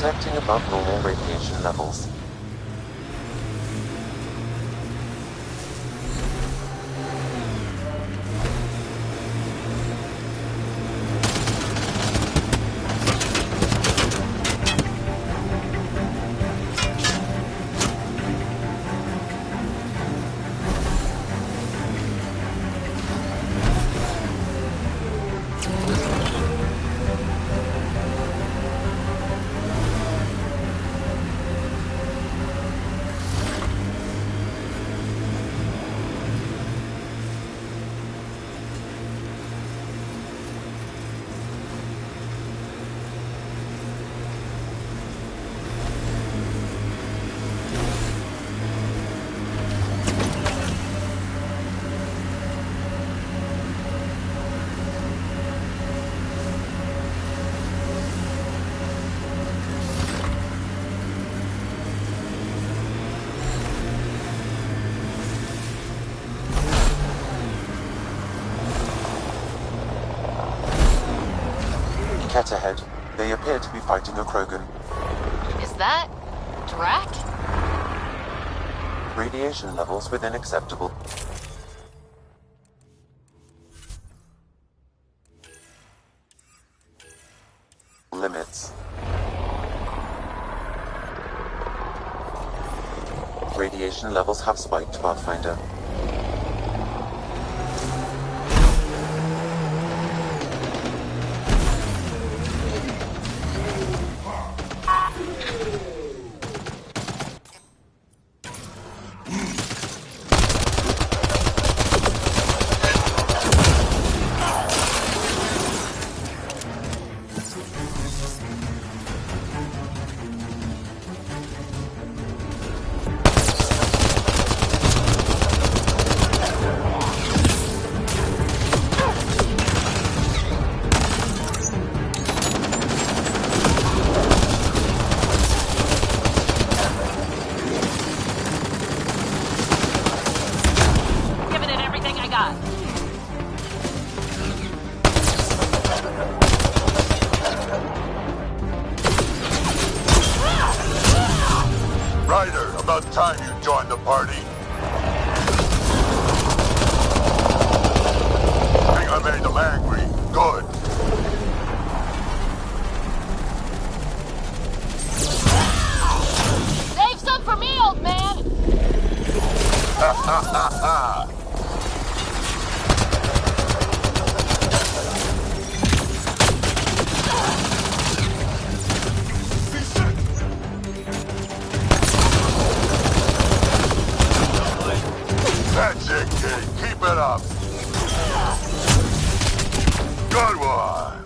Detecting above normal radiation levels. Kett ahead. They appear to be fighting a Krogan. Is that Drac? Radiation levels within acceptable limits. Radiation levels have spiked, Pathfinder. Time you joined the party. Think I made them angry. Good. Save some for me, old man! Ha ha ha ha! That's it, kid. Keep it up. Good one.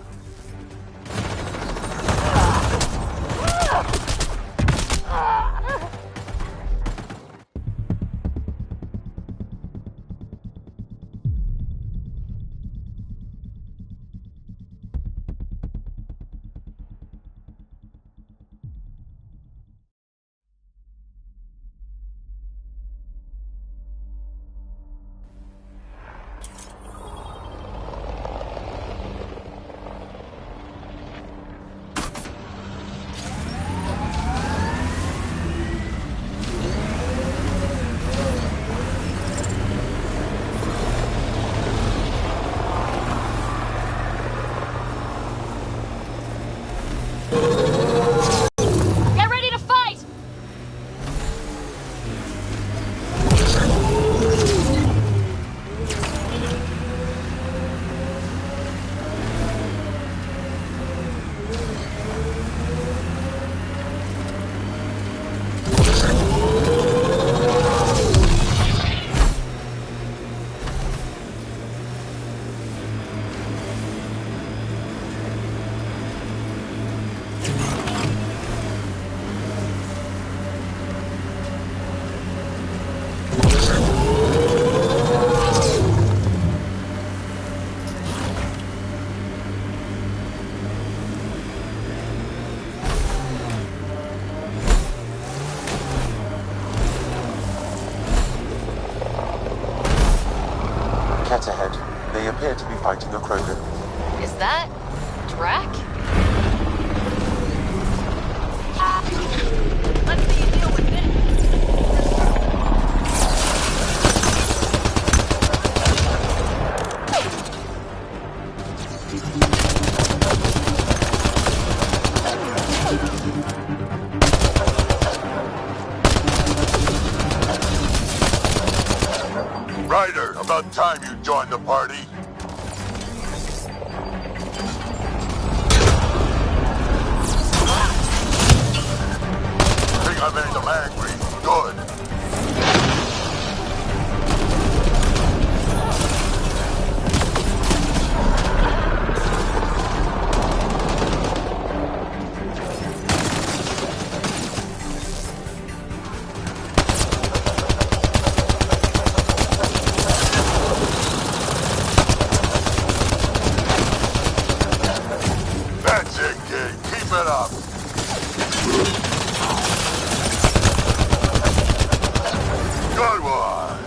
Kett ahead. They appear to be fighting a Krogan. Is that Drac? let's see you deal with this. Ryder, about time you joined the party. Think I made them angry. Good. That's it, kid. Keep it up. Good one.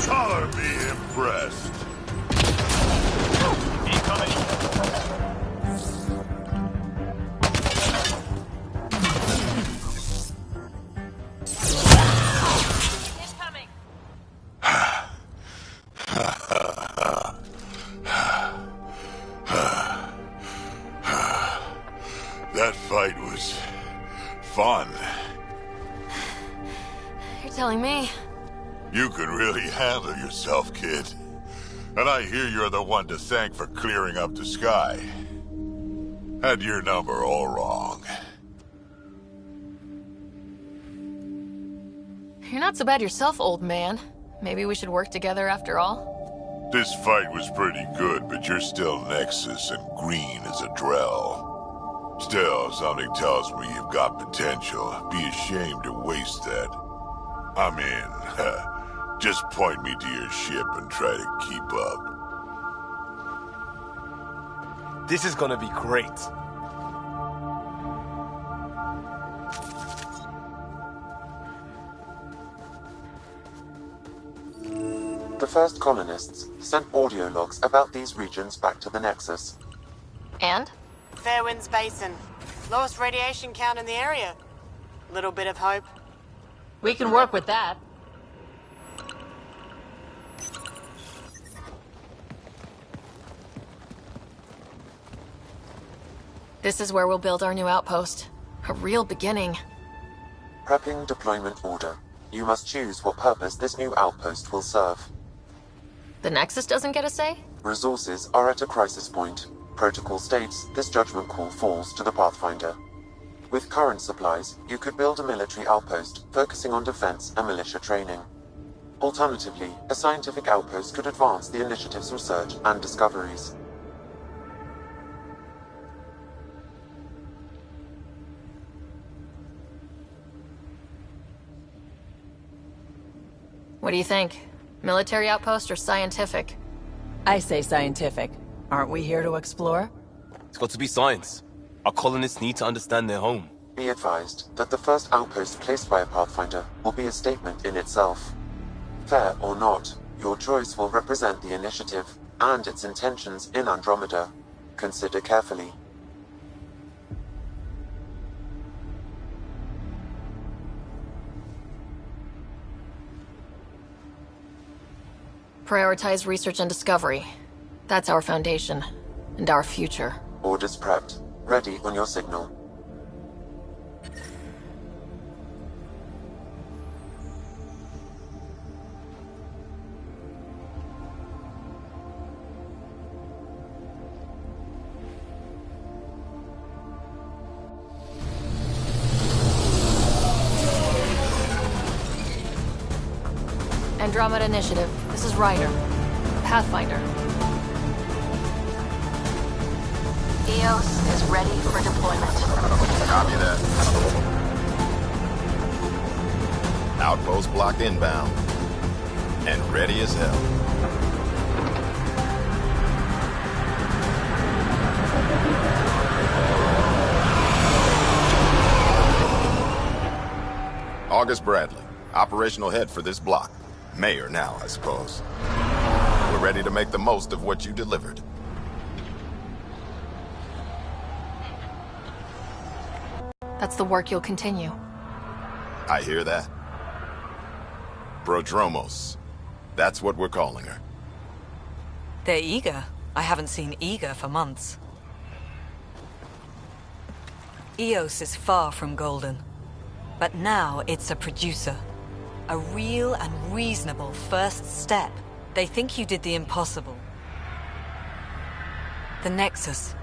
Color me impressed. Incoming. That fight was fun. You're telling me. You could really handle yourself, kid. And I hear you're the one to thank for clearing up the sky. Had your number all wrong. You're not so bad yourself, old man. Maybe we should work together after all? This fight was pretty good, but you're still Nexus and green as a Drell. Still, something tells me you've got potential. Be ashamed to waste that. I'm in. Just point me to your ship and try to keep up. This is gonna be great. The first colonists sent audio logs about these regions back to the Nexus. And? Fairwinds Basin. Lowest radiation count in the area. Little bit of hope. We can work with that. This is where we'll build our new outpost. A real beginning. Prepping deployment order. You must choose what purpose this new outpost will serve. The Nexus doesn't get a say? Resources are at a crisis point. Protocol states this judgment call falls to the Pathfinder. With current supplies, you could build a military outpost focusing on defense and militia training. Alternatively, a scientific outpost could advance the initiative's research and discoveries. What do you think? Military outpost or scientific? I say scientific. Aren't we here to explore? It's got to be science. Our colonists need to understand their home. Be advised that the first outpost placed by a Pathfinder will be a statement in itself. Fair or not, your choice will represent the initiative and its intentions in Andromeda. Consider carefully. Prioritize research and discovery. That's our foundation. And our future. Orders prepped. Ready on your signal. Andromeda Initiative. This is Ryder. Pathfinder. EOS is ready for deployment. Copy that. Outpost block inbound. And ready as hell. August Bradley, operational head for this block. Mayor now, I suppose. We're ready to make the most of what you delivered. That's the work you'll continue. I hear that. Prodromos. That's what we're calling her. They're eager. I haven't seen eager for months. Eos is far from golden. But now it's a producer. A real and reasonable first step. They think you did the impossible. The Nexus.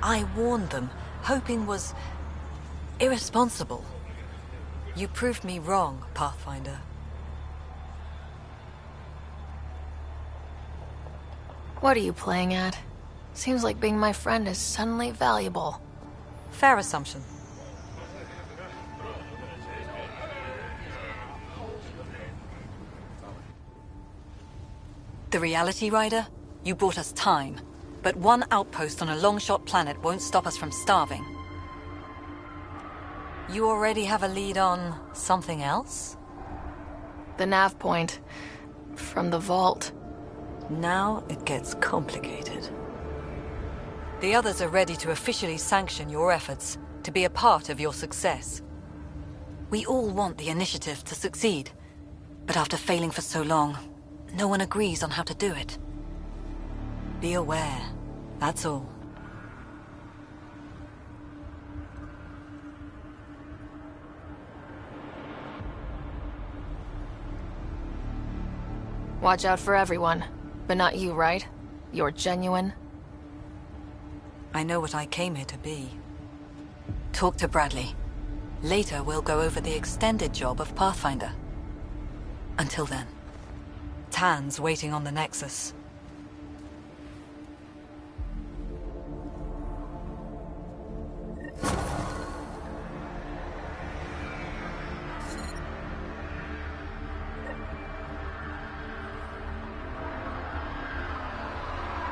I warned them, hoping was irresponsible. You proved me wrong, Pathfinder. What are you playing at? Seems like being my friend is suddenly valuable. Fair assumption. The Reality Rider? You brought us time. But one outpost on a long-shot planet won't stop us from starving. You already have a lead on something else? The nav point. From the vault. Now it gets complicated. The others are ready to officially sanction your efforts, to be a part of your success. We all want the initiative to succeed, but after failing for so long, no one agrees on how to do it. Be aware, that's all. Watch out for everyone. But not you, right? You're genuine? I know what I came here to be. Talk to Bradley. Later, we'll go over the extended job of Pathfinder. Until then, Tan's waiting on the Nexus.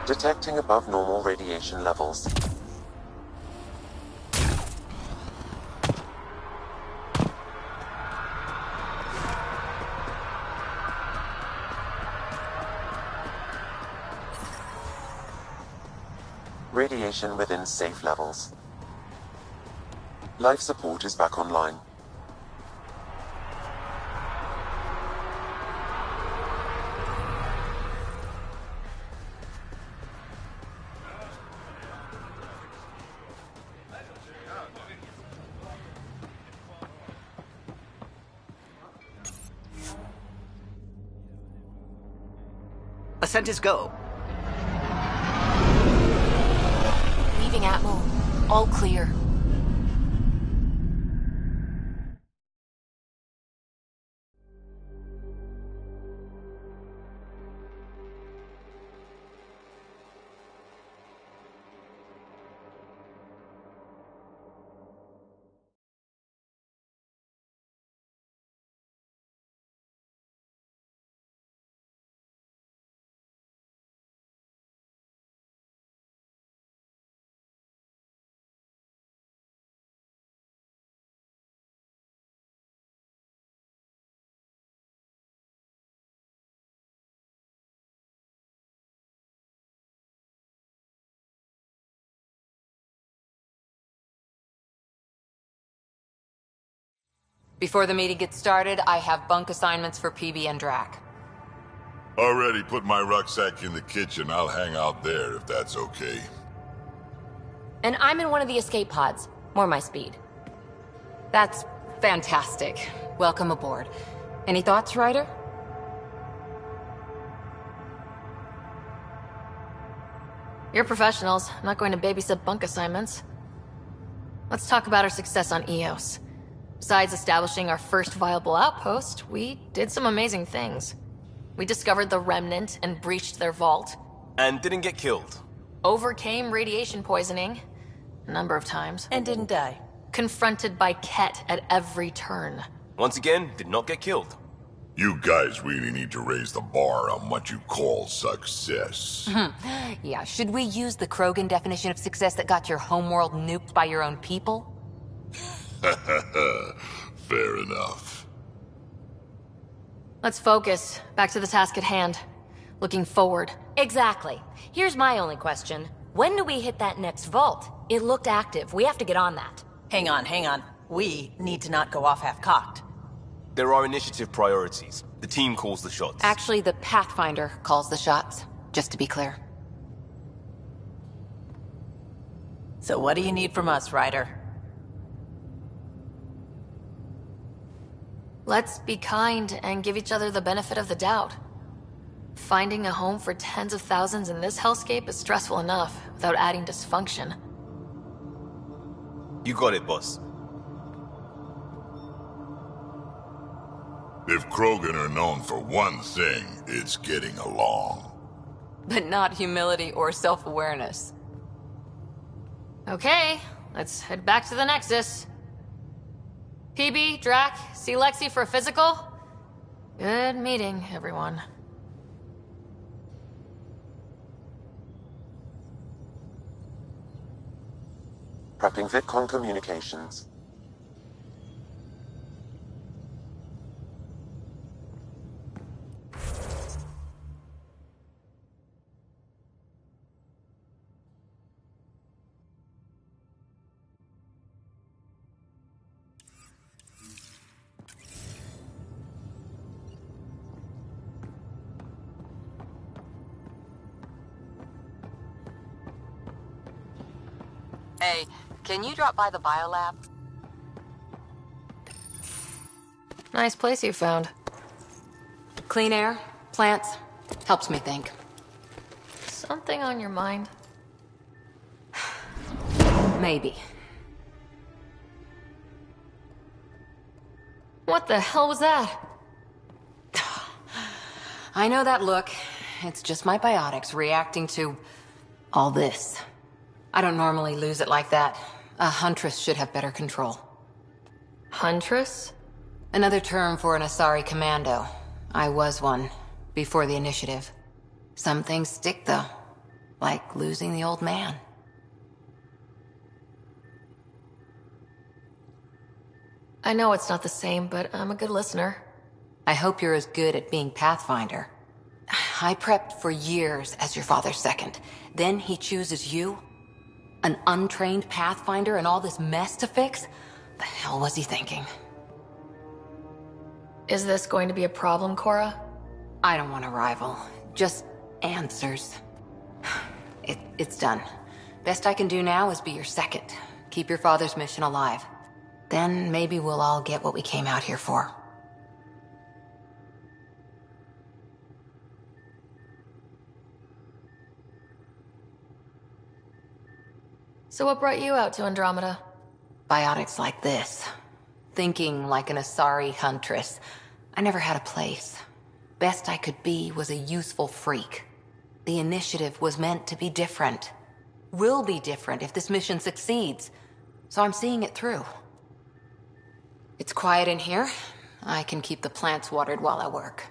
Detecting above normal radiation levels. Radiation within safe levels. Life support is back online. Ascent is go. Leaving Atmo. All clear. Before the meeting gets started, I have bunk assignments for PB and Drac. Already put my rucksack in the kitchen. I'll hang out there if that's okay. And I'm in one of the escape pods. More my speed. That's fantastic. Welcome aboard. Any thoughts, Ryder? You're professionals. I'm not going to babysit bunk assignments. Let's talk about our success on Eos. Besides establishing our first viable outpost, we did some amazing things. We discovered the Remnant and breached their vault. And didn't get killed. Overcame radiation poisoning. A number of times. And didn't die. Confronted by Kett at every turn. Once again, did not get killed. You guys really need to raise the bar on what you call success. Yeah, should we use the Krogan definition of success that got your homeworld nuked by your own people? Fair enough. Let's focus. Back to the task at hand. Looking forward. Exactly. Here's my only question. When do we hit that next vault? It looked active. We have to get on that. Hang on. We need to not go off half-cocked. There are initiative priorities. The team calls the shots. Actually, the Pathfinder calls the shots, just to be clear. So what do you need from us, Ryder? Let's be kind and give each other the benefit of the doubt. Finding a home for tens of thousands in this hellscape is stressful enough, without adding dysfunction. You got it, boss. If Krogan are known for one thing, it's getting along. But not humility or self-awareness. Okay, let's head back to the Nexus. PB, Drac, see Lexi for a physical? Good meeting, everyone. Prepping VidCon communications. Hey, can you drop by the biolab? Nice place you found. Clean air, plants, helps me think. Something on your mind? Maybe. What the hell was that? I know that look. It's just my biotics reacting to all this. I don't normally lose it like that. A huntress should have better control. Huntress? Another term for an Asari commando. I was one, before the initiative. Some things stick, though. Like losing the old man. I know it's not the same, but I'm a good listener. I hope you're as good at being Pathfinder. I prepped for years as your father's second. Then he chooses you? An untrained Pathfinder and all this mess to fix? The hell was he thinking? Is this going to be a problem, Cora? I don't want a rival. Just answers. It's done. Best I can do now is be your second. Keep your father's mission alive. Then maybe we'll all get what we came out here for. So what brought you out to Andromeda? Biotics like this. Thinking like an Asari huntress. I never had a place. Best I could be was a useful freak. The initiative was meant to be different. Will be different if this mission succeeds. So I'm seeing it through. It's quiet in here. I can keep the plants watered while I work.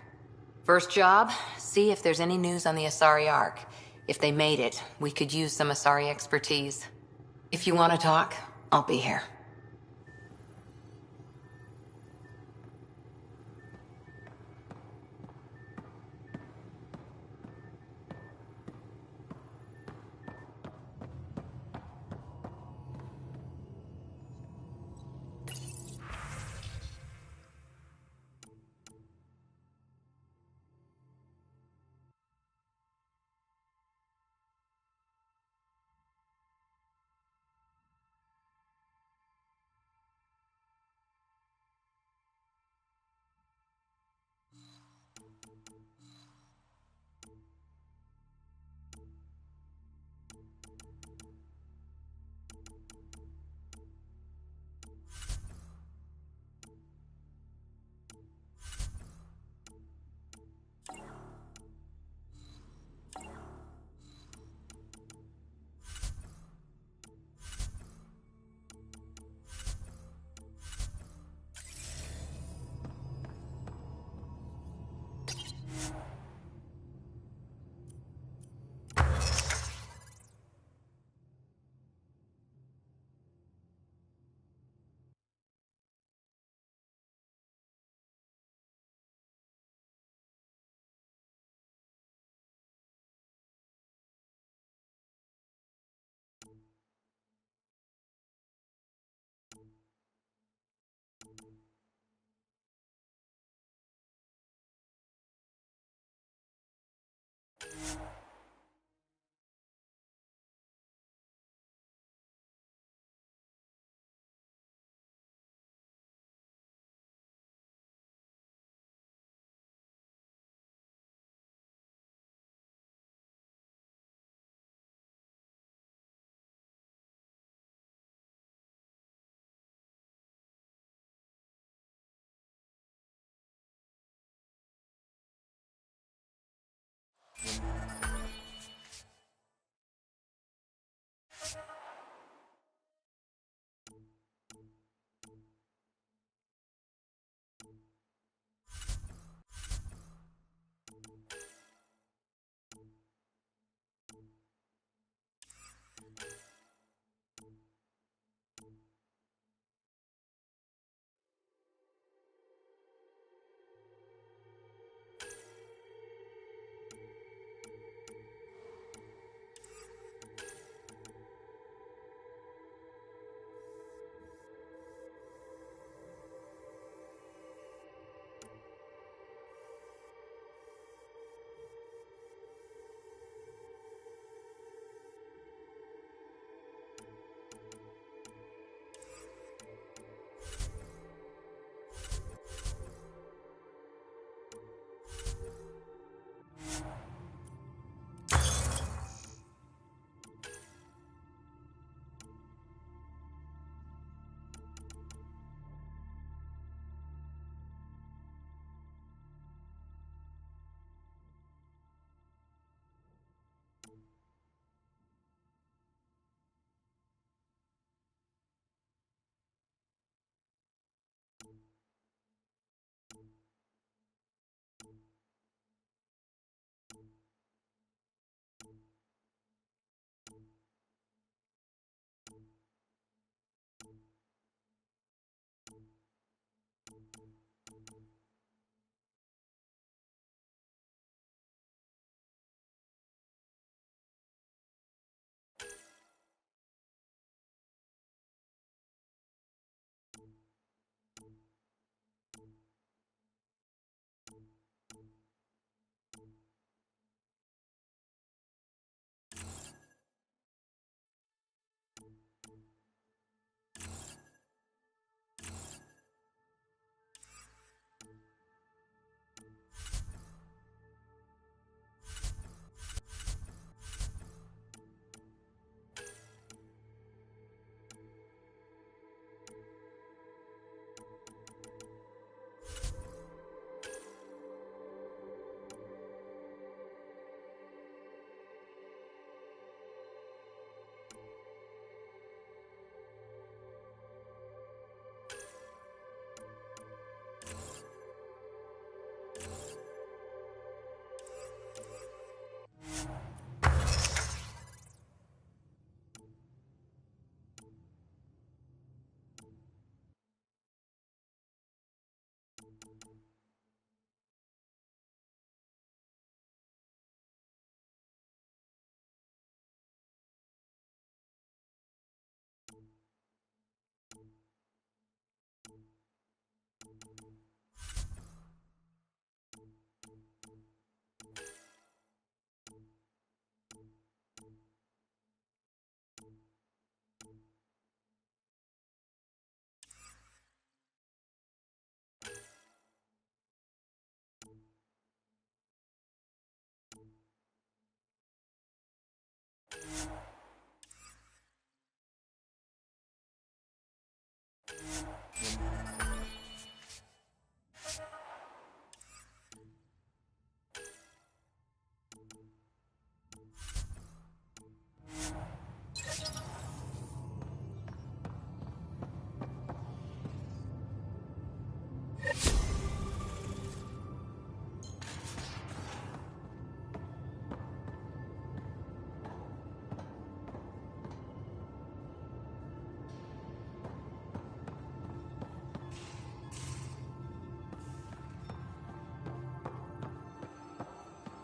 First job, see if there's any news on the Asari Ark. If they made it, we could use some Asari expertise. If you want to talk, I'll be here.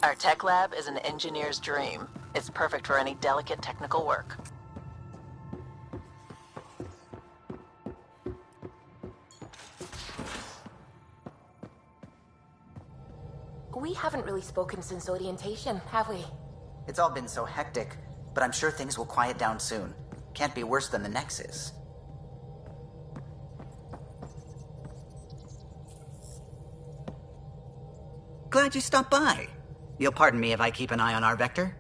Our tech lab is an engineer's dream. It's perfect for any delicate technical work. We haven't really spoken since orientation, have we? It's all been so hectic, but I'm sure things will quiet down soon. Can't be worse than the Nexus. Glad you stopped by. You'll pardon me if I keep an eye on our vector?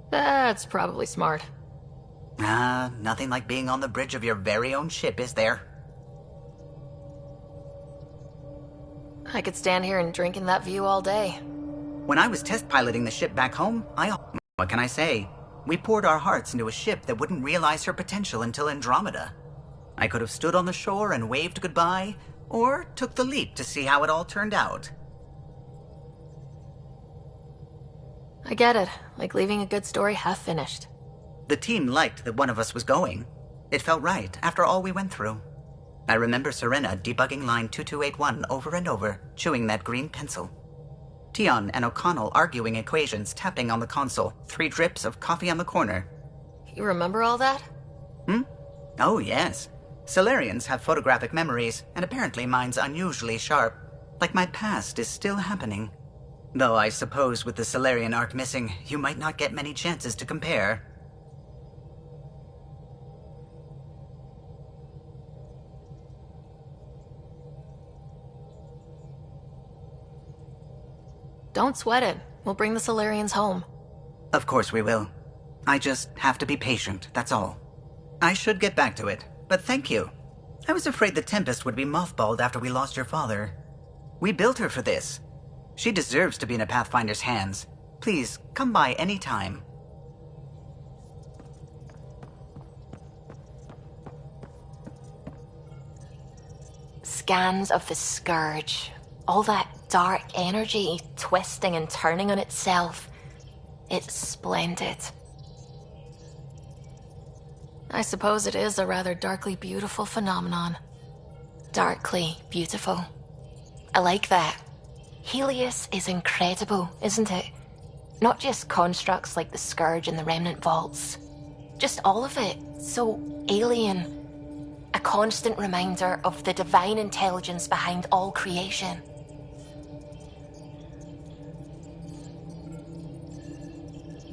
That's probably smart. Nothing like being on the bridge of your very own ship, is there? I could stand here and drink in that view all day. When I was test piloting the ship back home, what can I say? We poured our hearts into a ship that wouldn't realize her potential until Andromeda. I could have stood on the shore and waved goodbye, or took the leap to see how it all turned out. I get it. Like leaving a good story half finished. The team liked that one of us was going. It felt right after all we went through. I remember Serena debugging line 2281 over and over, chewing that green pencil. Tion and O'Connell arguing equations, tapping on the console, 3 drips of coffee on the corner. You remember all that? Oh, yes. Solarians have photographic memories, and apparently mine's unusually sharp. Like my past is still happening. Though I suppose with the Solarian arc missing, you might not get many chances to compare. Don't sweat it. We'll bring the Solarians home. Of course we will. I just have to be patient, that's all. I should get back to it, but thank you. I was afraid the Tempest would be mothballed after we lost your father. We built her for this. She deserves to be in a Pathfinder's hands. Please, come by any time. Scans of the Scourge. All that dark energy twisting and turning on itself. It's splendid. I suppose it is a rather darkly beautiful phenomenon. Darkly beautiful. I like that. Helios is incredible, isn't it? Not just constructs like the Scourge and the Remnant Vaults. Just all of it. So alien. A constant reminder of the divine intelligence behind all creation.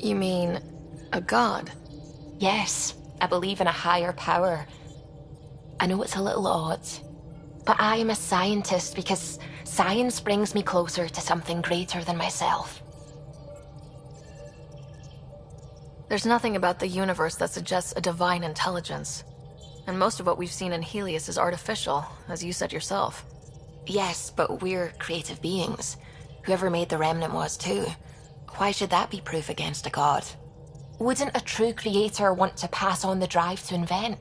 You mean a god? Yes, I believe in a higher power. I know it's a little odd, but I am a scientist because science brings me closer to something greater than myself. There's nothing about the universe that suggests a divine intelligence. And most of what we've seen in Helios is artificial, as you said yourself. Yes, but we're creative beings. Whoever made the Remnant was too. Why should that be proof against a god? Wouldn't a true creator want to pass on the drive to invent?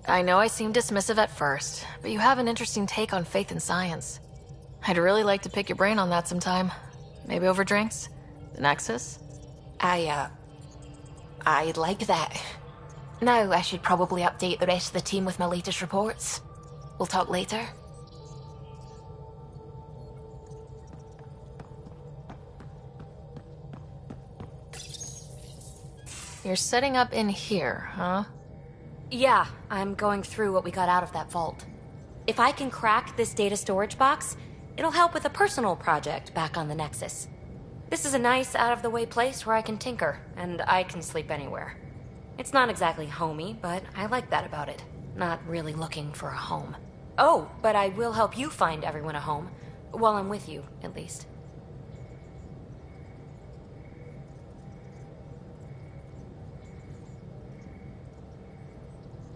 I know I seem dismissive at first, but you have an interesting take on faith and science. I'd really like to pick your brain on that sometime. Maybe over drinks? The Nexus? I'd like that. Now I should probably update the rest of the team with my latest reports. We'll talk later. You're setting up in here, huh? Yeah, I'm going through what we got out of that vault. If I can crack this data storage box, it'll help with a personal project back on the Nexus. This is a nice, out-of-the-way place where I can tinker, and I can sleep anywhere. It's not exactly homey, but I like that about it. Not really looking for a home. Oh, but I will help you find everyone a home. While I'm with you, at least.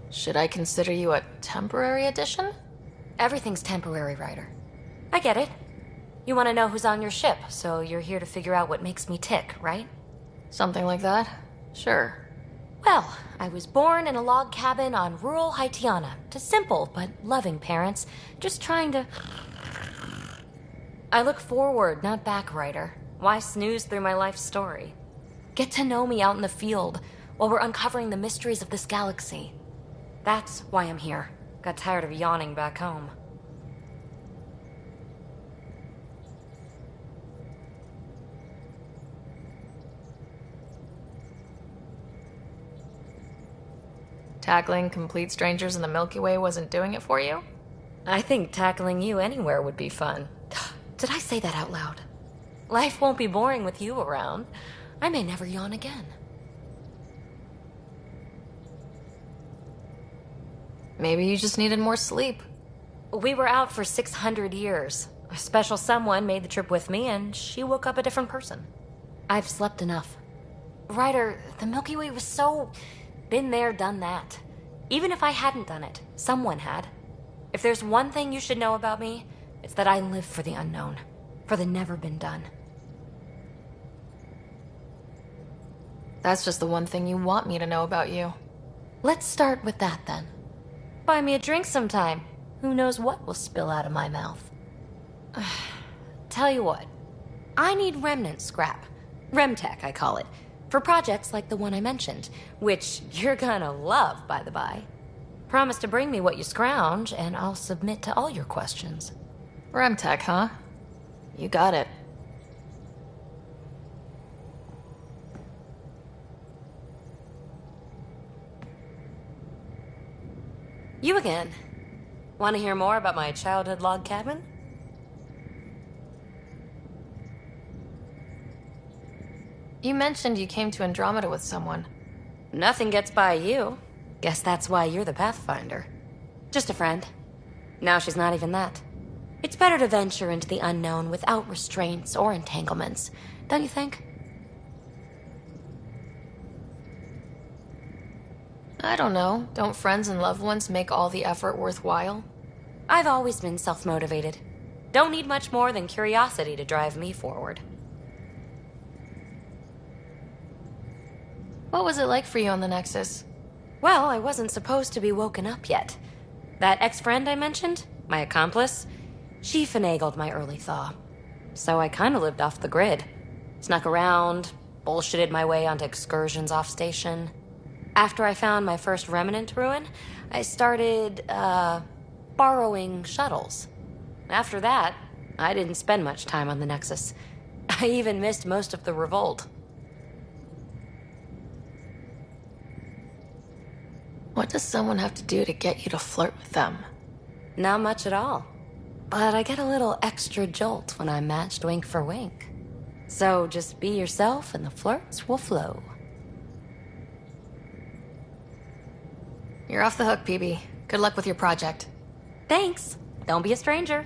Should I consider you a temporary addition? Everything's temporary, Ryder. I get it. You want to know who's on your ship, so you're here to figure out what makes me tick, right? Something like that? Sure. Well, I was born in a log cabin on rural Haitiana to simple but loving parents, just trying to... I look forward, not back, Ryder. Why snooze through my life story? Get to know me out in the field while we're uncovering the mysteries of this galaxy. That's why I'm here. Got tired of yawning back home. Tackling complete strangers in the Milky Way wasn't doing it for you? I think tackling you anywhere would be fun. Did I say that out loud? Life won't be boring with you around. I may never yawn again. Maybe you just needed more sleep. We were out for 600 years. A special someone made the trip with me, and she woke up a different person. I've slept enough. Ryder, the Milky Way was so Been there, done that. Even if I hadn't done it, someone had. If there's one thing you should know about me, it's that I live for the unknown. For the never been done. That's just the one thing you want me to know about you. Let's start with that then. Buy me a drink sometime. Who knows what will spill out of my mouth. Tell you what, I need remnant scrap. Remtech, I call it. For projects like the one I mentioned, which you're gonna love, by the by. Promise to bring me what you scrounge, and I'll submit to all your questions. Remtech, huh? You got it. You again. Want to hear more about my childhood log cabin? You mentioned you came to Andromeda with someone. Nothing gets by you. Guess that's why you're the Pathfinder. Just a friend. Now she's not even that. It's better to venture into the unknown without restraints or entanglements, don't you think? I don't know. Don't friends and loved ones make all the effort worthwhile? I've always been self-motivated. Don't need much more than curiosity to drive me forward. What was it like for you on the Nexus? Well, I wasn't supposed to be woken up yet. That ex-friend I mentioned, my accomplice, she finagled my early thaw. So I kinda lived off the grid. Snuck around, bullshitted my way onto excursions off station. After I found my first remnant ruin, I started, borrowing shuttles. After that, I didn't spend much time on the Nexus. I even missed most of the revolt. What does someone have to do to get you to flirt with them? Not much at all. But I get a little extra jolt when I'm matched wink for wink. So just be yourself and the flirts will flow. You're off the hook, PB. Good luck with your project. Thanks. Don't be a stranger.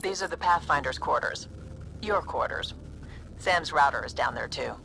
These are the Pathfinder's quarters. Your quarters. Sam's router is down there too.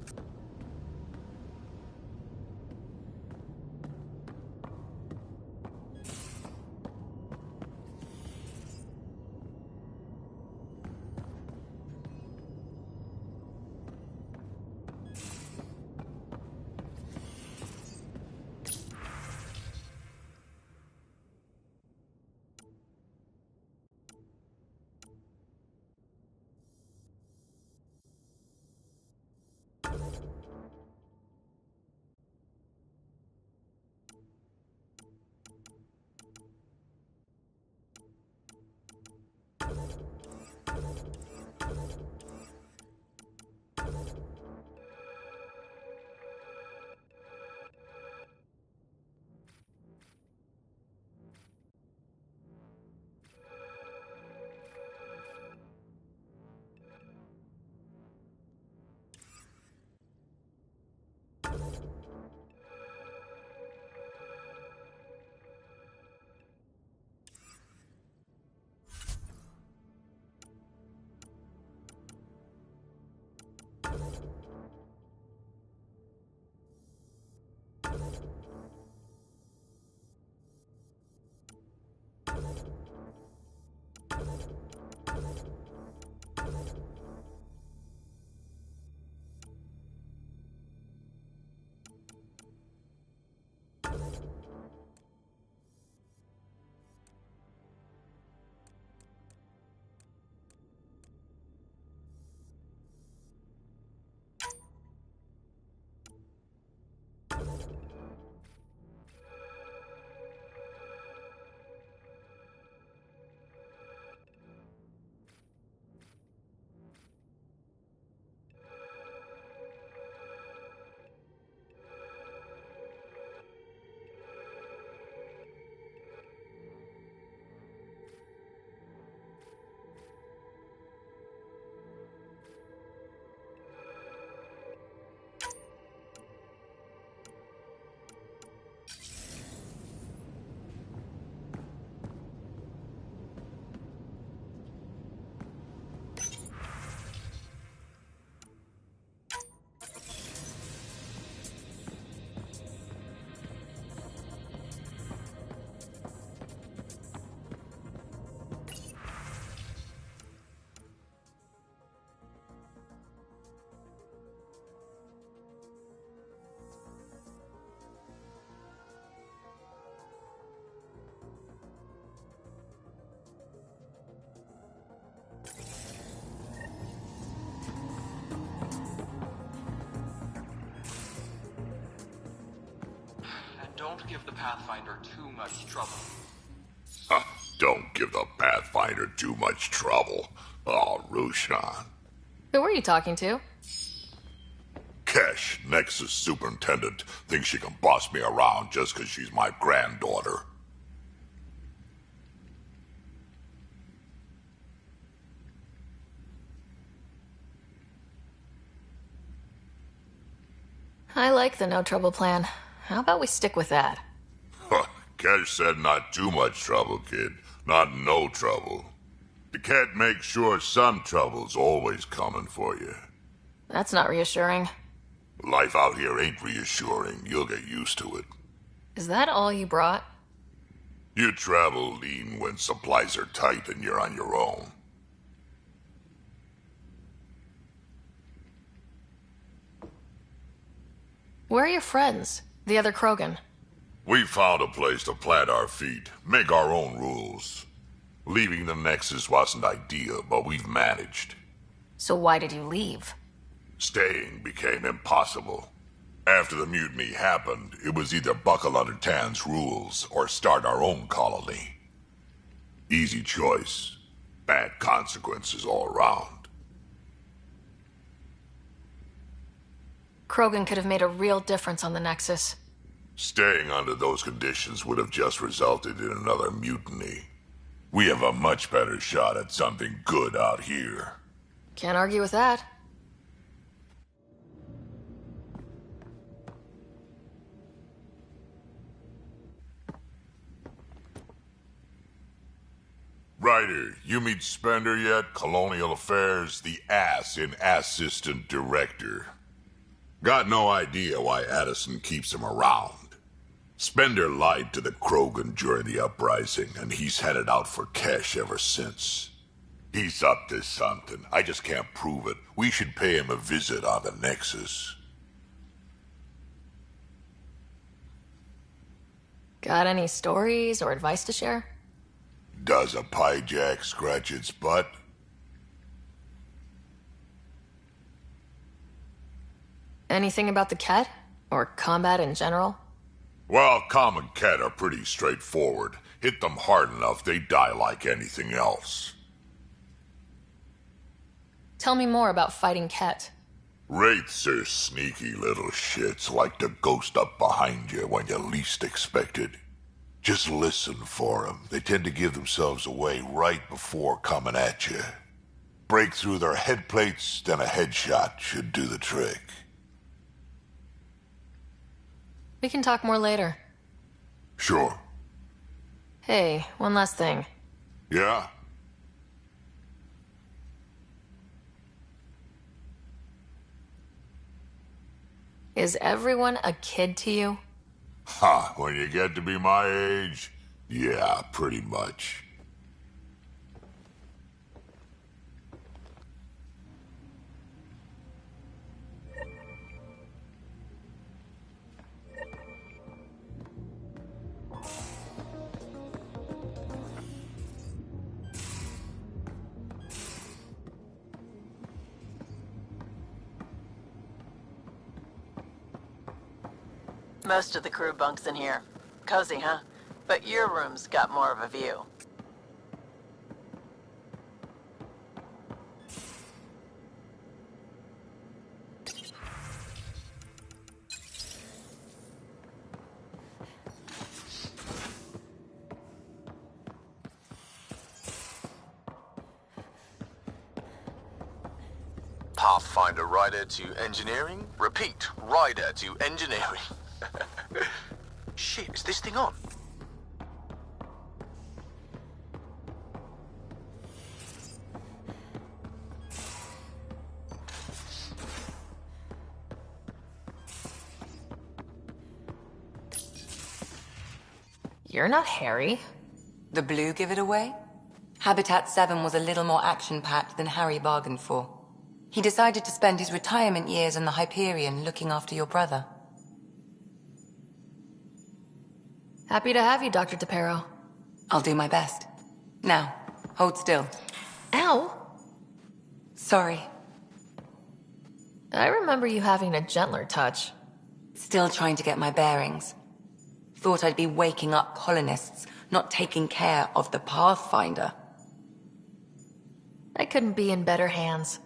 Don't give the Pathfinder too much trouble. Don't give the Pathfinder too much trouble. Oh, Roshan. Who are you talking to? Kesh, Nexus Superintendent, thinks she can boss me around just because she's my granddaughter. I like the no trouble plan. How about we stick with that? Kesh said not too much trouble, kid. Not no trouble. The cat makes sure some trouble's always coming for you. That's not reassuring. Life out here ain't reassuring. You'll get used to it. Is that all you brought? You travel lean when supplies are tight and you're on your own. Where are your friends? The other Krogan? We found a place to plant our feet, make our own rules. Leaving the Nexus wasn't ideal, but we've managed. So why did you leave? Staying became impossible. After the mutiny happened, it was either buckle under Tan's rules or start our own colony. Easy choice. Bad consequences all around. Krogan could have made a real difference on the Nexus. Staying under those conditions would have just resulted in another mutiny. We have a much better shot at something good out here. Can't argue with that. Ryder, you meet Spender yet? Colonial Affairs, the ass in Assistant Director. Got no idea why Addison keeps him around. Spender lied to the Krogan during the uprising, and he's headed out for cash ever since. He's up to something. I just can't prove it. We should pay him a visit on the Nexus. Got any stories or advice to share? Does a pie jack scratch its butt? Anything about the Kett? Or combat in general? Well, common Kett are pretty straightforward. Hit them hard enough, they die like anything else. Tell me more about fighting Kett. Wraiths are sneaky little shits, like to ghost up behind you when you least expect it. Just listen for them. They tend to give themselves away right before coming at you. Break through their head plates, then a headshot should do the trick. We can talk more later. Sure. Hey, one last thing. Yeah? Is everyone a kid to you? Ha, when you get to be my age, yeah, pretty much. Most of the crew bunks in here. Cozy, huh? But your room's got more of a view. Pathfinder rider to engineering? Repeat, rider to engineering. Shit, is this thing on? You're not Harry. The blue give it away? Habitat 7 was a little more action-packed than Harry bargained for. He decided to spend his retirement years in the Hyperion looking after your brother. Happy to have you, Dr. DePero. I'll do my best. Now, hold still. Ow! Sorry. I remember you having a gentler touch. Still trying to get my bearings. Thought I'd be waking up colonists, not taking care of the Pathfinder. I couldn't be in better hands.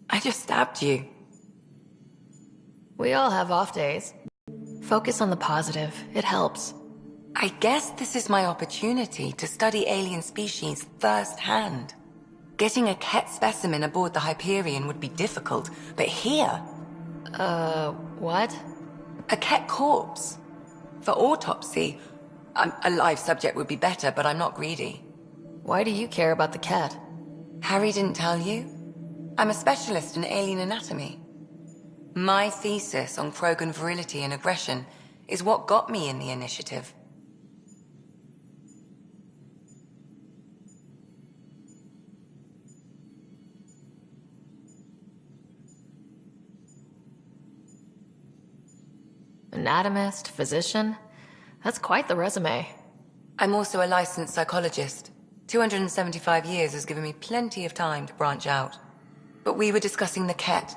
I just stabbed you. We all have off days. Focus on the positive. It helps. I guess this is my opportunity to study alien species firsthand. Getting a Kett specimen aboard the Hyperion would be difficult, but here... what? A Kett corpse. For autopsy, a live subject would be better, but I'm not greedy. Why do you care about the Kett? Harry didn't tell you? I'm a specialist in alien anatomy. My thesis on Krogan virility and aggression is what got me in the initiative. Anatomist, physician? That's quite the resume. I'm also a licensed psychologist. 275 years has given me plenty of time to branch out. But we were discussing the Kett.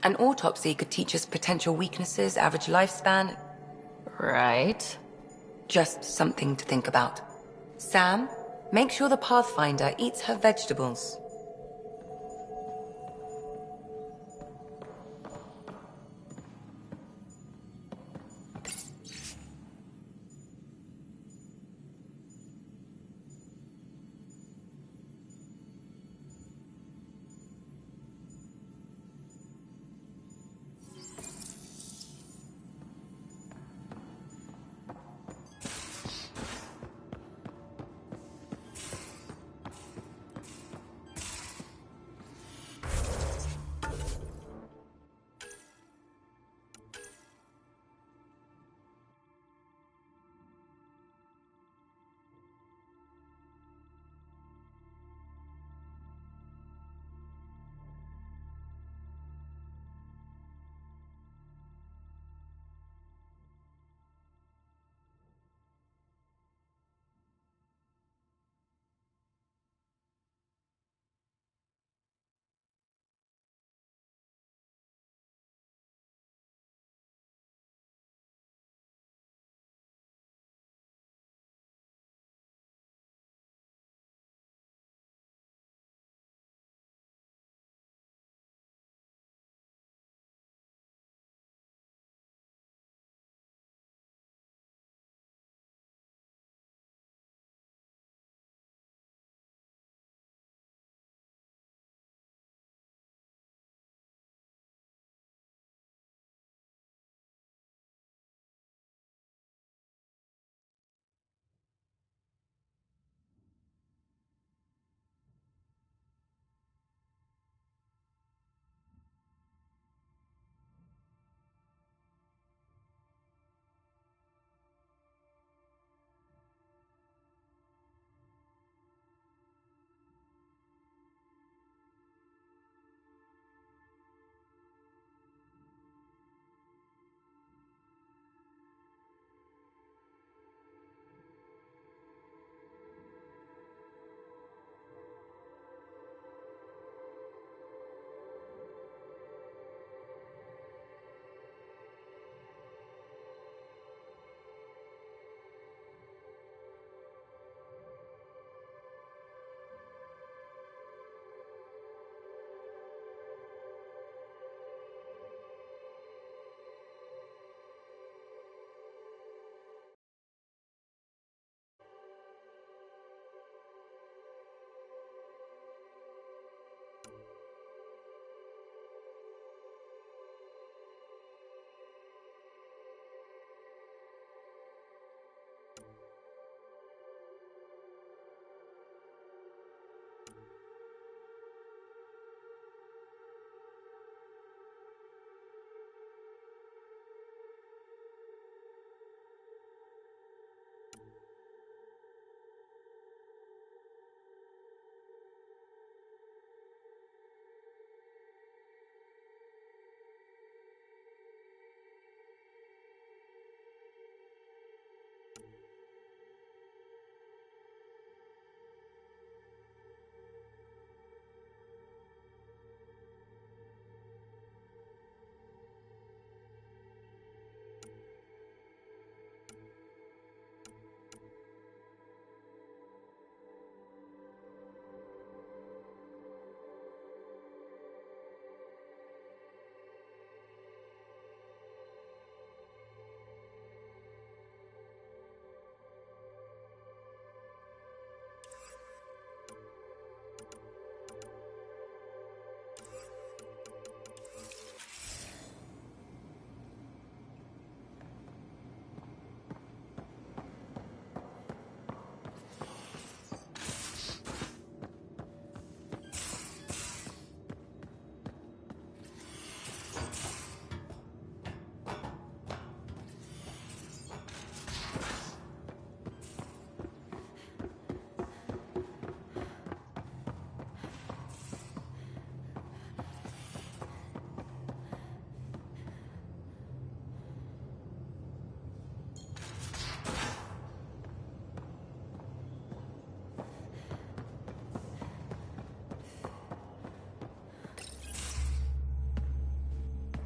An autopsy could teach us potential weaknesses, average lifespan. Right. Just something to think about. Sam, make sure the Pathfinder eats her vegetables.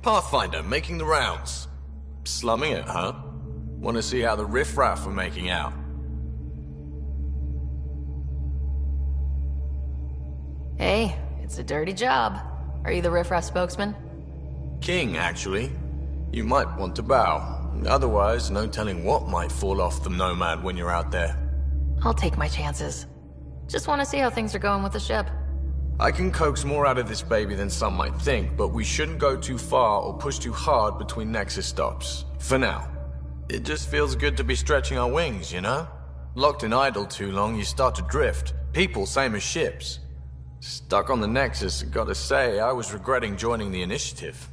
Pathfinder, making the rounds. Slumming it, huh? Want to see how the riffraff are making out? Hey, it's a dirty job. Are you the riffraff spokesman? King, actually. You might want to bow. Otherwise, no telling what might fall off the Nomad when you're out there. I'll take my chances. Just want to see how things are going with the ship. I can coax more out of this baby than some might think, but we shouldn't go too far or push too hard between Nexus stops. For now. It just feels good to be stretching our wings, you know? Locked in idle too long, you start to drift. People, same as ships. Stuck on the Nexus, gotta say, I was regretting joining the Initiative.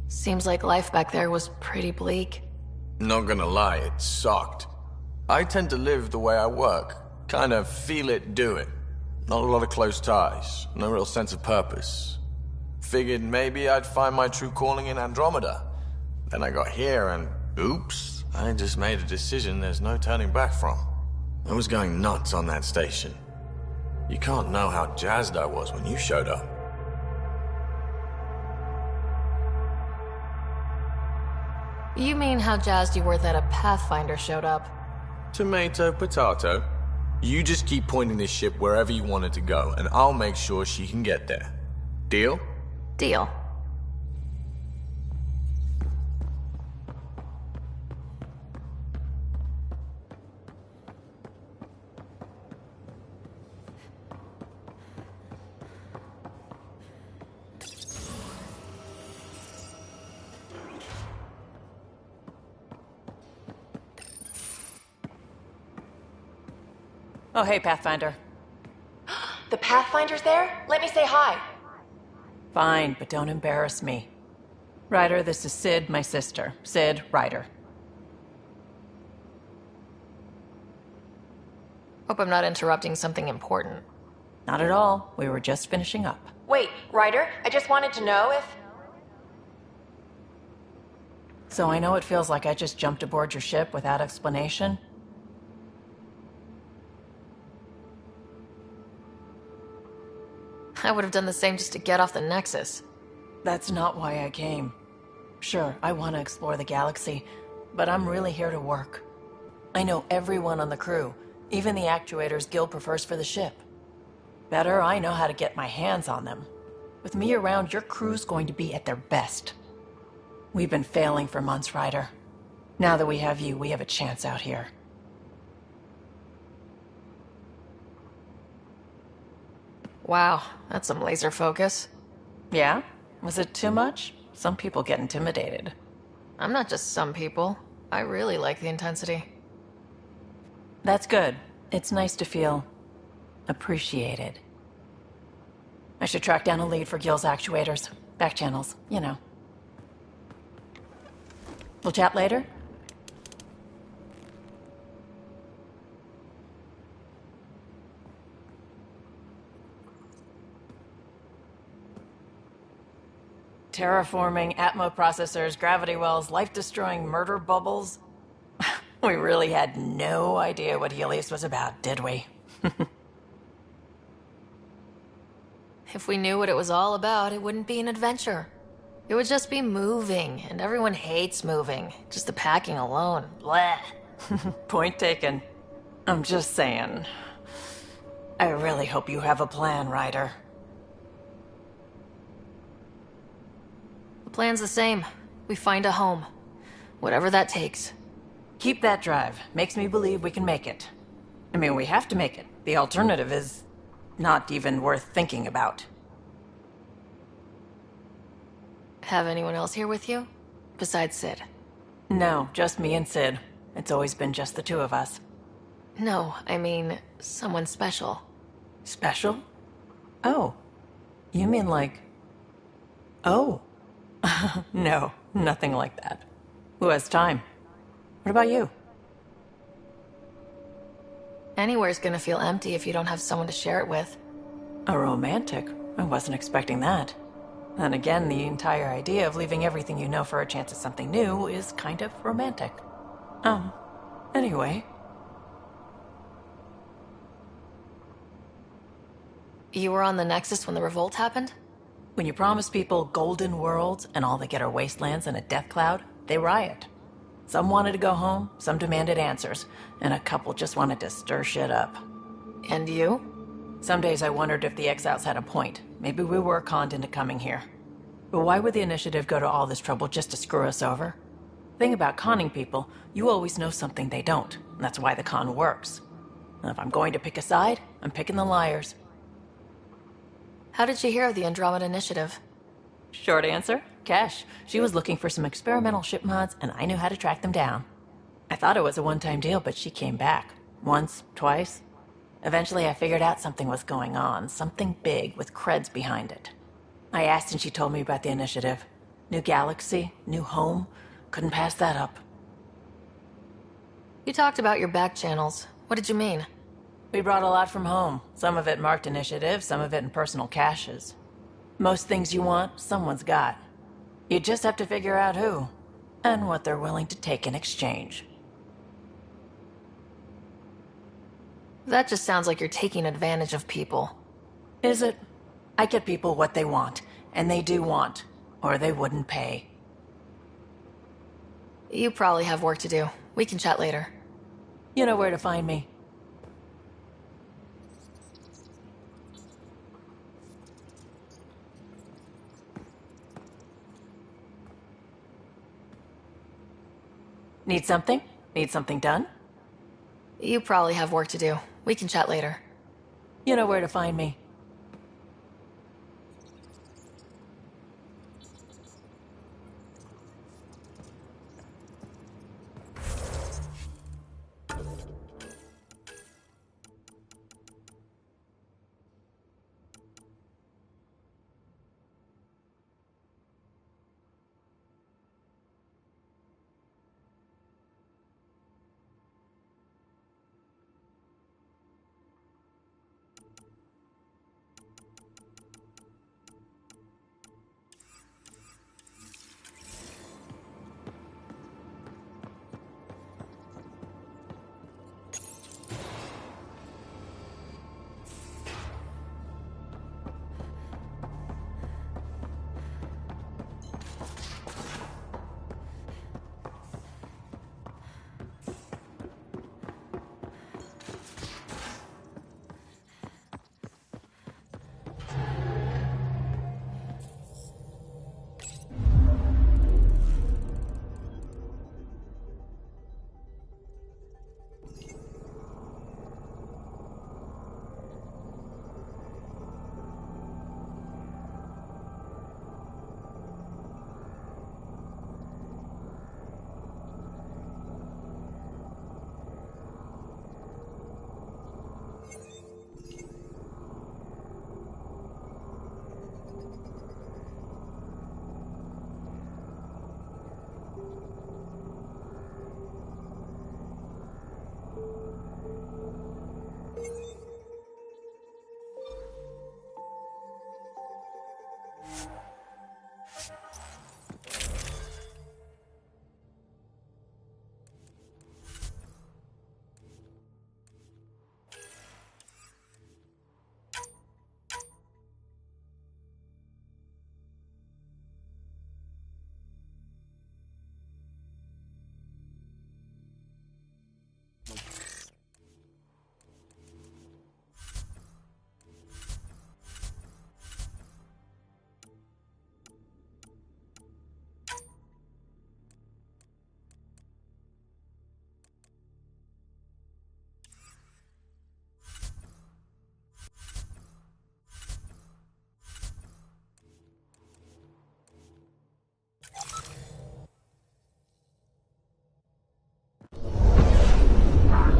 Seems like life back there was pretty bleak. Not gonna lie, it sucked. I tend to live the way I work. Kind of feel it, do it. Not a lot of close ties, no real sense of purpose. Figured maybe I'd find my true calling in Andromeda. Then I got here and, oops, I just made a decision there's no turning back from. I was going nuts on that station. You can't know how jazzed I was when you showed up. You mean how jazzed you were that a Pathfinder showed up? Tomato, potato. You just keep pointing this ship wherever you want it to go, and I'll make sure she can get there. Deal? Deal. Oh, hey, Pathfinder. The Pathfinder's there? Let me say hi. Fine, but don't embarrass me. Ryder, this is Sid, my sister. Sid, Ryder. Hope I'm not interrupting something important. Not at all. We were just finishing up. Wait, Ryder, I just wanted to know if... So I know it feels like I just jumped aboard your ship without explanation. I would have done the same just to get off the Nexus. That's not why I came. Sure, I want to explore the galaxy, but I'm really here to work. I know everyone on the crew, even the actuators Gil prefers for the ship. Better, I know how to get my hands on them. With me around, your crew's going to be at their best. We've been failing for months, Ryder. Now that we have you, we have a chance out here. Wow, that's some laser focus. Yeah? Was it too much? Some people get intimidated. I'm not just some people. I really like the intensity. That's good. It's nice to feel appreciated. I should track down a lead for Gil's actuators. Back channels, you know. We'll chat later? Terraforming, Atmo processors, gravity wells, life-destroying murder bubbles. We really had no idea what Helios was about, did we? If we knew what it was all about, it wouldn't be an adventure. It would just be moving, and everyone hates moving. Just the packing alone. Blech. Point taken. I'm just saying. I really hope you have a plan, Ryder. The plan's the same. We find a home. Whatever that takes. Keep that drive. Makes me believe we can make it. I mean, we have to make it. The alternative is not even worth thinking about. Have anyone else here with you? Besides Sid? No, just me and Sid. It's always been just the two of us. No, I mean, someone special. Special? Oh. You mean like... Oh. No, nothing like that. Who has time? What about you? Anywhere's gonna feel empty if you don't have someone to share it with. A romantic? I wasn't expecting that. Then again, the entire idea of leaving everything you know for a chance at something new is kind of romantic. Anyway. You were on the Nexus when the revolt happened? When you promise people golden worlds and all they get are wastelands and a death cloud, they riot. Some wanted to go home, some demanded answers, and a couple just wanted to stir shit up. And you? Some days I wondered if the exiles had a point. Maybe we were conned into coming here. But why would the Initiative go to all this trouble just to screw us over? Thing about conning people, you always know something they don't, and that's why the con works. And if I'm going to pick a side, I'm picking the liars. How did you hear of the Andromeda Initiative? Short answer, Kesh. She was looking for some experimental ship mods, and I knew how to track them down. I thought it was a one-time deal, but she came back. Once, twice. Eventually I figured out something was going on, something big with creds behind it. I asked and she told me about the Initiative. New galaxy, new home. Couldn't pass that up. You talked about your back channels. What did you mean? We brought a lot from home. Some of it marked Initiative, some of it in personal caches. Most things you want, someone's got. You just have to figure out who, and what they're willing to take in exchange. That just sounds like you're taking advantage of people. Is it? I get people what they want, and they do want, or they wouldn't pay. You probably have work to do. We can chat later. You know where to find me. Need something? Need something done? You probably have work to do. We can chat later. You know where to find me.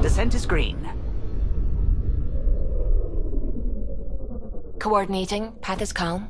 Descent is green. Coordinating. Path is calm.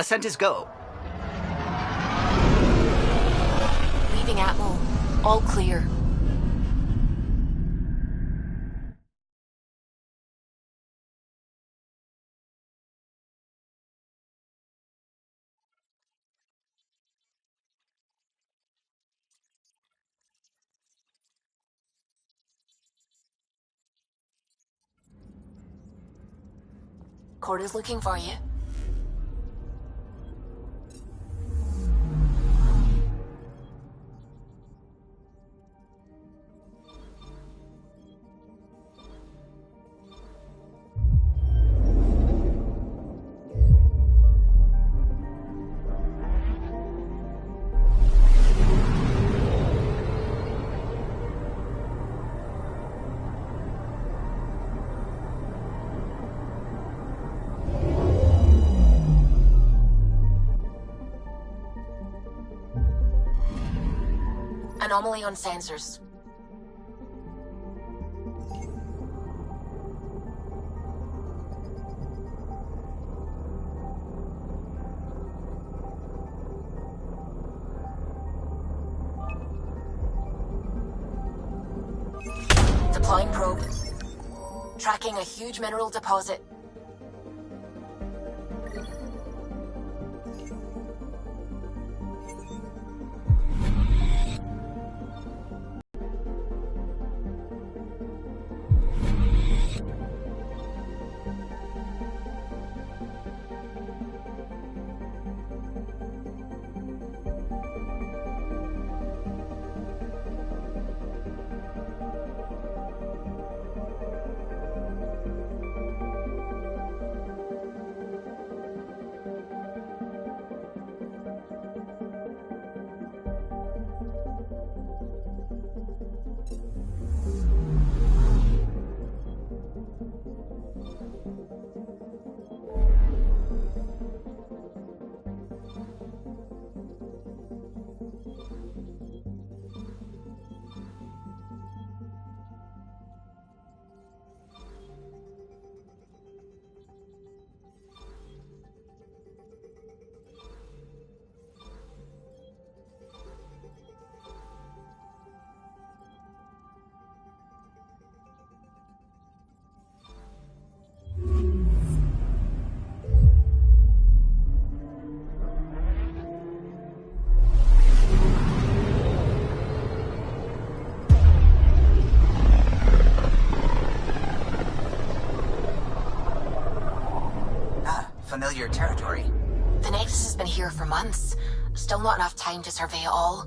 Ascent is go. Leaving Atmo. All clear. Corda's looking for you. Anomaly on sensors. Deploying probe. Tracking a huge mineral deposit. Familiar territory. The Nexus has been here for months. Still not enough time to survey it all.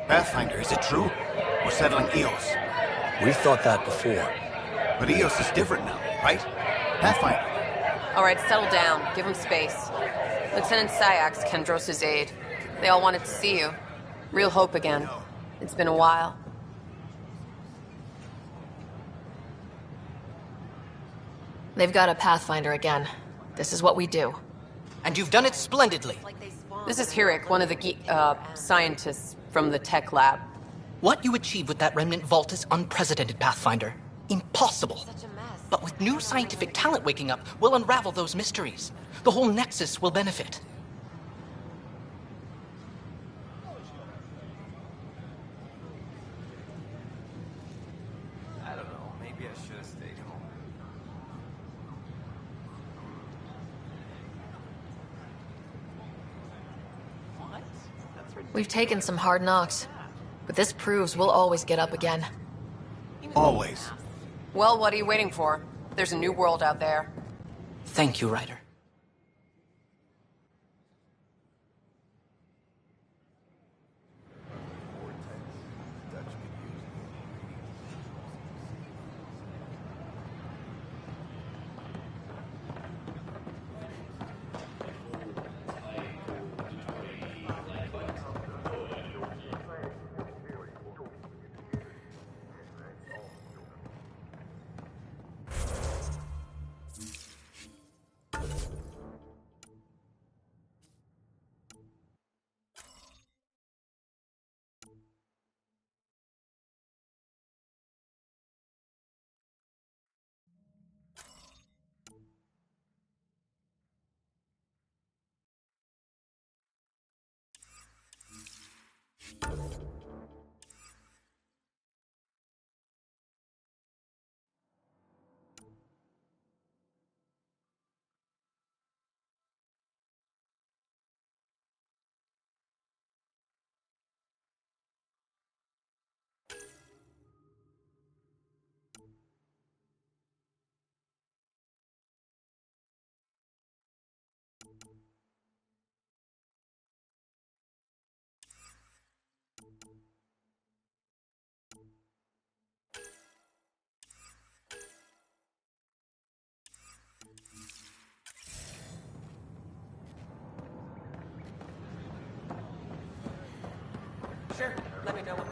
Pathfinder, is it true? We're settling Eos. We thought that before. But Eos is different now, right? Pathfinder. All right, settle down. Give him space. Lieutenant Syax, Kendros' aide. They all wanted to see you. Real hope again. It's been a while. They've got a Pathfinder again. This is what we do. And you've done it splendidly. This is Hirik, one of the scientists from the tech lab. What you achieved with that remnant vault is unprecedented, Pathfinder. Impossible. But with new scientific talent waking up, we'll unravel those mysteries. The whole Nexus will benefit. I don't know. Maybe I should have stayed home. We've taken some hard knocks, but this proves we'll always get up again. Always. Well, what are you waiting for? There's a new world out there. Thank you, Ryder. Sure, let me know when.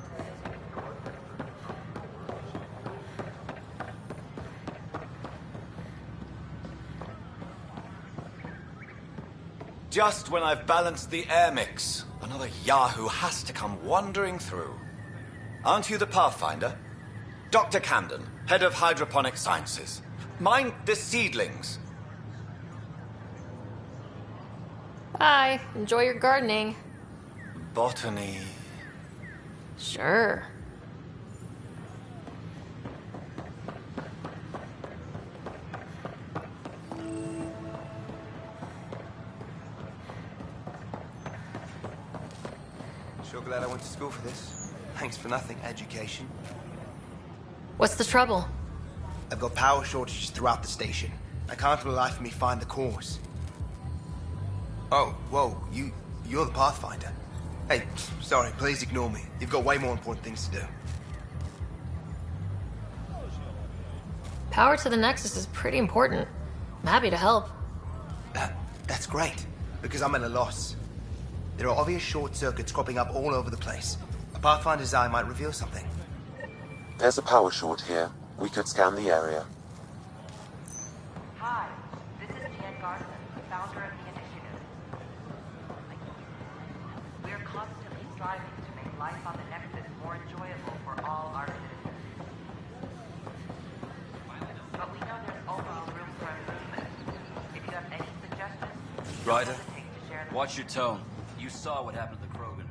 Just when I've balanced the air mix, another Yahoo has to come wandering through. Aren't you the Pathfinder? Dr. Camden, head of hydroponic sciences. Mind the seedlings. Bye. Enjoy your gardening. Botany. Sure. Sure glad I went to school for this. Thanks for nothing, education. What's the trouble? I've got power shortages throughout the station. I can't for the life of me find the cause. Oh, whoa, you're the Pathfinder. Hey, sorry, please ignore me. You've got way more important things to do. Power to the Nexus is pretty important. I'm happy to help. That's great, because I'm at a loss. There are obvious short circuits cropping up all over the place. A Pathfinder's eye might reveal something. There's a power short here. We could scan the area. Hi, this is Jen Garson, founder of the initiative. We're constantly striving to make life on the Nexus more enjoyable for all our citizens. But we know there's always room for improvement. If you have any suggestions, Ryder, watch your tone. You saw what happened to the Krogan.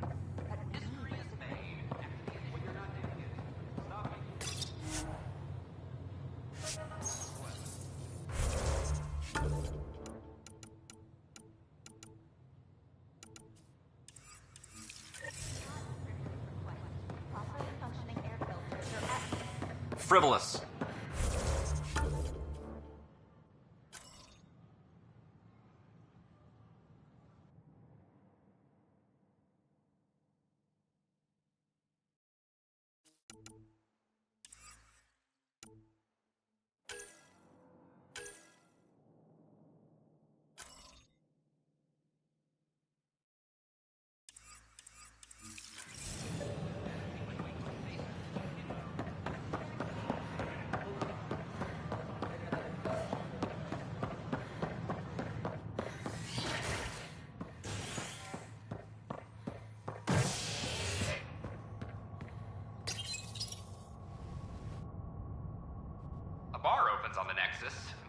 Frivolous.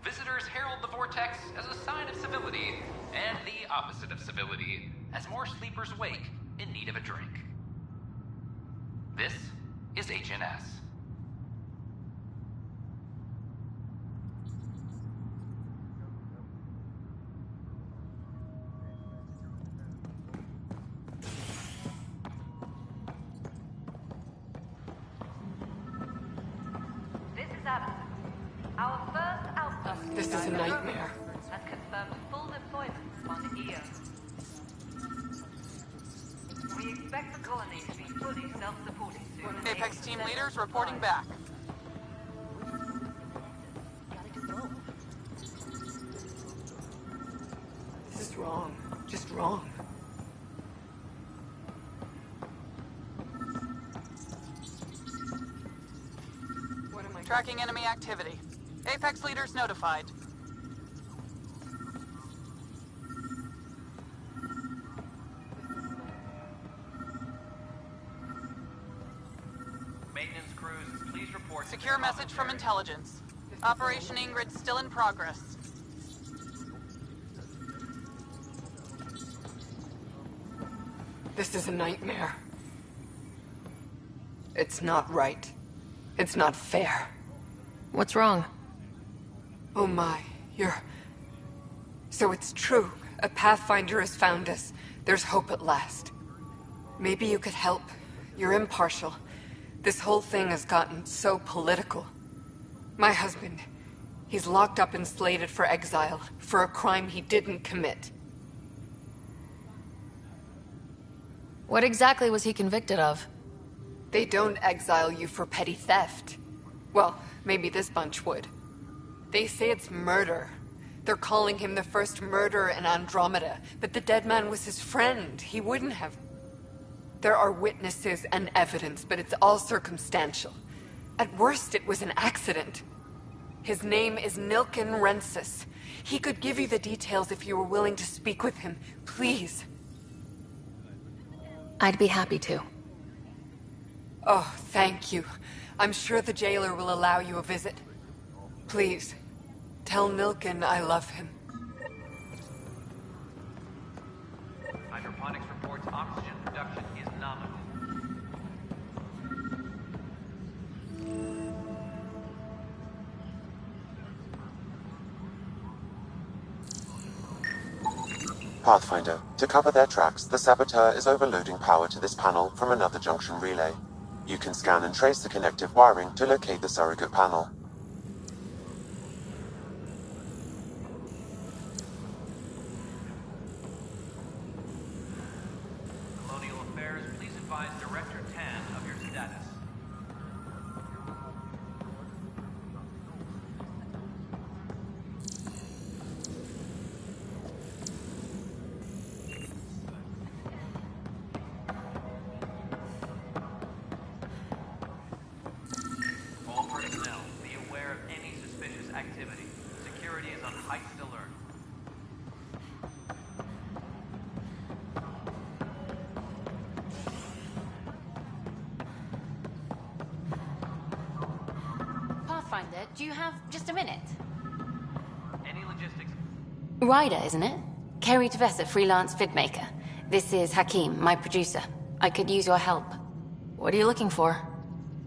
visitors herald the vortex as a sign of civility, and the opposite of civility, as more sleepers wake in need of a drink. This is HNS. This is Allora. Our first outpost. This is a nightmare. Has confirmed full deployment on EO. We expect the colony to be fully self-supporting soon. Apex team leaders reporting back. This is wrong. Just wrong. Tracking enemy activity. Apex leaders notified. Maintenance crews, please report. Secure message from intelligence. Operation Ingrid still in progress. This is a nightmare. It's not right. It's not fair. What's wrong? Oh my, So it's true. A Pathfinder has found us. There's hope at last. Maybe you could help. You're impartial. This whole thing has gotten so political. My husband, he's locked up and slated for exile for a crime he didn't commit. What exactly was he convicted of? They don't exile you for petty theft. Well, maybe this bunch would. They say it's murder. They're calling him the first murderer in Andromeda, but the dead man was his friend. He wouldn't have... There are witnesses and evidence, but it's all circumstantial. At worst, it was an accident. His name is Nilken Rensis. He could give you the details if you were willing to speak with him. Please. I'd be happy to. Oh, thank you. I'm sure the jailer will allow you a visit. Please, tell Nilken I love him. Hydroponics reports oxygen production is nominal. Pathfinder, to cover their tracks, the saboteur is overloading power to this panel from another junction relay. You can scan and trace the connective wiring to locate the surrogate panel. Colonial Affairs, please advise Director Tan of your status. All personnel, be aware of any suspicious activity. Security is on heightened alert. Pathfinder, do you have just a minute? Any logistics? Ryder, isn't it? Kerry Tavessa, freelance vidmaker. This is Hakim, my producer. I could use your help. What are you looking for?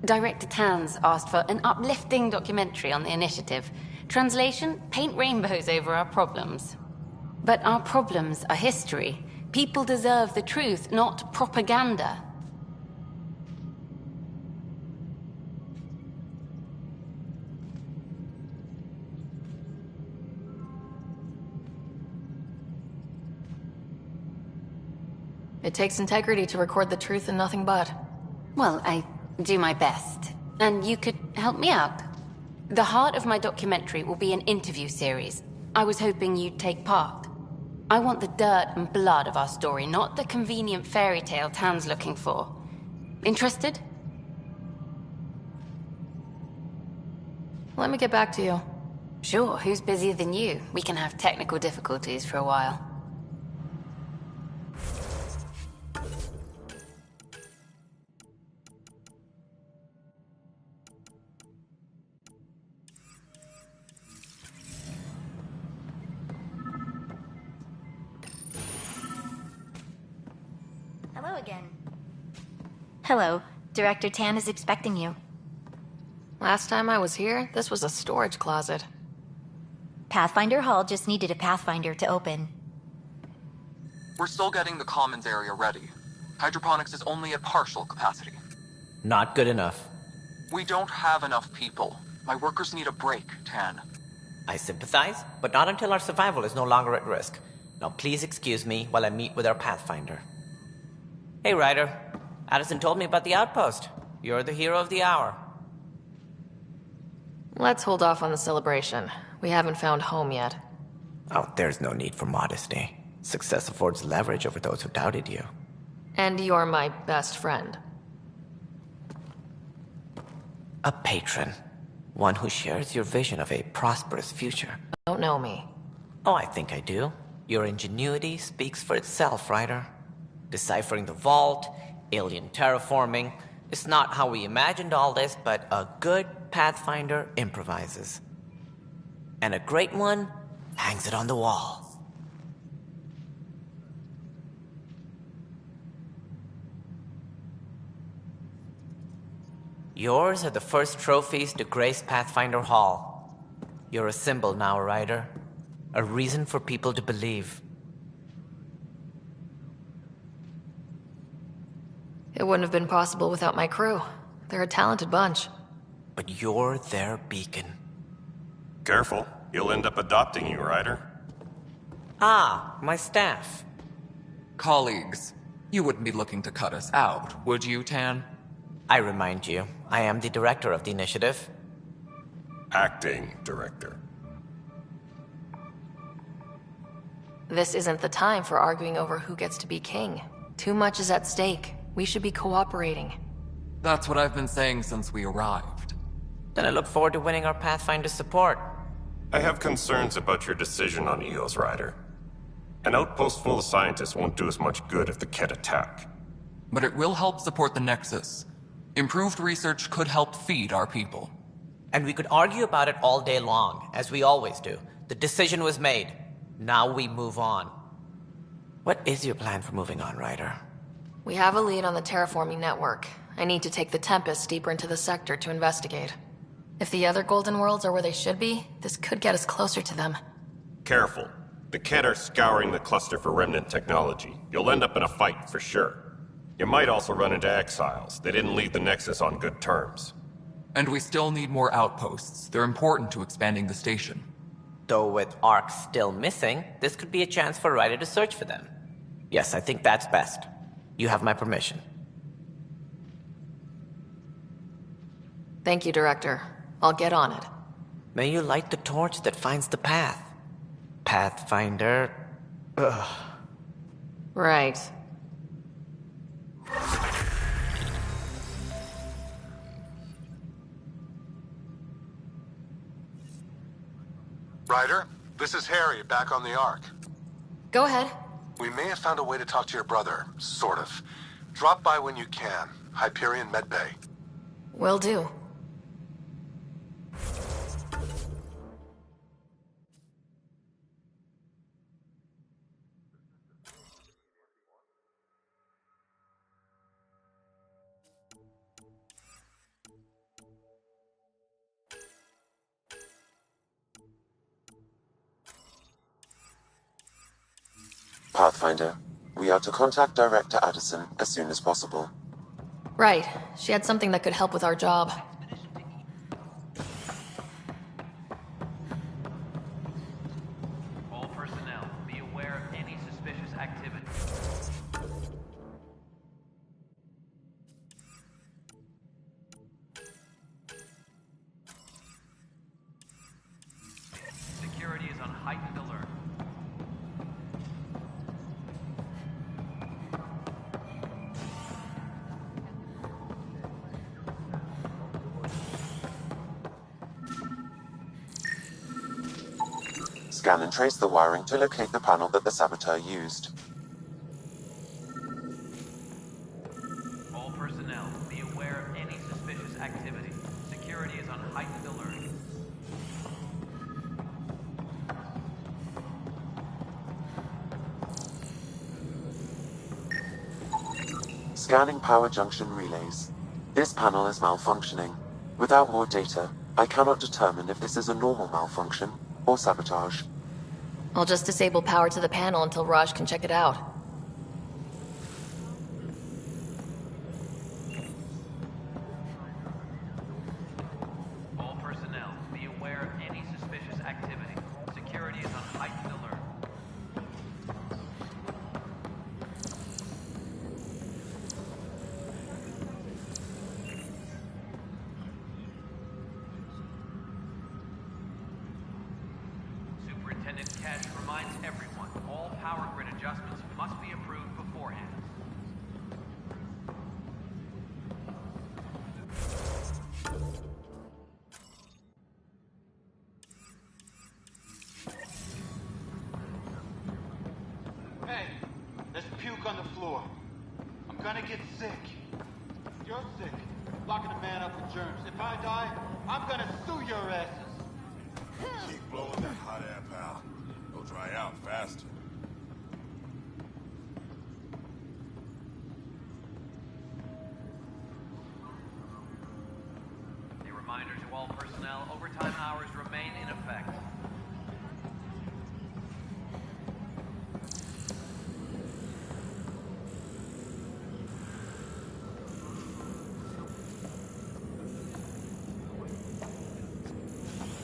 Director Tan's asked for an uplifting documentary on the initiative. Translation, paint rainbows over our problems. But our problems are history. People deserve the truth, not propaganda. It takes integrity to record the truth and nothing but. Well, I do my best. And you could help me out. The heart of my documentary will be an interview series. I was hoping you'd take part. I want the dirt and blood of our story, not the convenient fairy tale Tan's looking for. Interested? Let me get back to you. Sure, who's busier than you? We can have technical difficulties for a while. again. Hello. Director Tan is expecting you. Last time I was here, this was a storage closet. Pathfinder Hall just needed a Pathfinder to open. We're still getting the commons area ready. Hydroponics is only at partial capacity. Not good enough. We don't have enough people. My workers need a break, Tan. I sympathize, but not until our survival is no longer at risk. Now please excuse me while I meet with our Pathfinder. Hey, Ryder. Addison told me about the outpost. You're the hero of the hour. Let's hold off on the celebration. We haven't found home yet. Oh, there's no need for modesty. Success affords leverage over those who doubted you. And you're my best friend. A patron. One who shares your vision of a prosperous future. Don't know me. Oh, I think I do. Your ingenuity speaks for itself, Ryder. Deciphering the vault, alien terraforming. It's not how we imagined all this, but a good Pathfinder improvises. And a great one hangs it on the wall. Yours are the first trophies to grace Pathfinder Hall. You're a symbol now, Ryder. A reason for people to believe. It wouldn't have been possible without my crew. They're a talented bunch. But you're their beacon. Careful. He'll end up adopting you, Ryder. Ah, my staff. Colleagues, you wouldn't be looking to cut us out, would you, Tan? I remind you, I am the director of the initiative. Acting director. This isn't the time for arguing over who gets to be king. Too much is at stake. We should be cooperating. That's what I've been saying since we arrived. Then I look forward to winning our Pathfinder support. I have concerns about your decision on Eos, Ryder. An outpost full of scientists won't do us much good if the Kett attack. But it will help support the Nexus. Improved research could help feed our people. And we could argue about it all day long, as we always do. The decision was made. Now we move on. What is your plan for moving on, Ryder? We have a lead on the terraforming network. I need to take the Tempest deeper into the sector to investigate. If the other Golden Worlds are where they should be, this could get us closer to them. Careful. The Kett are scouring the cluster for remnant technology. You'll end up in a fight, for sure. You might also run into exiles. They didn't leave the Nexus on good terms. And we still need more outposts. They're important to expanding the station. Though with Ark still missing, this could be a chance for Ryder to search for them. Yes, I think that's best. You have my permission. Thank you, Director. I'll get on it. May you light the torch that finds the path. Pathfinder... Ugh. Right. Ryder, this is Harry, back on the Ark. Go ahead. We may have found a way to talk to your brother, sort of. Drop by when you can. Hyperion Medbay. Will do. Pathfinder, we are to contact Director Addison as soon as possible. Right. She had something that could help with our job. All personnel, be aware of any suspicious activity. Security is on heightened alert. Scan and trace the wiring to locate the panel that the saboteur used. All personnel, be aware of any suspicious activity. Security is on heightened alert. Scanning power junction relays. This panel is malfunctioning. Without more data, I cannot determine if this is a normal malfunction or sabotage. I'll just disable power to the panel until Raj can check it out. All personnel, be aware of any suspicious activity. Security is on heightened alert. Superintendent Kett reminds everyone all power grid adjustments must be approved beforehand. Hey, there's puke on the floor. I'm gonna get sick. You're sick. Locking a man up with germs. If I die, I'm gonna sue your asses. Keep blowing that hot air, pal. It'll dry out faster. A reminder to all personnel, overtime hours remain in effect.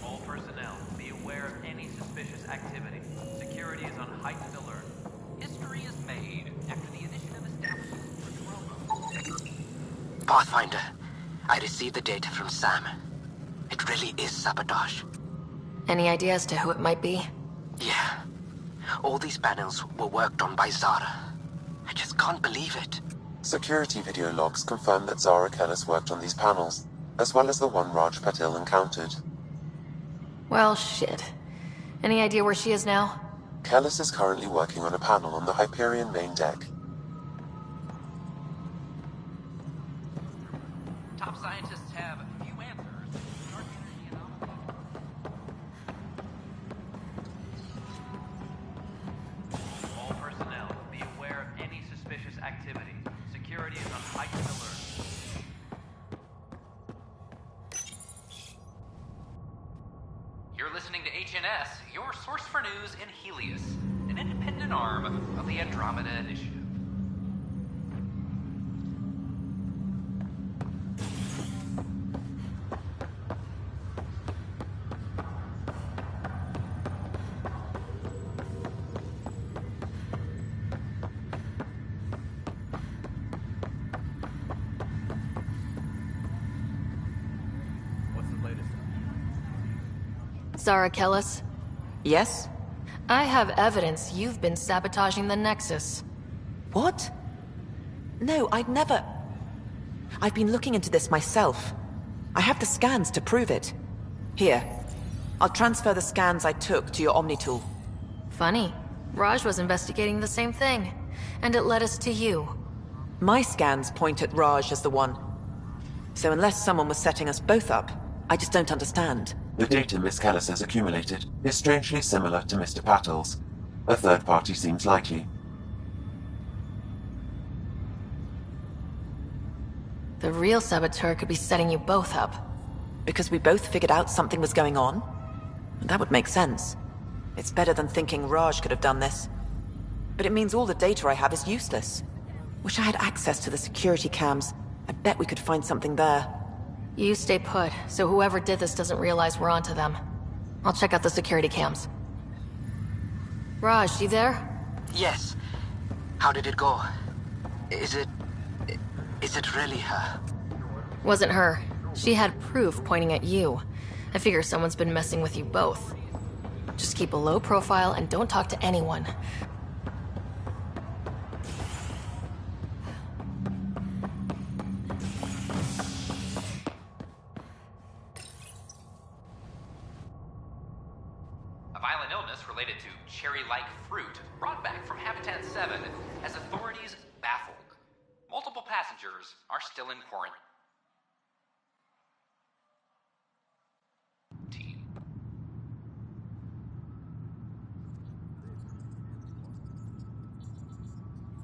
All personnel, be aware of any suspicious activity. Security is on heightened alert. History is made after the initiative established. Pathfinder, I received the data from Sam. It really is sabotage. Any idea as to who it might be? Yeah. All these panels were worked on by Zara. I just can't believe it. Security video logs confirm that Zara Kellis worked on these panels, as well as the one Raj Patil encountered. Well, shit. Any idea where she is now? Kellis is currently working on a panel on the Hyperion main deck. Top scientists have few answers. All personnel, be aware of any suspicious activity. Security is on heightened alert. You're listening to HNS, your source for news in Helios, an independent arm of the Andromeda Initiative. Zara Kellis? Yes? I have evidence you've been sabotaging the Nexus. What? No, I'd never... I've been looking into this myself. I have the scans to prove it. Here. I'll transfer the scans I took to your Omni tool. Funny. Raj was investigating the same thing, and it led us to you. My scans point at Raj as the one. So unless someone was setting us both up, I just don't understand. The data Miss Kellis has accumulated is strangely similar to Mr. Patil's. A third party seems likely. The real saboteur could be setting you both up. Because we both figured out something was going on? That would make sense. It's better than thinking Raj could have done this. But it means all the data I have is useless. Wish I had access to the security cams. I bet we could find something there. You stay put, so whoever did this doesn't realize we're onto them. I'll check out the security cams. Raj, you there? Yes. How did it go? Is it really her? Wasn't her. She had proof pointing at you. I figure someone's been messing with you both. Just keep a low profile and don't talk to anyone. A violent illness related to cherry-like fruit brought back from Habitat 7 has authorities baffled. Multiple passengers are still in quarantine.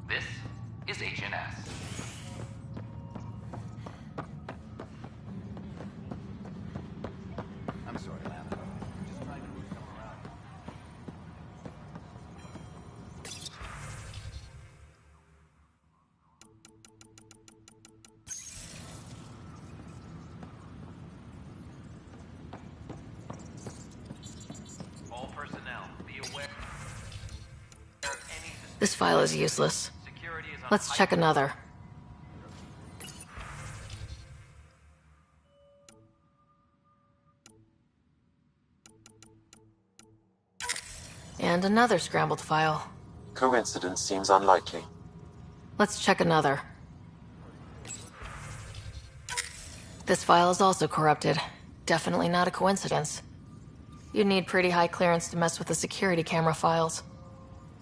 This is HNS. This file is useless. Let's check another. And another scrambled file. Coincidence seems unlikely. Let's check another. This file is also corrupted. Definitely not a coincidence. You'd need pretty high clearance to mess with the security camera files.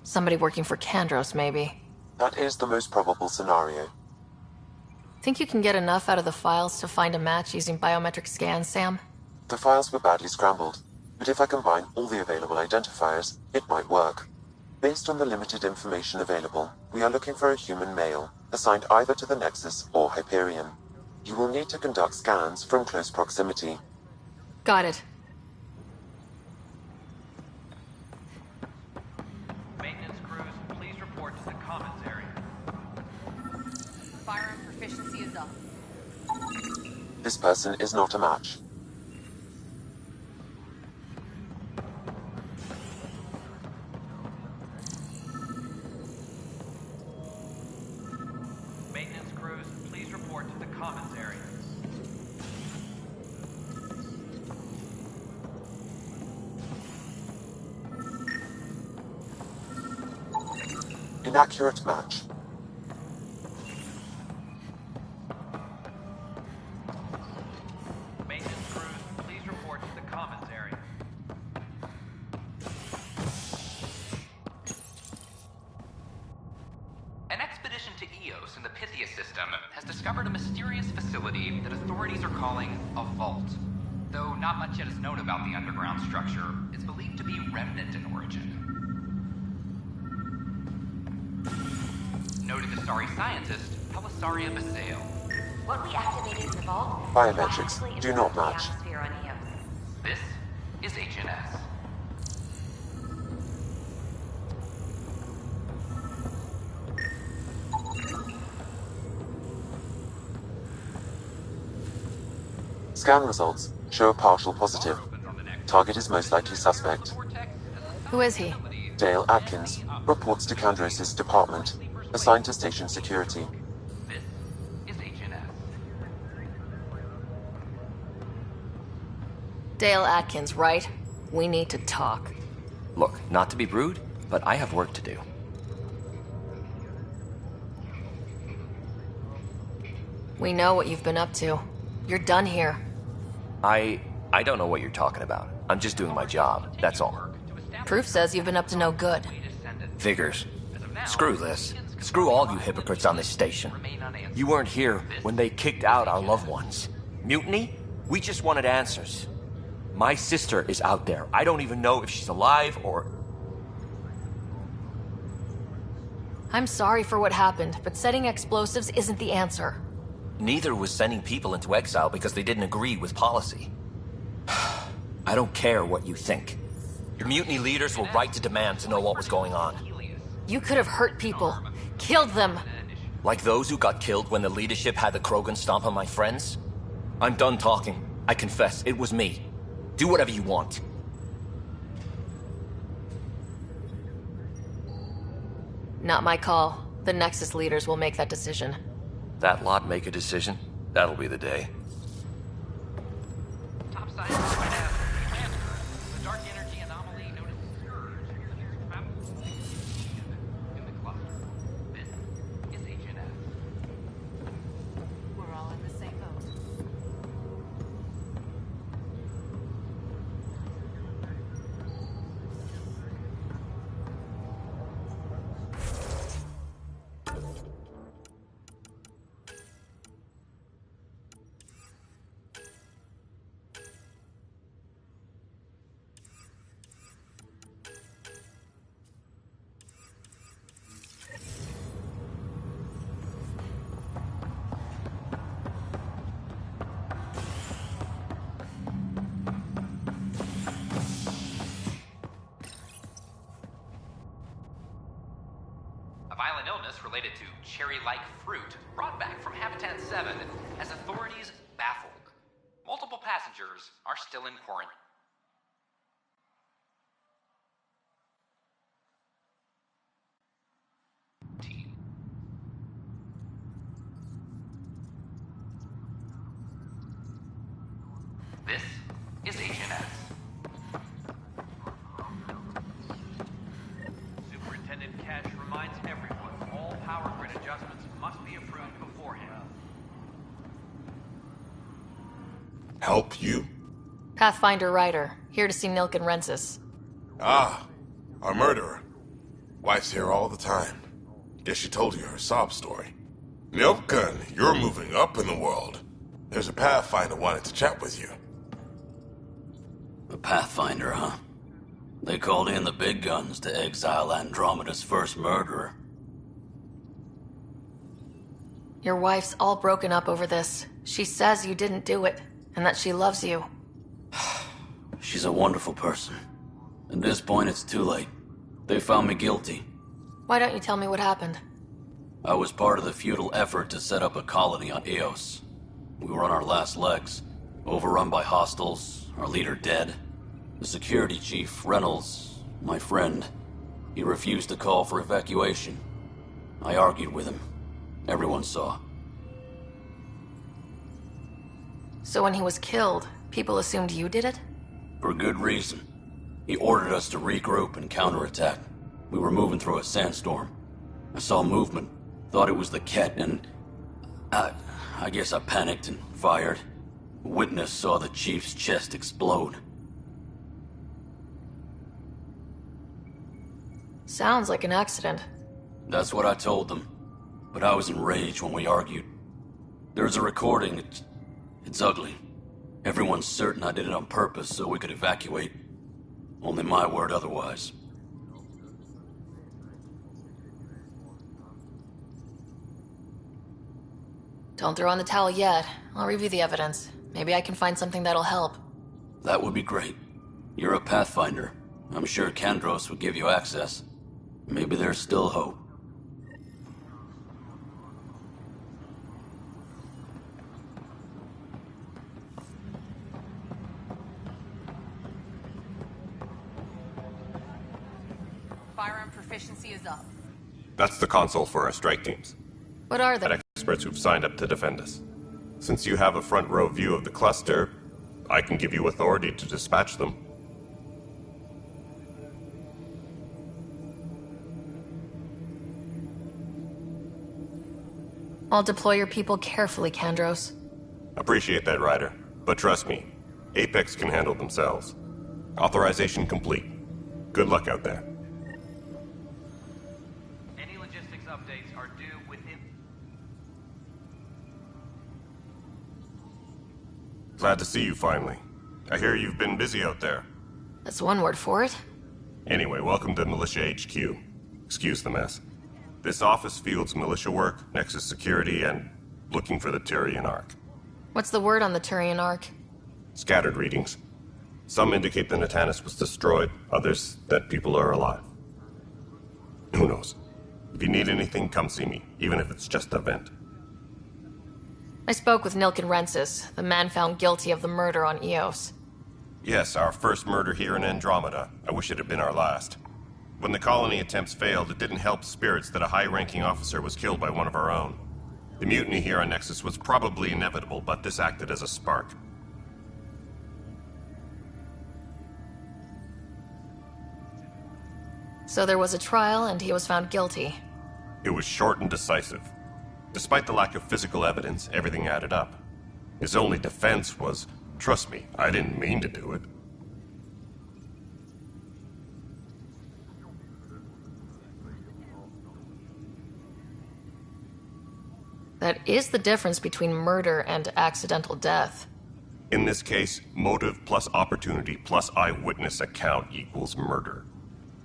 Somebody working for Kandros, maybe. That is the most probable scenario. Think you can get enough out of the files to find a match using biometric scans, Sam? The files were badly scrambled, but if I combine all the available identifiers, it might work. Based on the limited information available, we are looking for a human male, assigned either to the Nexus or Hyperion. You will need to conduct scans from close proximity. Got it. Maintenance crews, please report to the commons area. Firearm proficiency is up. This person is not a match. Maintenance crews, please report to the commons area. Inaccurate match. Maintenance crews, please report to the commons area. An expedition to Eos in the Pythia system has discovered a mysterious facility that authorities are calling a vault. Though not much yet is known about the underground structure, it's believed to be remnant in origin. Noted Asari scientist, Pelisaria Basale. What we activated in the vault Biometrics do not match. This is HNS. Scan results show a partial positive. Target is most likely suspect. Who is he? Dale Atkins, reports to Kandros' department, assigned to station security. This is HNS. Dale Atkins, right? We need to talk. Look, not to be rude, but I have work to do. We know what you've been up to. You're done here. I don't know what you're talking about. I'm just doing my job, that's all. Proof says you've been up to no good. Figures. Screw this. Screw all you hypocrites on this station. You weren't here when they kicked out our loved ones. Mutiny? We just wanted answers. My sister is out there. I don't even know if she's alive or... I'm sorry for what happened, but setting explosives isn't the answer. Neither was sending people into exile because they didn't agree with policy. I don't care what you think. Your mutiny leaders were right to demand to know what was going on. You could have hurt people. Killed them. Like those who got killed when the leadership had the Krogan stomp on my friends? I'm done talking. I confess, it was me. Do whatever you want. Not my call. The Nexus leaders will make that decision. That lot make a decision? That'll be the day. Top side point out. The dark energy anomaly known as Surge in the cluster. This is HNS. We're all in the same boat. Violent illness related to cherry-like fruit brought back from Habitat 7 has authorities baffled. Multiple passengers are still in quarantine. This is Agent S. Superintendent Cash reminds everyone all power grid adjustments must be approved beforehand. Help you? Pathfinder Ryder, here to see Nilk and Rensis. Ah, our murderer. Wife's here all the time. Guess she told you her sob story. Nilken, you're moving up in the world. There's a Pathfinder wanted to chat with you. A Pathfinder, huh? They called in the big guns to exile Andromeda's first murderer. Your wife's all broken up over this. She says you didn't do it, and that she loves you. She's a wonderful person. At this point, it's too late. They found me guilty. Why don't you tell me what happened? I was part of the futile effort to set up a colony on Eos. We were on our last legs, overrun by hostiles, our leader dead. The security chief, Reynolds, my friend, he refused to call for evacuation. I argued with him. Everyone saw. So when he was killed, people assumed you did it? For good reason. He ordered us to regroup and counterattack. We were moving through a sandstorm. I saw movement, thought it was the Kett, and I guess I panicked and fired. A witness saw the chief's chest explode. Sounds like an accident. That's what I told them. But I was enraged when we argued. There's a recording. It's ugly. Everyone's certain I did it on purpose so we could evacuate. Only my word otherwise. Don't throw in the towel yet. I'll review the evidence. Maybe I can find something that'll help. That would be great. You're a Pathfinder. I'm sure Kandros would give you access. Maybe there's still hope. Firearm proficiency is up. That's the console for our strike teams. What are they? Experts who've signed up to defend us. Since you have a front row view of the cluster, I can give you authority to dispatch them. I'll deploy your people carefully, Kandros. Appreciate that, Ryder. But trust me, Apex can handle themselves. Authorization complete. Good luck out there. Any logistics updates are due within... Glad to see you finally. I hear you've been busy out there. That's one word for it. Anyway, welcome to Militia HQ. Excuse the mess. This office fields militia work, Nexus security, and looking for the Tyrian Ark. What's the word on the Tyrian Ark? Scattered readings. Some indicate the Natanus was destroyed, others that people are alive. Who knows? If you need anything, come see me, even if it's just a vent. I spoke with Nilk and Rensis, the man found guilty of the murder on Eos. Yes, our first murder here in Andromeda. I wish it had been our last. When the colony attempts failed, it didn't help spirits that a high-ranking officer was killed by one of our own. The mutiny here on Nexus was probably inevitable, but this acted as a spark. So there was a trial, and he was found guilty. It was short and decisive. Despite the lack of physical evidence, everything added up. His only defense was, trust me, I didn't mean to do it. That is the difference between murder and accidental death. In this case, motive plus opportunity plus eyewitness account equals murder.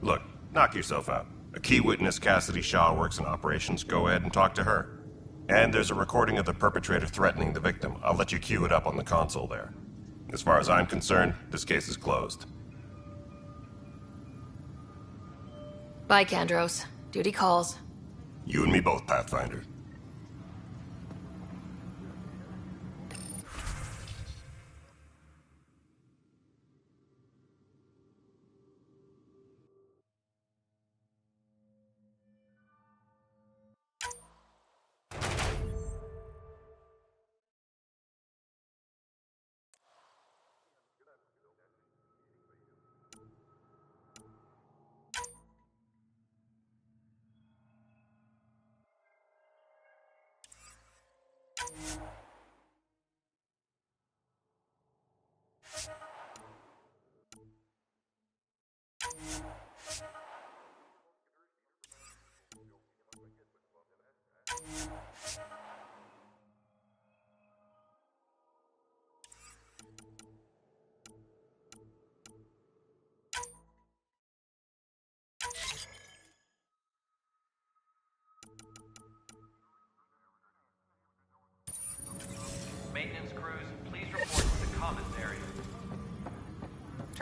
Look, knock yourself out. A key witness, Cassidy Shaw, works in operations. Go ahead and talk to her. And there's a recording of the perpetrator threatening the victim. I'll let you cue it up on the console there. As far as I'm concerned, this case is closed. Bye, Kandros. Duty calls. You and me both, Pathfinder.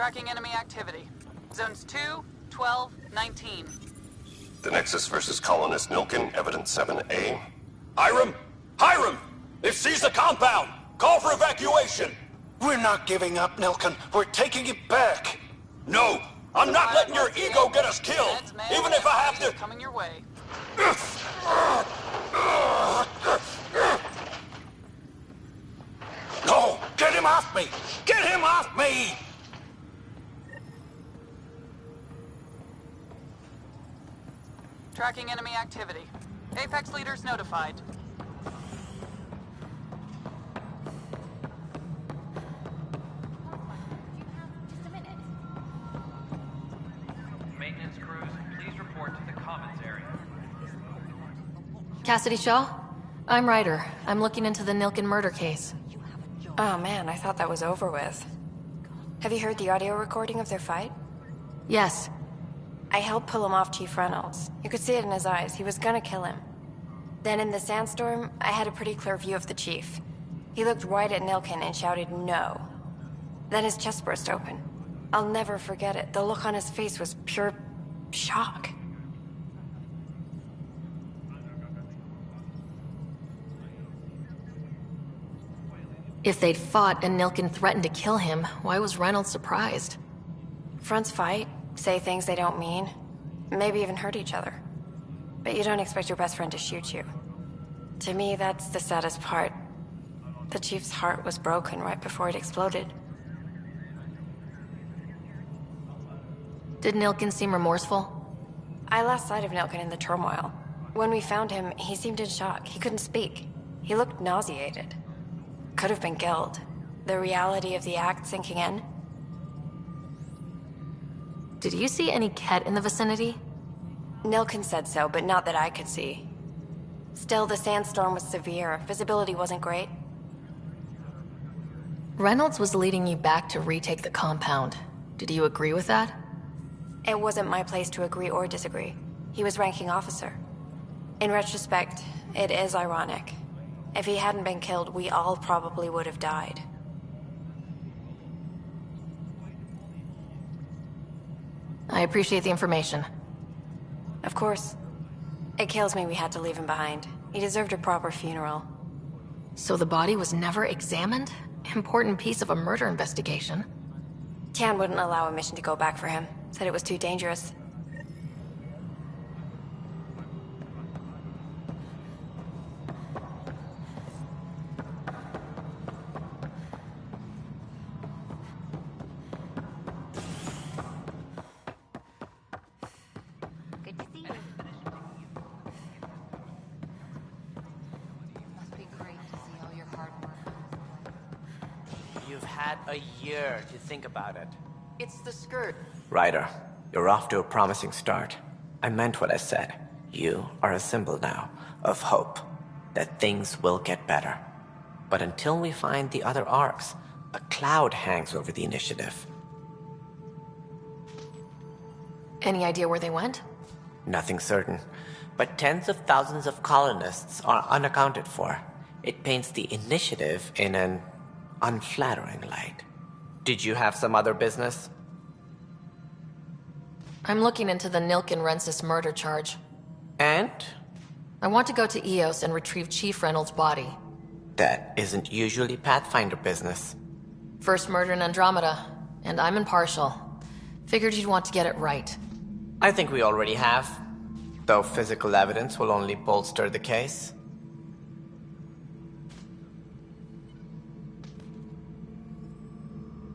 Tracking enemy activity. Zones 2, 12, 19. The Nexus versus colonist Nilkin, evidence 7A. Hiram! Hiram! They've seized the compound! Call for evacuation! We're not giving up, Nilkin. We're taking it back. No! I'm not letting your ego get us killed! Even if I have to... Coming your way. No! Get him off me! Get him off me! Tracking enemy activity. Apex leaders notified. Maintenance crews, please report to the commons area. Cassidy Shaw? I'm Ryder. I'm looking into the Nilkin murder case. Oh man, I thought that was over with. Have you heard the audio recording of their fight? Yes. I helped pull him off Chief Reynolds. You could see it in his eyes. He was gonna kill him. Then in the sandstorm, I had a pretty clear view of the Chief. He looked right at Nilkin and shouted no. Then his chest burst open. I'll never forget it. The look on his face was pure shock. If they'd fought and Nilkin threatened to kill him, why was Reynolds surprised? Fronts fight, say things they don't mean, maybe even hurt each other. But you don't expect your best friend to shoot you. To me, that's the saddest part. The Chief's heart was broken right before it exploded. Did Nilkin seem remorseful? I lost sight of Nilkin in the turmoil. When we found him, he seemed in shock. He couldn't speak. He looked nauseated. Could have been guilt. The reality of the act sinking in. Did you see any Kett in the vicinity? Nilkin said so, but not that I could see. Still, the sandstorm was severe. Visibility wasn't great. Reynolds was leading you back to retake the compound. Did you agree with that? It wasn't my place to agree or disagree. He was ranking officer. In retrospect, it is ironic. If he hadn't been killed, we all probably would have died. I appreciate the information. Of course. It kills me we had to leave him behind. He deserved a proper funeral. So the body was never examined? Important piece of a murder investigation. Tian wouldn't allow a mission to go back for him. Said it was too dangerous. You've had a year to think about it. It's the skirt. Ryder, you're off to a promising start. I meant what I said. You are a symbol now of hope, that things will get better. But until we find the other arcs, a cloud hangs over the initiative. Any idea where they went? Nothing certain, but tens of thousands of colonists are unaccounted for. It paints the initiative in an unflattering light. Did you have some other business? I'm looking into the Nilkin-Rensis murder charge. And? I want to go to Eos and retrieve Chief Reynolds' body. That isn't usually Pathfinder business. First murder in Andromeda, and I'm impartial. Figured you'd want to get it right. I think we already have, though physical evidence will only bolster the case.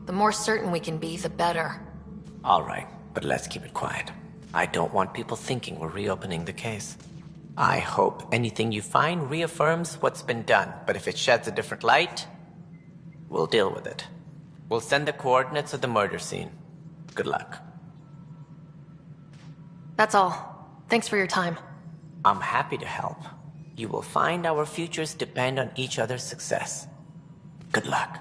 The more certain we can be, the better. All right, but let's keep it quiet. I don't want people thinking we're reopening the case. I hope anything you find reaffirms what's been done, but if it sheds a different light, we'll deal with it. We'll send the coordinates of the murder scene. Good luck. That's all. Thanks for your time. I'm happy to help. You will find our futures depend on each other's success. Good luck.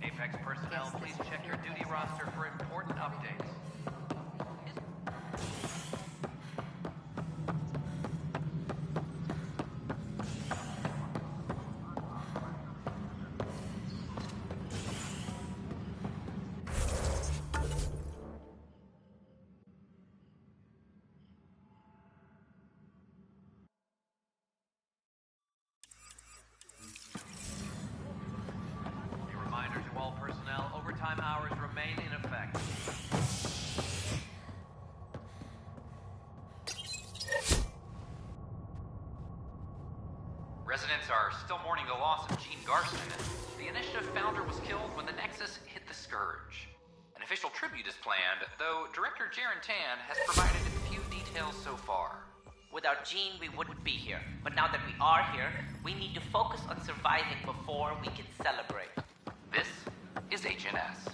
Apex personnel, please check your duty roster for important updates. Overtime hours remain in effect. Residents are still mourning the loss of Gene Garson. The initiative founder was killed when the Nexus hit the Scourge. An official tribute is planned, though Director Jaren Tan has provided few details so far. Without Gene, we wouldn't be here. But now that we are here, we need to focus on surviving before we can celebrate. This is HNS.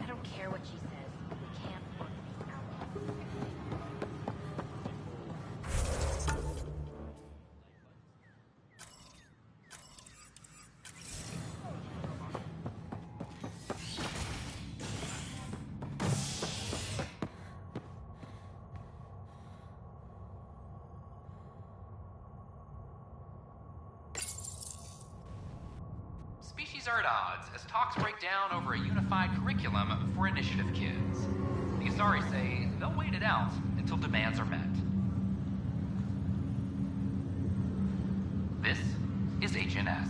I don't care what she says. We can't work this out. Species are at odds as talks break down over a unified curriculum for initiative kids. The Asari say they'll wait it out until demands are met. This is HNS.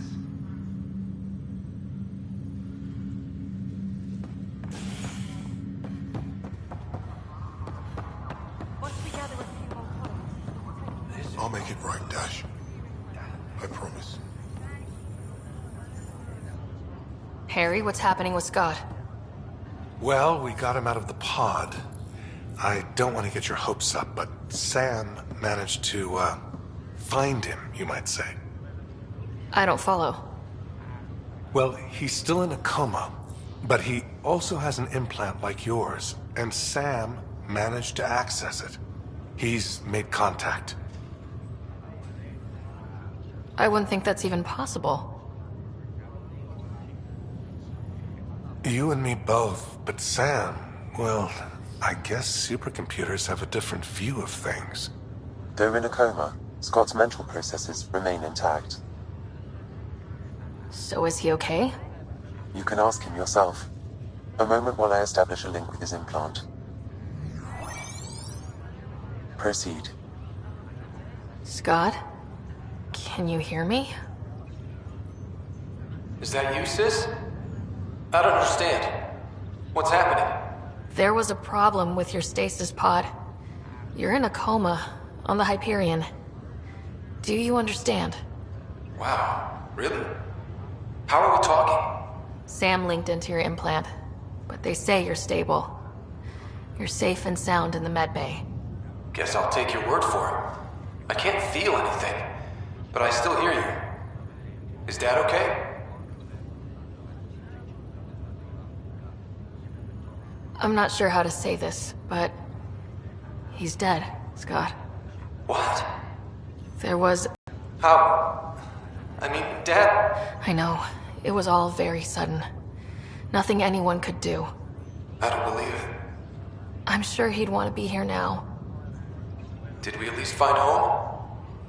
I'll make it right, Dash. I promise. Harry, what's happening with Scott? Well, we got him out of the pod. I don't want to get your hopes up, but Sam managed to, find him, you might say. I don't follow. Well, he's still in a coma, but he also has an implant like yours, and Sam managed to access it. He's made contact. I wouldn't think that's even possible. You and me both, but Sam, well, I guess supercomputers have a different view of things. Though in a coma, Scott's mental processes remain intact. So is he okay? You can ask him yourself. A moment while I establish a link with his implant. Proceed. Scott? Can you hear me? Is that you, sis? I don't understand. What's happening? There was a problem with your stasis pod. You're in a coma on the Hyperion. Do you understand? Wow, really? How are we talking? Sam linked into your implant, but they say you're stable. You're safe and sound in the medbay. Guess I'll take your word for it. I can't feel anything, but I still hear you. Is Dad okay? I'm not sure how to say this, but he's dead, Scott. What? There was... How? I mean, Dad... I know. It was all very sudden. Nothing anyone could do. I don't believe it. I'm sure he'd want to be here now. Did we at least find home?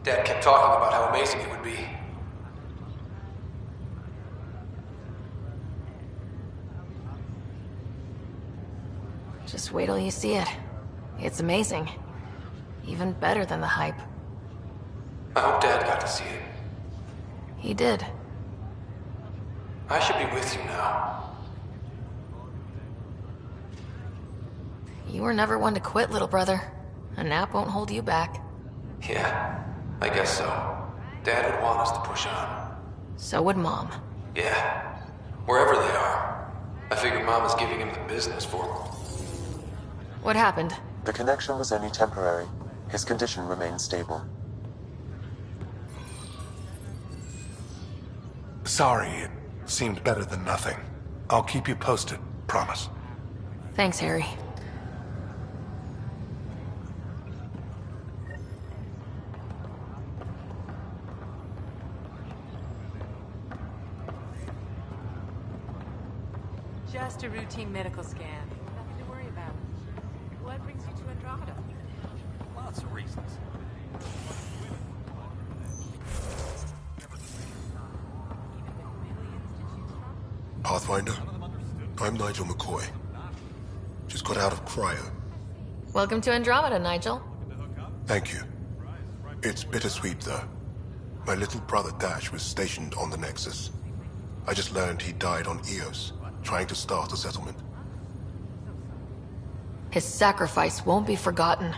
Dad kept talking about how amazing it would be. Just wait till you see it. It's amazing. Even better than the hype. I hope Dad got to see it. He did. I should be with you now. You were never one to quit, little brother. A nap won't hold you back. Yeah, I guess so. Dad would want us to push on. So would Mom. Yeah, wherever they are. I figure Mom is giving him the business for them. What happened? The connection was only temporary. His condition remains stable. Sorry, it seemed better than nothing. I'll keep you posted, promise. Thanks, Harry. Just a routine medical scan. Nothing to worry about. What brings you to Andromeda? Lots of reasons. Pathfinder, I'm Nigel McCoy. Just got out of cryo. Welcome to Andromeda, Nigel. Thank you. It's bittersweet, though. My little brother Dash was stationed on the Nexus. I just learned he died on Eos, trying to start a settlement. His sacrifice won't be forgotten.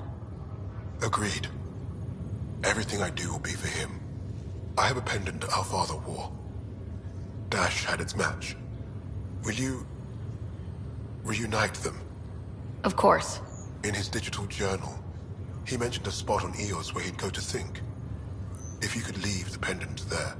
Agreed. Everything I do will be for him. I have a pendant our father wore. Dash had its match. Will you... reunite them? Of course. In his digital journal, he mentioned a spot on Eos where he'd go to think. If you could leave the pendant there.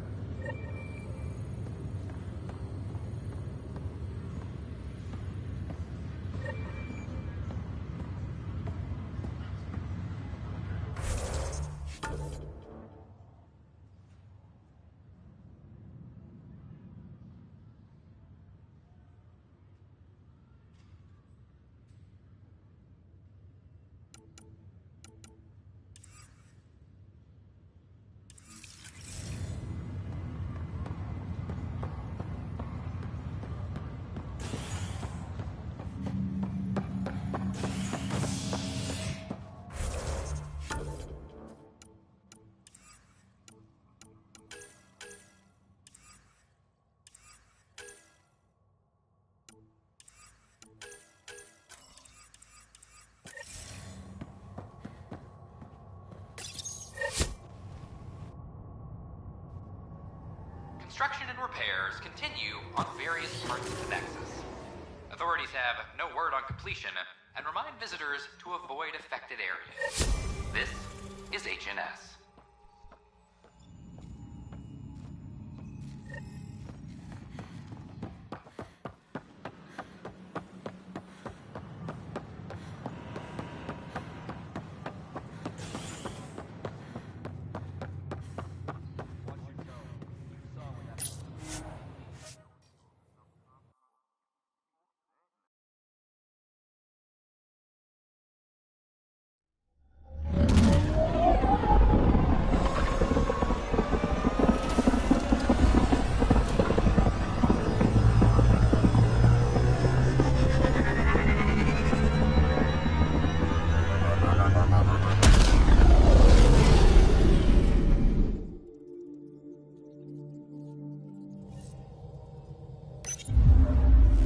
Construction and repairs continue on various parts of the Nexus. Authorities have no word on completion and remind visitors to avoid affected areas. This is HNS.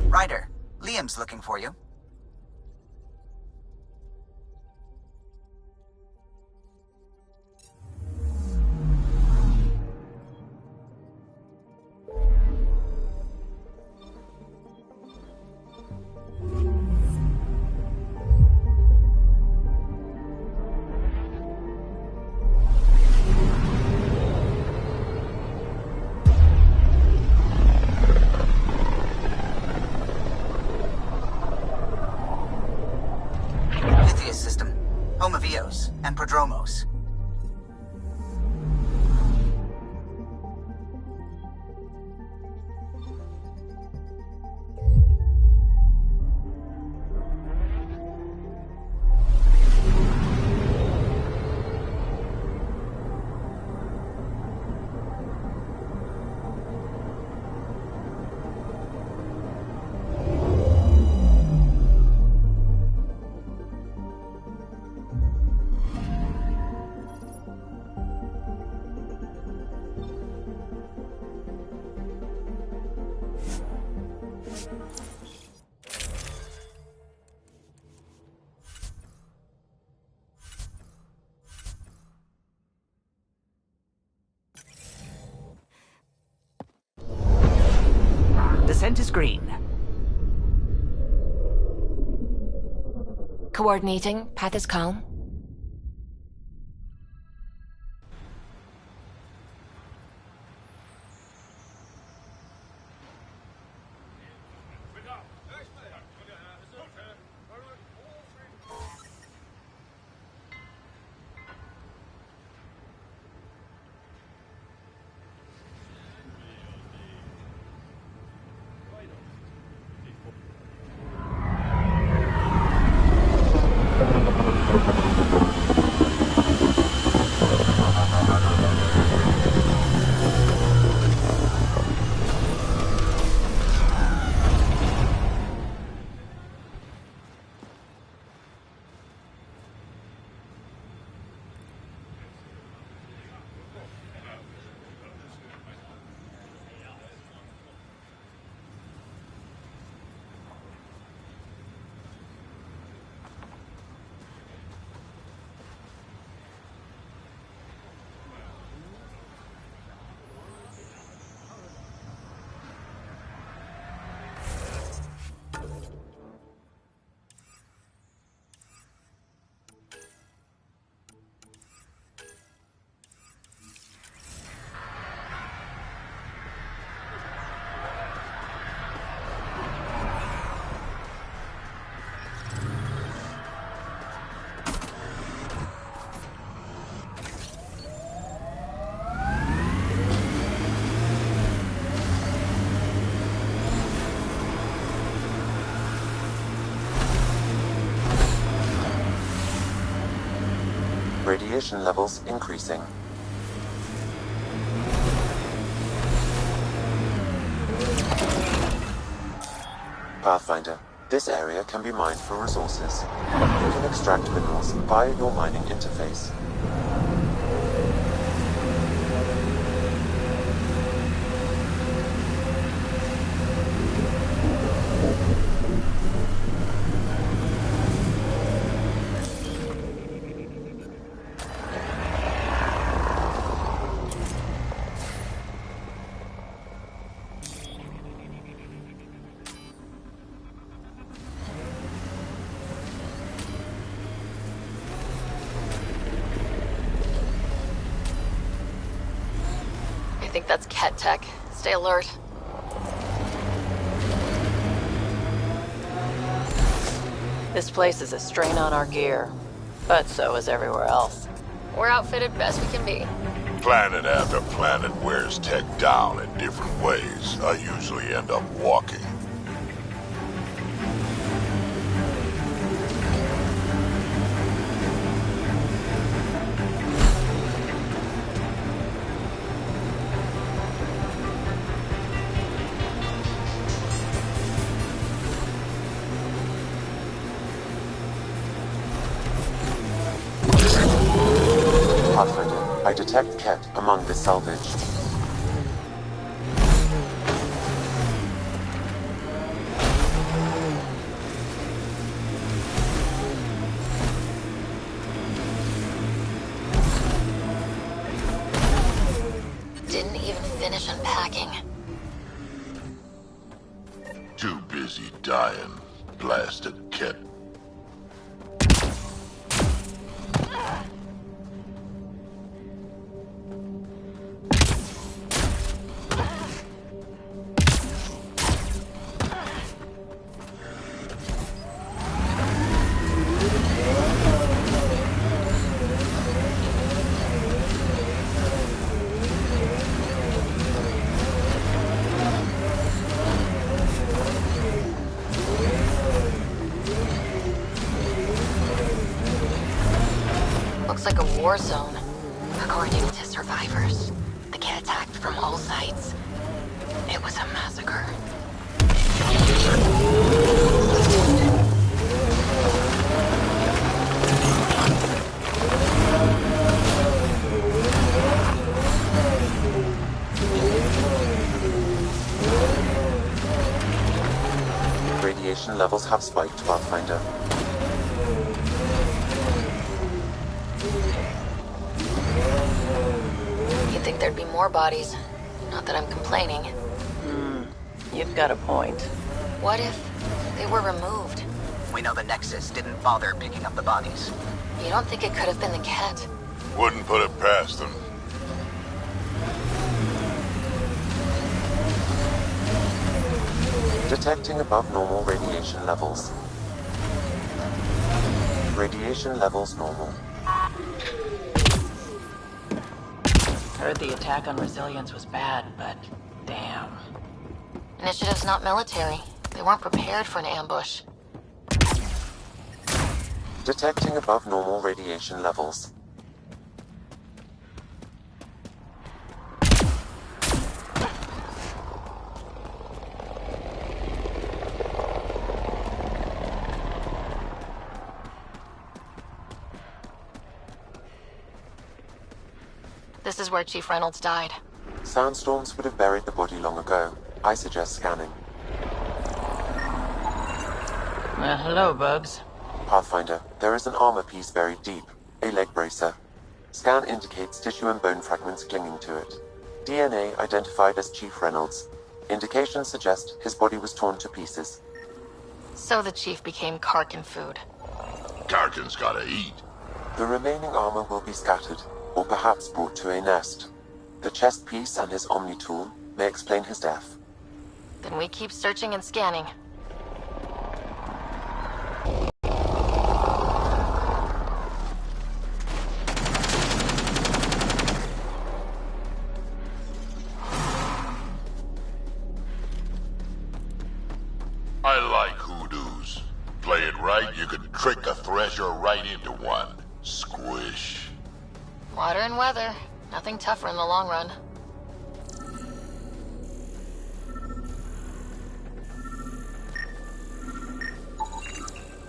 Ryder, Liam's looking for you. And Prodromos. Descent is green. Coordinating. Path is calm. Radiation levels increasing. Pathfinder, this area can be mined for resources. You can extract minerals via your mining interface. I think that's Kett tech. Stay alert. This place is a strain on our gear, but so is everywhere else. We're outfitted best we can be. Planet after planet wears tech down in different ways. I usually end up walking. Pathfinder, I detect Kett among this salvage. didn't even finish unpacking. Too busy dying, blasted Kett. Looks like a war zone. According to survivors, the Kett attacked from all sides. It was a massacre. Radiation levels have spiked, Pathfinder. You'd think there'd be more bodies. Not that I'm complaining. You've got a point. What if they were removed? We know the Nexus didn't bother picking up the bodies. You don't think it could have been the Kett? Wouldn't put it past them. Detecting above normal radiation levels. Radiation levels normal. Heard the attack on Resilience was bad, but damn. Initiative's not military. They weren't prepared for an ambush. Detecting above normal radiation levels. This is where Chief Reynolds died. Sandstorms would have buried the body long ago. I suggest scanning. Hello, Bugs. Pathfinder, there is an armor piece buried deep. A leg bracer. Scan indicates tissue and bone fragments clinging to it. DNA identified as Chief Reynolds. Indications suggest his body was torn to pieces. So the Chief became Karkin food. Karkin's gotta eat. The remaining armor will be scattered, or perhaps brought to a nest. The chest piece and his Omni tool may explain his death. Then we keep searching and scanning. I like hoodoos. Play it right, you could trick a thresher right into one. Squish. Water and weather. Nothing tougher in the long run.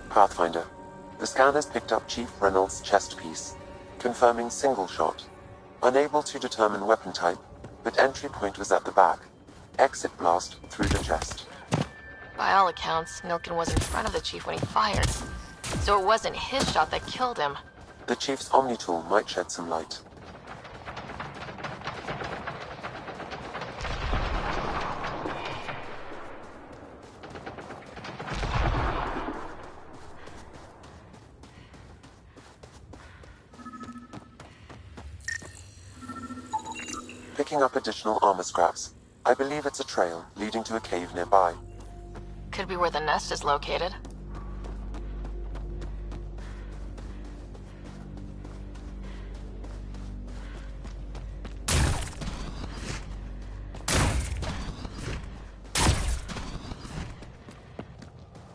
Pathfinder, the scan has picked up Chief Reynolds' chest piece, confirming single shot. Unable to determine weapon type, but entry point was at the back. Exit blast through the chest. By all accounts, Milken was in front of the Chief when he fired. So it wasn't his shot that killed him. The Chief's Omni tool might shed some light. Picking up additional armor scraps. I believe it's a trail leading to a cave nearby. Could be where the nest is located.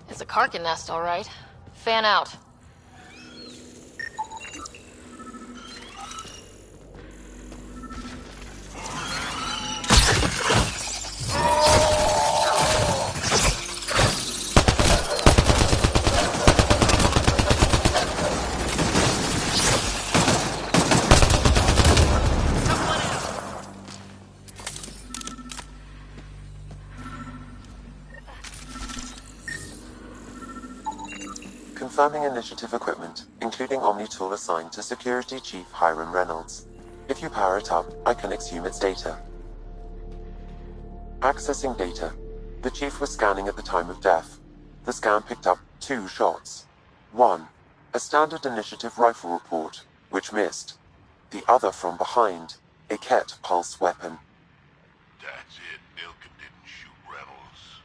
It's a Karkin nest, all right. Fan out. Confirming initiative equipment, including Omni tool assigned to Security Chief Hiram Reynolds. If you power it up, I can exhume its data. Accessing data. The Chief was scanning at the time of death. The scan picked up 2 shots. 1. A standard initiative rifle report, which missed. The other from behind, a Kett pulse weapon. That's it. Nilken didn't shoot Reynolds.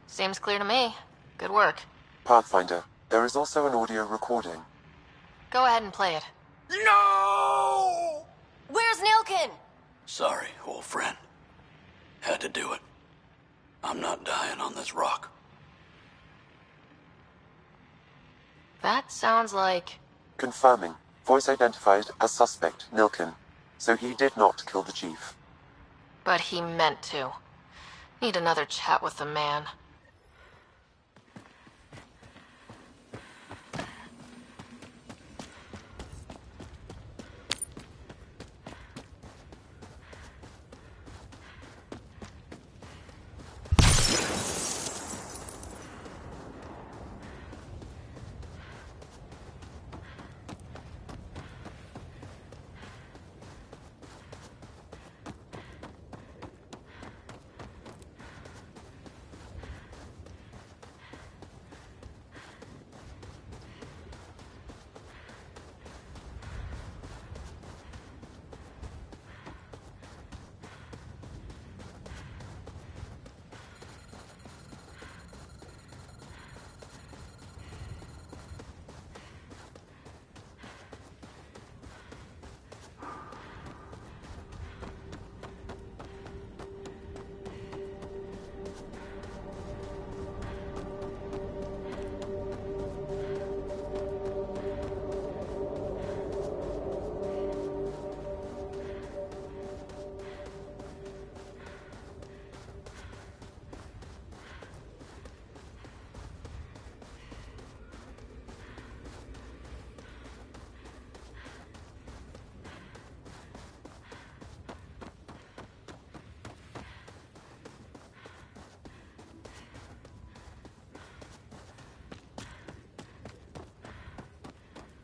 Seems clear to me. Good work. Pathfinder, there is also an audio recording. Go ahead and play it. No! Where's Nilken? Sorry, old friend. Had to do it. I'm not dying on this rock. That sounds like... Confirming. Voice identified as suspect, Nilken. So he did not kill the Chief. But he meant to. Need another chat with the man.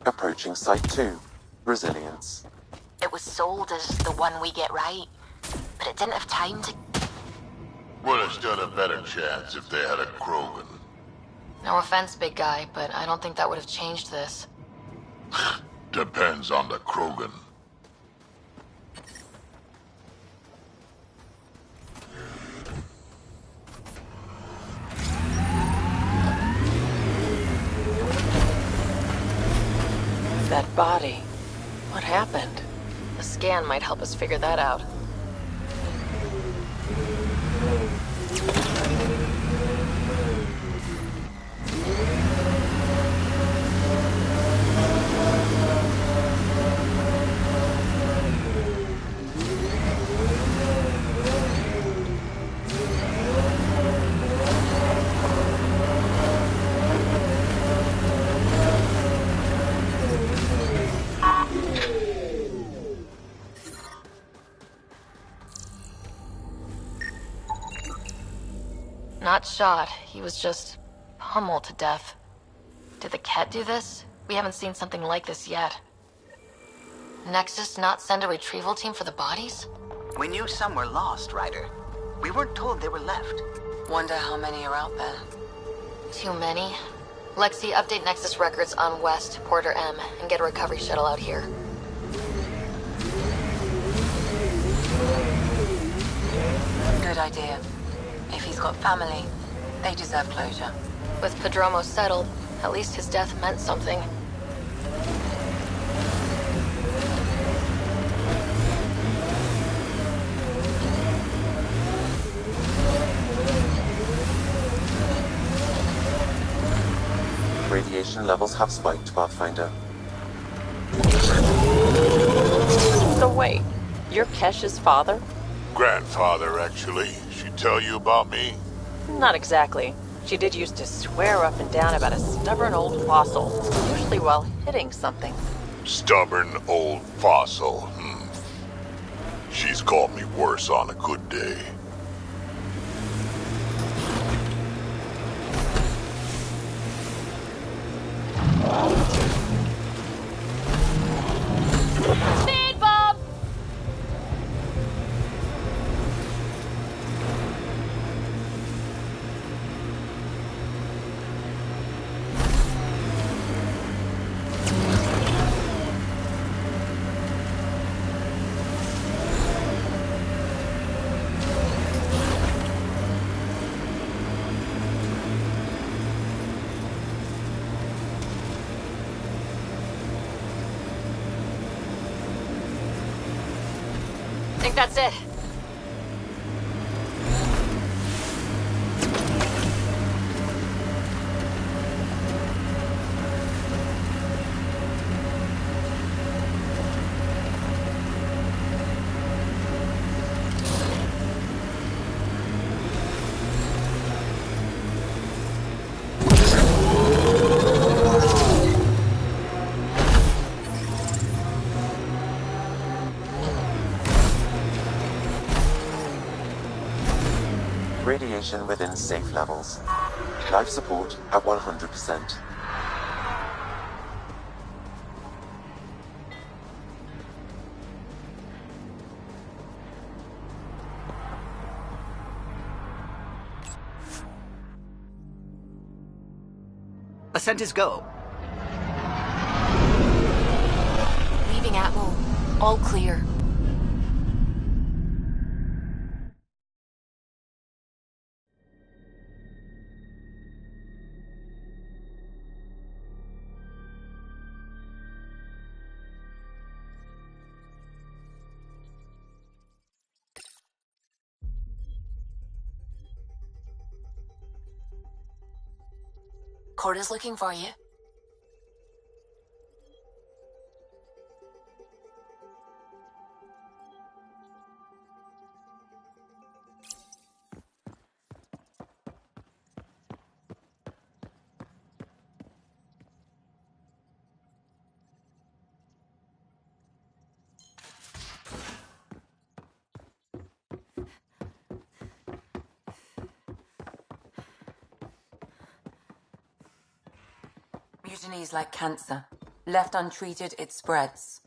Approaching Site 2. Resilience. It was sold as the one we get right, but it didn't have time to... Would have stood a better chance if they had a Krogan. No offense, big guy, but I don't think that would have changed this. Depends on the Krogan. That body. What happened? A scan might help us figure that out. Not shot. He was just pummeled to death. Did the Kett do this? We haven't seen something like this yet. Nexus not send a retrieval team for the bodies? We knew some were lost, Ryder. We weren't told they were left. Wonder how many are out there. Too many. Lexi, update Nexus records on West, Porter M, and get a recovery shuttle out here. Good idea. If he's got family, they deserve closure. With Padromo settled, at least his death meant something. Radiation levels have spiked, Pathfinder. So wait, you're Kesh's father? Grandfather, actually. She tell you about me? Not exactly. She did used to swear up and down about a stubborn old fossil, usually while hitting something. Stubborn old fossil. She's called me worse on a good day. think that's it. Radiation within safe levels. Life support at 100%. Ascent is go. Leaving Atmo. All clear. Corda's looking for you. Mutiny is like cancer. Left untreated, it spreads.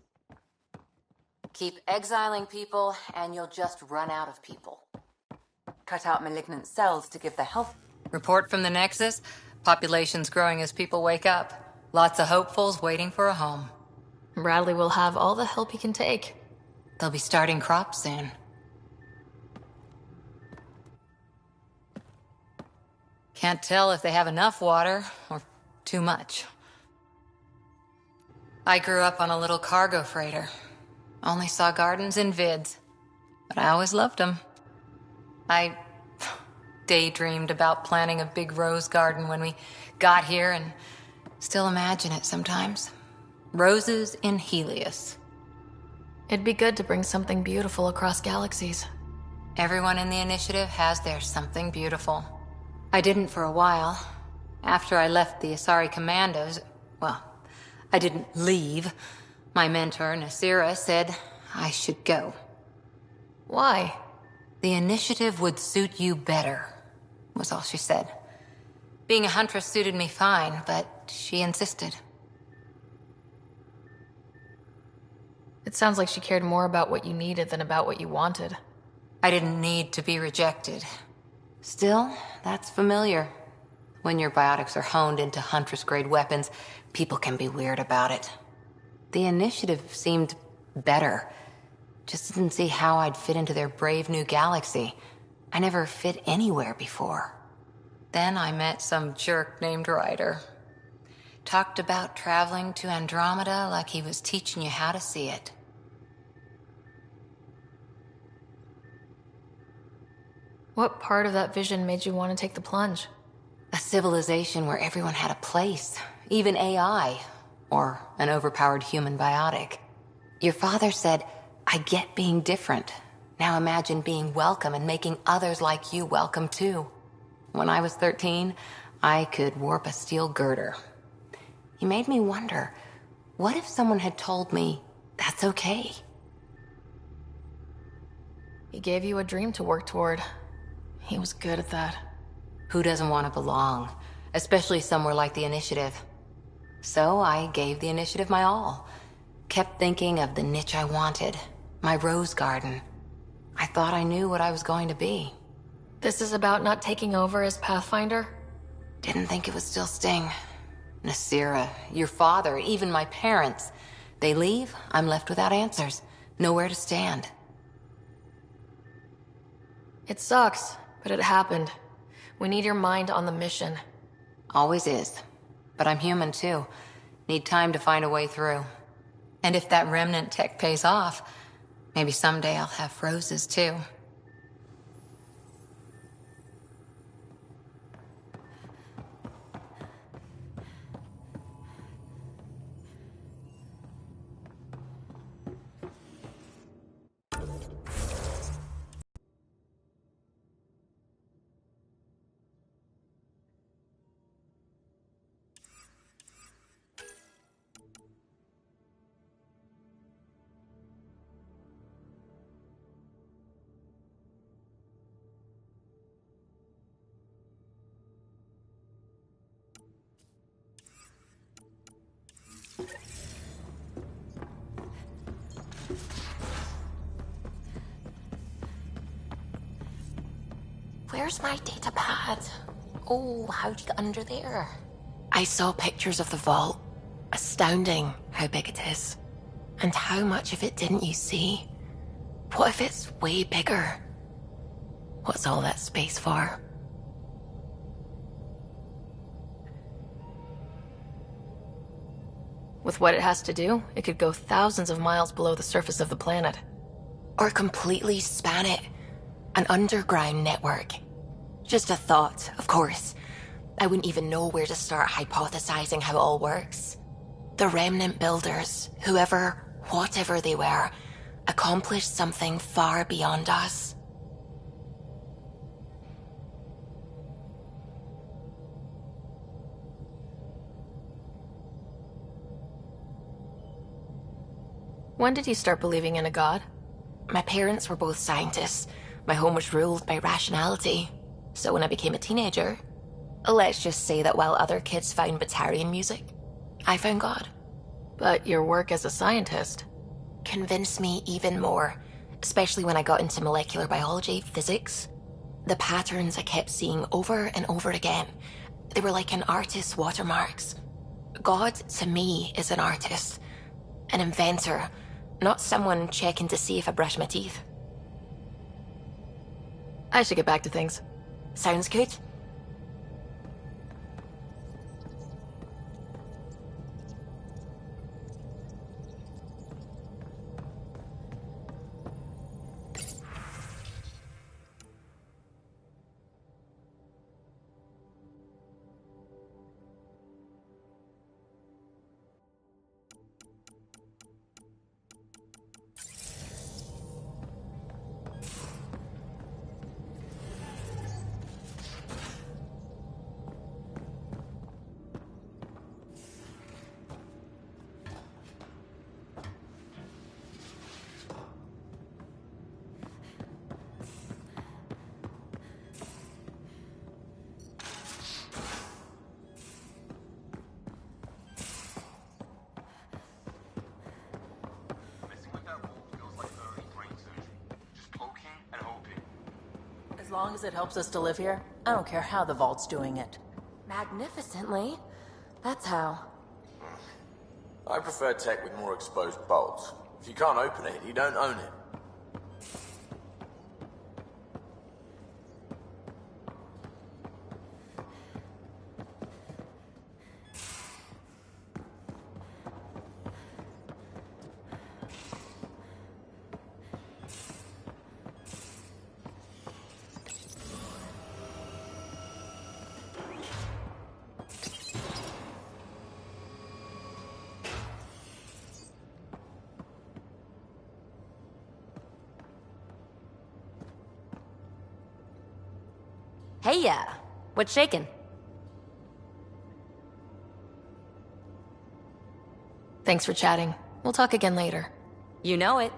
Keep exiling people, and you'll just run out of people. Cut out malignant cells to give the health. Report from the Nexus. Population's growing as people wake up. Lots of hopefuls waiting for a home. Bradley will have all the help he can take. They'll be starting crops soon. Can't tell if they have enough water or too much. I grew up on a little cargo freighter. Only saw gardens in vids, but I always loved them. I daydreamed about planting a big rose garden when we got here and still imagine it sometimes. Roses in Helios. It'd be good to bring something beautiful across galaxies. Everyone in the initiative has their something beautiful. I didn't for a while. After I left the Asari Commandos, well, I didn't leave. My mentor, Nasira, said I should go. Why? The initiative would suit you better, was all she said. Being a huntress suited me fine, but she insisted. It sounds like she cared more about what you needed than about what you wanted. I didn't need to be rejected. Still, that's familiar. When your biotics are honed into Huntress-grade weapons, people can be weird about it. The initiative seemed better. Just didn't see how I'd fit into their brave new galaxy. I never fit anywhere before. Then I met some jerk named Ryder. Talked about traveling to Andromeda like he was teaching you how to see it. What part of that vision made you want to take the plunge? A civilization where everyone had a place, even AI, or an overpowered human biotic. Your father said, I get being different. Now imagine being welcome and making others like you welcome too. When I was 13, I could warp a steel girder. He made me wonder, what if someone had told me that's okay? He gave you a dream to work toward. He was good at that. Who doesn't want to belong, especially somewhere like the Initiative? So I gave the Initiative my all. Kept thinking of the niche I wanted, my rose garden. I thought I knew what I was going to be. This is about not taking over as Pathfinder? Didn't think it would still sting. Nasira, your father, even my parents. They leave, I'm left without answers. Nowhere to stand. It sucks, but it happened. We need your mind on the mission. Always is. But I'm human too. Need time to find a way through. And if that remnant tech pays off, Maybe someday I'll have roses too. Where's my data pad? Oh, how'd you get under there? I saw pictures of the vault. Astounding how big it is. And how much of it didn't you see? What if it's way bigger? What's all that space for? With what it has to do, it could go thousands of miles below the surface of the planet. Or completely span it. An underground network. Just a thought, of course. I wouldn't even know where to start hypothesizing how it all works. The remnant builders, whoever, whatever they were, accomplished something far beyond us. When did you start believing in a god? My parents were both scientists. My home was ruled by rationality. So when I became a teenager, let's just say that while other kids found Batarian music, I found God. But your work as a scientist convinced me even more, especially when I got into molecular biology, physics. The patterns I kept seeing over and over again, they were like an artist's watermarks. God, to me, is an artist, an inventor, not someone checking to see if I brush my teeth. I should get back to things. Sounds good. As long as it helps us to live here, I don't care how the vault's doing it. Magnificently. That's how. I prefer tech with more exposed bolts. If you can't open it, you don't own it. Hey, what's shaking? Thanks for chatting. We'll talk again later. You know it.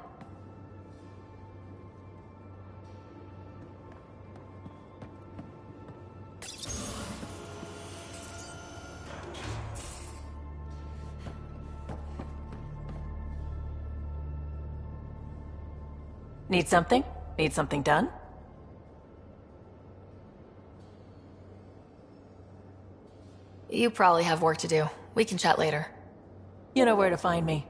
Need something? Need something done? You probably have work to do. We can chat later. You know where to find me.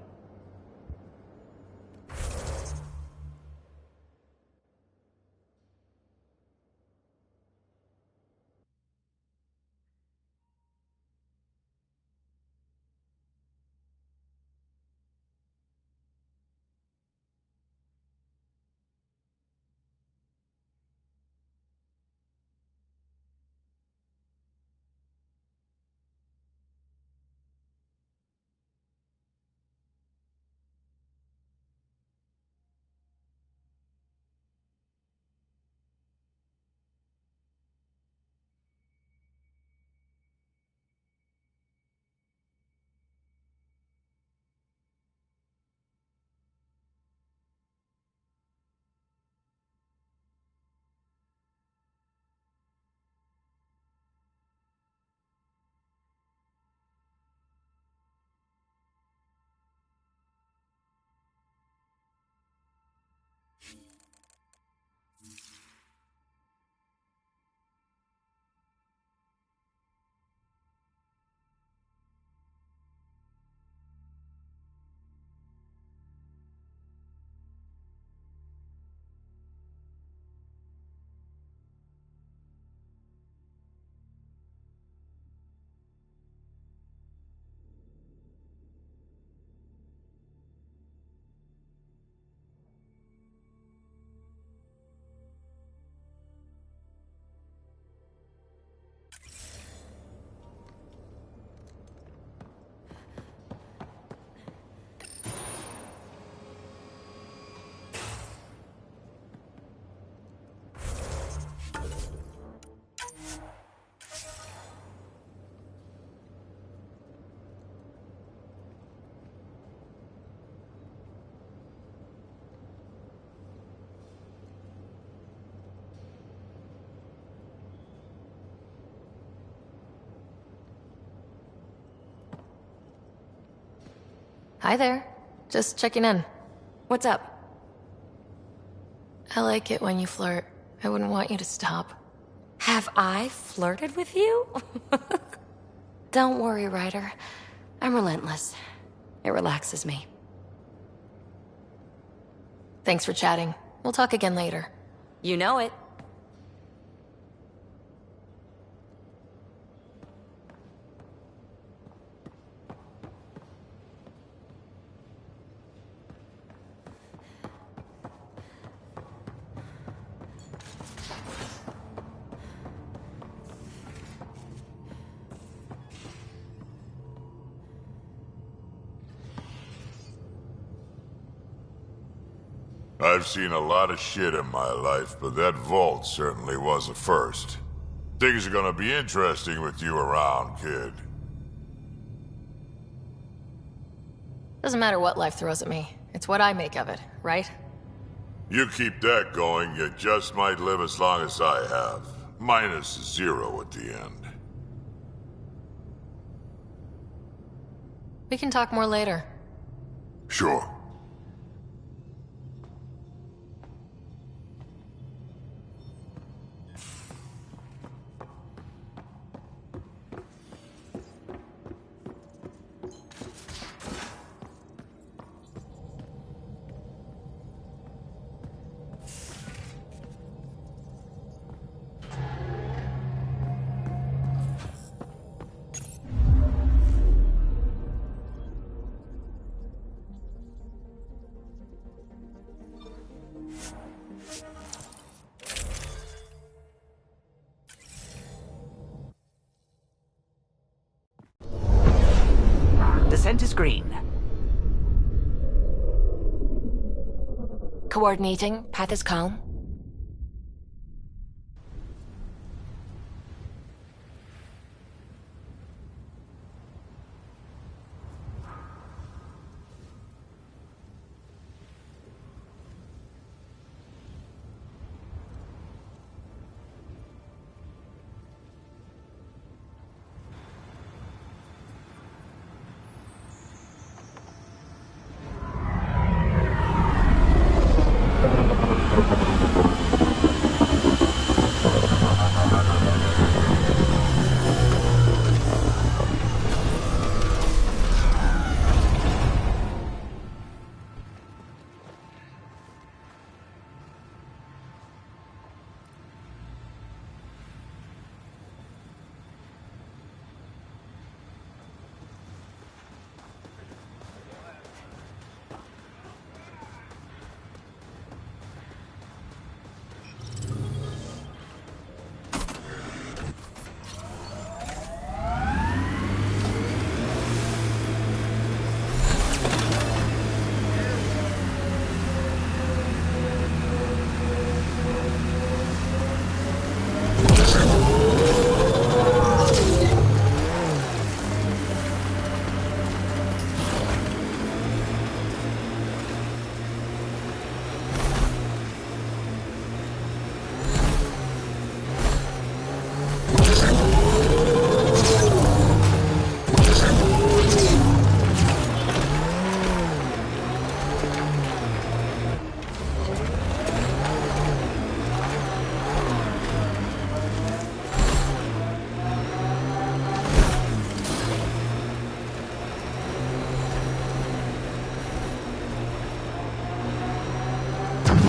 Hi there. Just checking in. What's up? I like it when you flirt. I wouldn't want you to stop. Have I flirted with you? Don't worry, Ryder. I'm relentless. It relaxes me. Thanks for chatting. We'll talk again later. You know it. I've seen a lot of shit in my life, but that vault certainly was a first. Things are gonna be interesting with you around, kid. Doesn't matter what life throws at me. It's what I make of it, right? You keep that going, you just might live as long as I have. Minus 0 at the end. We can talk more later. Sure. Descent is green. Coordinating. Path is calm.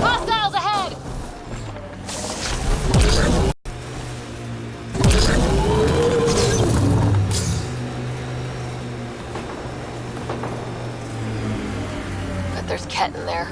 Hostiles ahead! Bet there's Kett in there.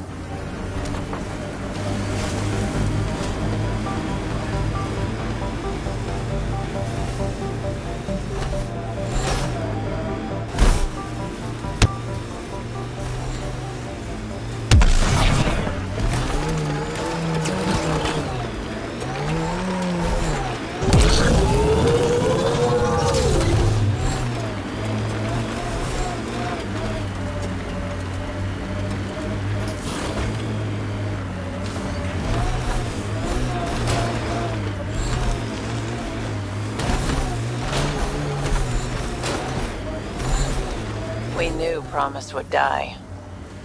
promised would die.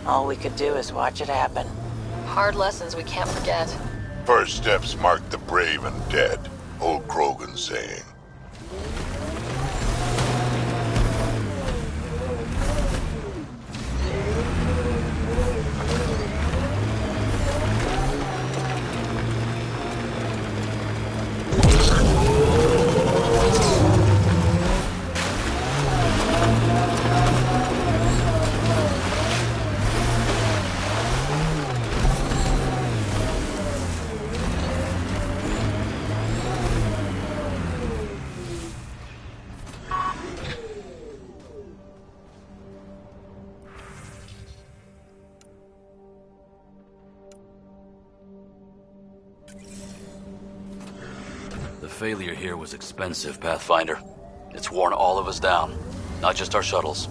All we could do is watch it happen. Hard lessons we can't forget. First steps mark the brave and dead. Old Krogan saying. The failure here was expensive, Pathfinder. It's worn all of us down, not just our shuttles.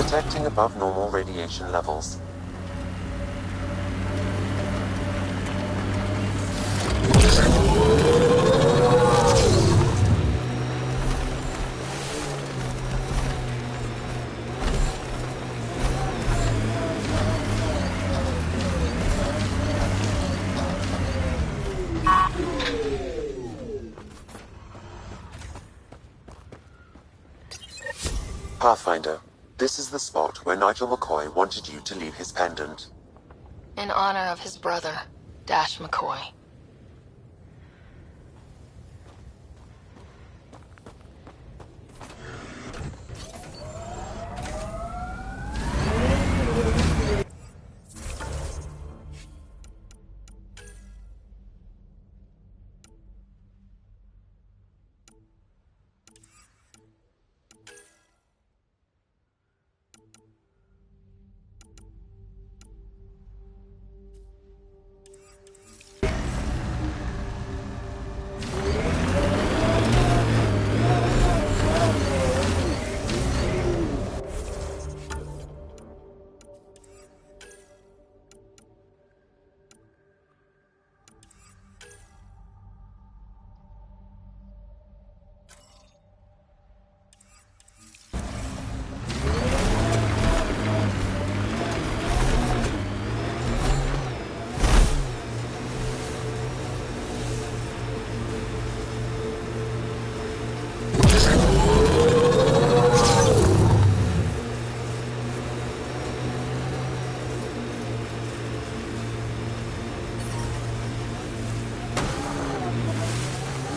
Detecting above normal radiation levels. Pathfinder, this is the spot where Nigel McCoy wanted you to leave his pendant. In honor of his brother, Dash McCoy.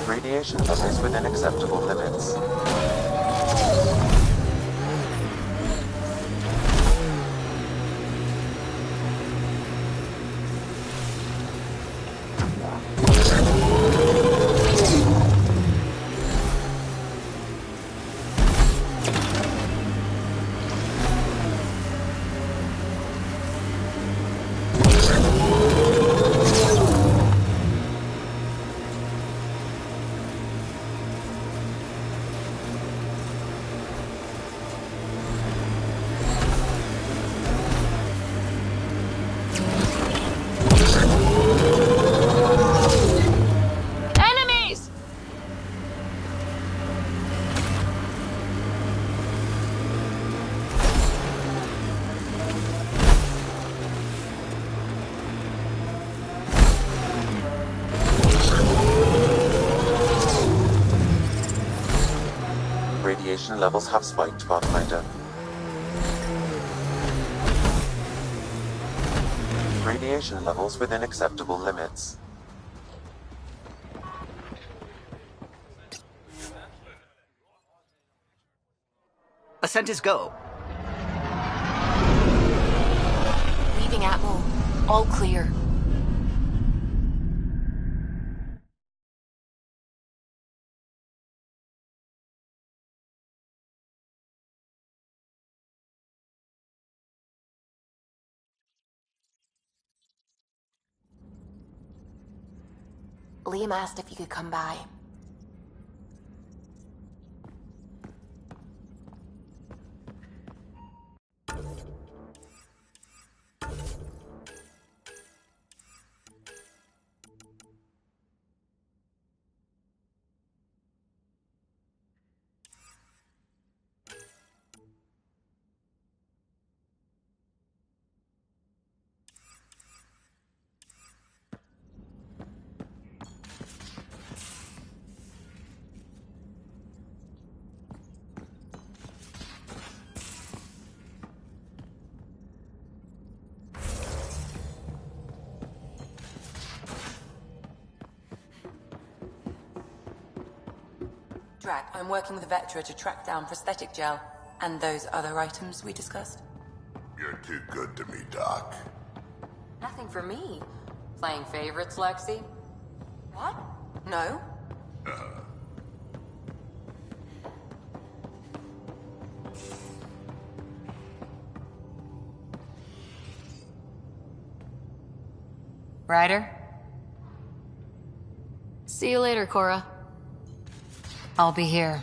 Radiation levels within acceptable limits. Radiation levels have spiked, Pathfinder. Radiation levels within acceptable limits. Ascent is go. Leaving Atwell. All clear. Liam asked if you could come by. Drac, I'm working with Vetra to track down prosthetic gel and those other items we discussed. You're too good to me, Doc. Nothing for me. Playing favorites, Lexi? What? No? Ryder? See you later, Cora. I'll be here.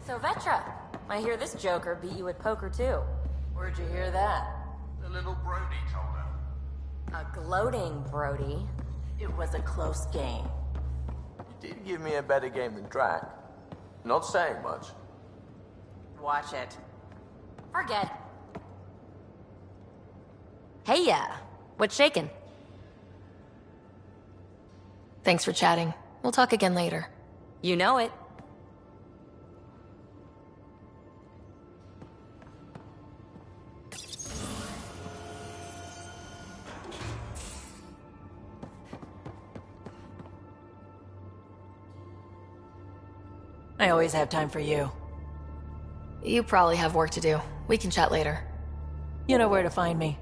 So Vetra, I hear this joker beat you at poker too. Where'd you hear that? The little Brody told her. A gloating Brody. It was a close game. You did give me a better game than Drac. Not saying much. Watch it. Forget. Hey what's shaking? Thanks for chatting. We'll talk again later. You know it. I always have time for you. You probably have work to do. We can chat later. You know where to find me.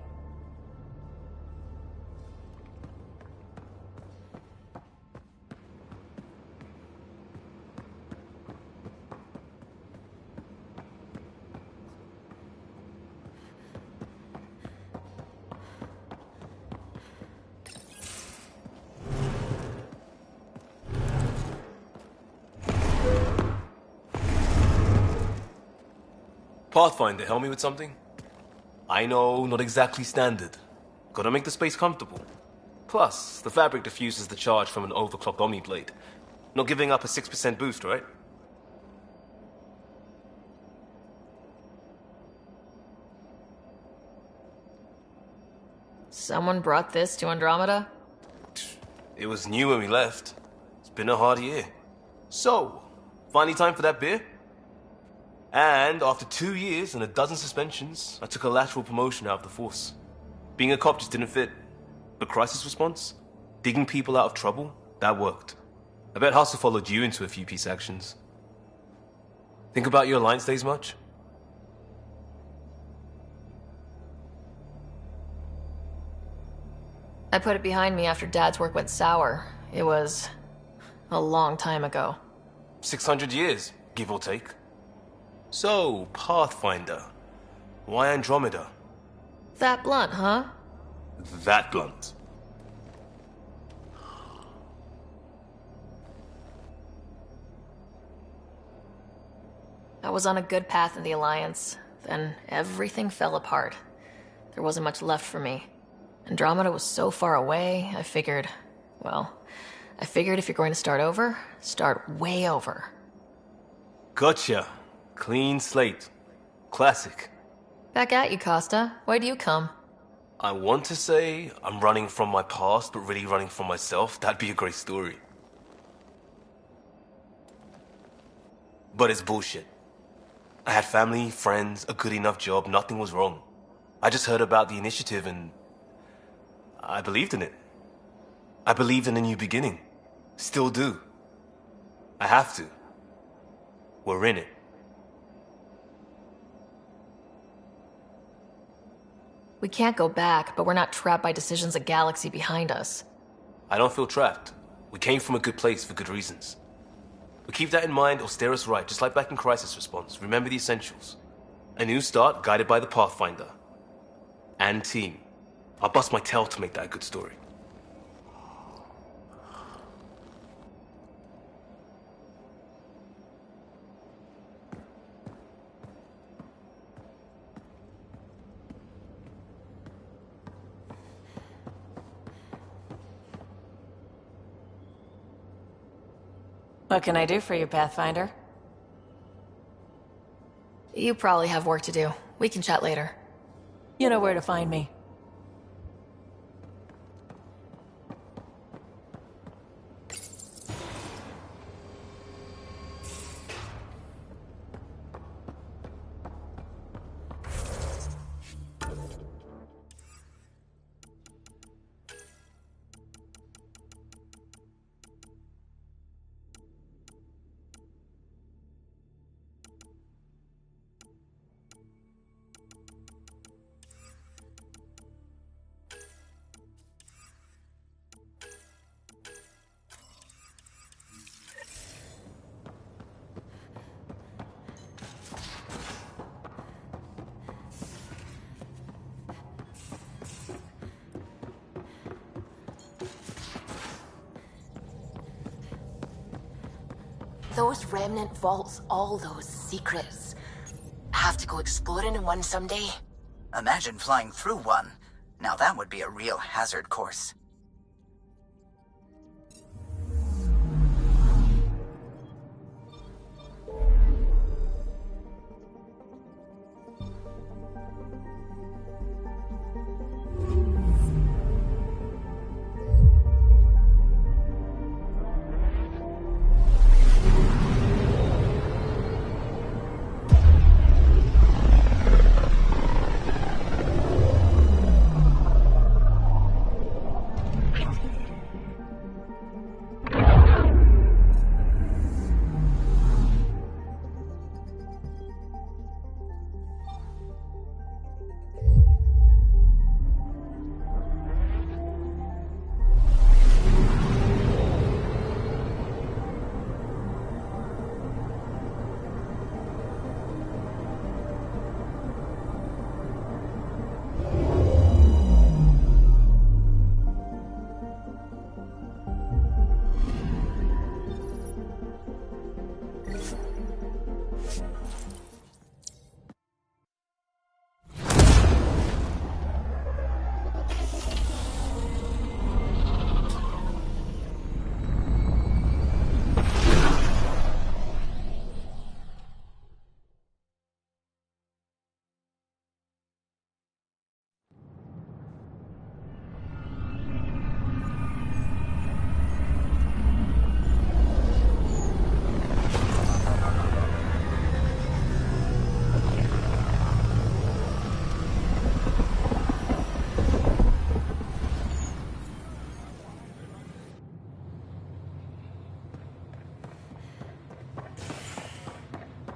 Pathfinder, help me with something? I know, not exactly standard. Gotta make the space comfortable. Plus, the fabric diffuses the charge from an overclocked Omniblade. Not giving up a 6% boost, right? Someone brought this to Andromeda? It was new when we left. It's been a hard year. So, finally time for that beer? And after 2 years and a dozen suspensions, I took a lateral promotion out of the force. Being a cop just didn't fit. But crisis response? Digging people out of trouble? That worked. I bet Hustle followed you into a few peace actions. Think about your Alliance days much? Someone brought this to Andromeda? Pathfinder, help me with something? I know, not exactly standard. Gotta make the space comfortable. Plus, the fabric diffuses the charge from an overclocked Omniblade. Not giving up a 6% boost, right? I put it behind me after Dad's work went sour. It was a long time ago. 600 years, give or take. So, Pathfinder. Why Andromeda? That blunt, huh? That blunt. I was on a good path in the Alliance. Then everything fell apart. There wasn't much left for me. Andromeda was so far away, I figured if you're going to start over, start way over. Gotcha. Clean slate. Classic. Back at you, Costa. Why do you come? I want to say I'm running from my past, but really running from myself. That'd be a great story. But it's bullshit. I had family, friends, a good enough job, nothing was wrong. I just heard about the initiative and I believed in it. I believed in a new beginning. Still do. I have to. We're in it. We can't go back, but we're not trapped by decisions a galaxy behind us. I don't feel trapped. We came from a good place for good reasons. We keep that in mind or steer us right, just like back in Crisis Response. Remember the essentials. A new start guided by the Pathfinder. And team. I'll bust my tail to make that a good story. What can I do for you, Pathfinder? You probably have work to do. We can chat later. You know where to find me. Those remnant vaults, all those secrets. Have to go exploring in one someday? Imagine flying through one. Now that would be a real hazard course.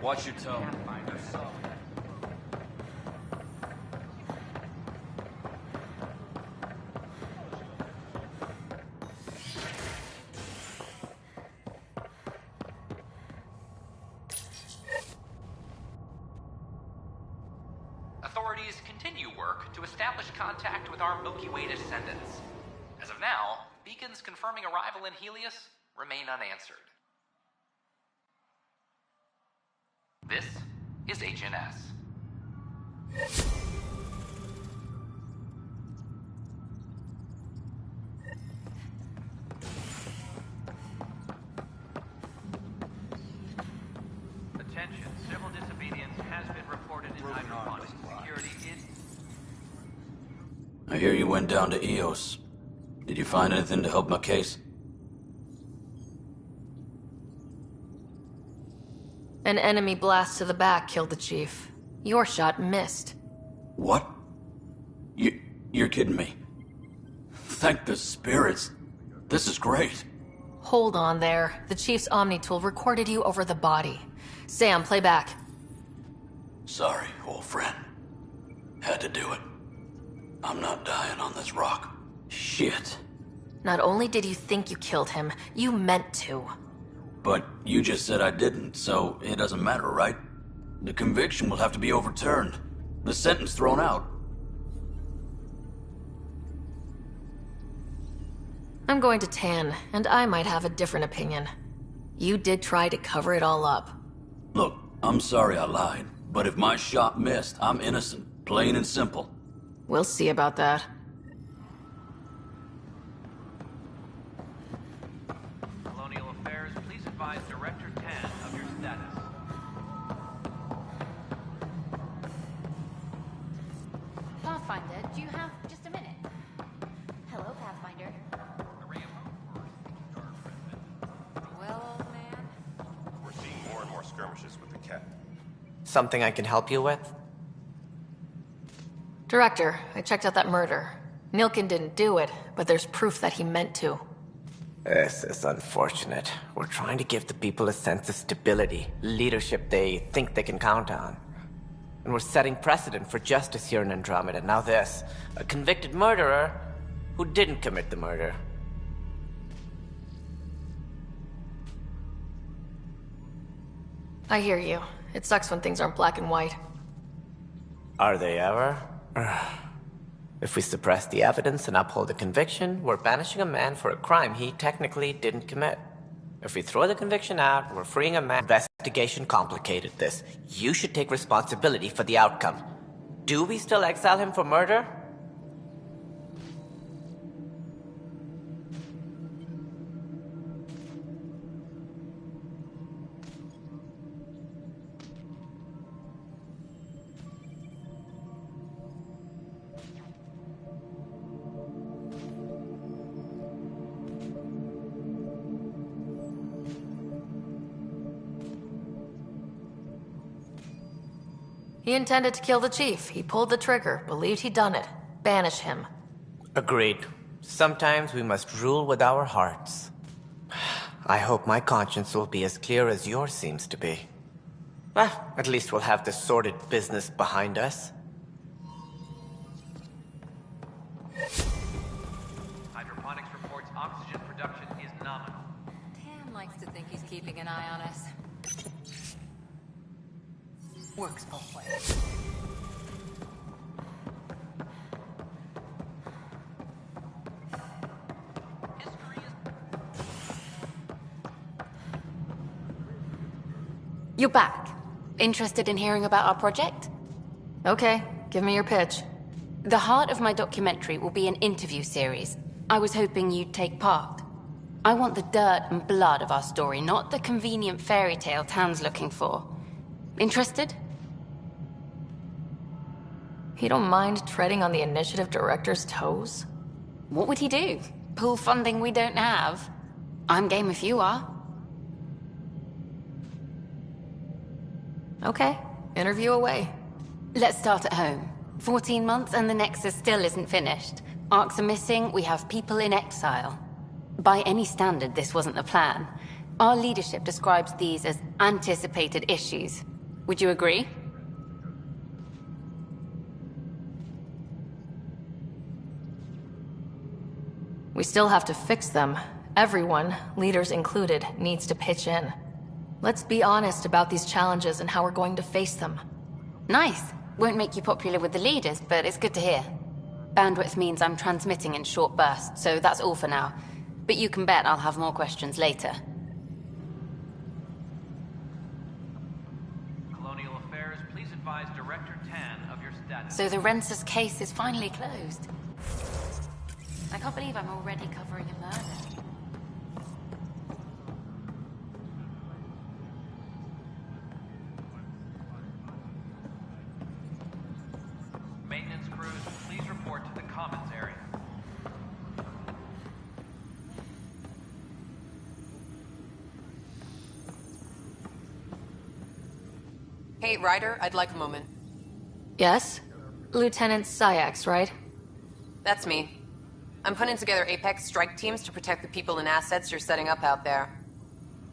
Watch your tone. work to establish contact with our Milky Way descendants. As of now, beacons confirming arrival in Helios remain unanswered. This is HNS. Attention, civil disobedience has been reported in hydroponics. Security is... I hear you went down to Eos. Did you find anything to help my case? An enemy blast to the back killed the chief. Your shot missed. What? You're kidding me. Thank the spirits. This is great. Hold on there. The chief's Omni tool recorded you over the body. Sam, play back. Sorry, old friend. Had to do it. I'm not dying on this rock. Shit. Not only did you think you killed him, you meant to. But you just said I didn't, so it doesn't matter, right? The conviction will have to be overturned. The sentence thrown out. I'm going to Tan, and I might have a different opinion. You did try to cover it all up. Look, I'm sorry I lied, but if my shot missed, I'm innocent. Plain and simple. We'll see about that. Colonial Affairs, please advise Director Tan of your status. Pathfinder, do you have just a minute? Hello, Pathfinder. Well, old man. We're seeing more and more skirmishes with the Kett. Something I can help you with? Director, I checked out that murder. Nilkin didn't do it, but there's proof that he meant to. This is unfortunate. We're trying to give the people a sense of stability, leadership they think they can count on. And we're setting precedent for justice here in Andromeda. Now this, a convicted murderer who didn't commit the murder. I hear you. It sucks when things aren't black and white. Are they ever? If we suppress the evidence and uphold the conviction, we're banishing a man for a crime he technically didn't commit. If we throw the conviction out, we're freeing a man. Investigation complicated this. You should take responsibility for the outcome. Do we still exile him for murder? He intended to kill the chief. He pulled the trigger, believed he'd done it. Banish him. Agreed. Sometimes we must rule with our hearts. I hope my conscience will be as clear as yours seems to be. Well, at least we'll have this sordid business behind us. Hydroponics reports oxygen production is nominal. Tan likes to think he's keeping an eye on us. Works both ways. You're back. Interested in hearing about our project? Okay, give me your pitch. The heart of my documentary will be an interview series. I was hoping you'd take part. I want the dirt and blood of our story, not the convenient fairy tale Tan's looking for. Interested? You don't mind treading on the initiative director's toes? What would he do? Pool funding we don't have? I'm game if you are. Okay, interview away. Let's start at home. 14 months and the Nexus still isn't finished. Arcs are missing, we have people in exile. By any standard, this wasn't the plan. Our leadership describes these as anticipated issues. Would you agree? We still have to fix them. Everyone, leaders included, needs to pitch in. Let's be honest about these challenges and how we're going to face them. Nice. Won't make you popular with the leaders, but it's good to hear. Bandwidth means I'm transmitting in short bursts, so that's all for now. But you can bet I'll have more questions later. Colonial Affairs, please advise Director Tan of your status. So the Rensis case is finally closed. I can't believe I'm already covering a murder. Maintenance crews, please report to the commons area. Hey, Ryder, I'd like a moment. Yes? Lieutenant Syax, right? That's me. I'm putting together Apex strike teams to protect the people and assets you're setting up out there.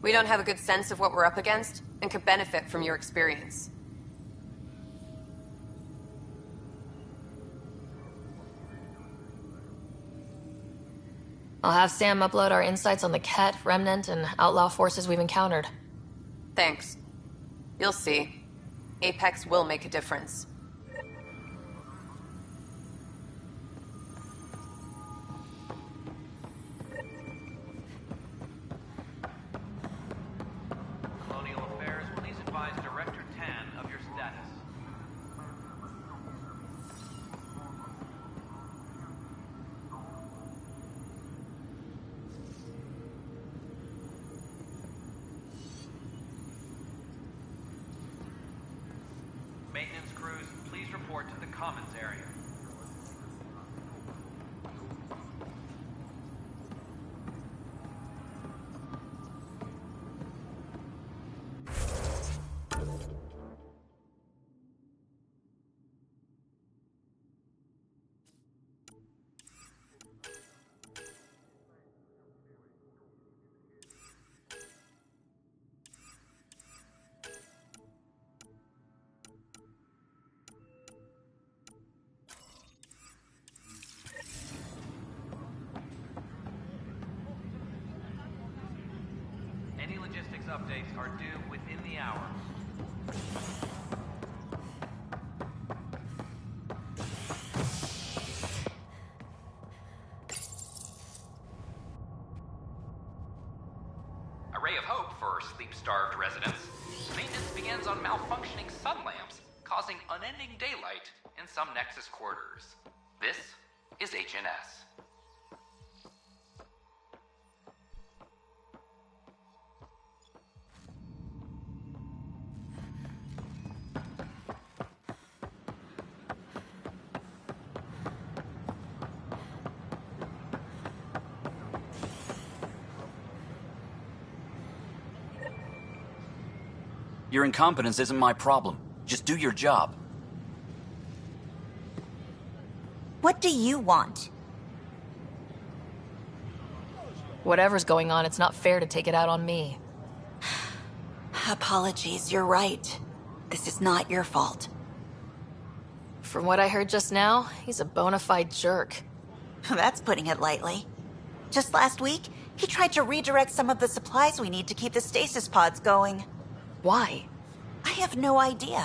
We don't have a good sense of what we're up against, and could benefit from your experience. I'll have Sam upload our insights on the Kett, Remnant, and outlaw forces we've encountered. Thanks. You'll see. Apex will make a difference. Colonial Affairs, please advise Director Tan of your status. Maintenance crews, please report to the commons area. Any logistics updates are due within the hour. A ray of hope for sleep-starved residents. Maintenance begins on malfunctioning sun lamps, causing unending daylight in some Nexus quarters. This is HNS. Your incompetence isn't my problem. Just do your job. What do you want? Whatever's going on, it's not fair to take it out on me. Apologies, you're right. This is not your fault. From what I heard just now, he's a bona fide jerk. That's putting it lightly. Just last week, he tried to redirect some of the supplies we need to keep the stasis pods going. Why? I have no idea.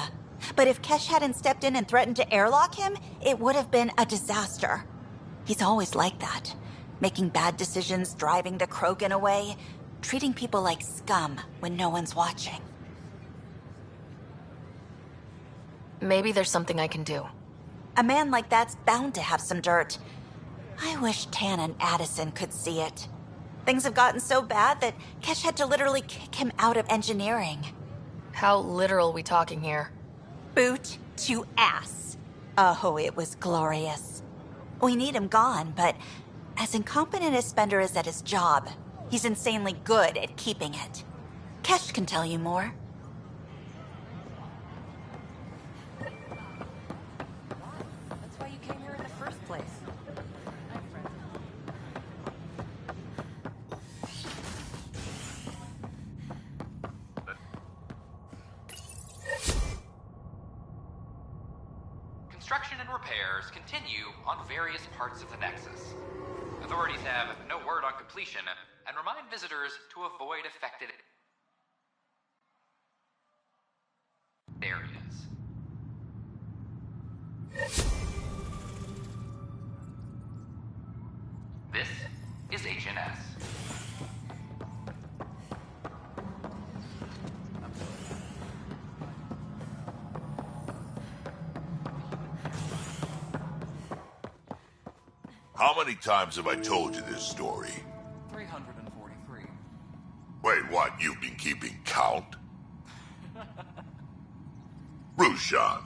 But if Kesh hadn't stepped in and threatened to airlock him, it would have been a disaster. He's always like that. Making bad decisions, driving the Krogan away, treating people like scum when no one's watching. Maybe there's something I can do. A man like that's bound to have some dirt. I wish Tan and Addison could see it. Things have gotten so bad that Kesh had to literally kick him out of engineering. How literal we talking here? Boot to ass. Oh, it was glorious. We need him gone, but as incompetent as Spender is at his job, he's insanely good at keeping it. Kesh can tell you more. That's why you came here in the first place. Construction and repairs continue on various parts of the Nexus. Authorities have no word on completion and remind visitors to avoid affected areas. This is H&S. How many times have I told you this story? 343. Wait, what? You've been keeping count? Rushan,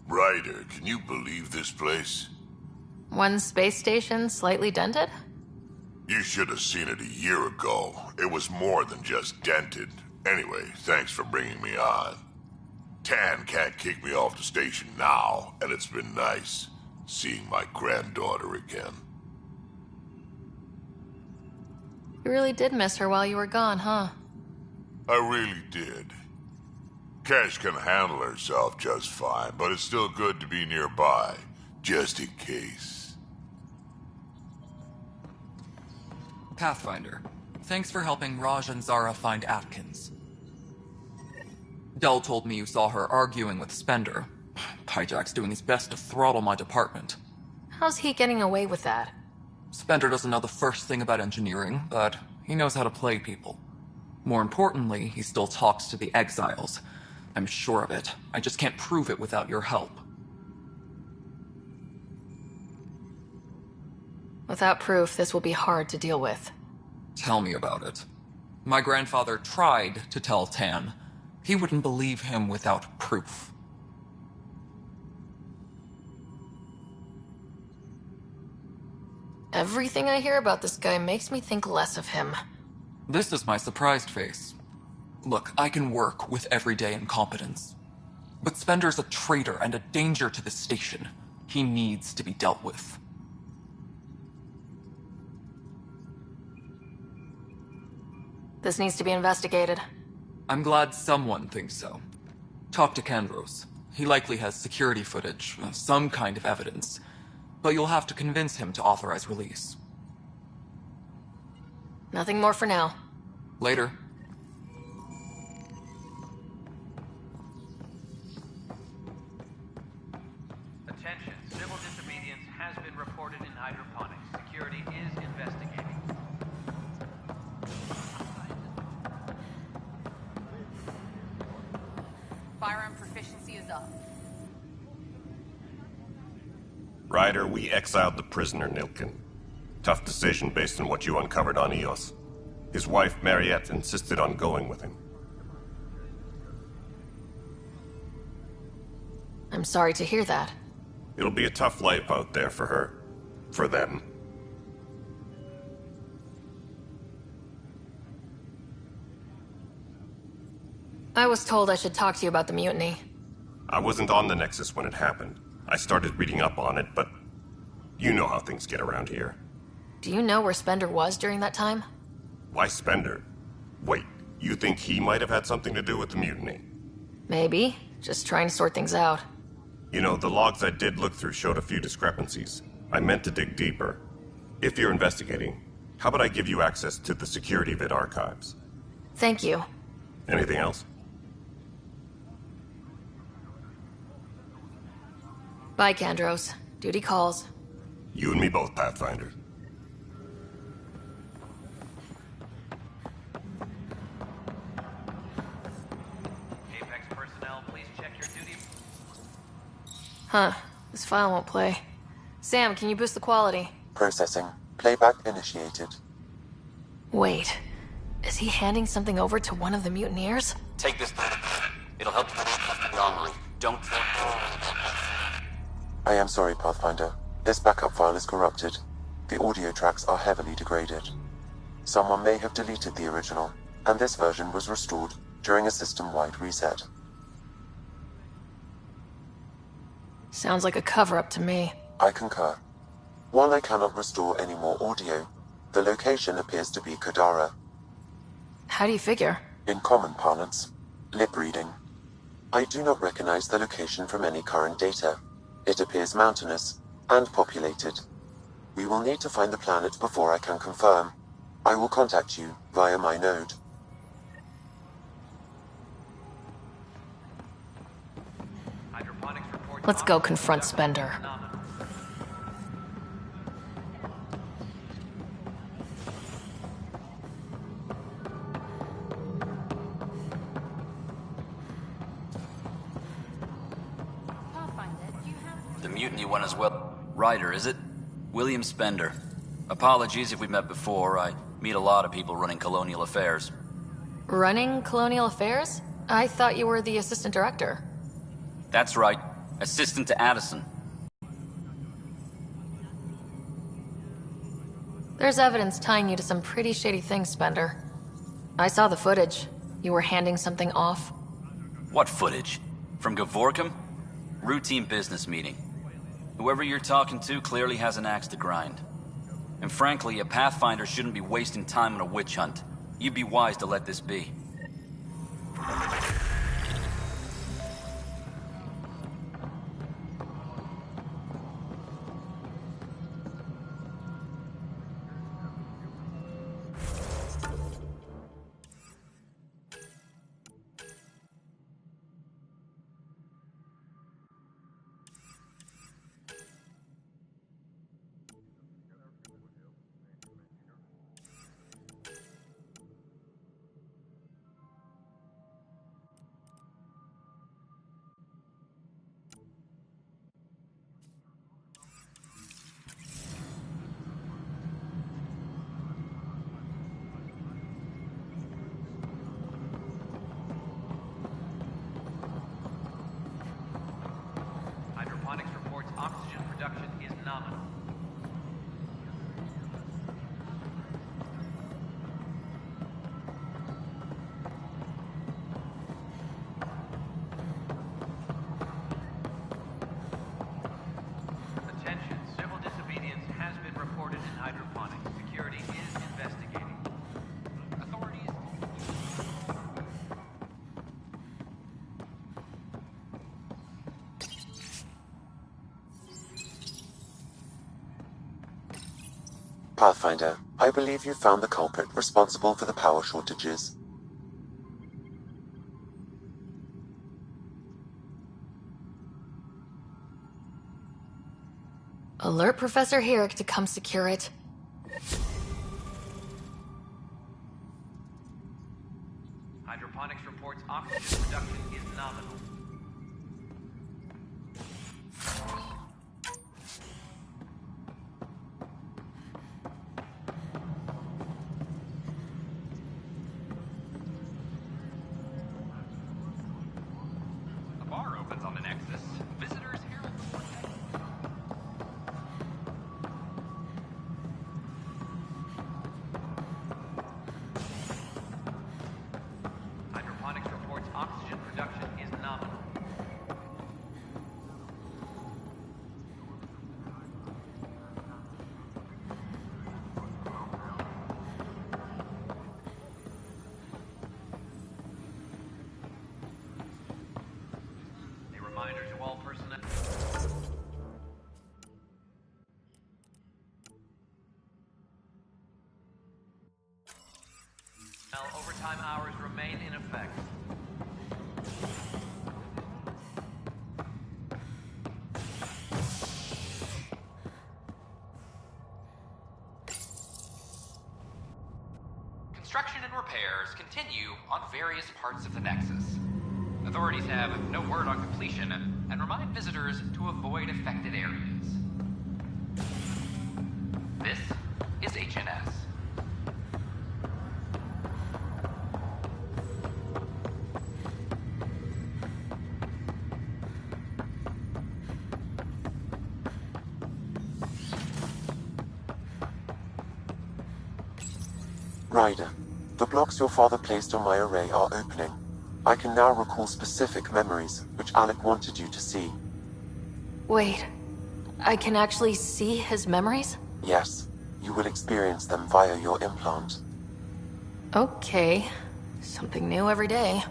Ryder, can you believe this place? One space station slightly dented? You should have seen it a year ago. It was more than just dented. Anyway, thanks for bringing me on. Tan can't kick me off the station now, and it's been nice seeing my granddaughter again. You really did miss her while you were gone, huh? I really did. Cash can handle herself just fine, but it's still good to be nearby, just in case. Pathfinder, thanks for helping Raj and Zara find Atkins. Dell told me you saw her arguing with Spender. Hijack's doing his best to throttle my department. How's he getting away with that? Spender doesn't know the first thing about engineering, but he knows how to play people. More importantly, he still talks to the exiles. I'm sure of it. I just can't prove it without your help. Without proof, this will be hard to deal with. Tell me about it. My grandfather tried to tell Tan. He wouldn't believe him without proof. Everything I hear about this guy makes me think less of him. This is my surprised face. Look, I can work with everyday incompetence. But Spender's a traitor and a danger to the station. He needs to be dealt with. This needs to be investigated. I'm glad someone thinks so. Talk to Kandros. He likely has security footage, some kind of evidence. But you'll have to convince him to authorize release. Nothing more for now. Later. Attention, civil disobedience has been reported in hydroponics. Security is investigating. Firearm proficiency is up. Ryder, we exiled the prisoner Nilkin. Tough decision based on what you uncovered on Eos. His wife, Mariette, insisted on going with him. I'm sorry to hear that. It'll be a tough life out there for her. For them. I was told I should talk to you about the mutiny. I wasn't on the Nexus when it happened. I started reading up on it, but you know how things get around here. Do you know where Spender was during that time? Why Spender? Wait, you think he might have had something to do with the mutiny? Maybe. Just trying to sort things out. You know, the logs I did look through showed a few discrepancies. I meant to dig deeper. If you're investigating, how about I give you access to the security vid archives? Thank you. Anything else? Bye, Kandros. Duty calls. You and me both, Pathfinder. Apex personnel, please check your duty. Huh. This file won't play. Sam, can you boost the quality? Processing. Playback initiated. Wait. Is he handing something over to one of the mutineers? Take this. It'll help you with the armory. Don't... I am sorry, Pathfinder. This backup file is corrupted. The audio tracks are heavily degraded. Someone may have deleted the original, and this version was restored during a system-wide reset. Sounds like a cover-up to me. I concur. While I cannot restore any more audio, the location appears to be Kadara. How do you figure? In common parlance, lip reading. I do not recognize the location from any current data. It appears mountainous and populated. We will need to find the planet before I can confirm. I will contact you via my node. Hydroponics report Let's go confront Spender. The mutiny one as well. Ryder, is it? William Spender. Apologies if we've met before. I meet a lot of people running colonial affairs. Running Colonial Affairs? I thought you were the assistant director. That's right. Assistant to Addison. There's evidence tying you to some pretty shady things, Spender. I saw the footage. You were handing something off. What footage? From Gavorkum? Routine business meeting. Whoever you're talking to clearly has an axe to grind. And frankly, a Pathfinder shouldn't be wasting time on a witch hunt. You'd be wise to let this be. Hydroponics reports oxygen production is nominal. Attention, civil disobedience has been reported in hydroponics. Security is investigating. Authorities... Pathfinder, I believe you found the culprit responsible for the power shortages. Alert Professor Herrick to come secure it. Hydroponics reports oxygen production is nominal. The bar opens on the Nexus. Visitors here at the Volete. Hydroponics reports oxygen production is nominal. A reminder to all personnel. Overtime hours remain in effect. Construction and repairs continue on various parts of the Nexus. Authorities have no word on completion and remind visitors to avoid affected areas. This is HNS. Ryder, the blocks your father placed on my array are opening. I can now recall specific memories, which Alec wanted you to see. Wait, I can actually see his memories? Yes, you will experience them via your implant. Okay, something new every day.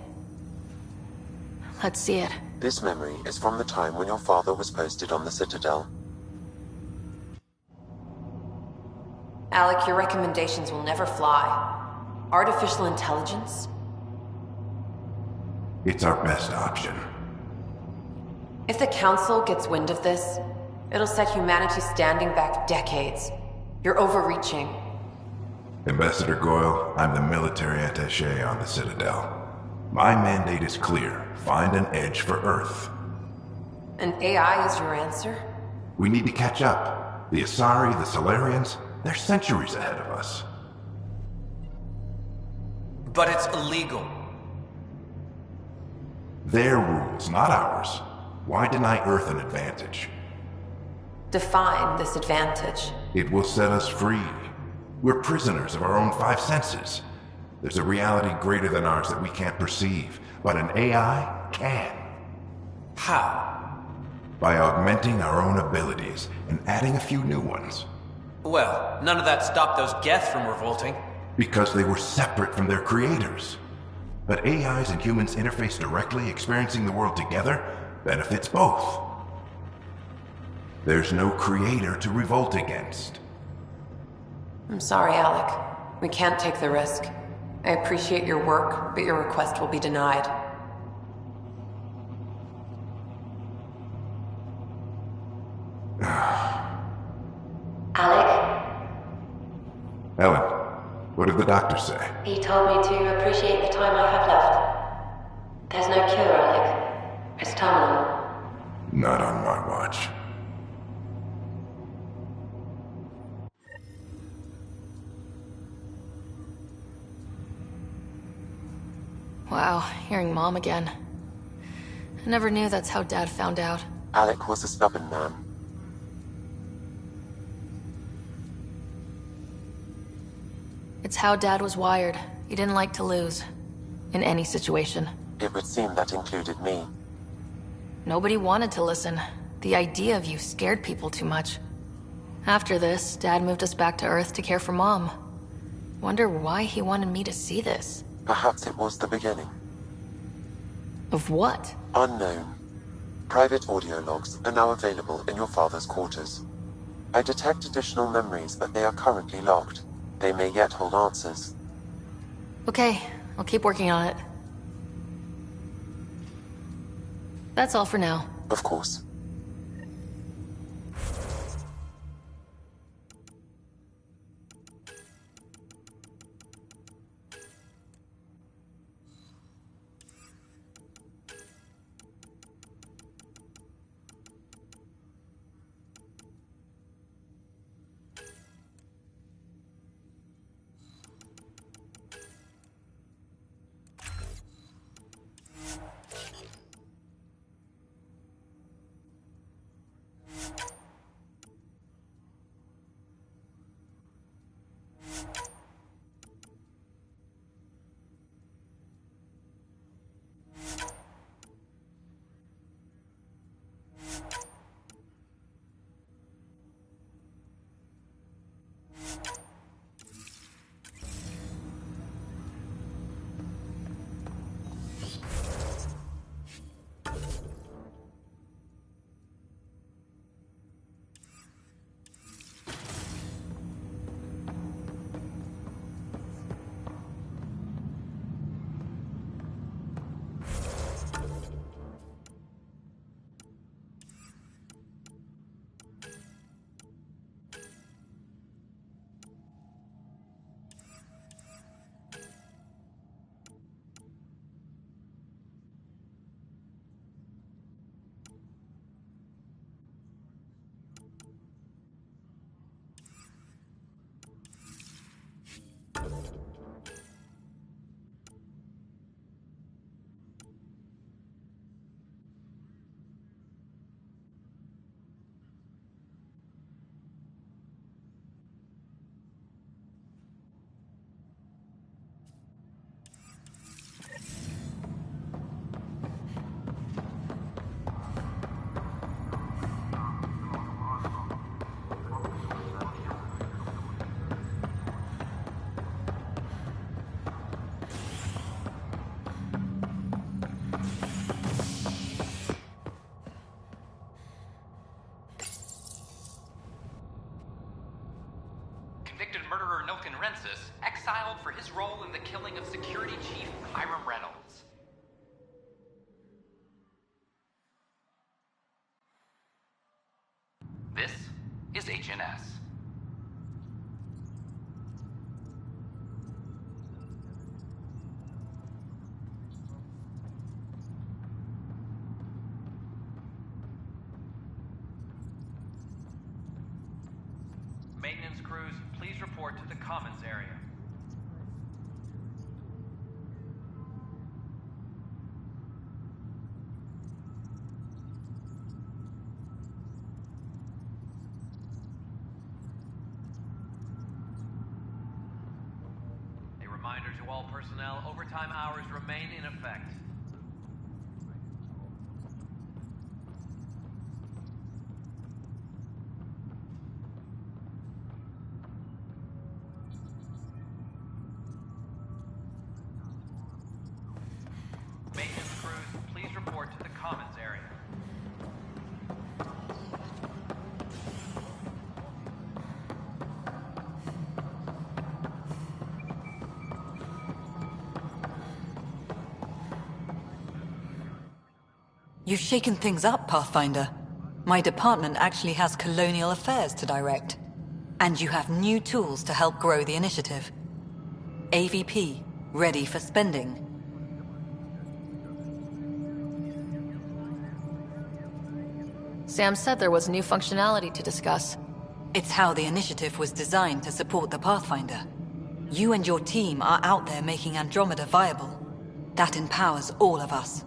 Let's see it. This memory is from the time when your father was posted on the Citadel. Alec, your recommendations will never fly. Artificial intelligence? It's our best option. If the Council gets wind of this, it'll set humanity standing back decades. You're overreaching. Ambassador Goyle, I'm the military attaché on the Citadel. My mandate is clear. Find an edge for Earth. And AI is your answer? We need to catch up. The Asari, the Solarians, they're centuries ahead of us. But it's illegal. Their rules, not ours. Why deny Earth an advantage? Define this advantage. It will set us free. We're prisoners of our own five senses. There's a reality greater than ours that we can't perceive, but an AI can. How? By augmenting our own abilities and adding a few new ones. Well, none of that stopped those Geth from revolting. Because they were separate from their creators. But AIs and humans interface directly, experiencing the world together, benefits both. There's no creator to revolt against. I'm sorry, Alec. We can't take the risk. I appreciate your work, but your request will be denied. Alec? Ellen, what did the doctor say? He told me to appreciate the time I have left. There's no cure, Alec. It's terminal. Not on my watch. Wow, hearing Mom again. I never knew that's how Dad found out. Alec was a stubborn man. It's how Dad was wired. He didn't like to lose. In any situation. It would seem that included me. Nobody wanted to listen. The idea of you scared people too much. After this, Dad moved us back to Earth to care for Mom. Wonder why he wanted me to see this. Perhaps it was the beginning. Of what? Unknown. Private audio logs are now available in your father's quarters. I detect additional memories, but they are currently locked. They may yet hold answers. Okay, I'll keep working on it. That's all for now. Of course. Exiled for his role in the killing of Security Chief Hiram Reynolds. is HNS. Maintenance crews, please report to the commons area. A reminder to all personnel, overtime hours remain in effect. Maintenance crews, please report to the commons area. You've shaken things up, Pathfinder. My department actually has colonial affairs to direct. And you have new tools to help grow the initiative. AVP, ready for spending. Sam said there was new functionality to discuss. It's how the initiative was designed to support the Pathfinder. You and your team are out there making Andromeda viable. That empowers all of us.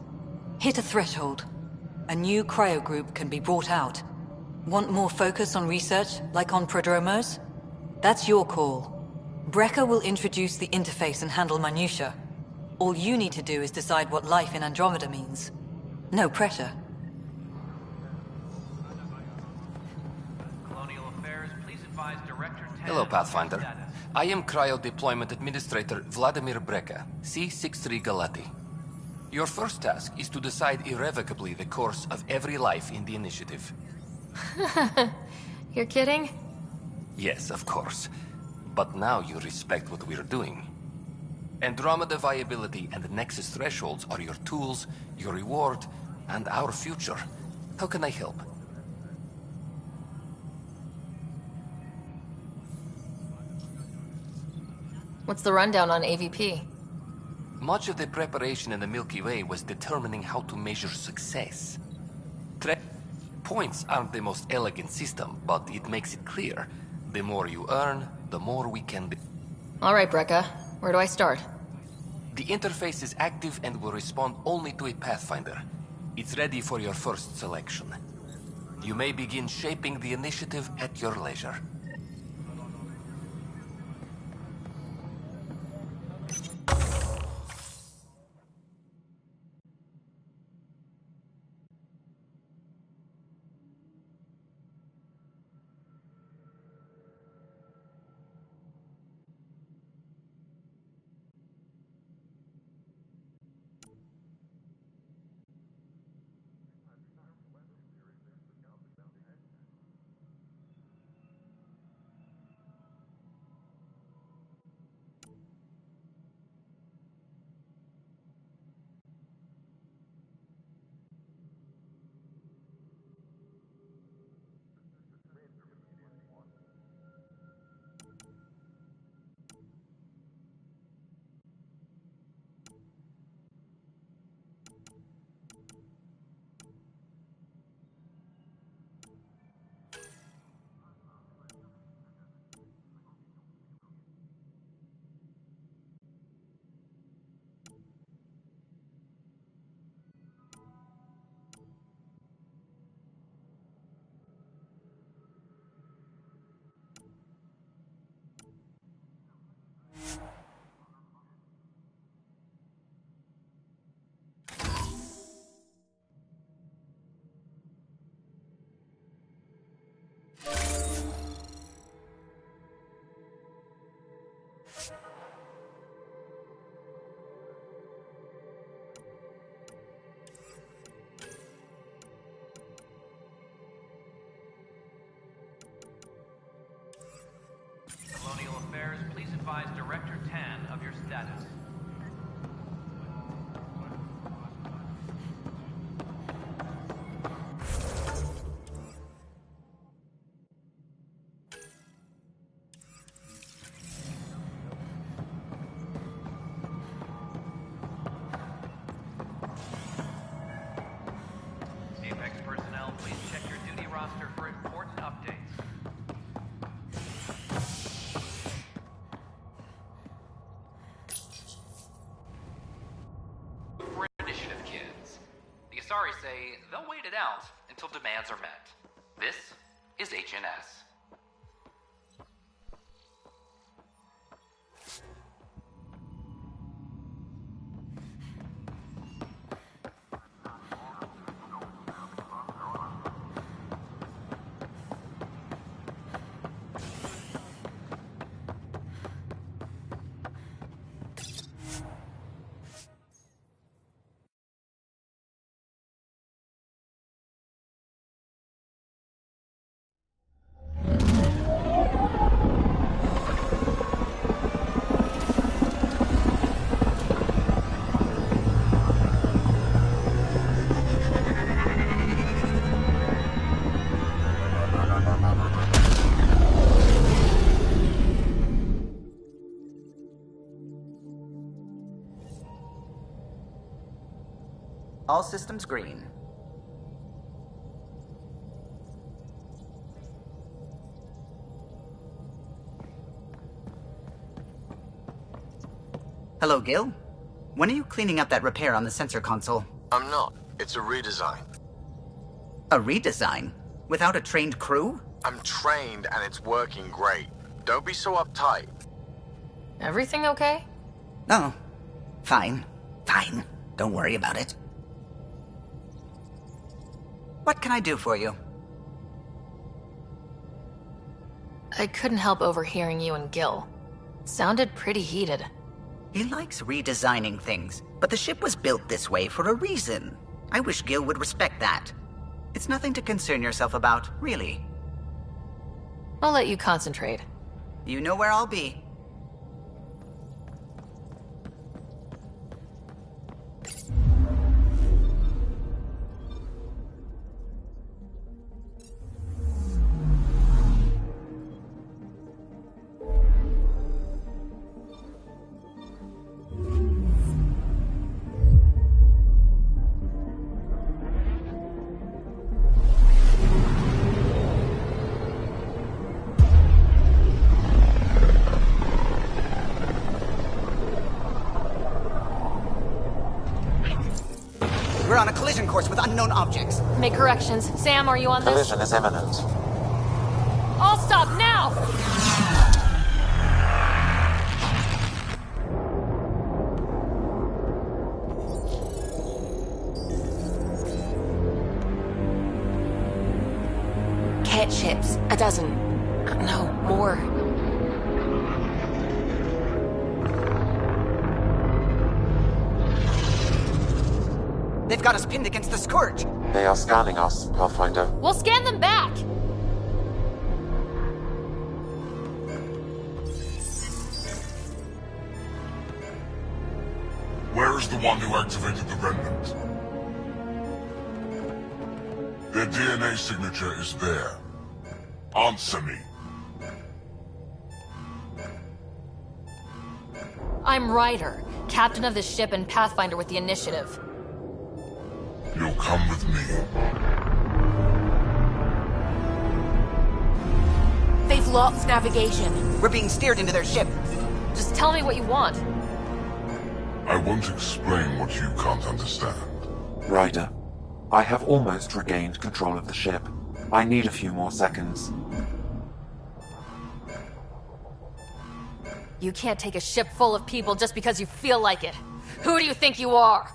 Hit a threshold. A new cryo group can be brought out. Want more focus on research, like on prodromos? That's your call. Brekka will introduce the interface and handle minutiae. All you need to do is decide what life in Andromeda means. No pressure. Colonial Affairs, please advise Director Tan. Hello, Pathfinder. I am Cryo Deployment Administrator Vladimir Brekka, C-63 Galati. Your first task is to decide irrevocably the course of every life in the initiative. You're kidding? Yes, of course. But now you respect what we're doing. Andromeda viability and the Nexus thresholds are your tools, your reward, and our future. How can I help? What's the rundown on AVP? Much of the preparation in the Milky Way was determining how to measure success. Points aren't the most elegant system, but it makes it clear. The more you earn, the more we can be. All right, Brekka. Where do I start? The interface is active and will respond only to a Pathfinder. It's ready for your first selection. You may begin shaping the initiative at your leisure. Colonial Affairs, please advise Director Tan of your status. sorry say they'll wait it out until demands are met. This is HNS. All systems green. Hello, Gil. When are you cleaning up that repair on the sensor console? I'm not. It's a redesign. A redesign? Without a trained crew? I'm trained and it's working great. Don't be so uptight. Everything okay? Oh, fine. Fine. Don't worry about it. What can I do for you? I couldn't help overhearing you and Gil. It sounded pretty heated. He likes redesigning things, but the ship was built this way for a reason. I wish Gil would respect that. It's nothing to concern yourself about, really. I'll let you concentrate. You know where I'll be. We're on a collision course with unknown objects. Make corrections. Sam, are you on this? Collision is imminent. All stop now! Kett ships. A dozen. No, more. They've got us pinned against the Scourge. They are scanning us, Pathfinder. We'll scan them back! Where is the one who activated the remnant? Their DNA signature is there. Answer me. I'm Ryder, captain of this ship and Pathfinder with the initiative. You'll come with me. They've lost navigation. We're being steered into their ship. Just tell me what you want. I won't explain what you can't understand. Ryder, I have almost regained control of the ship. I need a few more seconds. You can't take a ship full of people just because you feel like it. Who do you think you are?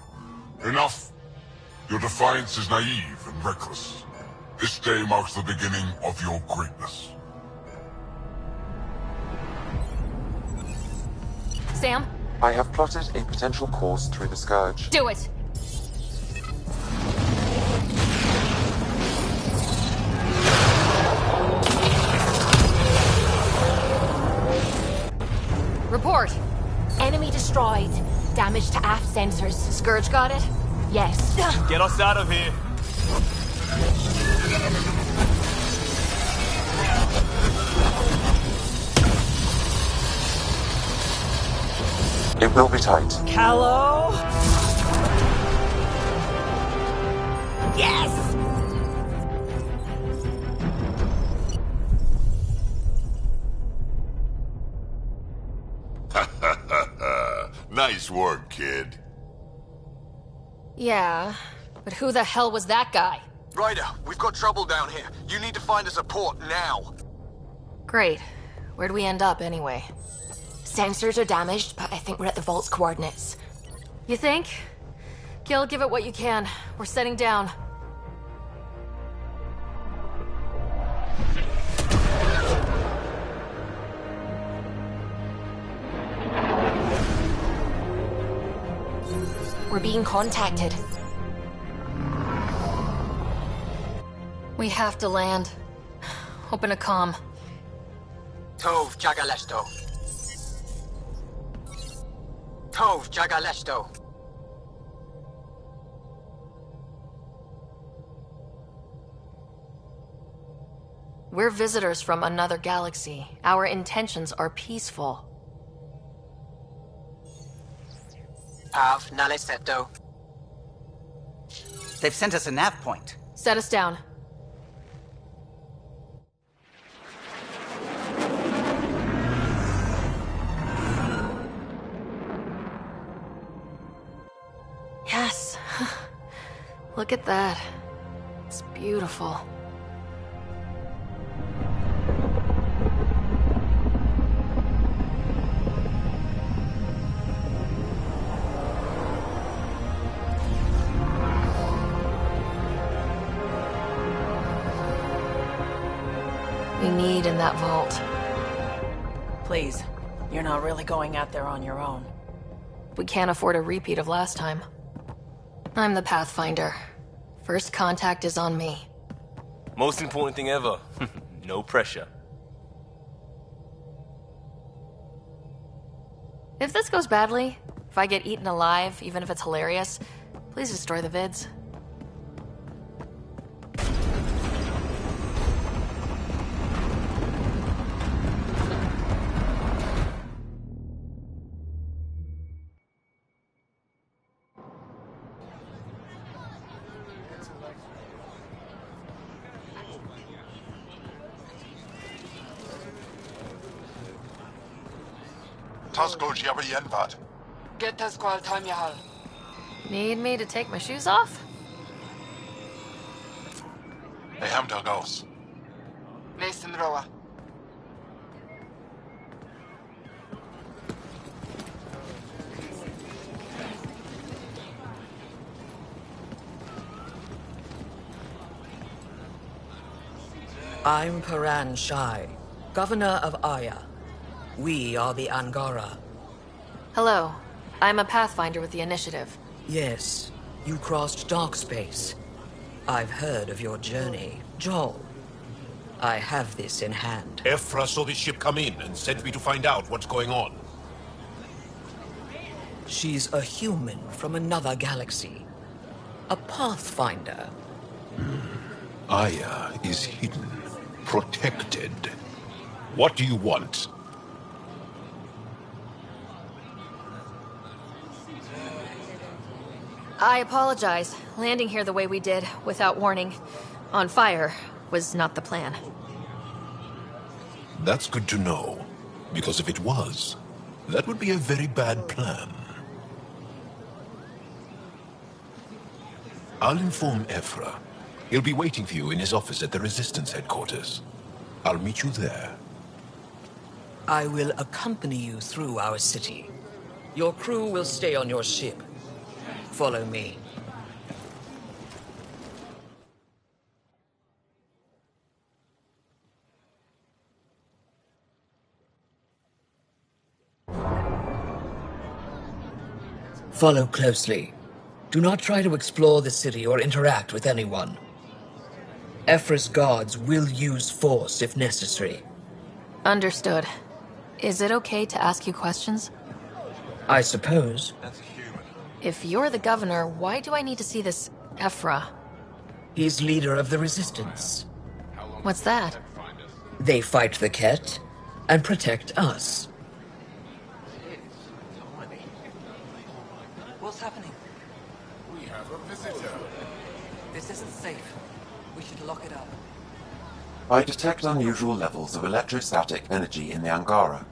Enough! Your defiance is naive and reckless. This day marks the beginning of your greatness. Sam? I have plotted a potential course through the Scourge. Do it! Report! Enemy destroyed. Damage to aft sensors. Scourge got it? Yes. Get us out of here! It will be tight. Callow? Yes! Nice work, kid. Yeah, But who the hell was that guy? Ryder, we've got trouble down here. You need to find us a port now. Great. Where'd we end up, anyway? Sensors are damaged, but I think we're at the vault's coordinates. You think? Gil, give it what you can. We're setting down. We're being contacted. We have to land. Open a comm. Tov Jagalesto. Tov Jagalesto. We're visitors from another galaxy. Our intentions are peaceful. Av Naleseto. They've sent us a nav point. Set us down. Yes. Look at that. It's beautiful. We need in that vault. Please, you're not really going out there on your own. We can't afford a repeat of last time. I'm the Pathfinder. First contact is on me. Most important thing ever. No pressure. If this goes badly, if I get eaten alive, even if it's hilarious, please destroy the vids. Get us qual time yahal. Need me to take my shoes off? Listen, Roa. I'm Paran Shai, Governor of Aya. We are the Angara. Hello. I'm a Pathfinder with the Initiative. Yes, you crossed dark space. I've heard of your journey, Joel. I have this in hand. Ephra saw the ship come in and sent me to find out what's going on. She's a human from another galaxy. A Pathfinder. Aya is hidden, protected. What do you want? I apologize. Landing here the way we did, without warning, on fire, was not the plan. That's good to know, because if it was, that would be a very bad plan. I'll inform Ephra. He'll be waiting for you in his office at the Resistance headquarters. I'll meet you there. I will accompany you through our city. Your crew will stay on your ship. Follow me. Follow closely. Do not try to explore the city or interact with anyone. Ephra's guards will use force if necessary. Understood. Is it okay to ask you questions? I suppose. If you're the governor, why do I need to see this Ephra? He's leader of the Resistance. What's that? They fight the Kett and protect us. What's happening? We have a visitor. This isn't safe. We should lock it up. I detect unusual levels of electrostatic energy in the Angara.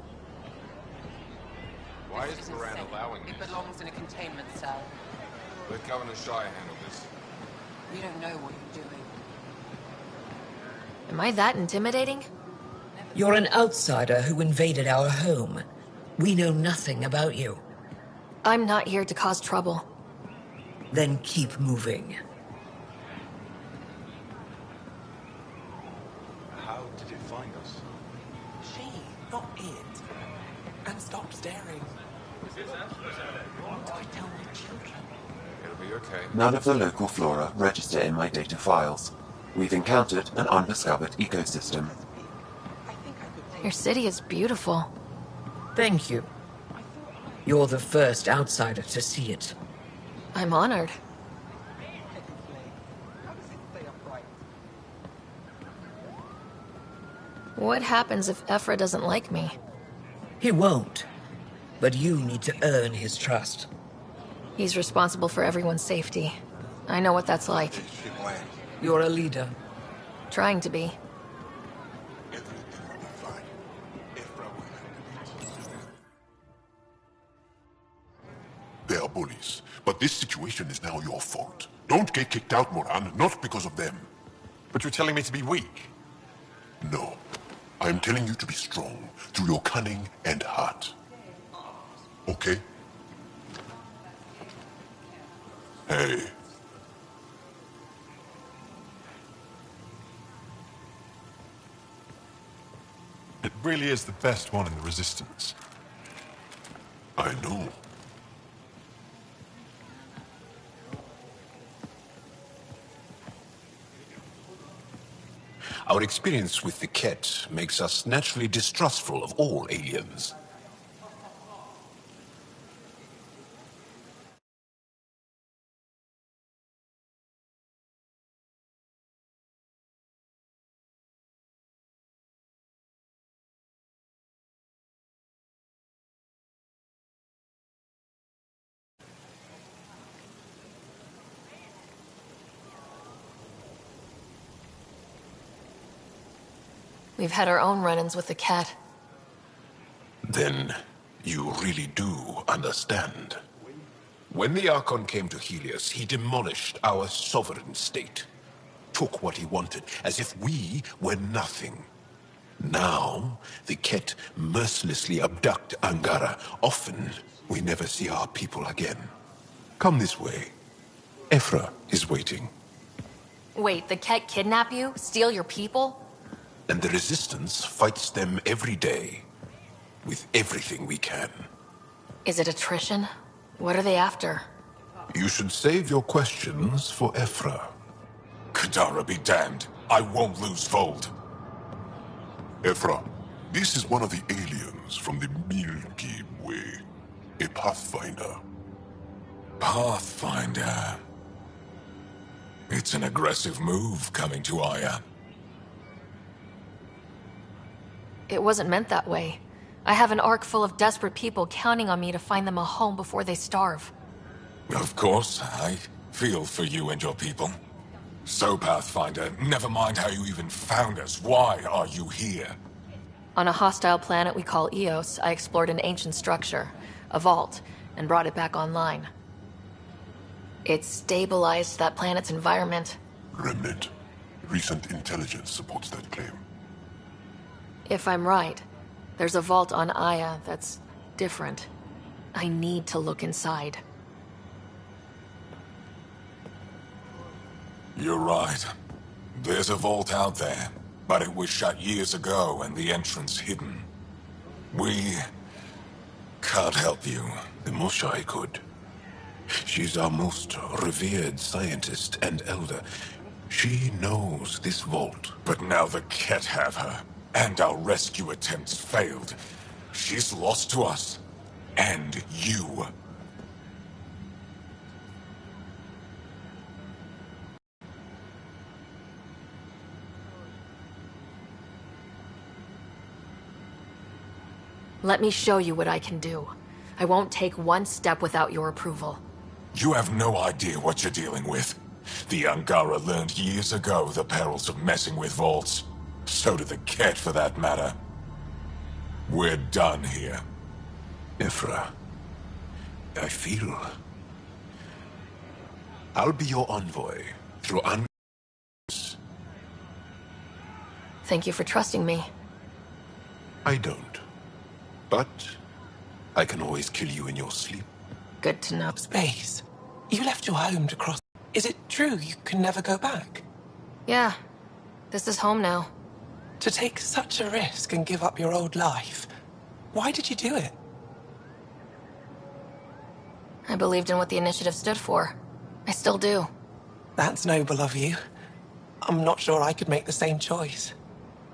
Why is Moran allowing it? It belongs in a containment cell. Let Governor Shire handle this. You don't know what you're doing. Am I that intimidating? You're an outsider who invaded our home. We know nothing about you. I'm not here to cause trouble. Then keep moving. How did it find us? She, not it. And stop staring. What do I tell my children? It'll be okay. None of the local flora register in my data files. We've encountered an undiscovered ecosystem. Your city is beautiful. Thank you. You're the first outsider to see it. I'm honored. What happens if Ephra doesn't like me? He won't. But you need to earn his trust. He's responsible for everyone's safety. I know what that's like. You're a leader. Trying to be. They are bullies, but this situation is now your fault. Don't get kicked out, Moran, not because of them. But you're telling me to be weak? No. I am telling you to be strong through your cunning and heart. Okay? Hey. It really is the best one in the Resistance. I know. Our experience with the Kett makes us naturally distrustful of all aliens. We've had our own run-ins with the Kett. Then you really do understand. When the Archon came to Helios, he demolished our sovereign state. Took what he wanted, as if we were nothing. Now, the Kett mercilessly abduct Angara. Often, we never see our people again. Come this way. Ephra is waiting. Wait, the Kett kidnap you? Steal your people? And the Resistance fights them every day. With everything we can. Is it attrition? What are they after? You should save your questions for Ephra. Kadara be damned. I won't lose Vold. Ephra, this is one of the aliens from the Milky Way. A Pathfinder. Pathfinder. It's an aggressive move coming to Aya. It wasn't meant that way. I have an ark full of desperate people counting on me to find them a home before they starve. Of course, I feel for you and your people. So, Pathfinder, never mind how you even found us. Why are you here? On a hostile planet we call Eos, I explored an ancient structure, a vault, and brought it back online. It stabilized that planet's environment. Remnant. Recent intelligence supports that claim. If I'm right, there's a vault on Aya that's different. I need to look inside. You're right. There's a vault out there, but it was shut years ago and the entrance hidden. We can't help you. The Moshai could. She's our most revered scientist and elder. She knows this vault. But now the Kett have her, and our rescue attempts failed. She's lost to us. And you. Let me show you what I can do. I won't take one step without your approval. You have no idea what you're dealing with. The Angara learned years ago the perils of messing with vaults. So did the Kett, for that matter. We're done here. Ephra, I feel... I'll be your envoy. through Thank you for trusting me. I don't. But I can always kill you in your sleep. Good to know. Space. You left your home to cross. Is it true you can never go back? Yeah. This is home now. To take such a risk and give up your old life, why did you do it? I believed in what the initiative stood for. I still do. That's noble of you. I'm not sure I could make the same choice.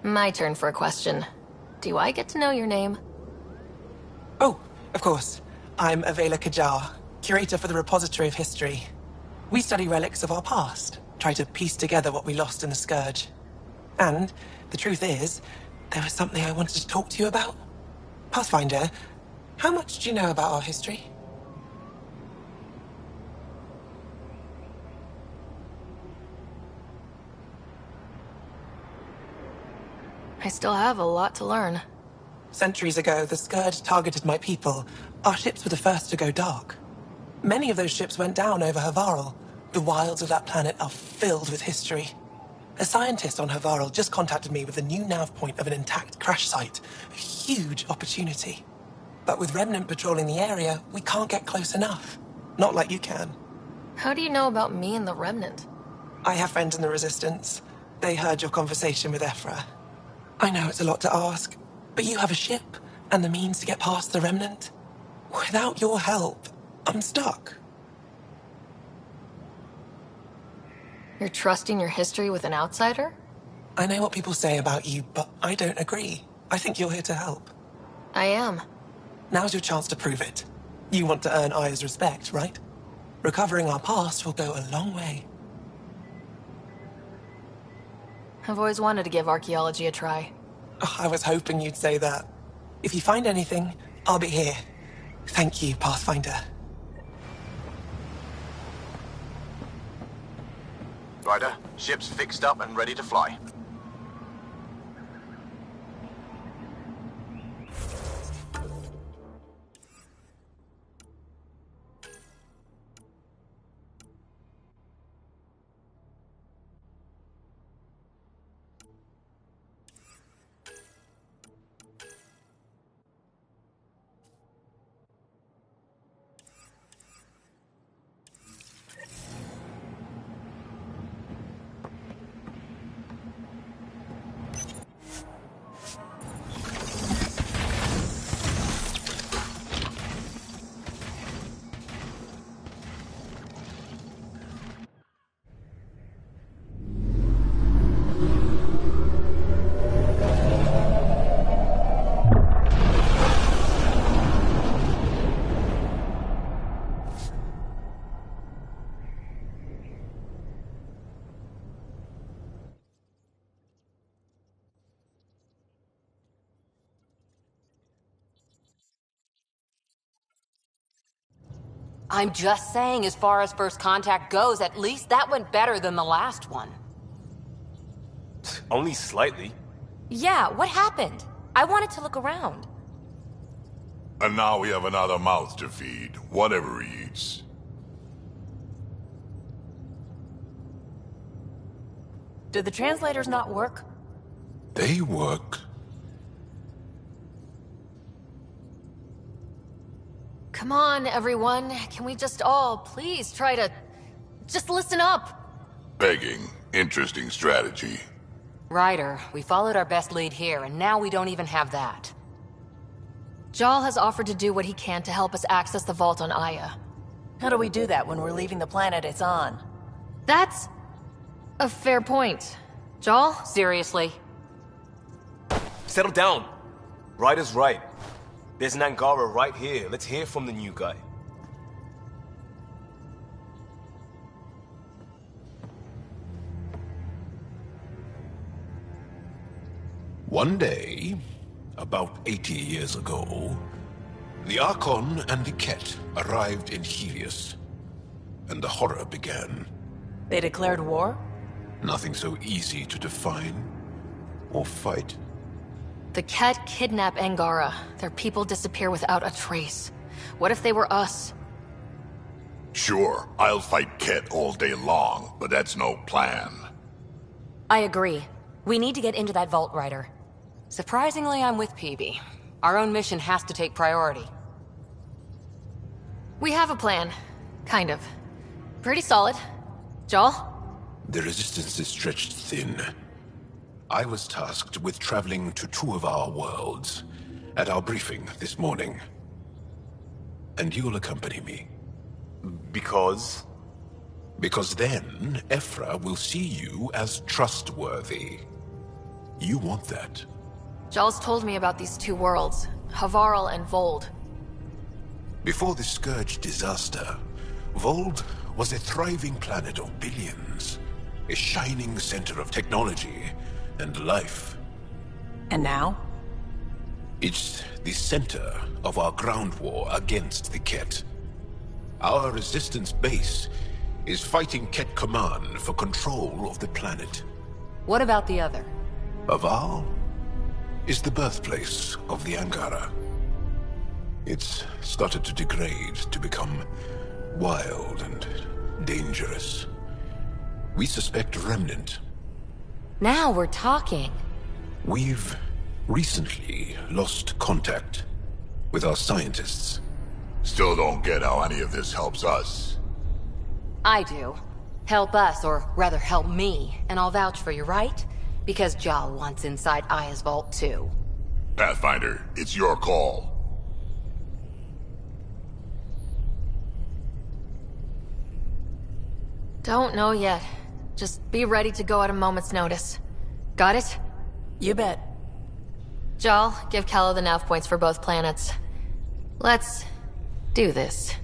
My turn for a question. Do I get to know your name? Oh, of course. I'm Avela Kajar, curator for the Repository of History. We study relics of our past, try to piece together what we lost in the Scourge. And the truth is, there was something I wanted to talk to you about. Pathfinder, how much do you know about our history? I still have a lot to learn. Centuries ago, the Scourge targeted my people. Our ships were the first to go dark. Many of those ships went down over Havarl. The wilds of that planet are filled with history. A scientist on Havarl just contacted me with a new nav point of an intact crash site. A huge opportunity. But with Remnant patrolling the area, we can't get close enough. Not like you can. How do you know about me and the Remnant? I have friends in the Resistance. They heard your conversation with Ephra. I know it's a lot to ask, but you have a ship and the means to get past the Remnant. Without your help, I'm stuck. You're trusting your history with an outsider? I know what people say about you, but I don't agree. I think you're here to help. I am. Now's your chance to prove it. You want to earn Aya's respect, right? Recovering our past will go a long way. I've always wanted to give archaeology a try. Oh, I was hoping you'd say that. If you find anything, I'll be here. Thank you, Pathfinder. Ryder, ship's fixed up and ready to fly. I'm just saying, as far as first contact goes, at least that went better than the last one. Only slightly. Yeah, what happened? I wanted to look around. And now we have another mouth to feed, whatever he eats. Did the translators not work? They work. Come on, everyone. Can we just all please try to... just listen up? Begging. Interesting strategy. Ryder, we followed our best lead here, and now we don't even have that. Jal has offered to do what he can to help us access the vault on Aya. How do we do that when we're leaving the planet it's on? That's a fair point. Jal? Seriously? Settle down. Ryder's right. There's an Angara right here. Let's hear from the new guy. One day, about 80 years ago, the Archon and the Kett arrived in Helios, and the horror began. They declared war? Nothing so easy to define or fight. The Kett kidnap Angara. Their people disappear without a trace. What if they were us? Sure, I'll fight Kett all day long, but that's no plan. I agree. We need to get into that vault, Ryder. Surprisingly, I'm with PB. Our own mission has to take priority. We have a plan. Kind of. Pretty solid. Joel? The resistance is stretched thin. I was tasked with traveling to 2 of our worlds at our briefing this morning. And you'll accompany me. Because? Because then, Ephra will see you as trustworthy. You want that. Joel's told me about these 2 worlds, Havarl and Vold. Before the Scourge disaster, Vold was a thriving planet of billions. A shining center of technology and life. And now? It's the center of our ground war against the Kett. Our resistance base is fighting Kett Command for control of the planet. What about the other? Havarl is the birthplace of the Angara. It's started to degrade, to become wild and dangerous. We suspect Remnant. Now we're talking. We've recently lost contact with our scientists. Still don't get how any of this helps us. I do. Help us, or rather help me, and I'll vouch for you, right? Because Jal wants inside Aya's vault too. Pathfinder, it's your call. Don't know yet. Just be ready to go at a moment's notice. Got it? You bet. Jal, give Kello the nav points for both planets. Let's do this.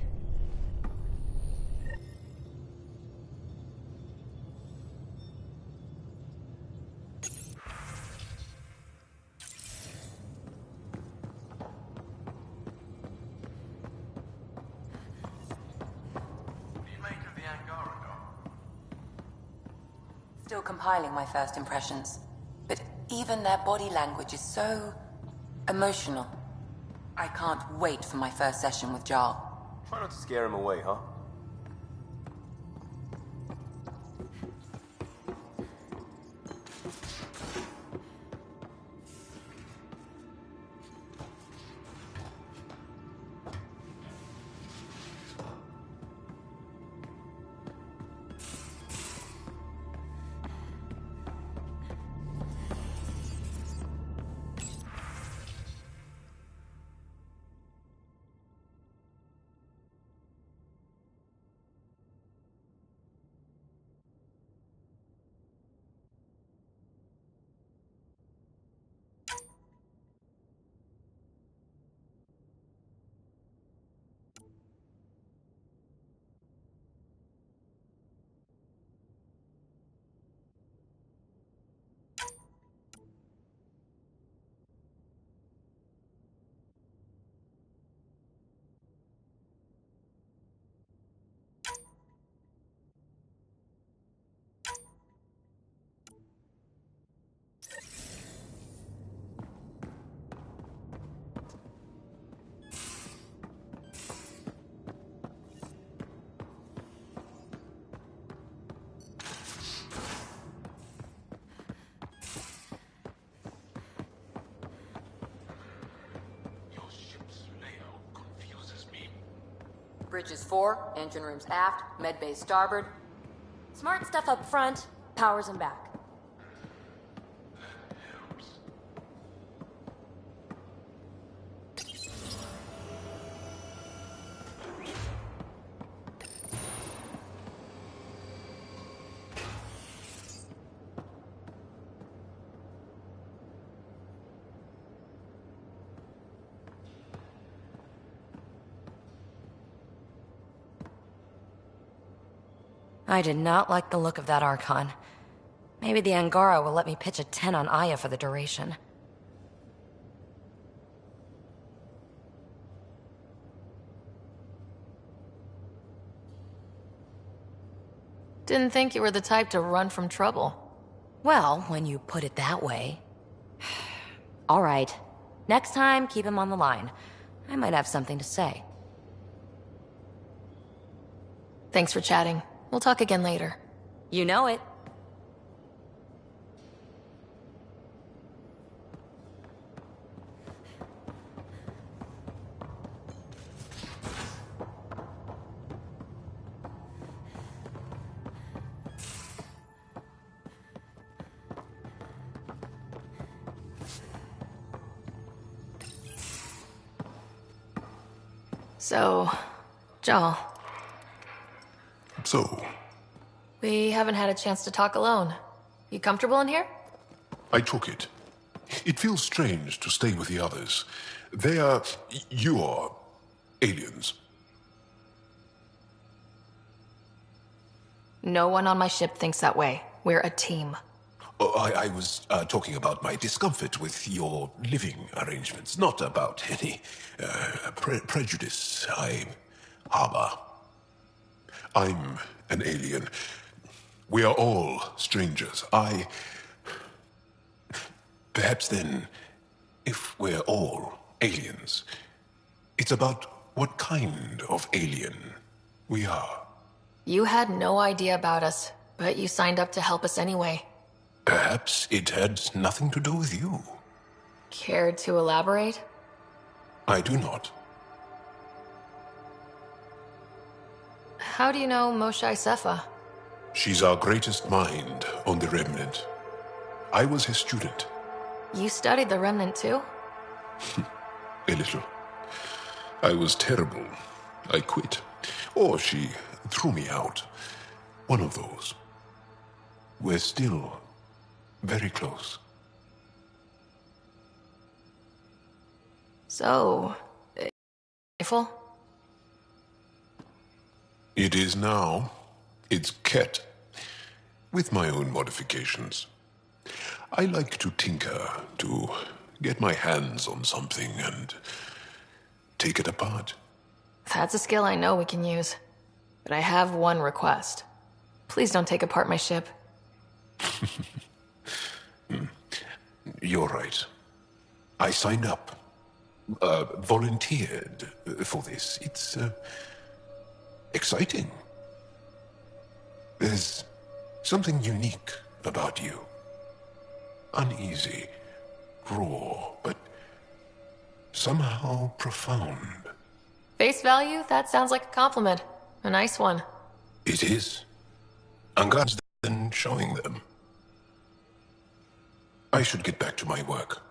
Still compiling my first impressions. But even their body language is so emotional. I can't wait for my first session with Jarl. Try not to scare him away, huh? Bridges 4, engine rooms aft, med bay starboard. Smart stuff up front, powers in back. I did not like the look of that Archon. Maybe the Angara will let me pitch a 10 on Aya for the duration. Didn't think you were the type to run from trouble. Well, when you put it that way. All right. Next time, keep him on the line. I might have something to say. Thanks for chatting. We'll talk again later. You know it. So, Joel. So? We haven't had a chance to talk alone. You comfortable in here? I took it. It feels strange to stay with the others. They are... you are... aliens. No one on my ship thinks that way. We're a team. Oh, I was talking about my discomfort with your living arrangements, not about any prejudice I harbor. I'm an alien. We are all strangers. Perhaps then, if we're all aliens, it's about what kind of alien we are. You had no idea about us, but you signed up to help us anyway. Perhaps it had nothing to do with you. Care to elaborate? I do not. How do you know Moshe Sefa? She's our greatest mind on the Remnant. I was his student. You studied the Remnant too? A little. I was terrible. I quit. Or she threw me out. One of those. We're still very close. So... rifle? It is now. It's Kett. With my own modifications. I like to tinker, to get my hands on something and take it apart. That's a skill I know we can use. But I have one request. Please don't take apart my ship. You're right. I signed up. Volunteered for this. It's exciting. There's something unique about you. Uneasy, raw, but somehow profound. Face value? That sounds like a compliment. A nice one. It is. And God's then showing them. I should get back to my work.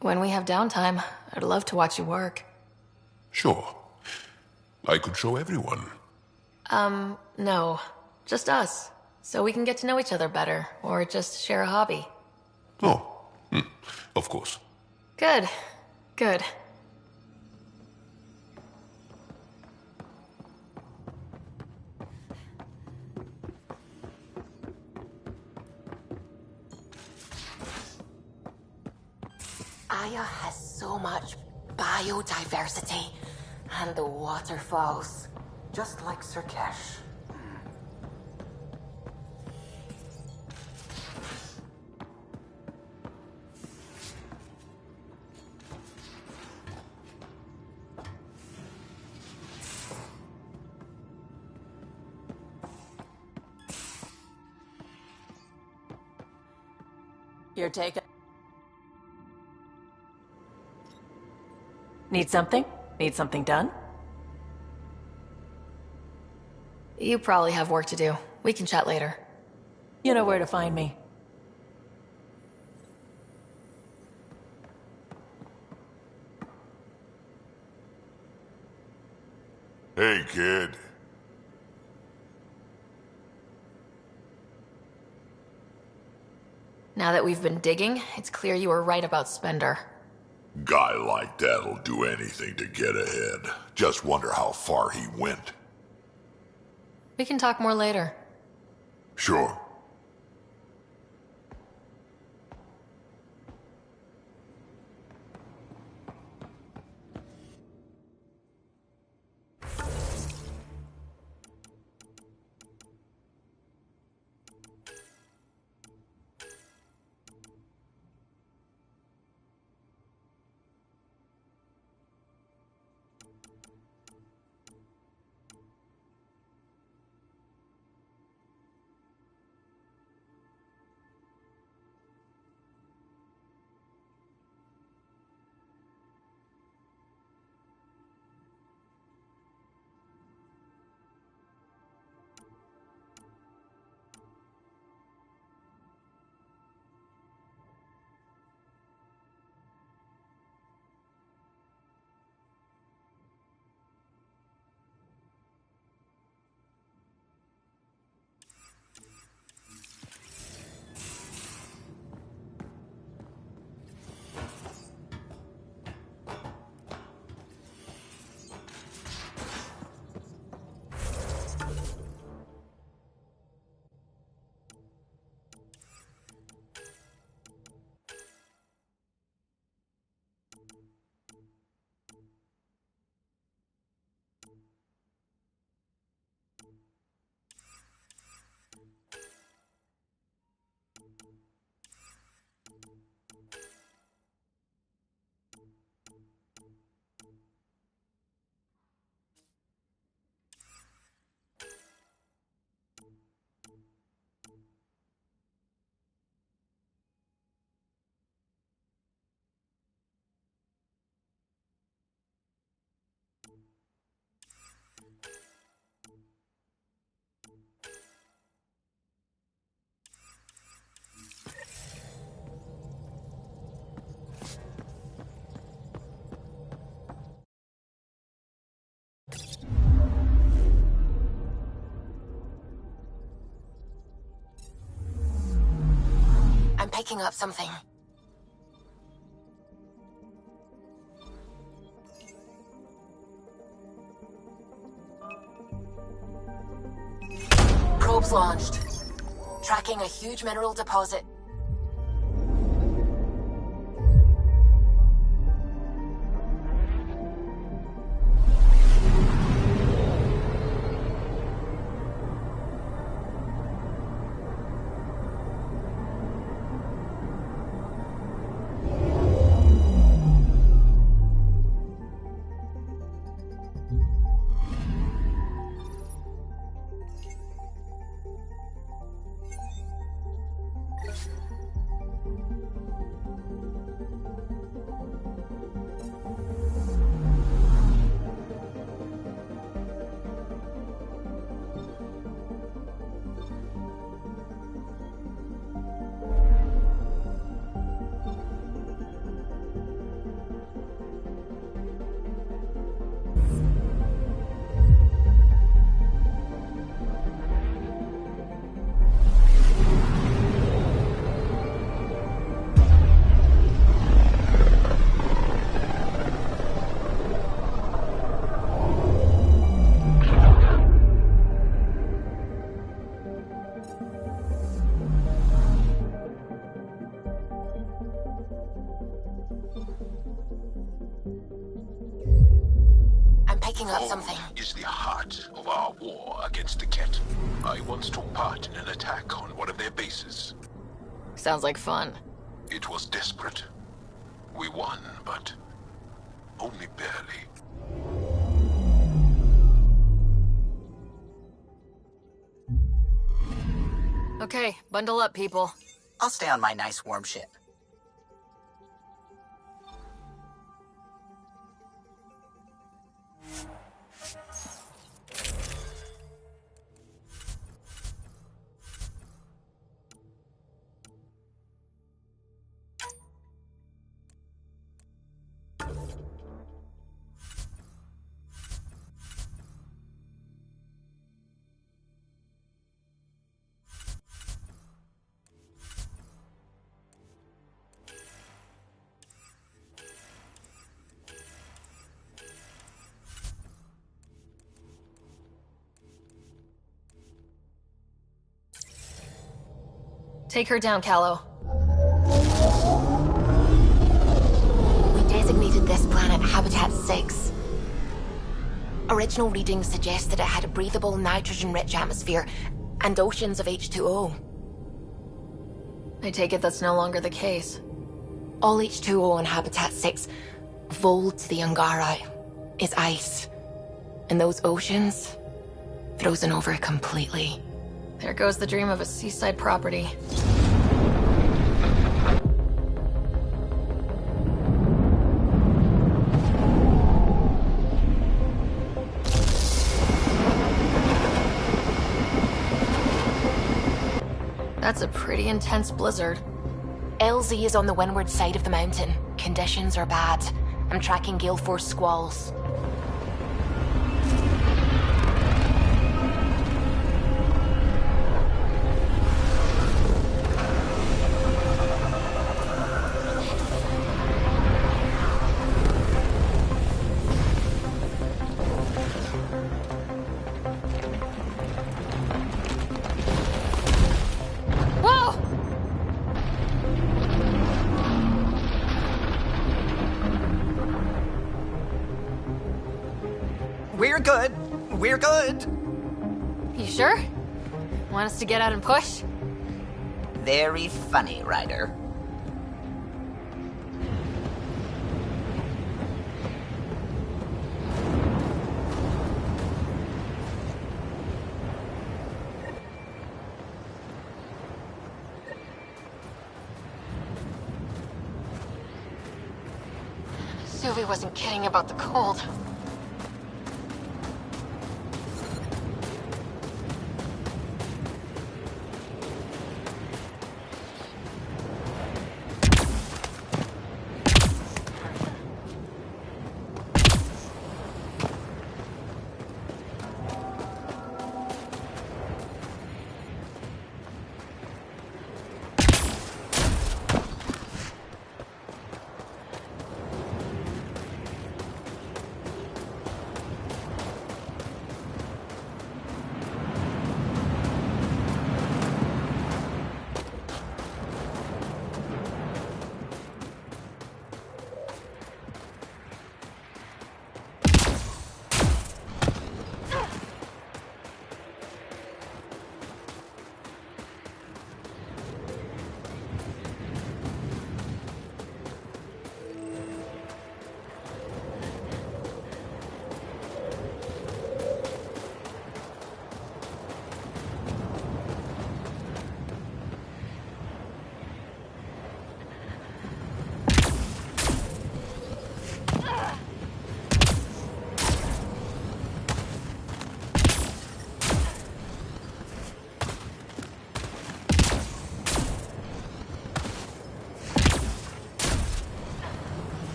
When we have downtime, I'd love to watch you work. Sure. I could show everyone. No. Just us. So we can get to know each other better, or just share a hobby. Oh, of course. Good. Good. Aya has so much biodiversity, and the waterfalls, just like Sirkesh. Your take. Need something? Need something done? You probably have work to do. We can chat later. You know where to find me. Hey, kid. Now that we've been digging, it's clear you were right about Spender. Guy like that'll do anything to get ahead. Just wonder how far he went. We can talk more later. Sure. picking up something. Probes launched. Tracking a huge mineral deposit. Up something. Is the heart of our war against the Kett. I once took part in an attack on one of their bases. Sounds like fun. It was desperate. We won, but only barely. Okay, bundle up, people. I'll stay on my nice warm ship. Take her down, Callow. We designated this planet Habitat 6. Original readings suggest that it had a breathable, nitrogen-rich atmosphere and oceans of H2O. I take it that's no longer the case. All H2O on Habitat 6, Volete the Angara, is ice. And those oceans, frozen over completely. There goes the dream of a seaside property. That's a pretty intense blizzard. LZ is on the windward side of the mountain. Conditions are bad. I'm tracking gale force squalls. We're good. You sure? Want us to get out and push? Very funny, Ryder. Sylvie wasn't kidding about the cold.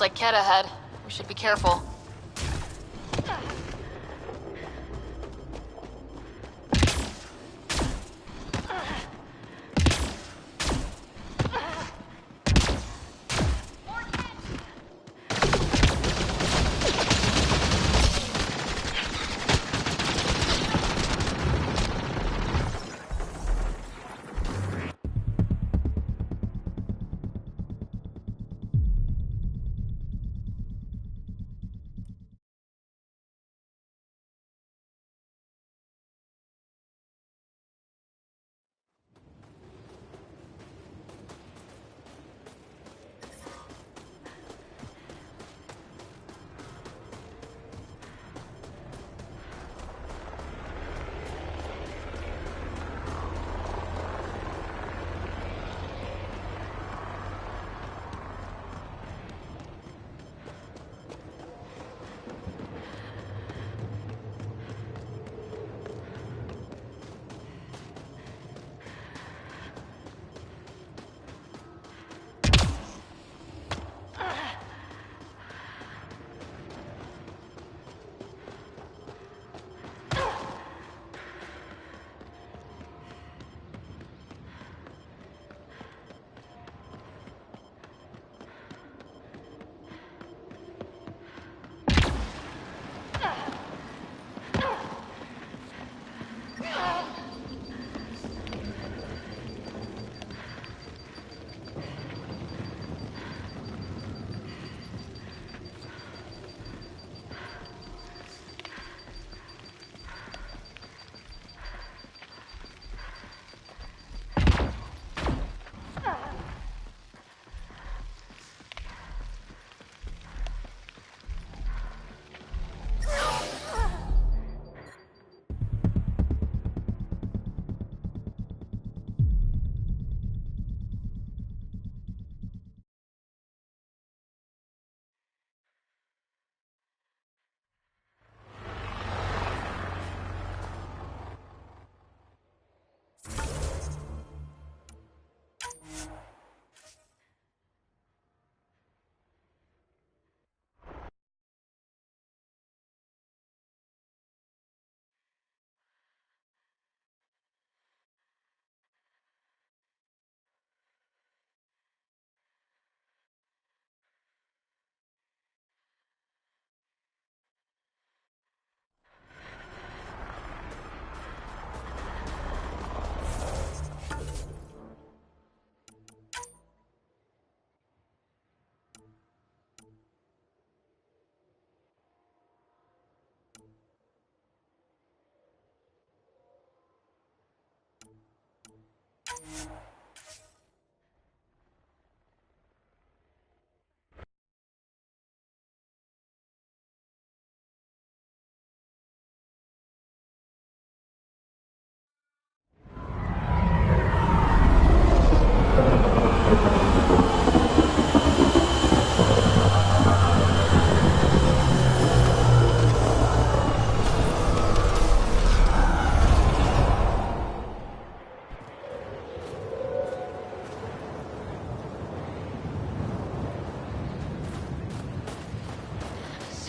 Looks like Kett ahead. We should be careful.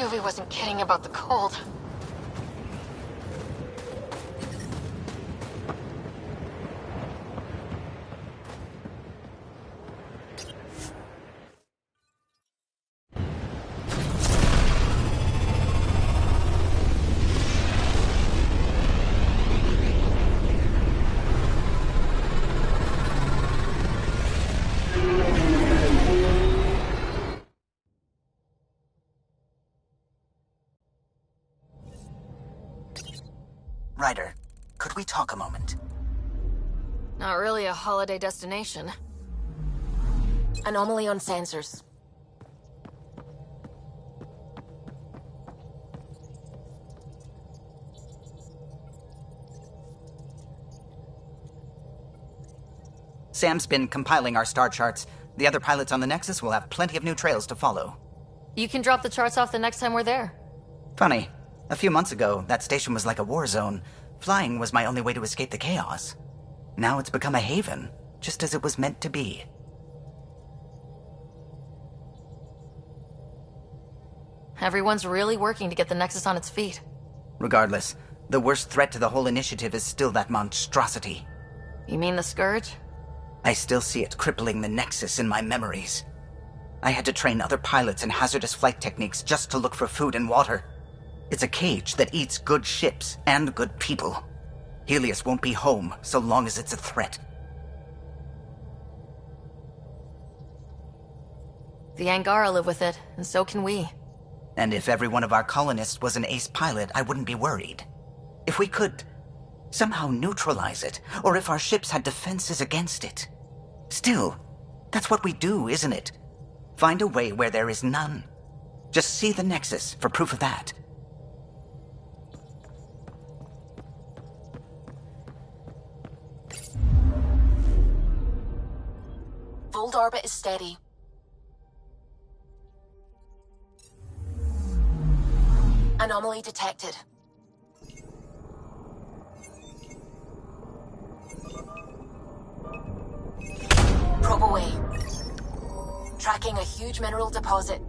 Suvi wasn't kidding about the cold. Ryder, could we talk a moment? Not really a holiday destination. Anomaly on sensors. Sam's been compiling our star charts. The other pilots on the Nexus will have plenty of new trails to follow. You can drop the charts off the next time we're there. Funny. A few months ago, that station was like a war zone. Flying was my only way to escape the chaos. Now it's become a haven, just as it was meant to be. Everyone's really working to get the Nexus on its feet. Regardless, the worst threat to the whole initiative is still that monstrosity. You mean the Scourge? I still see it crippling the Nexus in my memories. I had to train other pilots in hazardous flight techniques just to look for food and water. It's a cage that eats good ships and good people. Helios won't be home so long as it's a threat. The Angara live with it, and so can we. And if every one of our colonists was an ace pilot, I wouldn't be worried. If we could somehow neutralize it, or if our ships had defenses against it. Still, that's what we do, isn't it? Find a way where there is none. Just see the Nexus for proof of that. Fold orbit is steady. Anomaly detected. Probe away. Tracking a huge mineral deposit.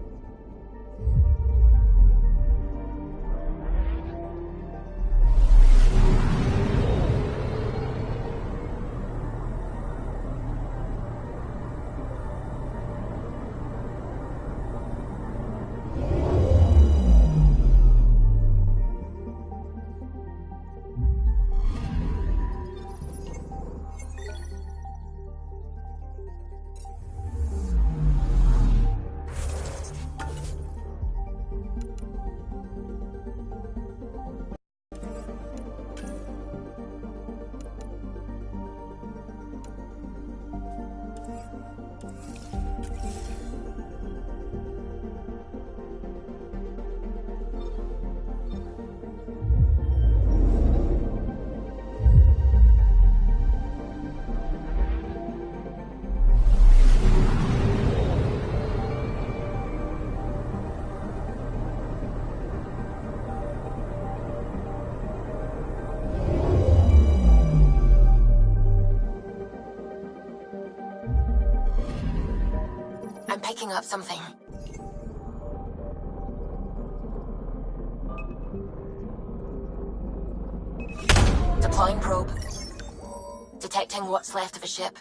Picking up something. Deploying probe. Detecting what's left of a ship.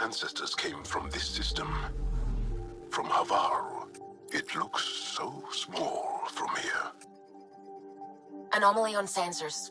Ancestors came from this system, from Havaru. It looks so small from here. Anomaly on sensors.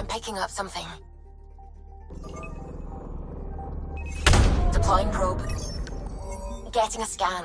Picking up something. Deploying probe. Getting a scan.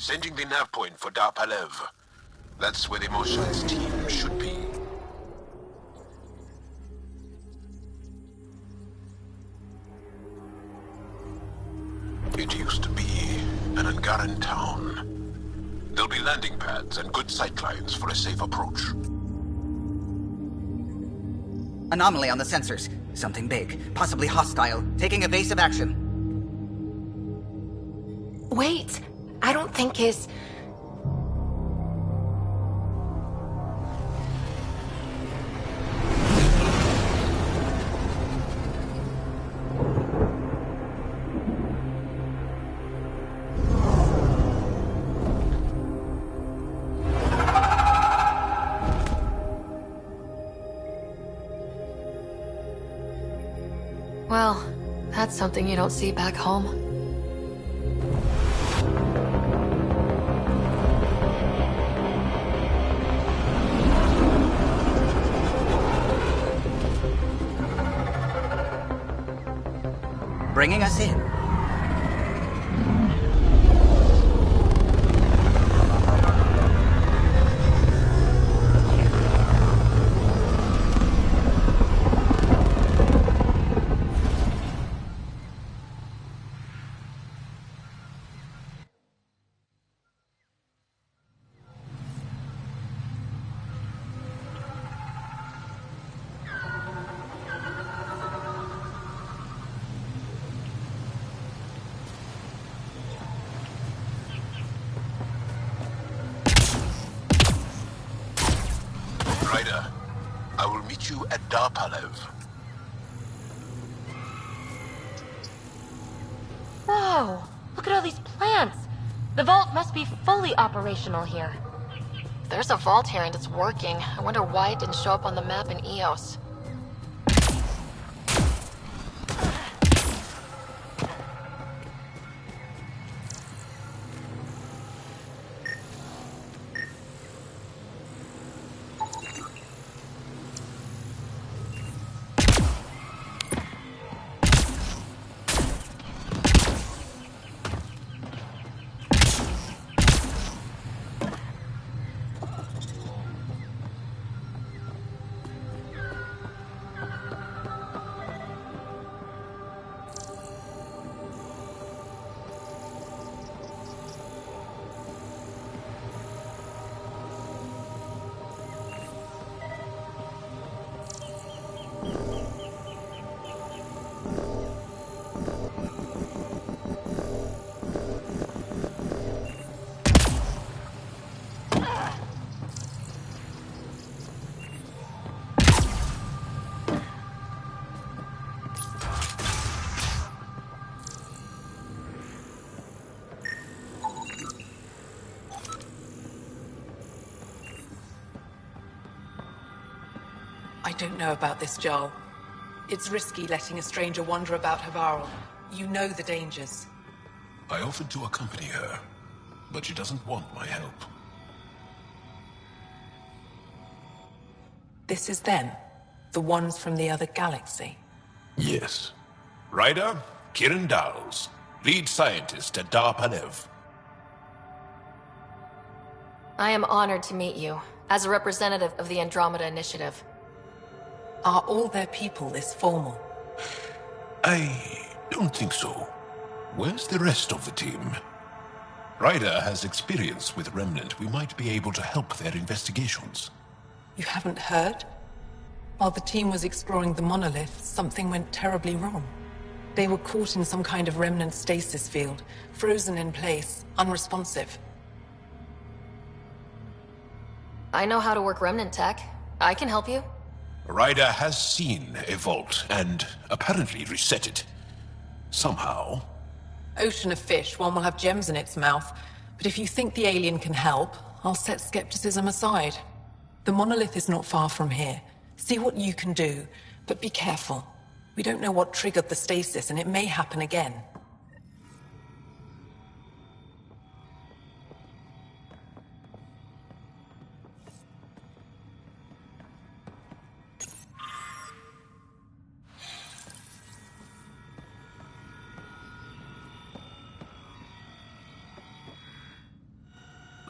Sending the nav point for Dar Palev. That's where the Mosha's team should be. It used to be an Angaran town. There'll be landing pads and good sightlines for a safe approach. Anomaly on the sensors. Something big, possibly hostile, taking evasive action. Wait, I don't think his... Well, that's something you don't see back home. Bringing us in. Ryder, I will meet you at Dar Palev. Whoa! Look at all these plants! The vault must be fully operational here. There's a vault here and it's working. I wonder why it didn't show up on the map in EOS. I don't know about this, Joel. It's risky letting a stranger wander about Havarl. You know the dangers. I offered to accompany her, but she doesn't want my help. This is them? The ones from the other galaxy? Yes. Ryder, Kiran Dowles, lead scientist at Dar Panev. I am honored to meet you, as a representative of the Andromeda Initiative. Are all their people this formal? I don't think so. Where's the rest of the team? Ryder has experience with Remnant. We might be able to help their investigations. You haven't heard? While the team was exploring the monolith, something went terribly wrong. They were caught in some kind of remnant stasis field, frozen in place, unresponsive. I know how to work remnant tech. I can help you. Ryder has seen a vault, and apparently reset it. Somehow. Ocean of fish, one will have gems in its mouth. But if you think the alien can help, I'll set skepticism aside. The monolith is not far from here. See what you can do, but be careful. We don't know what triggered the stasis, and it may happen again.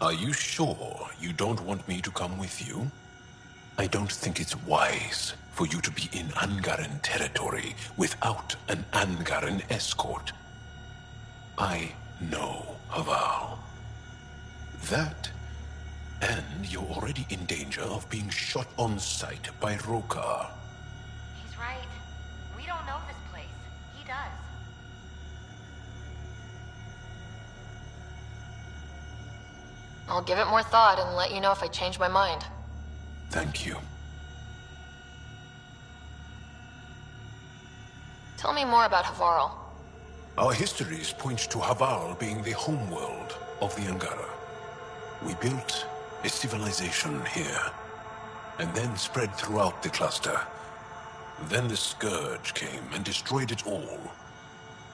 Are you sure you don't want me to come with you? I don't think it's wise for you to be in Angaran territory without an Angaran escort. I know Havarl. That, and you're already in danger of being shot on sight by Rokar. He's right. We don't know this place. He does. I'll give it more thought and let you know if I change my mind. Thank you. Tell me more about Havarl. Our histories point to Havarl being the homeworld of the Angara. We built a civilization here, and then spread throughout the cluster. Then the Scourge came and destroyed it all.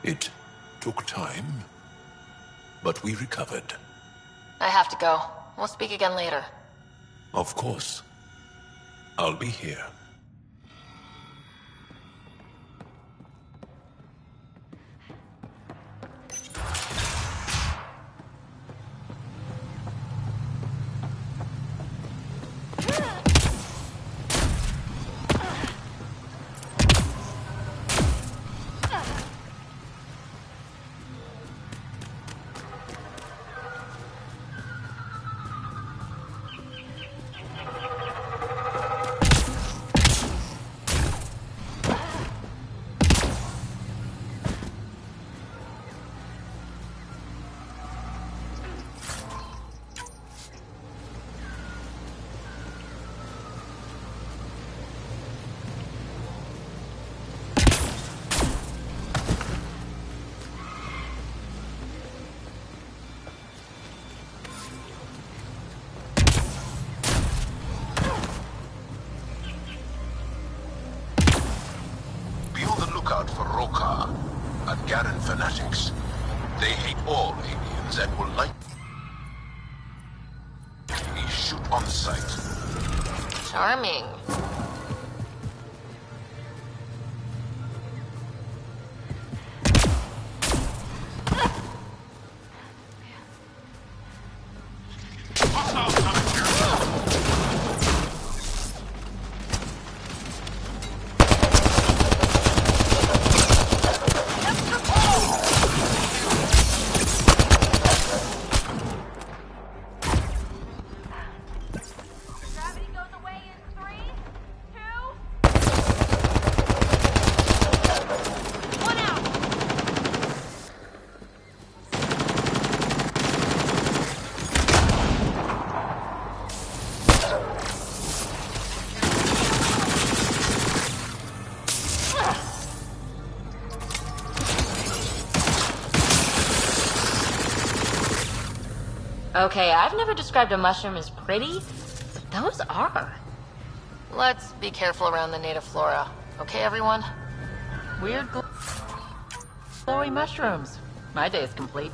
It took time, but we recovered. I have to go. We'll speak again later. Of course. I'll be here. Fanatics. They hate all aliens and will likely shoot on sight. Charming. Okay, I've never described a mushroom as pretty, but those are. Let's be careful around the native flora. Okay, everyone? Weird glowy mushrooms. My day is complete.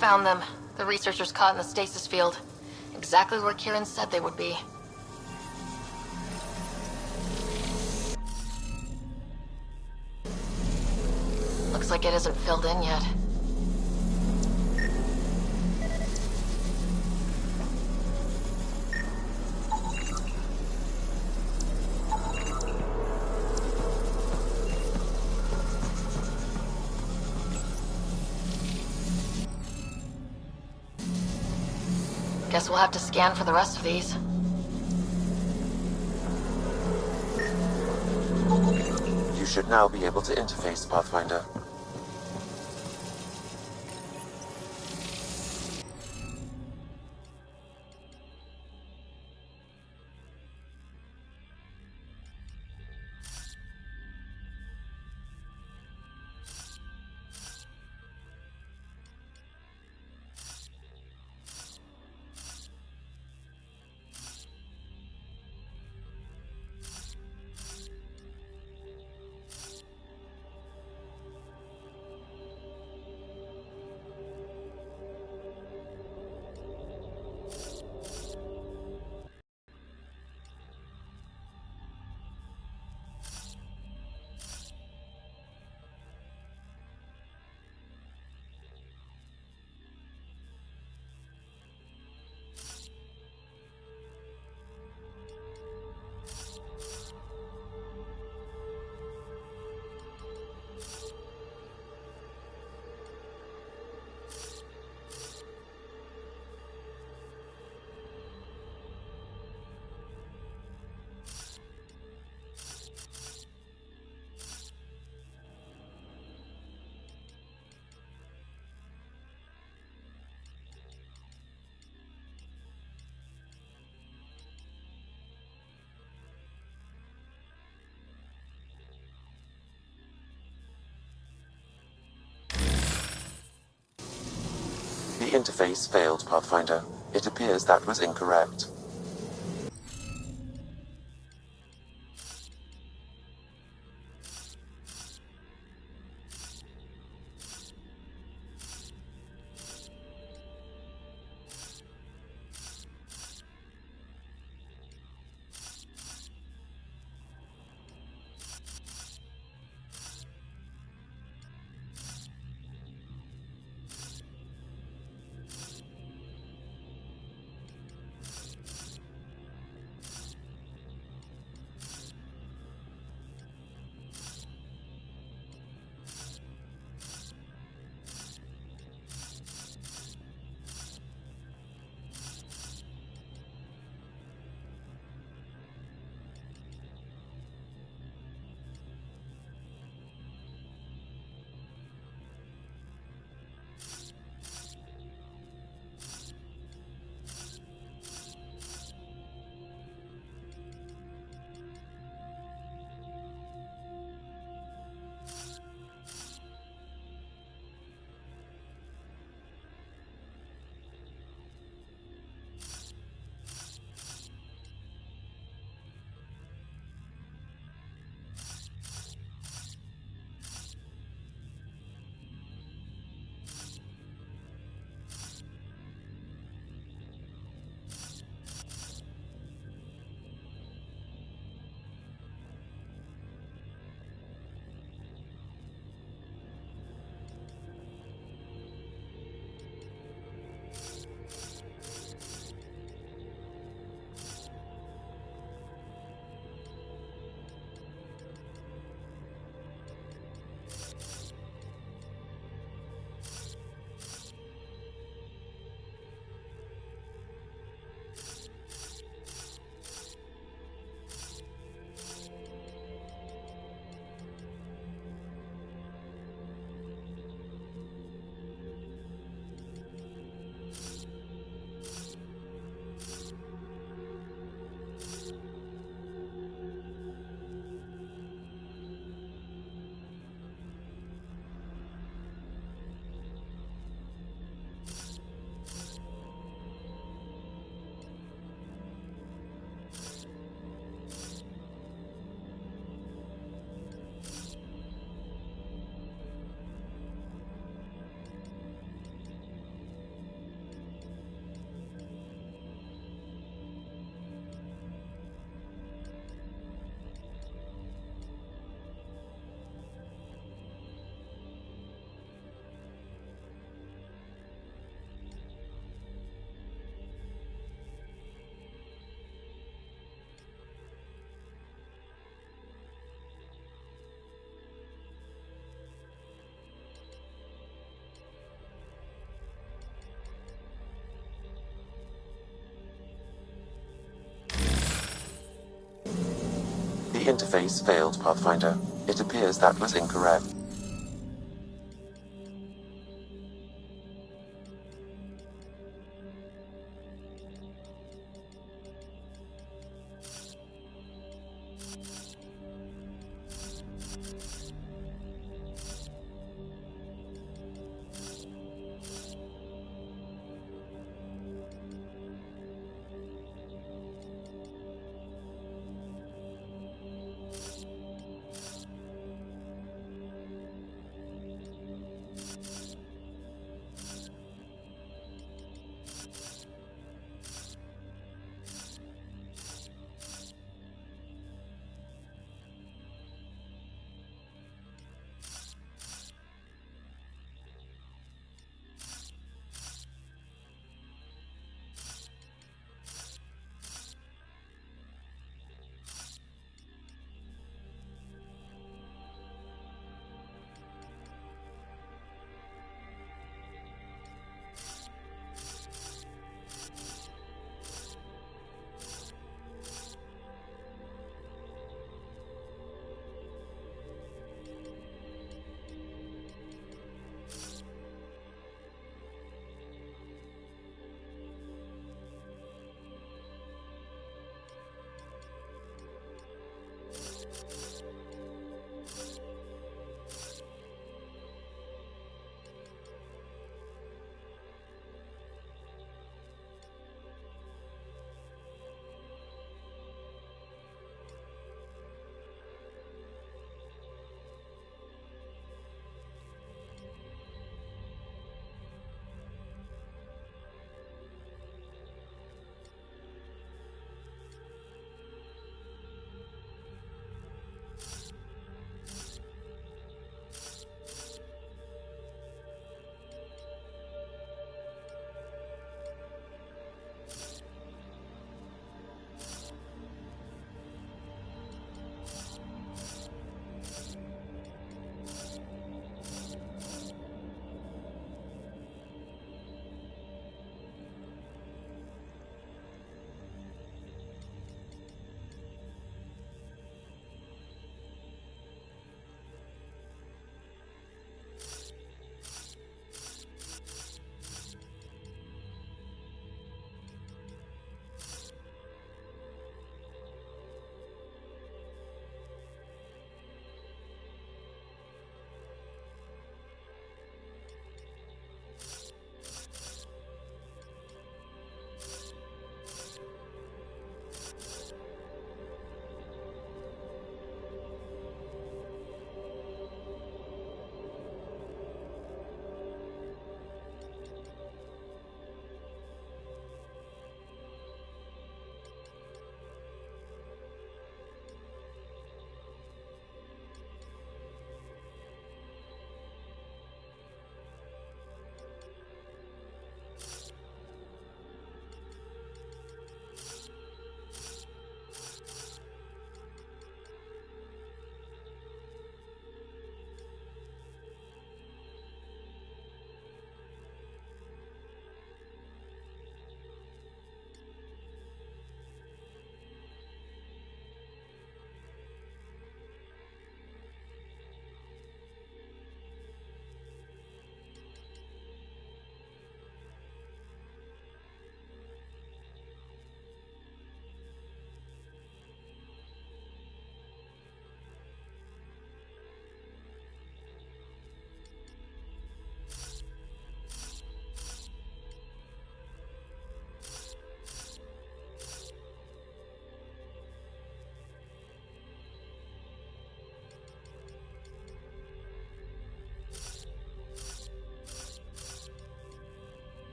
Found them. The researchers caught in the stasis field. Exactly where Kieran said they would be. Looks like it isn't filled in yet. Guess we'll have to scan for the rest of these. You should now be able to interface, Pathfinder. The interface failed, Pathfinder. It appears that was incorrect. The interface failed, Pathfinder. It appears that was incorrect.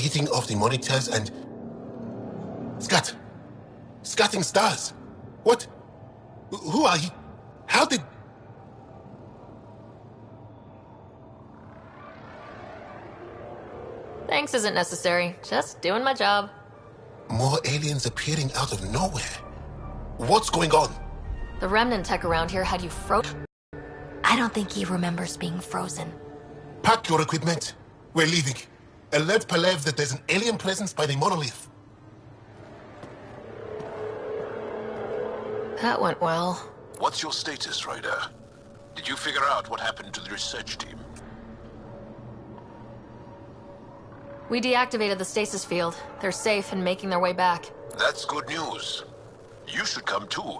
reading of the monitors and... Scatting stars. What? Who are you? How did... Thanks isn't necessary. Just doing my job. More aliens appearing out of nowhere. What's going on? The remnant tech around here had you I don't think he remembers being frozen. Pack your equipment. We're leaving. Alert Palev that there's an alien presence by the monolith. That went well. What's your status, Ryder? Did you figure out what happened to the research team? We deactivated the stasis field. They're safe and making their way back. That's good news. You should come too.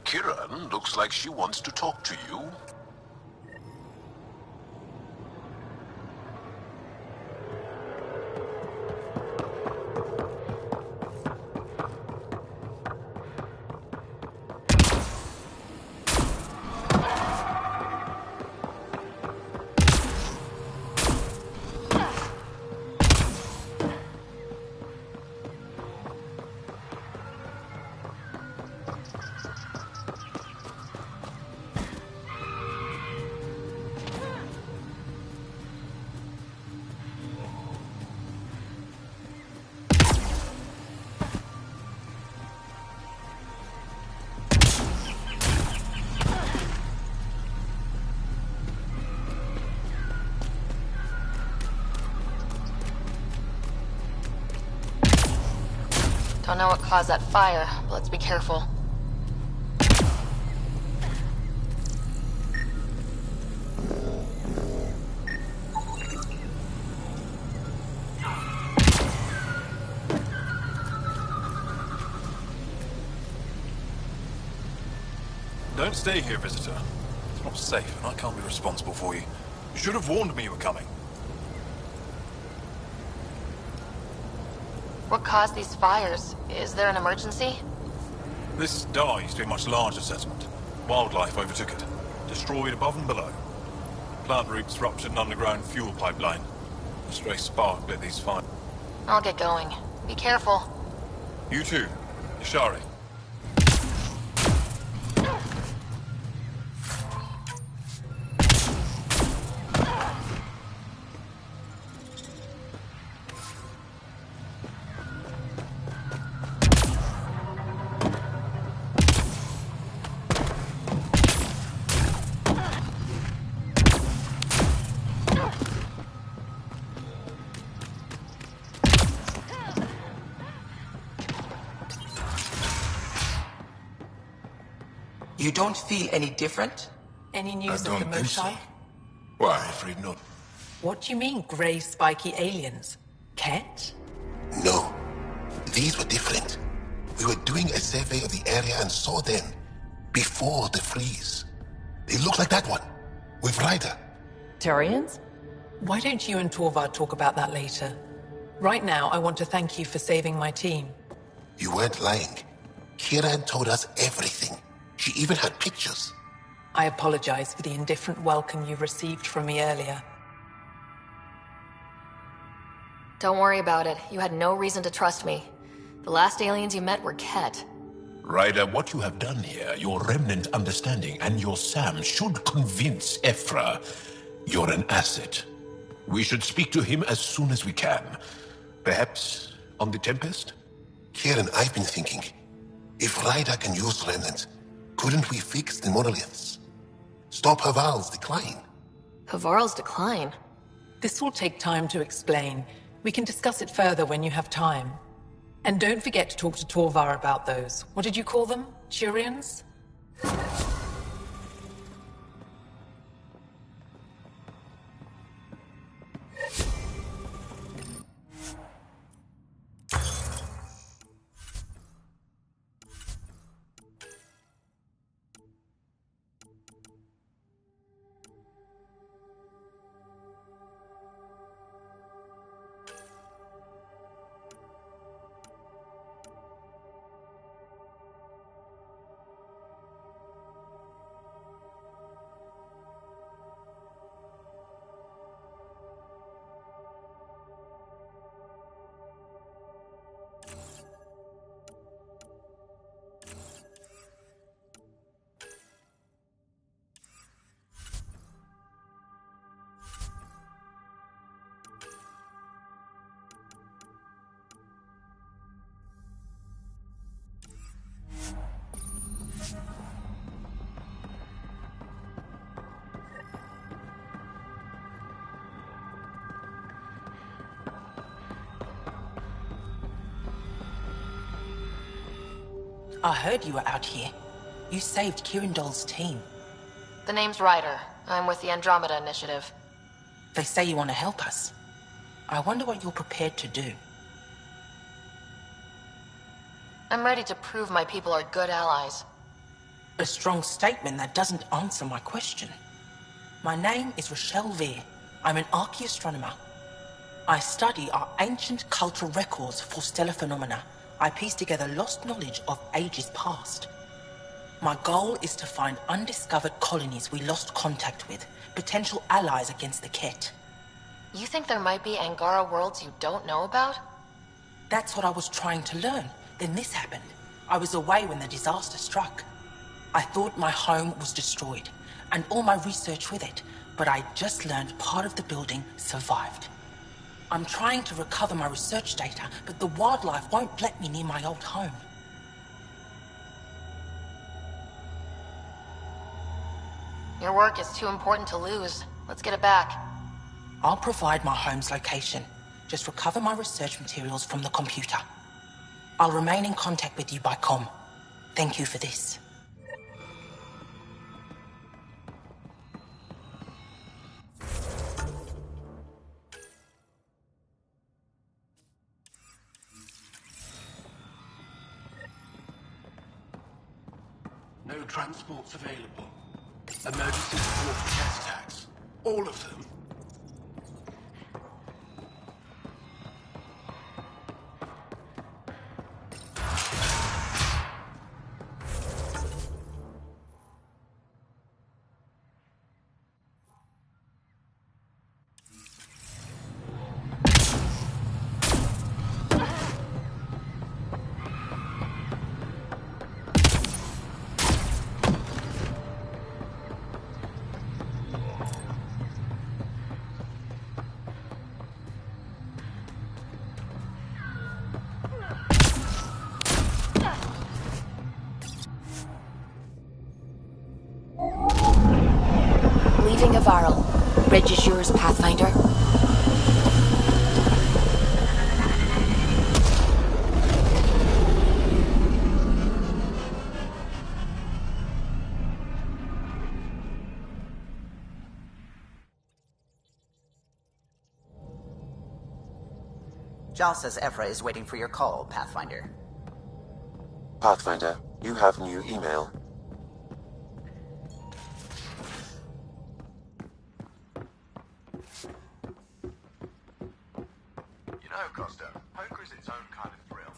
Kiran looks like she wants to talk to you. Don't know what caused that fire, but let's be careful. Don't stay here, visitor. It's not safe, and I can't be responsible for you. You should have warned me you were coming. What caused these fires? Is there an emergency? This star used to be a much larger settlement. Wildlife overtook it, destroyed above and below. Plant roots ruptured an underground fuel pipeline. A stray spark lit these fires. I'll get going. Be careful. You too, Ishari. You don't feel any different? Any news of the Mosai? Why, afraid not. What do you mean, grey spiky aliens? Kett? No. These were different. We were doing a survey of the area and saw them. Before the freeze. They look like that one. With Ryder. Turians? Why don't you and Torvar talk about that later? Right now, I want to thank you for saving my team. You weren't lying. Kiran told us everything. She even had pictures. I apologize for the indifferent welcome you received from me earlier. Don't worry about it. You had no reason to trust me. The last aliens you met were Kett. Ryder, what you have done here, your remnant understanding and your Sam should convince Ephra you're an asset. We should speak to him as soon as we can. Perhaps on the Tempest? Kiran, I've been thinking. If Ryder can use remnant, couldn't we fix the monoliths? Stop Haval's decline? Havarl's decline? This will take time to explain. We can discuss it further when you have time. And don't forget to talk to Torvar about those. What did you call them? Turians? I heard you were out here. You saved Kirindol's team. The name's Ryder. I'm with the Andromeda Initiative. They say you want to help us. I wonder what you're prepared to do. I'm ready to prove my people are good allies. A strong statement that doesn't answer my question. My name is Rochelle Veer. I'm an archaeoastronomer. I study our ancient cultural records for stellar phenomena. I piece together lost knowledge of ages past. My goal is to find undiscovered colonies we lost contact with, potential allies against the Kett. You think there might be Angara worlds you don't know about? That's what I was trying to learn. Then this happened. I was away when the disaster struck. I thought my home was destroyed, and all my research with it, but I just learned part of the building survived. I'm trying to recover my research data, but the wildlife won't let me near my old home. Your work is too important to lose. Let's get it back. I'll provide my home's location. Just recover my research materials from the computer. I'll remain in contact with you by comm. Thank you for this. No transports available. Emergency support for cat attacks. All of them. Leaving a Varl. Bridge is yours, Pathfinder. Jal says Ephra is waiting for your call, Pathfinder. Pathfinder, you have new email. You know, Costa, poker is its own kind of thrill.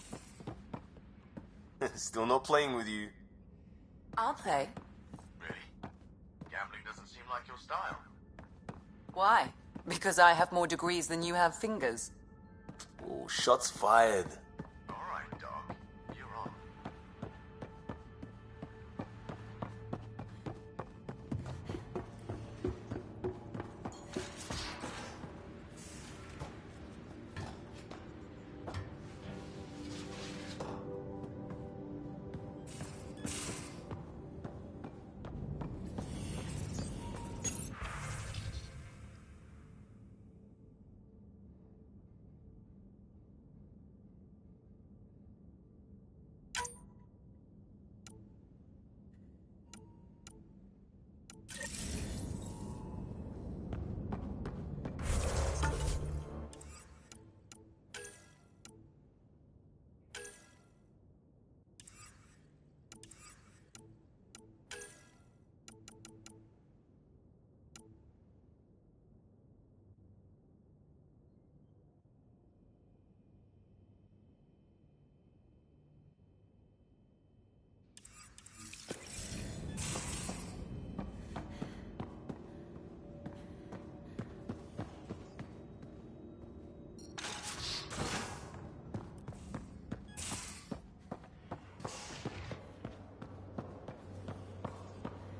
Still not playing with you. I'll play. Really? Gambling doesn't seem like your style. Why? Because I have more degrees than you have fingers. Oh, shots fired. All right, dog. You're on.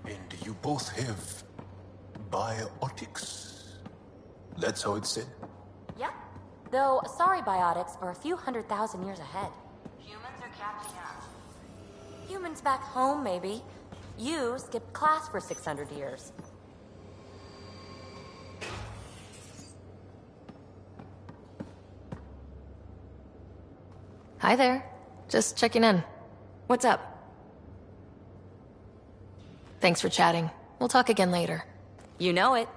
And you both have biotics? That's how it's said? Yep. Though, sorry biotics are a few 100,000 years ahead. Humans are catching up. Humans back home, maybe. You skipped class for 600 years. Hi there. Just checking in. What's up? Thanks for chatting. We'll talk again later. You know it.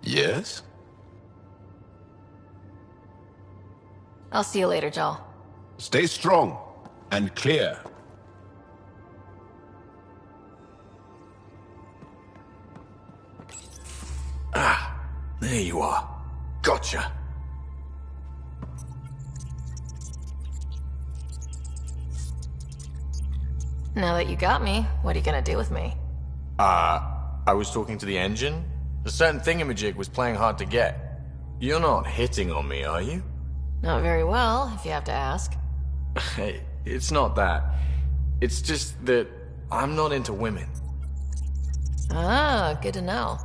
Yes? I'll see you later, Joel. Stay strong and clear. Ah, there you are. Gotcha. Now that you got me, what are you gonna do with me? I was talking to the engine. A certain thingamajig was playing hard to get. You're not hitting on me, are you? Not very well, if you have to ask. Hey, it's not that. It's just that I'm not into women. Ah, good to know.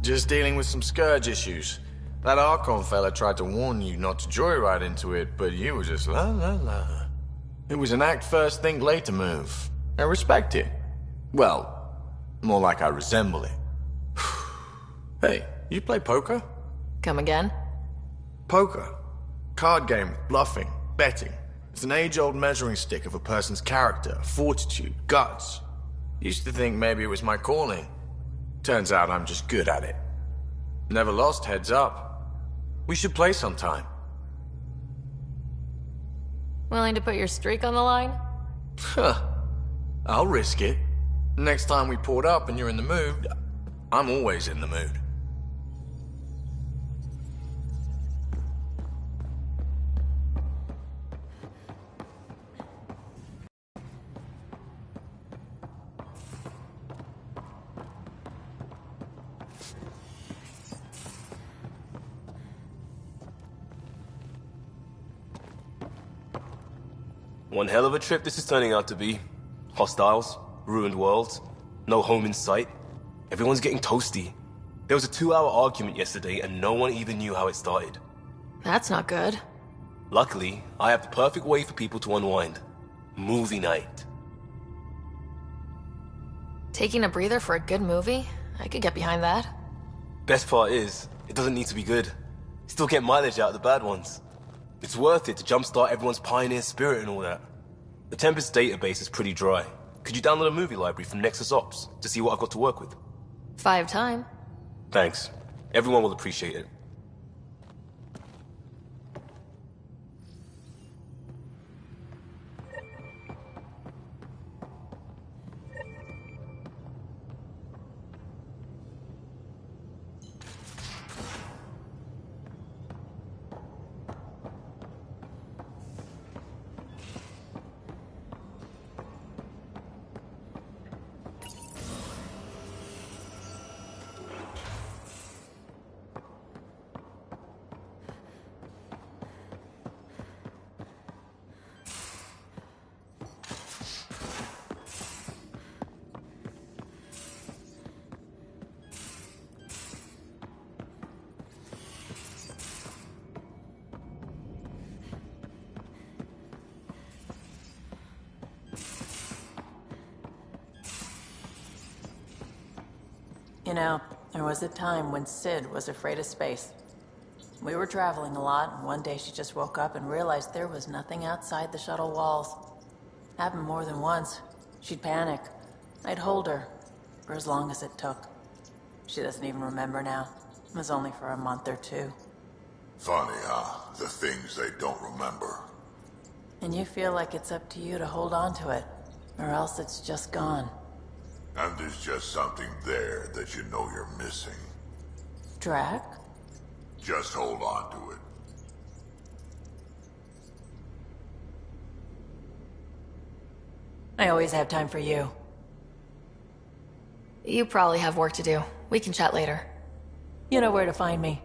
Just dealing with some scourge issues. That Archon fella tried to warn you not to joyride into it, but you were just la la la. It was an act first, think later move. I respect it. Well, more like I resemble it. Hey, you play poker? Come again? Poker. Card game with bluffing, betting. It's an age-old measuring stick of a person's character, fortitude, guts. Used to think maybe it was my calling. Turns out I'm just good at it. Never lost, heads up. We should play sometime. Willing to put your streak on the line? Huh. I'll risk it. Next time we port up and you're in the mood, I'm always in the mood. One hell of a trip this is turning out to be. Hostiles, ruined worlds, no home in sight. Everyone's getting toasty. There was a 2-hour argument yesterday and no one even knew how it started. That's not good. Luckily, I have the perfect way for people to unwind. Movie night. Taking a breather for a good movie? I could get behind that. Best part is, it doesn't need to be good. Still get mileage out of the bad ones. It's worth it to jumpstart everyone's pioneer spirit and all that. The Tempest database is pretty dry. Could you download a movie library from Nexus Ops to see what I've got to work with? 5 time. Thanks. Everyone will appreciate it. You know, there was a time when Sid was afraid of space. We were traveling a lot, and one day she just woke up and realized there was nothing outside the shuttle walls. Happened more than once. She'd panic. I'd hold her, for as long as it took. She doesn't even remember now. It was only for a month or 2. Funny, huh? The things they don't remember. And you feel like it's up to you to hold on to it, or else it's just gone. And there's just something there that you know you're missing. Drac? Just hold on to it. I always have time for you. You probably have work to do. We can chat later. You know where to find me.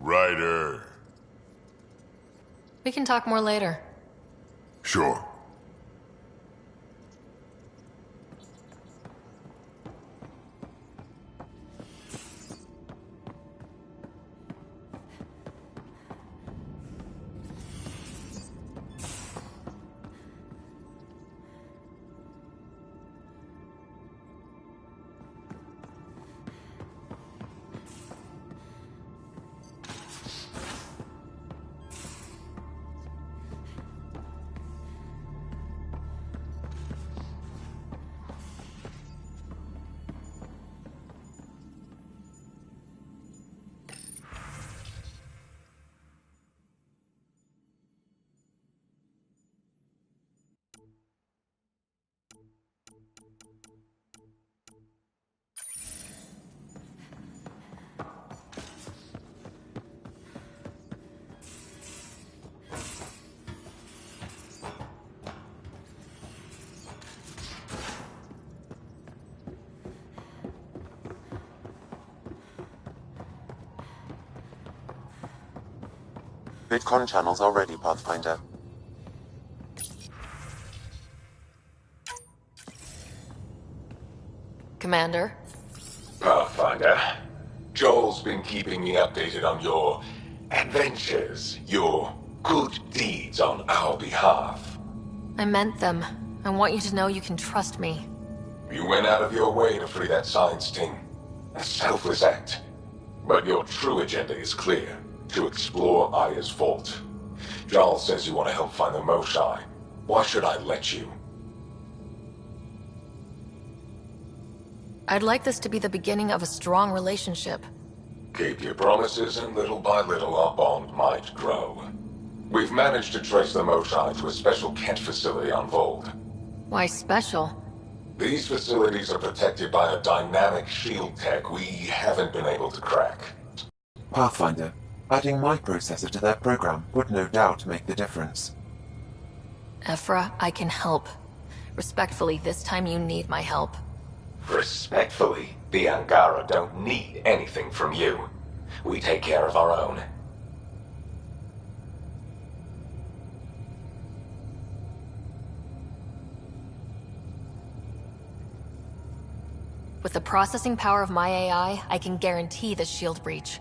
Ryder. We can talk more later. Sure. Bitcoin channels are ready, Pathfinder. Commander? Pathfinder, Joel's been keeping me updated on your adventures, your good deeds on our behalf. I meant them. I want you to know you can trust me. You went out of your way to free that science team. A selfless act. But your true agenda is clear. To explore Aya's vault. Jarl says you want to help find the Moshai. Why should I let you? I'd like this to be the beginning of a strong relationship. Keep your promises, and little by little our bond might grow. We've managed to trace the Moshai to a special Kett facility on Vold. Why special? These facilities are protected by a dynamic shield tech we haven't been able to crack. Pathfinder, adding my processor to their program would no doubt make the difference. Ephra, I can help. Respectfully, this time you need my help. Respectfully, the Angara don't need anything from you. We take care of our own. With the processing power of my AI, I can guarantee the shield breach.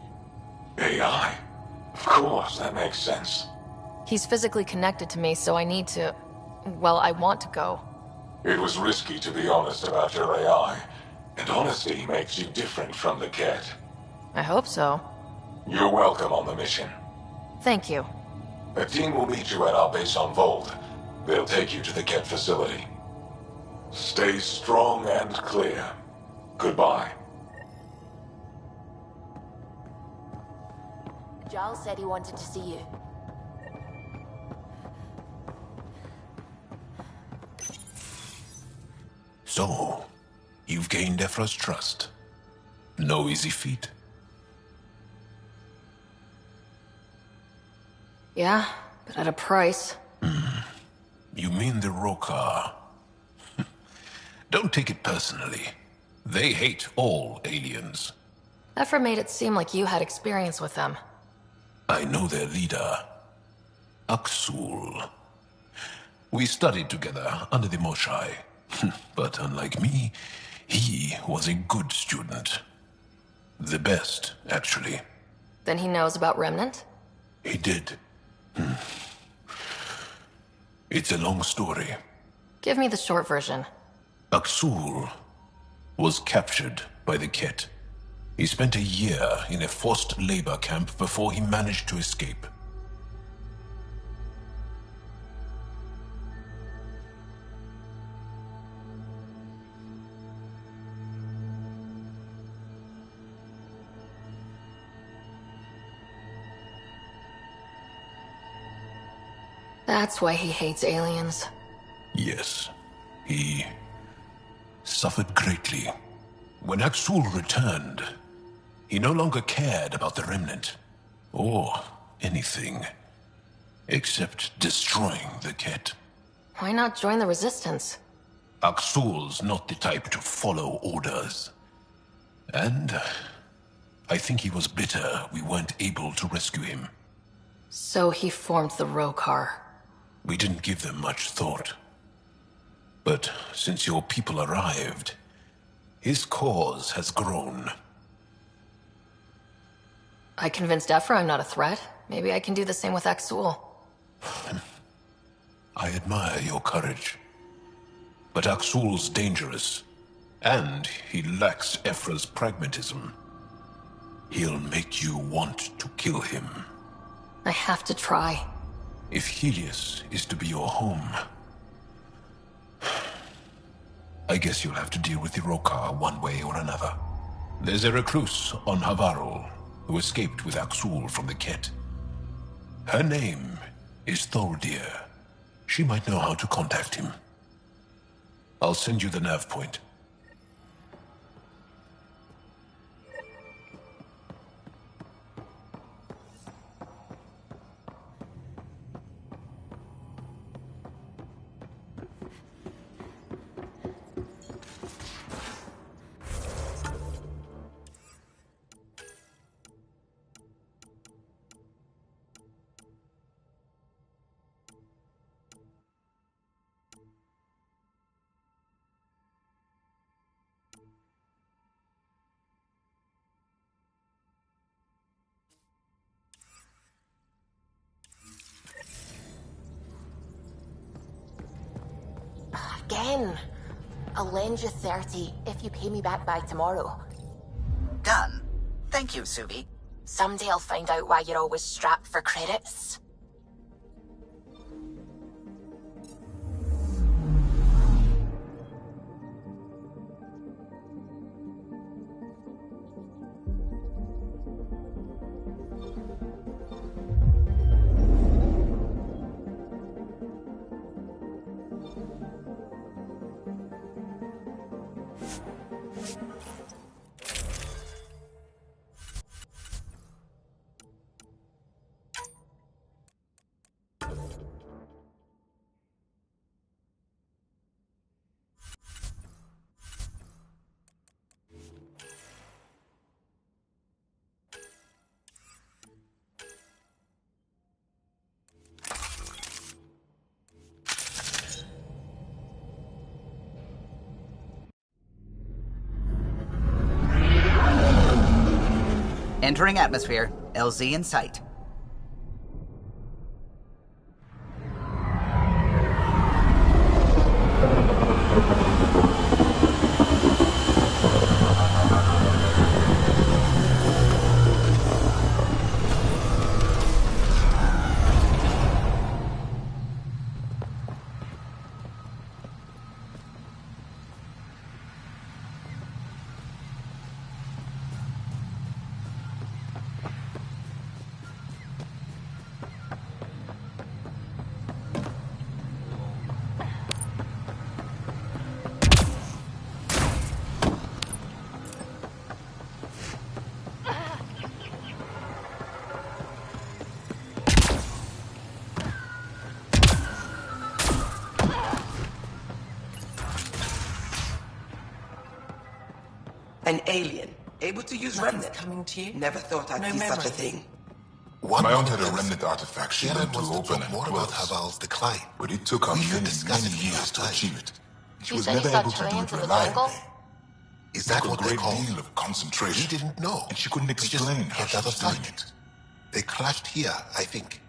AI? Of course, that makes sense. He's physically connected to me, so I need to... well, I want to go. It was risky to be honest about your AI, and honesty makes you different from the Kett. I hope so. You're welcome on the mission. Thank you. A team will meet you at our base on Vold. They'll take you to the Kett facility. Stay strong and clear. Goodbye. Giles said he wanted to see you. So, you've gained Ephra's trust. No easy feat. Yeah, but at a price. You mean the Rokar? Don't take it personally. They hate all aliens. Ephra made it seem like you had experience with them. I know their leader, Aksul. We studied together under the Moshai. But unlike me, he was a good student. The best, actually. Then he knows about Remnant? He did. It's a long story. Give me the short version. Aksul was captured by the Kett. He spent a year in a forced labor camp before he managed to escape. That's why he hates aliens. Yes, he suffered greatly. When Aksul returned, he no longer cared about the Remnant, or anything, except destroying the Kett. Why not join the Resistance? Aksul's not the type to follow orders. And I think he was bitter we weren't able to rescue him. So he formed the Rokar. We didn't give them much thought. But since your people arrived, his cause has grown. I convinced Ephra I'm not a threat. Maybe I can do the same with Axul. I admire your courage. But Axul's dangerous, and he lacks Ephra's pragmatism. He'll make you want to kill him. I have to try. If Helios is to be your home, I guess you'll have to deal with the Rokar one way or another. There's a recluse on Havarul who escaped with Axul from the Kett. Her name is Thordir. She might know how to contact him. I'll send you the nav point. Again. I'll lend you 30 if you pay me back by tomorrow. Done. Thank you, Subi. Someday I'll find out why you're always strapped for credits. Entering atmosphere. LZ in sight. An alien, able to use remnant. Coming to you? Never thought I'd see such a thing. My aunt had a remnant artifact she meant to open and more about Haval's decline. but it took her many years to achieve it. She was never able to do it reliably. Is that what they call? A great deal of concentration. He didn't know. And she couldn't explain how she was doing it. They crashed here, I think.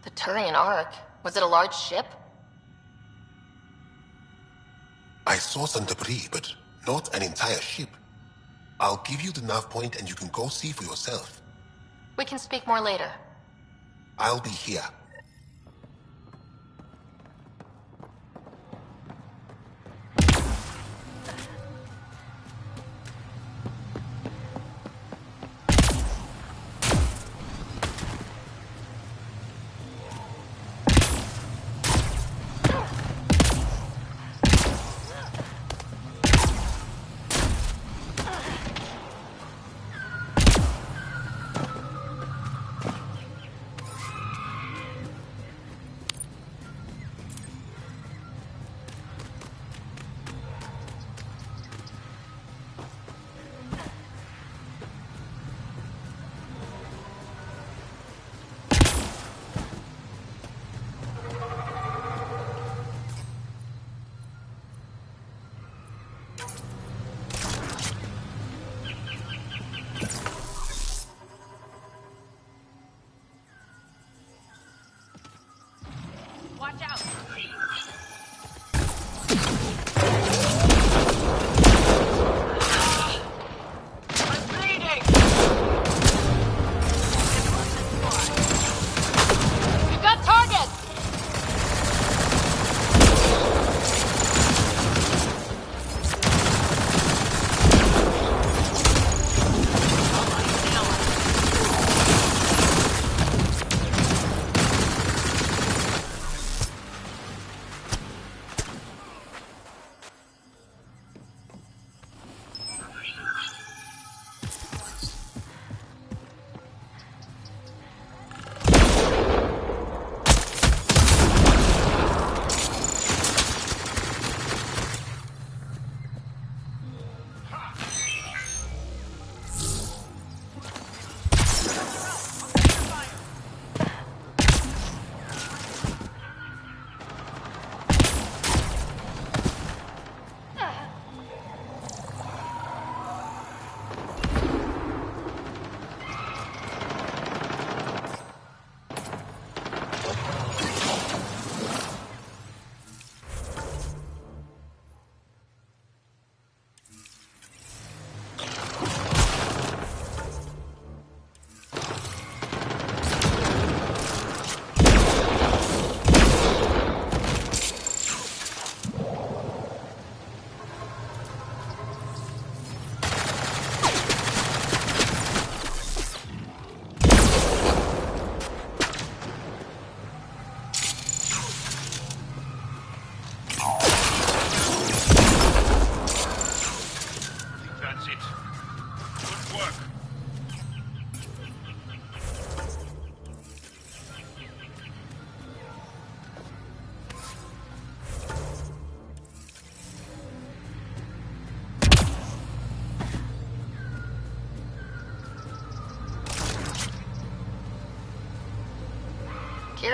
The Turian Ark? Was it a large ship? I saw some debris, but not an entire ship. I'll give you the nav point and you can go see for yourself. We can speak more later. I'll be here.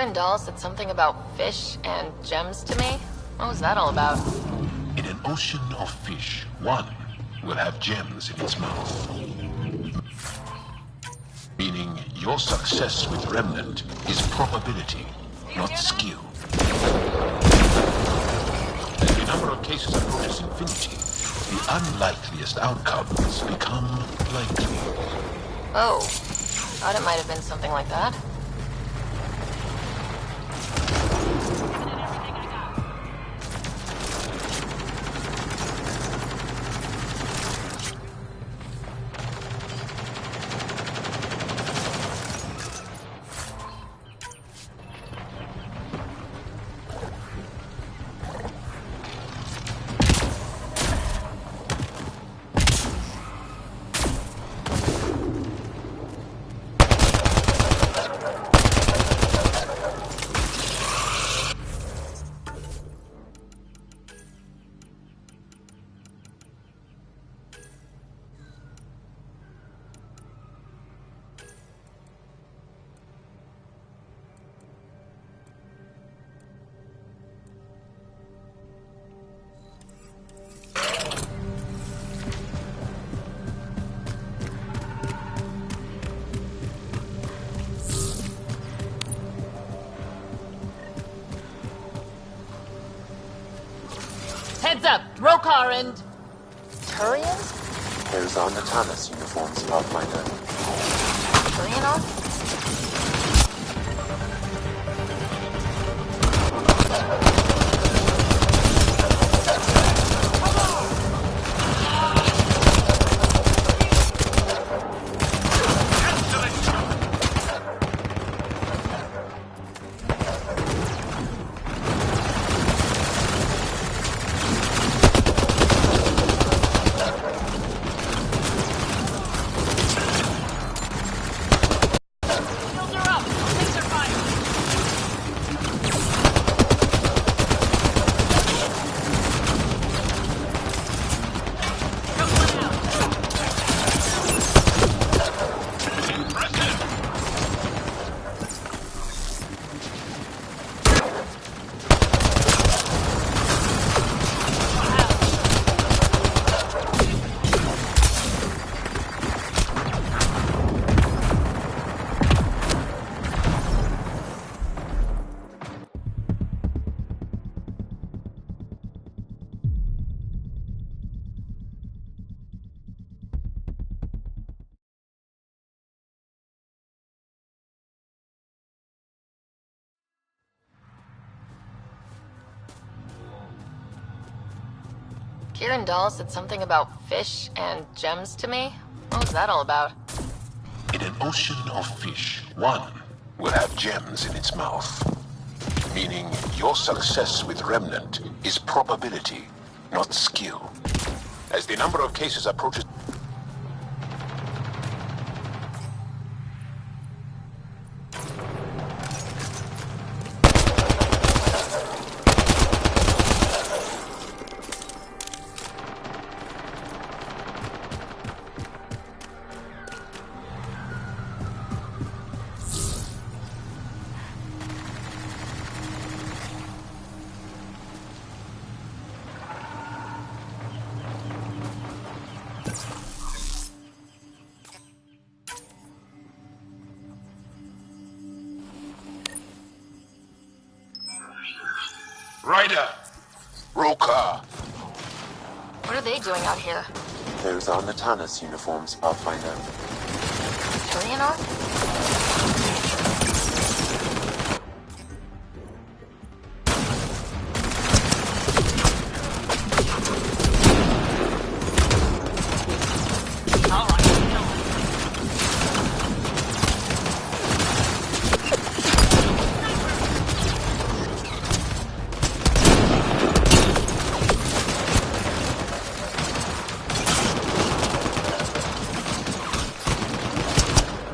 Kieran Dahl said something about fish and gems to me. What was that all about? In an ocean of fish, one will have gems in its mouth. Meaning your success with Remnant is probability, not skill. As the number of cases approaches infinity, the unlikeliest outcomes become likely. Oh, thought it might have been something like that. Heads up! Rokar and... Turians? Those are Natalis uniforms, Pathfinder. Turian on? Kieran Dahl said something about fish and gems to me. What was that all about? In an ocean of fish, one will have gems in its mouth. Meaning your success with Remnant is probability, not skill. As the number of cases approaches... Ryder! Rokar! What are they doing out here? Those are Natalis uniforms, Pathfinder. Turian on?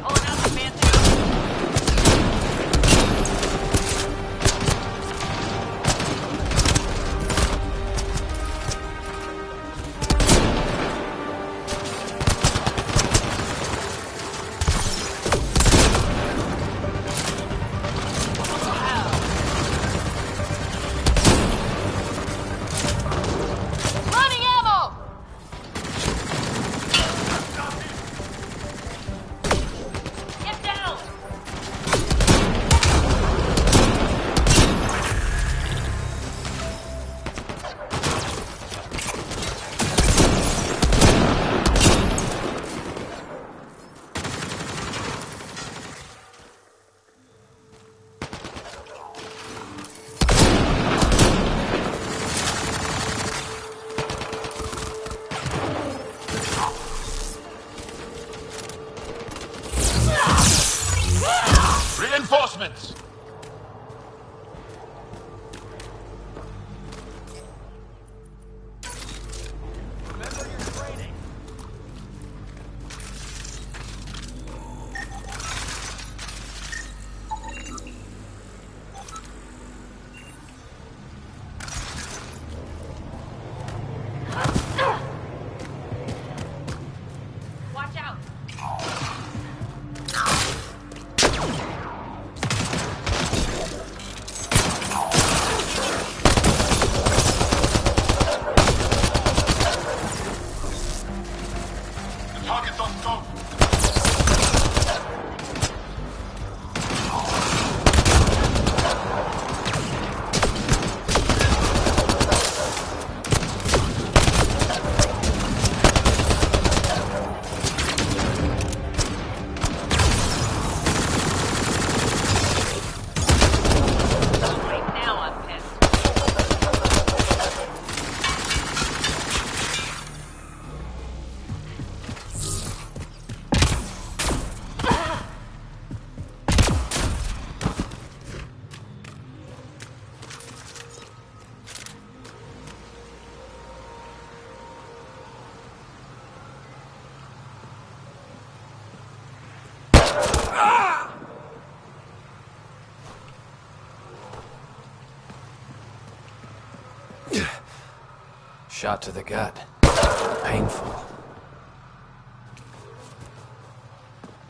Oh, now the man Reinforcements! Shot to the gut. Painful.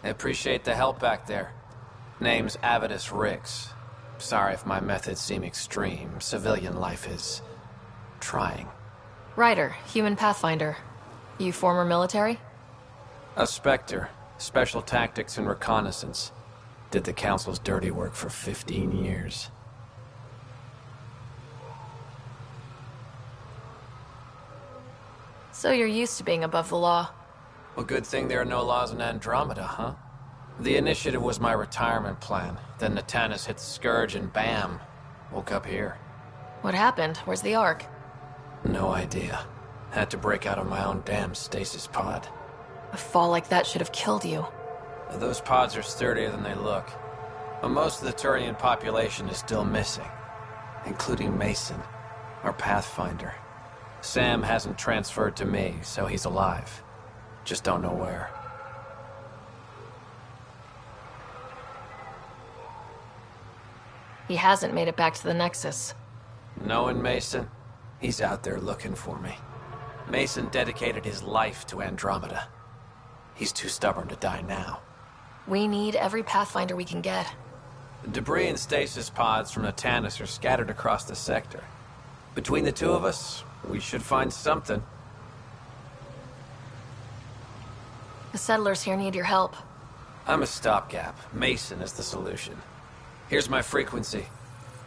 I appreciate the help back there. Name's Avidus Rix. Sorry if my methods seem extreme. Civilian life is... trying. Ryder, human pathfinder. You former military? A Spectre. Special tactics and reconnaissance. Did the Council's dirty work for 15 years. So you're used to being above the law. Well, good thing there are no laws in Andromeda, huh? The initiative was my retirement plan. Then Natanus hit the Scourge and bam! Woke up here. What happened? Where's the Ark? No idea. Had to break out of my own damn stasis pod. A fall like that should have killed you. Those pods are sturdier than they look. But most of the Turian population is still missing. Including Mason, our Pathfinder. Sam hasn't transferred to me, so he's alive. Just don't know where. He hasn't made it back to the Nexus. Knowing Mason, he's out there looking for me. Mason dedicated his life to Andromeda. He's too stubborn to die now. We need every Pathfinder we can get. The debris and stasis pods from Natanus are scattered across the sector. Between the two of us, we should find something. The settlers here need your help. I'm a stopgap. Mason is the solution. Here's my frequency.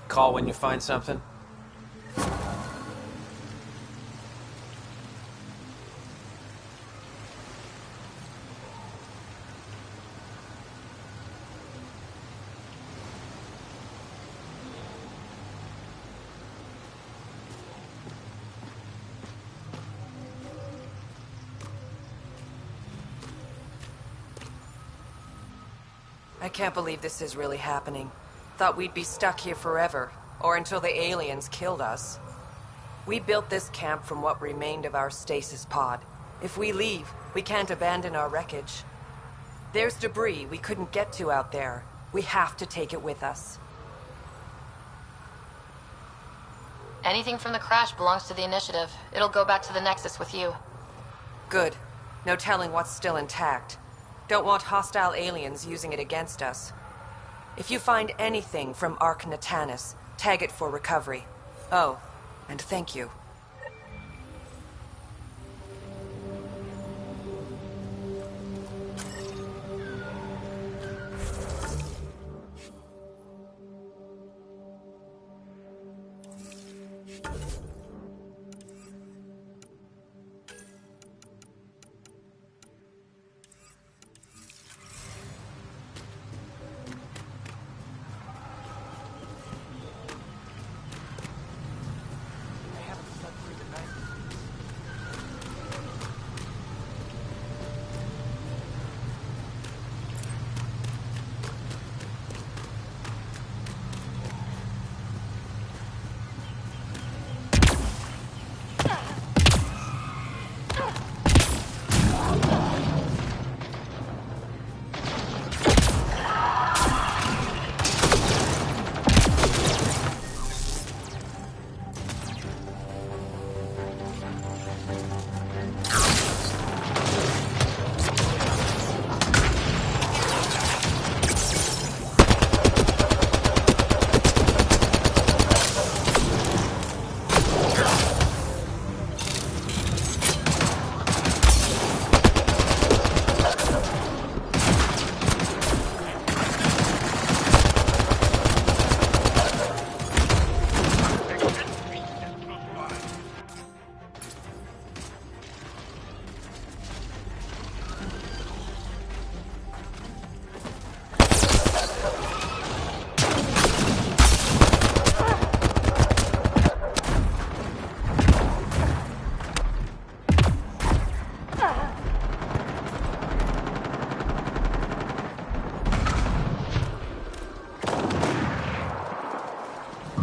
Call when you find something. I can't believe this is really happening. Thought we'd be stuck here forever, or until the aliens killed us. We built this camp from what remained of our stasis pod. If we leave, we can't abandon our wreckage. There's debris we couldn't get to out there. We have to take it with us. Anything from the crash belongs to the Initiative. It'll go back to the Nexus with you. Good. No telling what's still intact. Don't want hostile aliens using it against us. If you find anything from Ark Natanus, tag it for recovery. Oh, and thank you.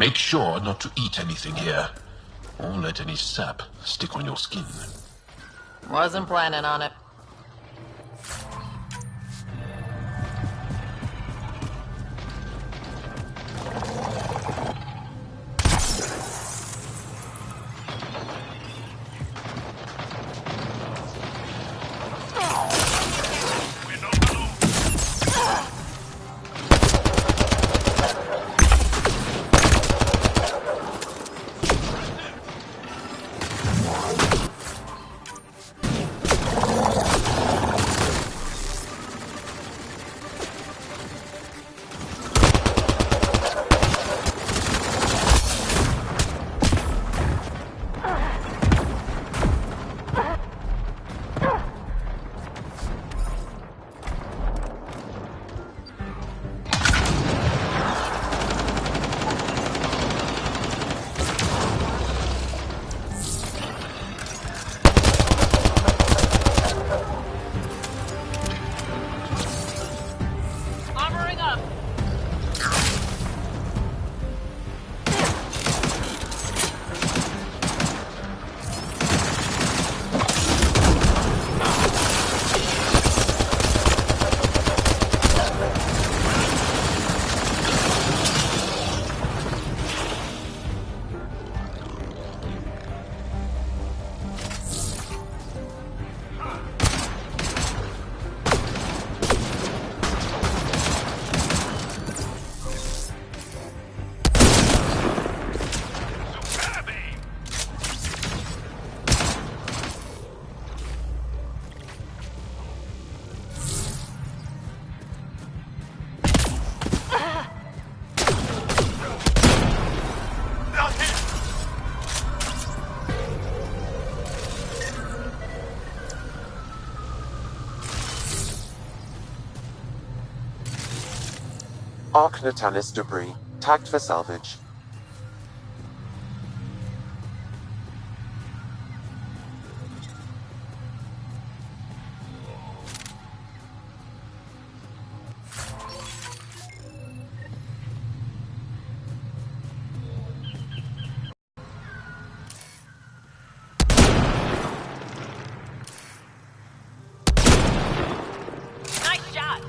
Make sure not to eat anything here, or let any sap stick on your skin. Wasn't planning on it. Arc Natalis debris, tagged for salvage. Nice shot!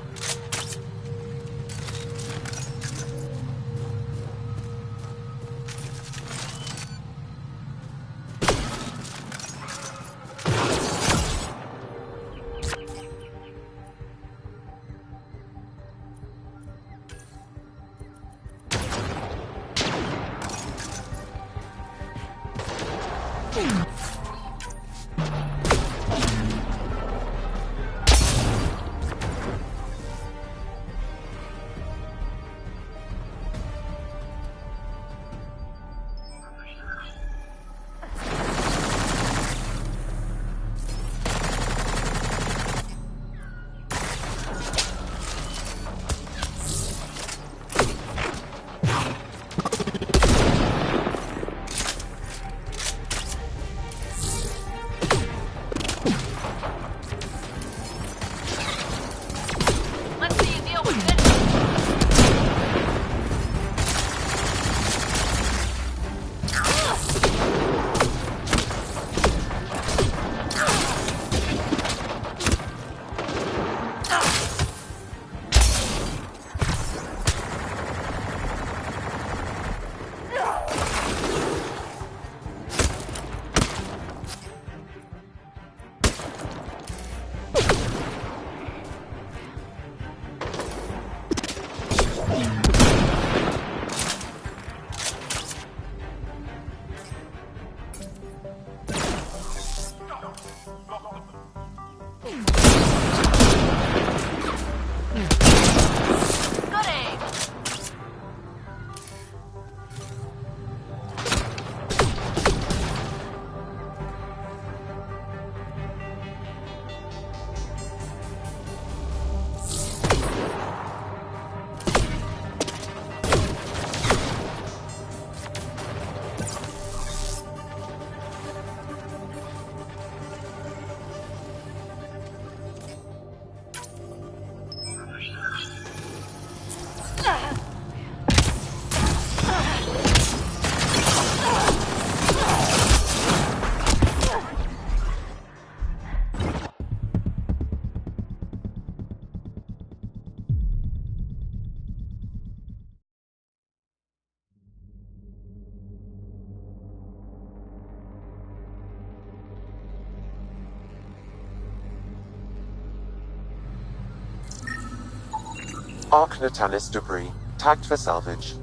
Arc Natalis debris, tagged for salvage.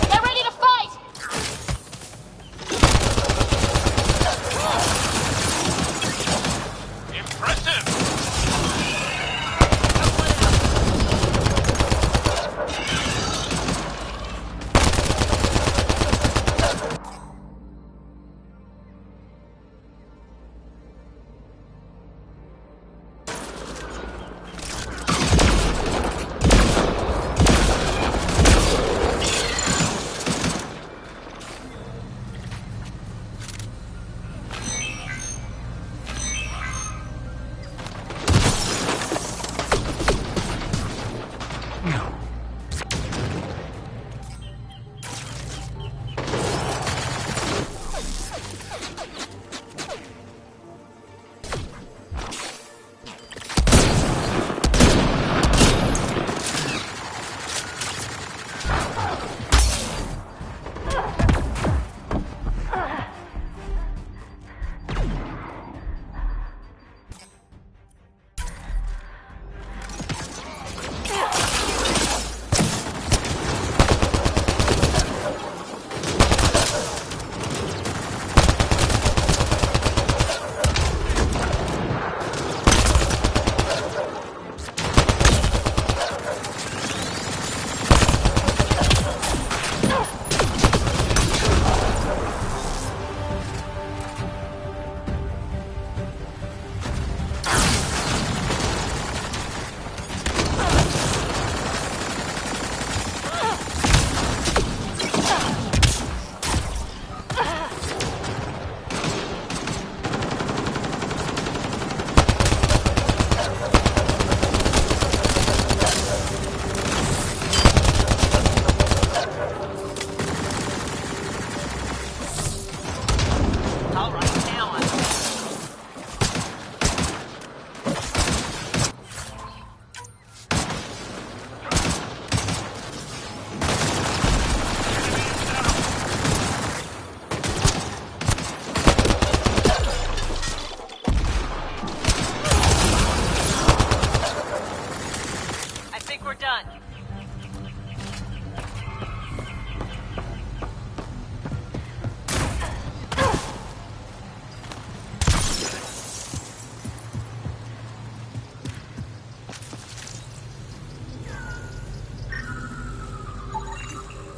Get ready to fight!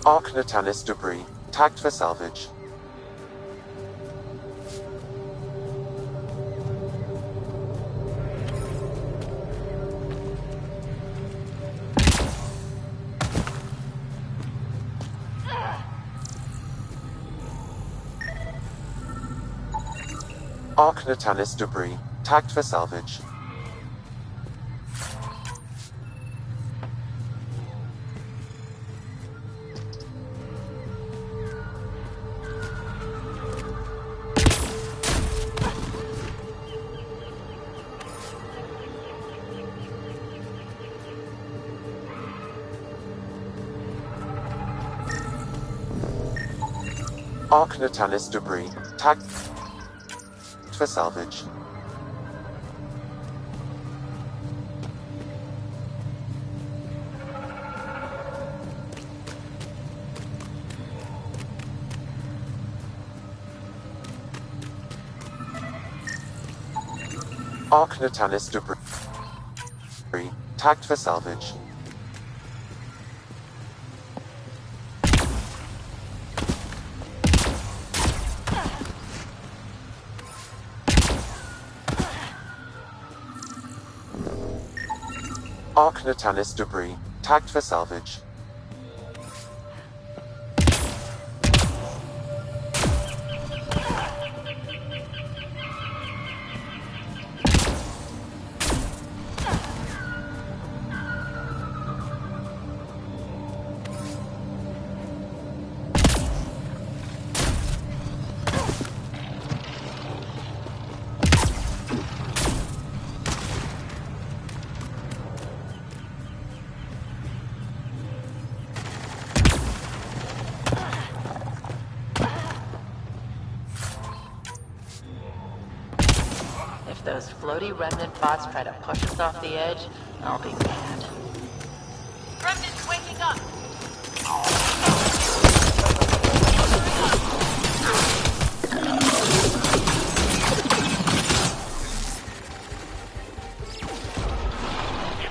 Arc Natalis debris, tagged for salvage. Arc Natalis debris, tagged for salvage. Arc Natalis debris, tagged for salvage. Arc Natalis debris, tagged for salvage. Arc Natalis debris, tagged for salvage. floaty remnant bots try to push us off the edge, I'll be mad. Remnant's waking up!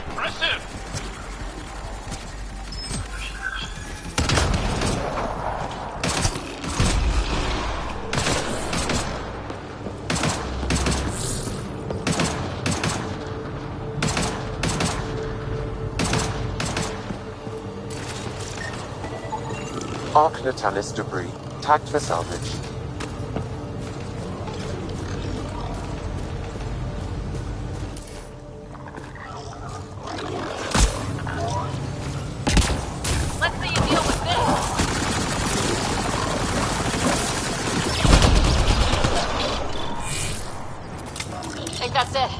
Impressive! Arc Natalis debris, tagged for salvage. Let's see you deal with this! I think that's it.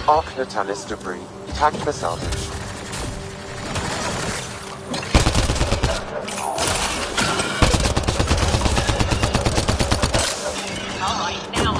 Arc Natalis debris, tagged for salvage. Alright, now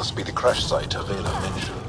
must be the crash site Avela mentioned.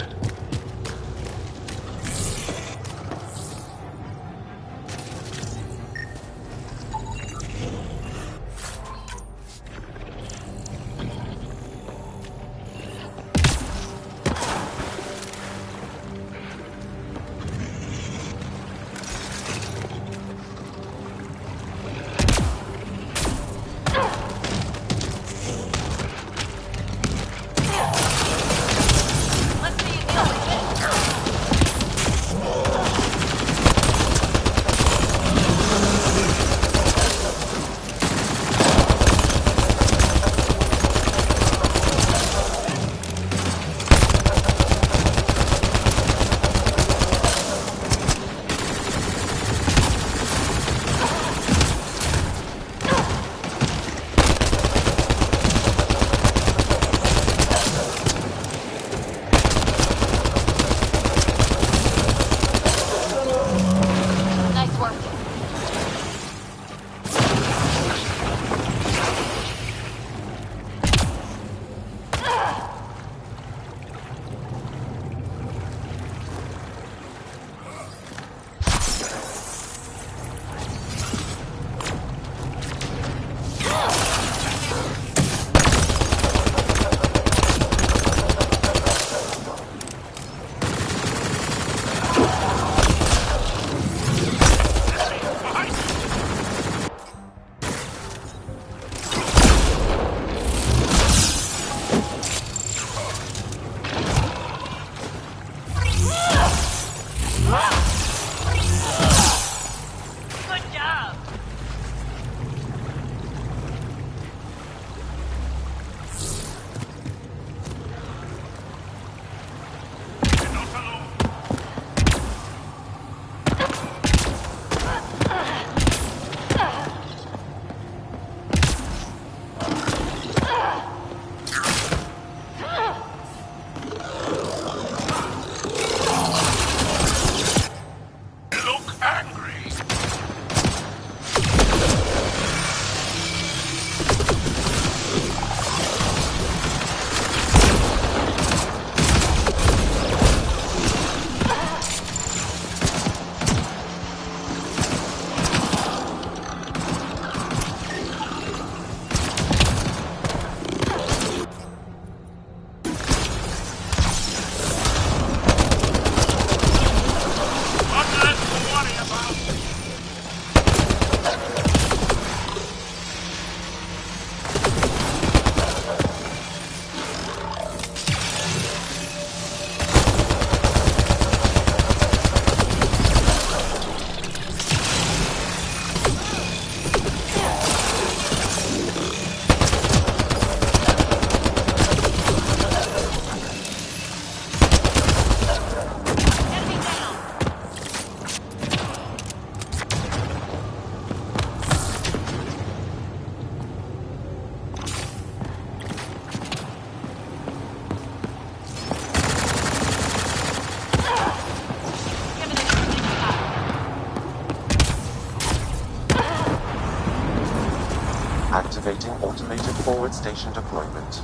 Activating automated forward station deployment.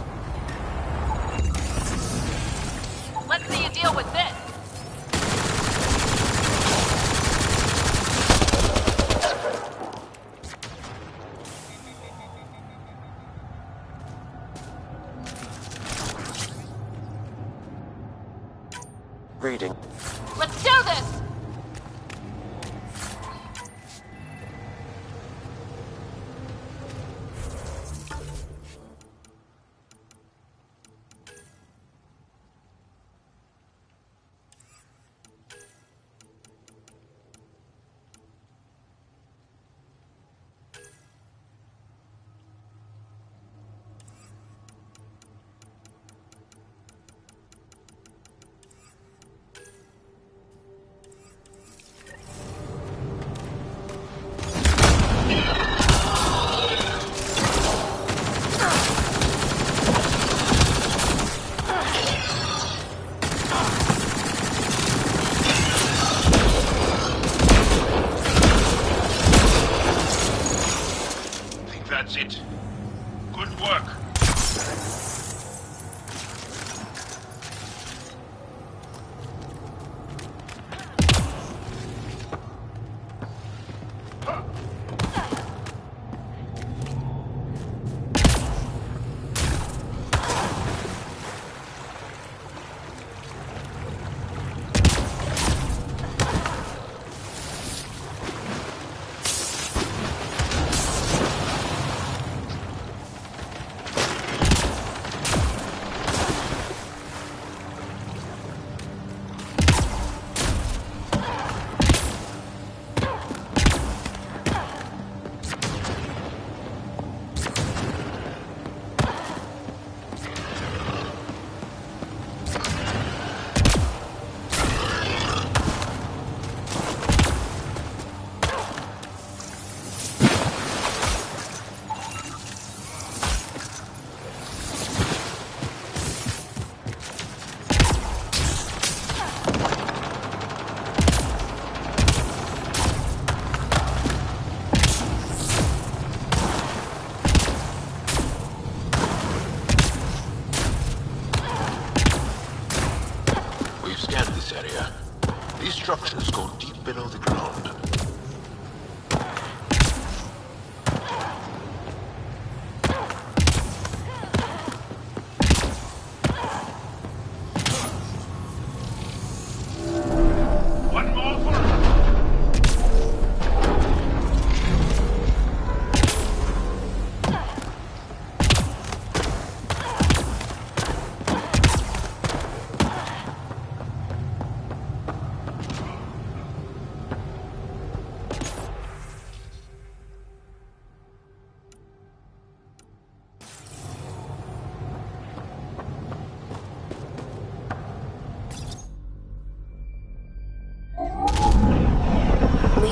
Let's see you deal with this. Reading. Let's do this! That's it. Good work.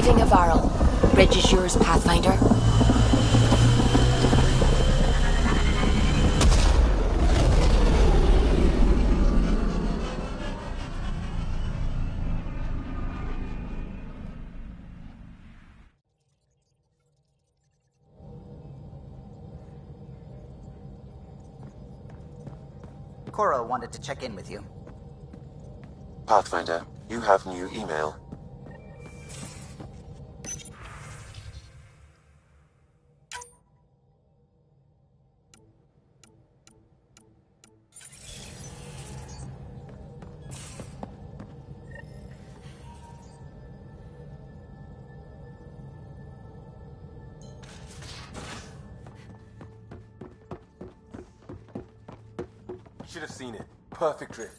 Approaching Avarl. Bridge is yours, Pathfinder. Cora wanted to check in with you. Pathfinder, you have new email. Should have seen it. Perfect drift.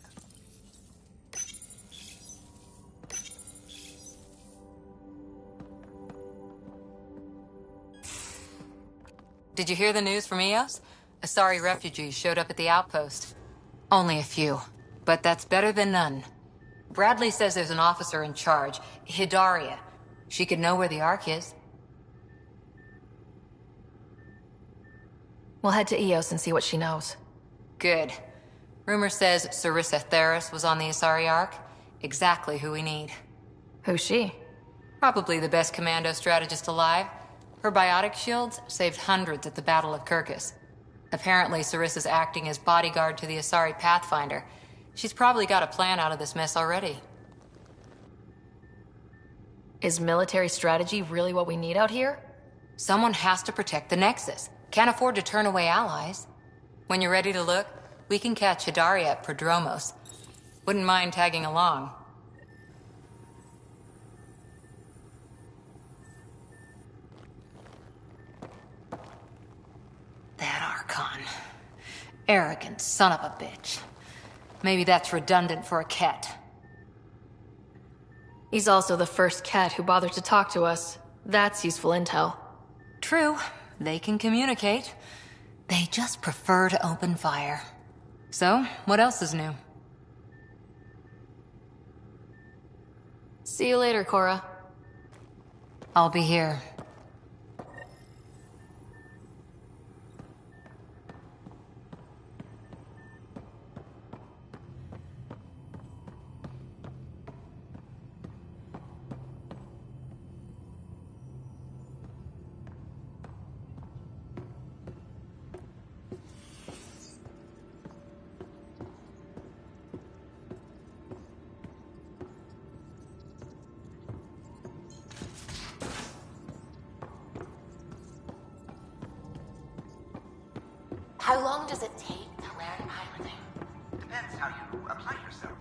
Did you hear the news from Eos? Asari refugees showed up at the outpost. Only a few, but that's better than none. Bradley says there's an officer in charge, Hidaria. She could know where the Ark is. We'll head to Eos and see what she knows. Good. Rumor says Sarissa Theris was on the Asari Ark. Exactly who we need. Who's she? Probably the best commando strategist alive. Her biotic shields saved hundreds at the Battle of Kirkus. Apparently, Sarissa's acting as bodyguard to the Asari Pathfinder. She's probably got a plan out of this mess already. Is military strategy really what we need out here? Someone has to protect the Nexus. Can't afford to turn away allies. When you're ready to look, we can catch Hidaria at Prodromos. Wouldn't mind tagging along. That Archon. Arrogant son of a bitch. Maybe that's redundant for a Kett. He's also the first Kett who bothered to talk to us. That's useful intel. True. They can communicate. They just prefer to open fire. So, what else is new? See you later, Cora. I'll be here. How long does it take to learn piloting? Depends how you apply yourself.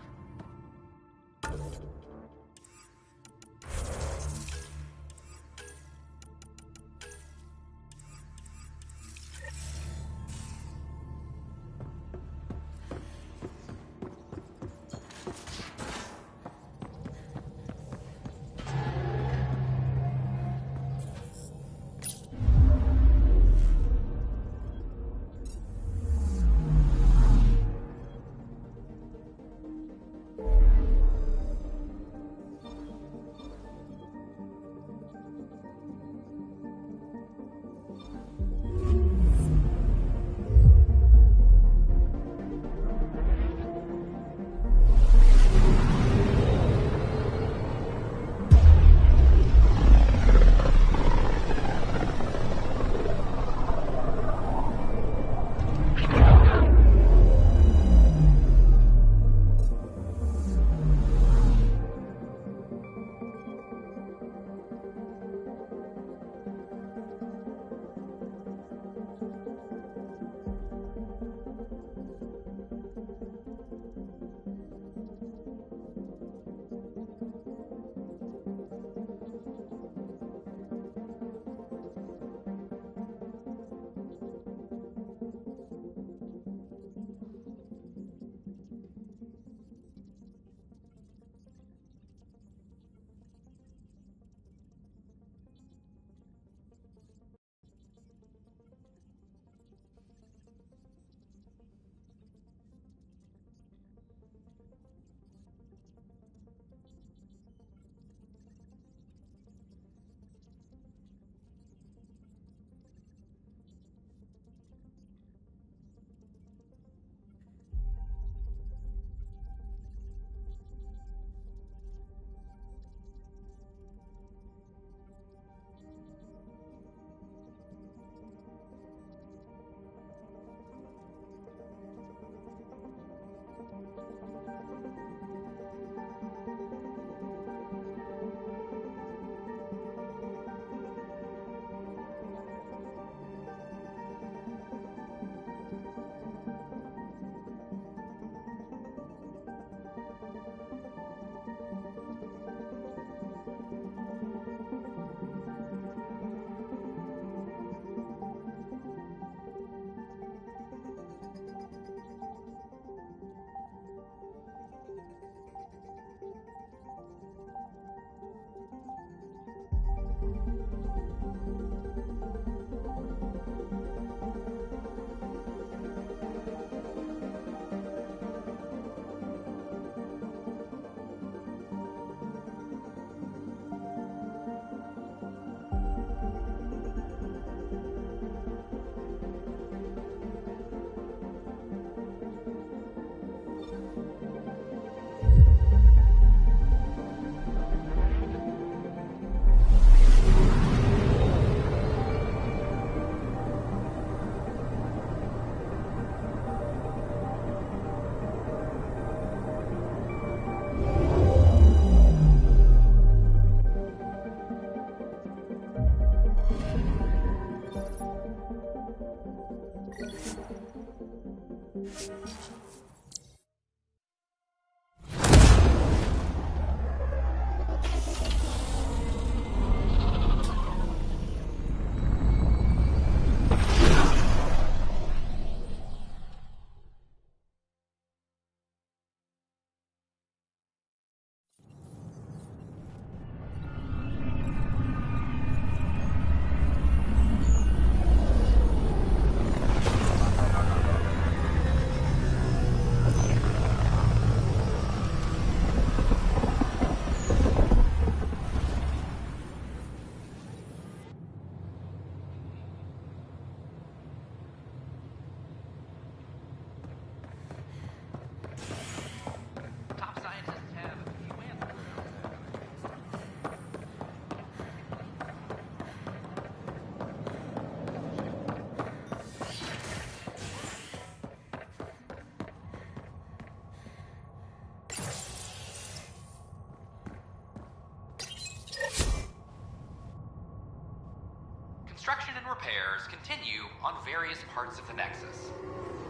Construction and repairs continue on various parts of the Nexus.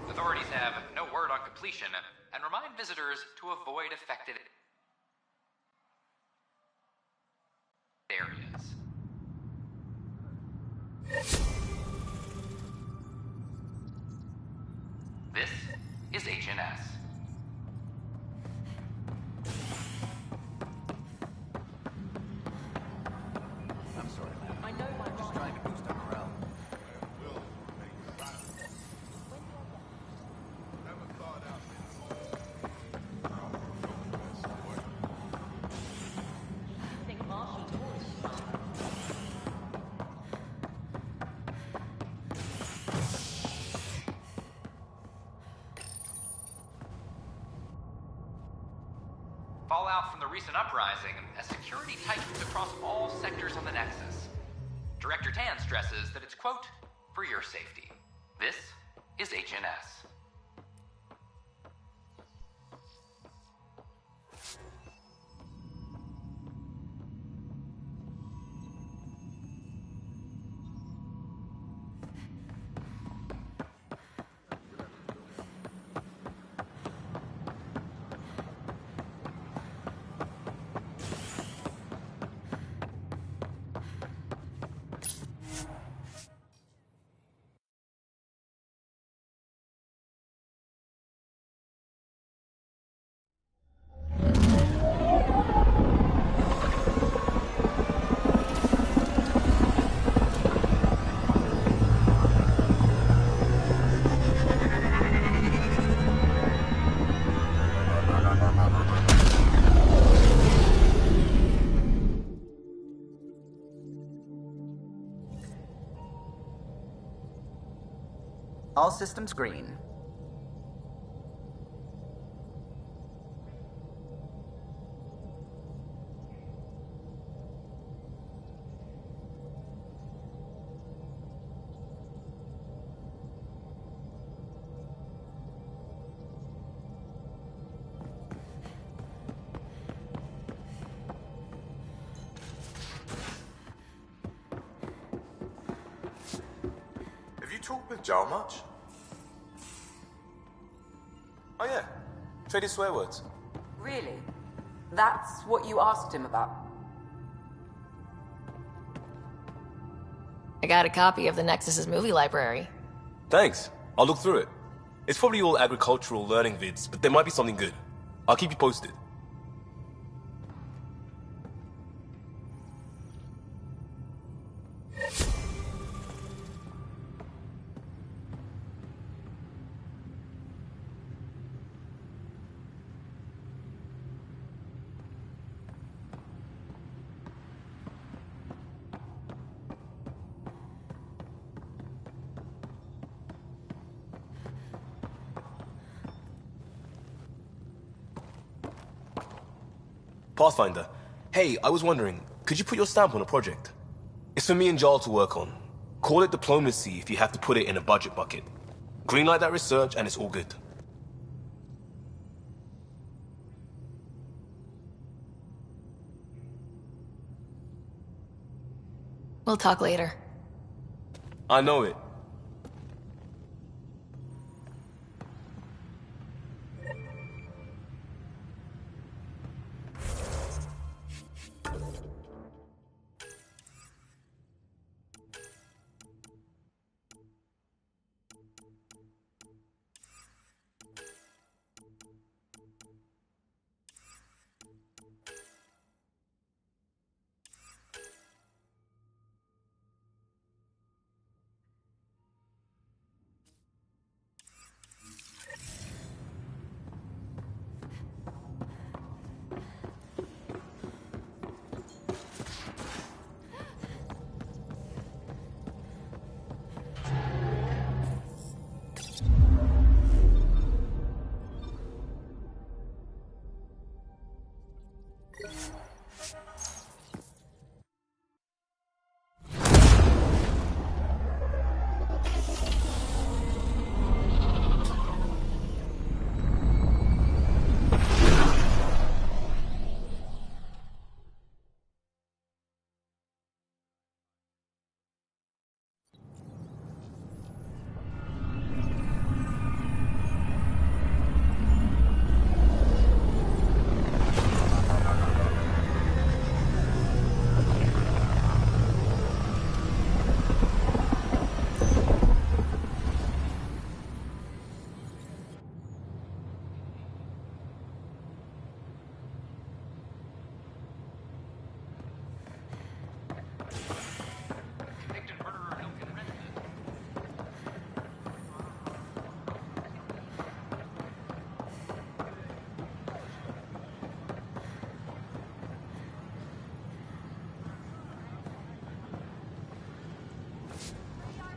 Authorities have no word on completion and remind visitors to avoid affected areas. This is HNS. I'm sorry, man. I know I'm just trying to boost our morale. Fallout from the recent uprising as security tightens across all sectors on the Nexus. Director Tan stresses that it's, quote, for your safety. This is HNS. All systems green. Have you talked with Joe much? Oh yeah, traded swear words. Really? That's what you asked him about? I got a copy of the Nexus's movie library. Thanks. I'll look through it. It's probably all agricultural learning vids, but there might be something good. I'll keep you posted. Pathfinder. Hey, I was wondering, could you put your stamp on a project? It's for me and Jarl to work on. Call it diplomacy if you have to put it in a budget bucket. Greenlight that research and it's all good. We'll talk later. I know it.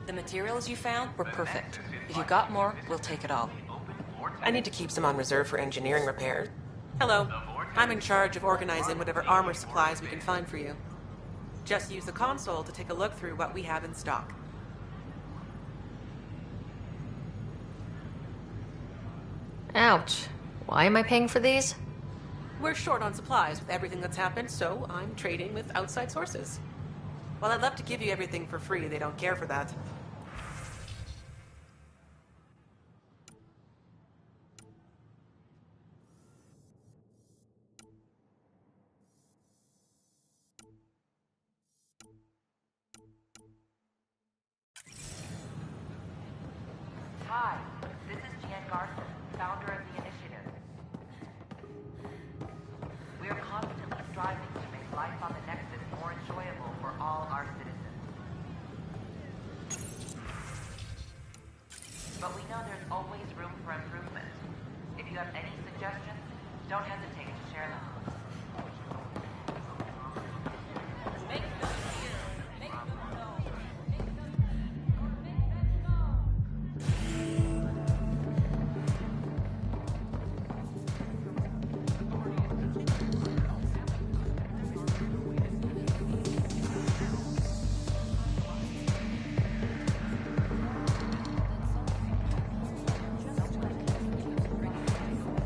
The materials you found were perfect. If you got more, we'll take it all. I need to keep some on reserve for engineering repairs. Hello. I'm in charge of organizing whatever armor supplies we can find for you. Just use the console to take a look through what we have in stock. Ouch. Why am I paying for these? We're short on supplies with everything that's happened, so I'm trading with outside sources. While I'd love to give you everything for free, they don't care for that. Hi, this is Jan Garson, founder of the initiative. We are constantly striving to make life on the Nexus more enjoyable for all our citizens. But we know there's always room for improvement. If you have any suggestions, don't hesitate to share them.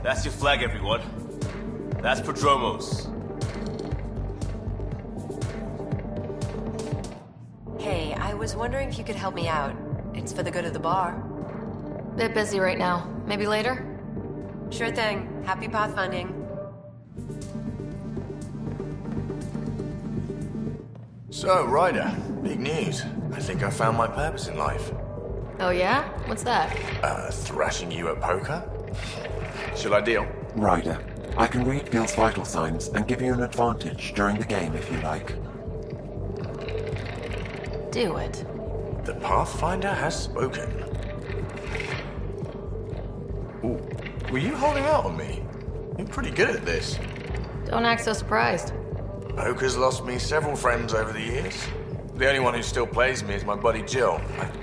That's your flag, everyone. That's Prodromos. Hey, I was wondering if you could help me out. It's for the good of the bar. Bit busy right now. Maybe later? Sure thing. Happy pathfinding. So, Ryder, big news. I think I found my purpose in life. Oh yeah? What's that? Thrashing you at poker? Shall I deal? Ryder, I can read Gil's vital signs and give you an advantage during the game if you like. Do it. The Pathfinder has spoken. Ooh, were you holding out on me? You're pretty good at this. Don't act so surprised. Poker's lost me several friends over the years. The only one who still plays me is my buddy Jill.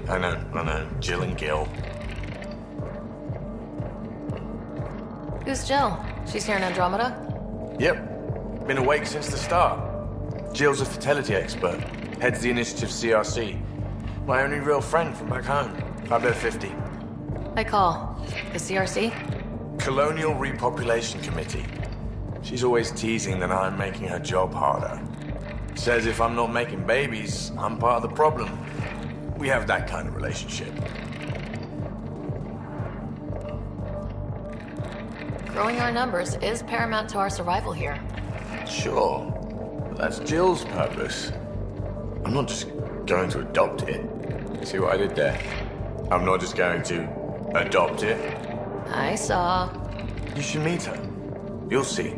I know. Jill and Gil. Who's Jill? She's here in Andromeda? Yep. Been awake since the start. Jill's a fertility expert. Heads the initiative CRC. My only real friend from back home. I bet 50. I call. The CRC? Colonial Repopulation Committee. She's always teasing that I'm making her job harder. Says if I'm not making babies, I'm part of the problem. We have that kind of relationship. Growing our numbers is paramount to our survival here. Sure. But that's Jill's purpose. I'm not just going to adopt it. See what I did there? I'm not just going to adopt it. I saw. You should meet her. You'll see.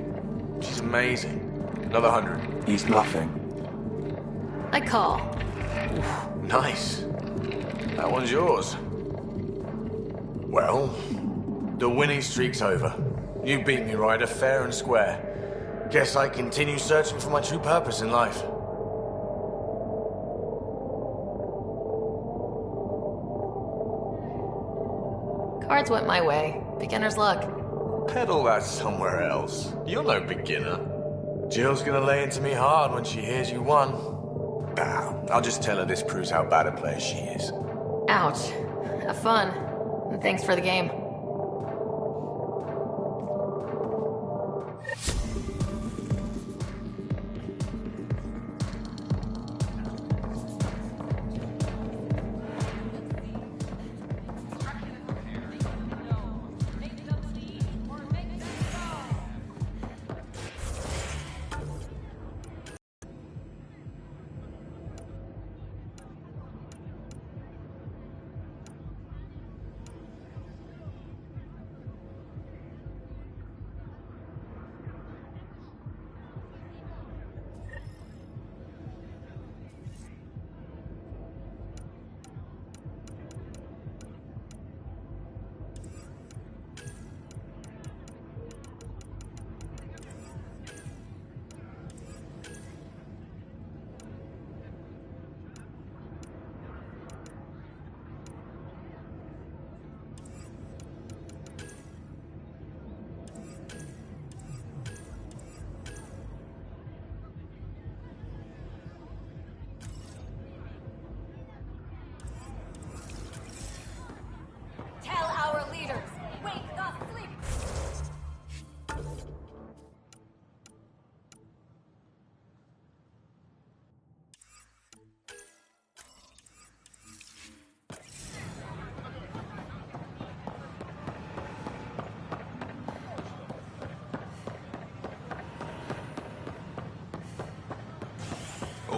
She's amazing. Another 100. He's bluffing. I call. Nice. That one's yours. Well, the winning streak's over. You beat me, Ryder, fair and square. Guess I continue searching for my true purpose in life. Cards went my way. Beginner's luck. Peddle that somewhere else. You're no beginner. Jill's gonna lay into me hard when she hears you won. I'll just tell her this proves how bad a player she is. Ouch. Have fun. And thanks for the game.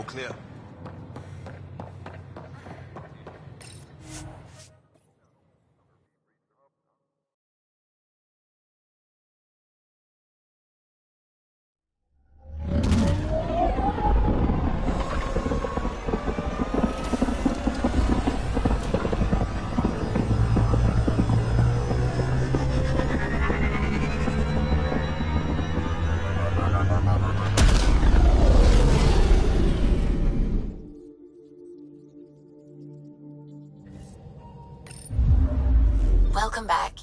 clear. Welcome back.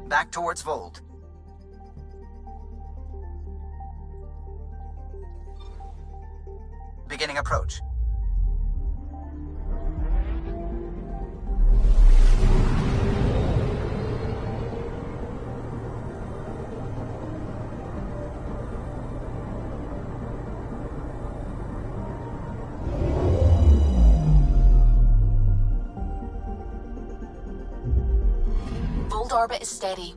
Back towards Volete. Beginning approach. Volete orbit is steady.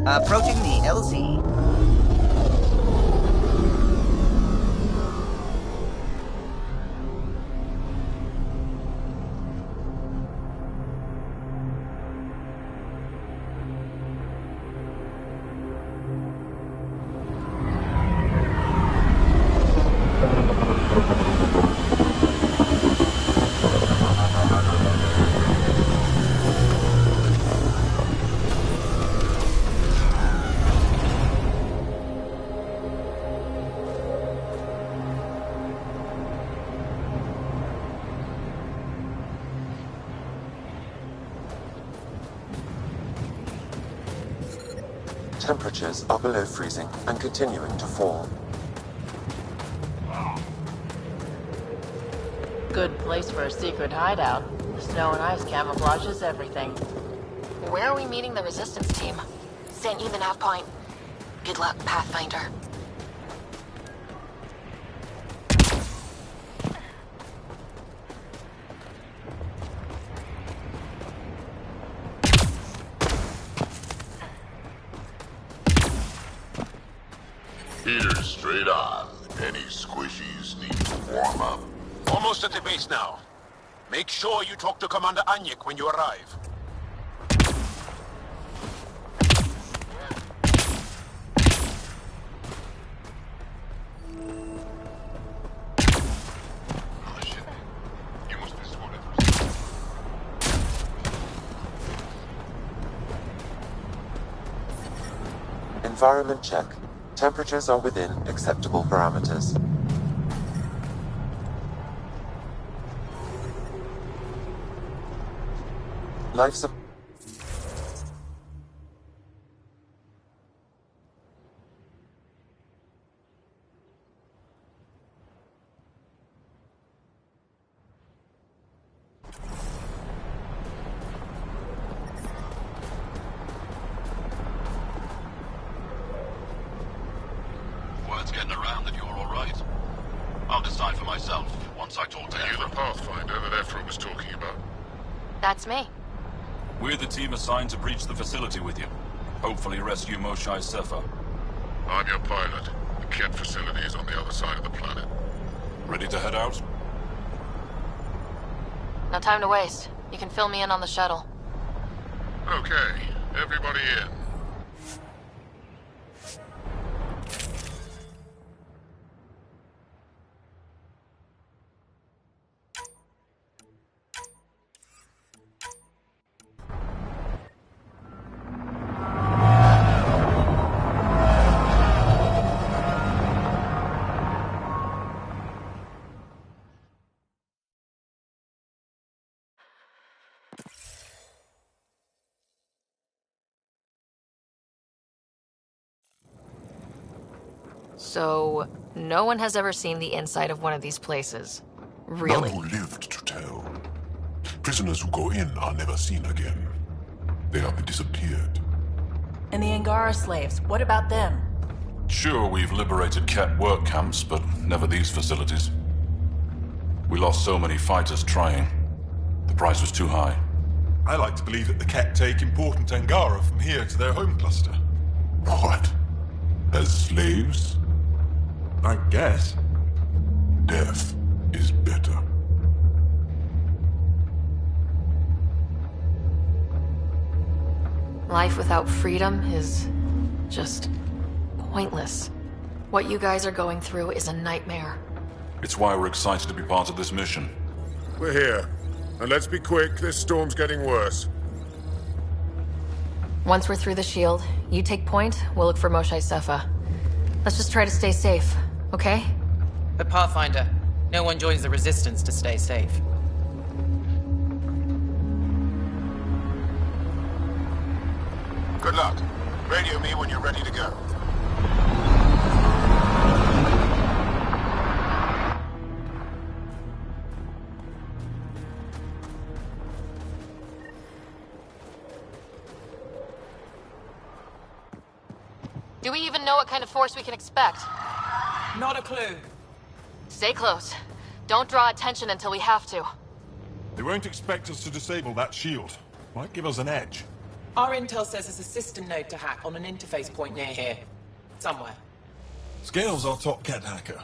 Approaching the LZ. Temperatures are below freezing and continuing to fall. Good place for a secret hideout. The snow and ice camouflages everything. Where are we meeting the resistance team? Sent you the nav point. Good luck, Pathfinder. Here's straight on. Any squishies need to warm up. Almost at the base now. Make sure you talk to Commander Anyek when you arrive. Environment check. Temperatures are within acceptable parameters. Life support. Word's getting around that you're all right. I'll decide for myself once I talk to Are you Ephraim. the Pathfinder that Ephraim was talking about? That's me. We're the team assigned to breach the facility with you. Hopefully rescue Moshae Sefer. I'm your pilot. The Kett facility is on the other side of the planet. Ready to head out? No time to waste. You can fill me in on the shuttle. Okay, everybody in. So, no one has ever seen the inside of one of these places. Really? None who lived to tell. Prisoners who go in are never seen again. They have disappeared. And the Angara slaves, what about them? Sure, we've liberated Kett work camps, but never these facilities. We lost so many fighters trying. The price was too high. I like to believe that the Kett take important Angara from here to their home cluster. What? As slaves? I guess. Death is better. Life without freedom is just pointless. What you guys are going through is a nightmare. It's why we're excited to be part of this mission. We're here. And let's be quick, this storm's getting worse. Once we're through the shield, you take point, we'll look for Moshae Sefer. Let's just try to stay safe, okay? But Pathfinder, no one joins the Resistance to stay safe. Good luck. Radio me when you're ready to go. Do we even know what kind of force we can expect? Not a clue. Stay close. Don't draw attention until we have to. They won't expect us to disable that shield. Might give us an edge. Our intel says there's a system node to hack on an interface point near here. Somewhere. Scale's our top Kett hacker.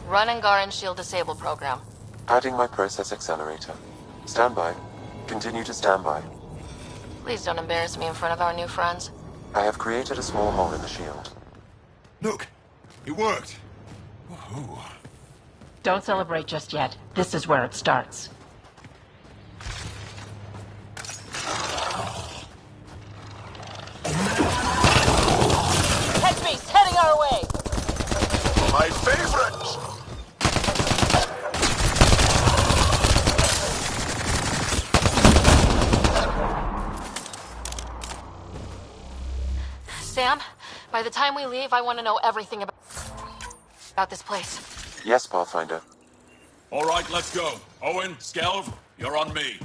Run Angaran Shield Disable program. Adding my process accelerator. Stand by. Continue to stand by. Please don't embarrass me in front of our new friends. I have created a small hole in the shield. Look! It worked! Woohoo. Don't celebrate just yet. This is where it starts. Catch me! Heading our way! My face Sam, by the time we leave, I want to know everything about this place. Yes, Pathfinder. All right, let's go. Owen, Skelv, you're on me.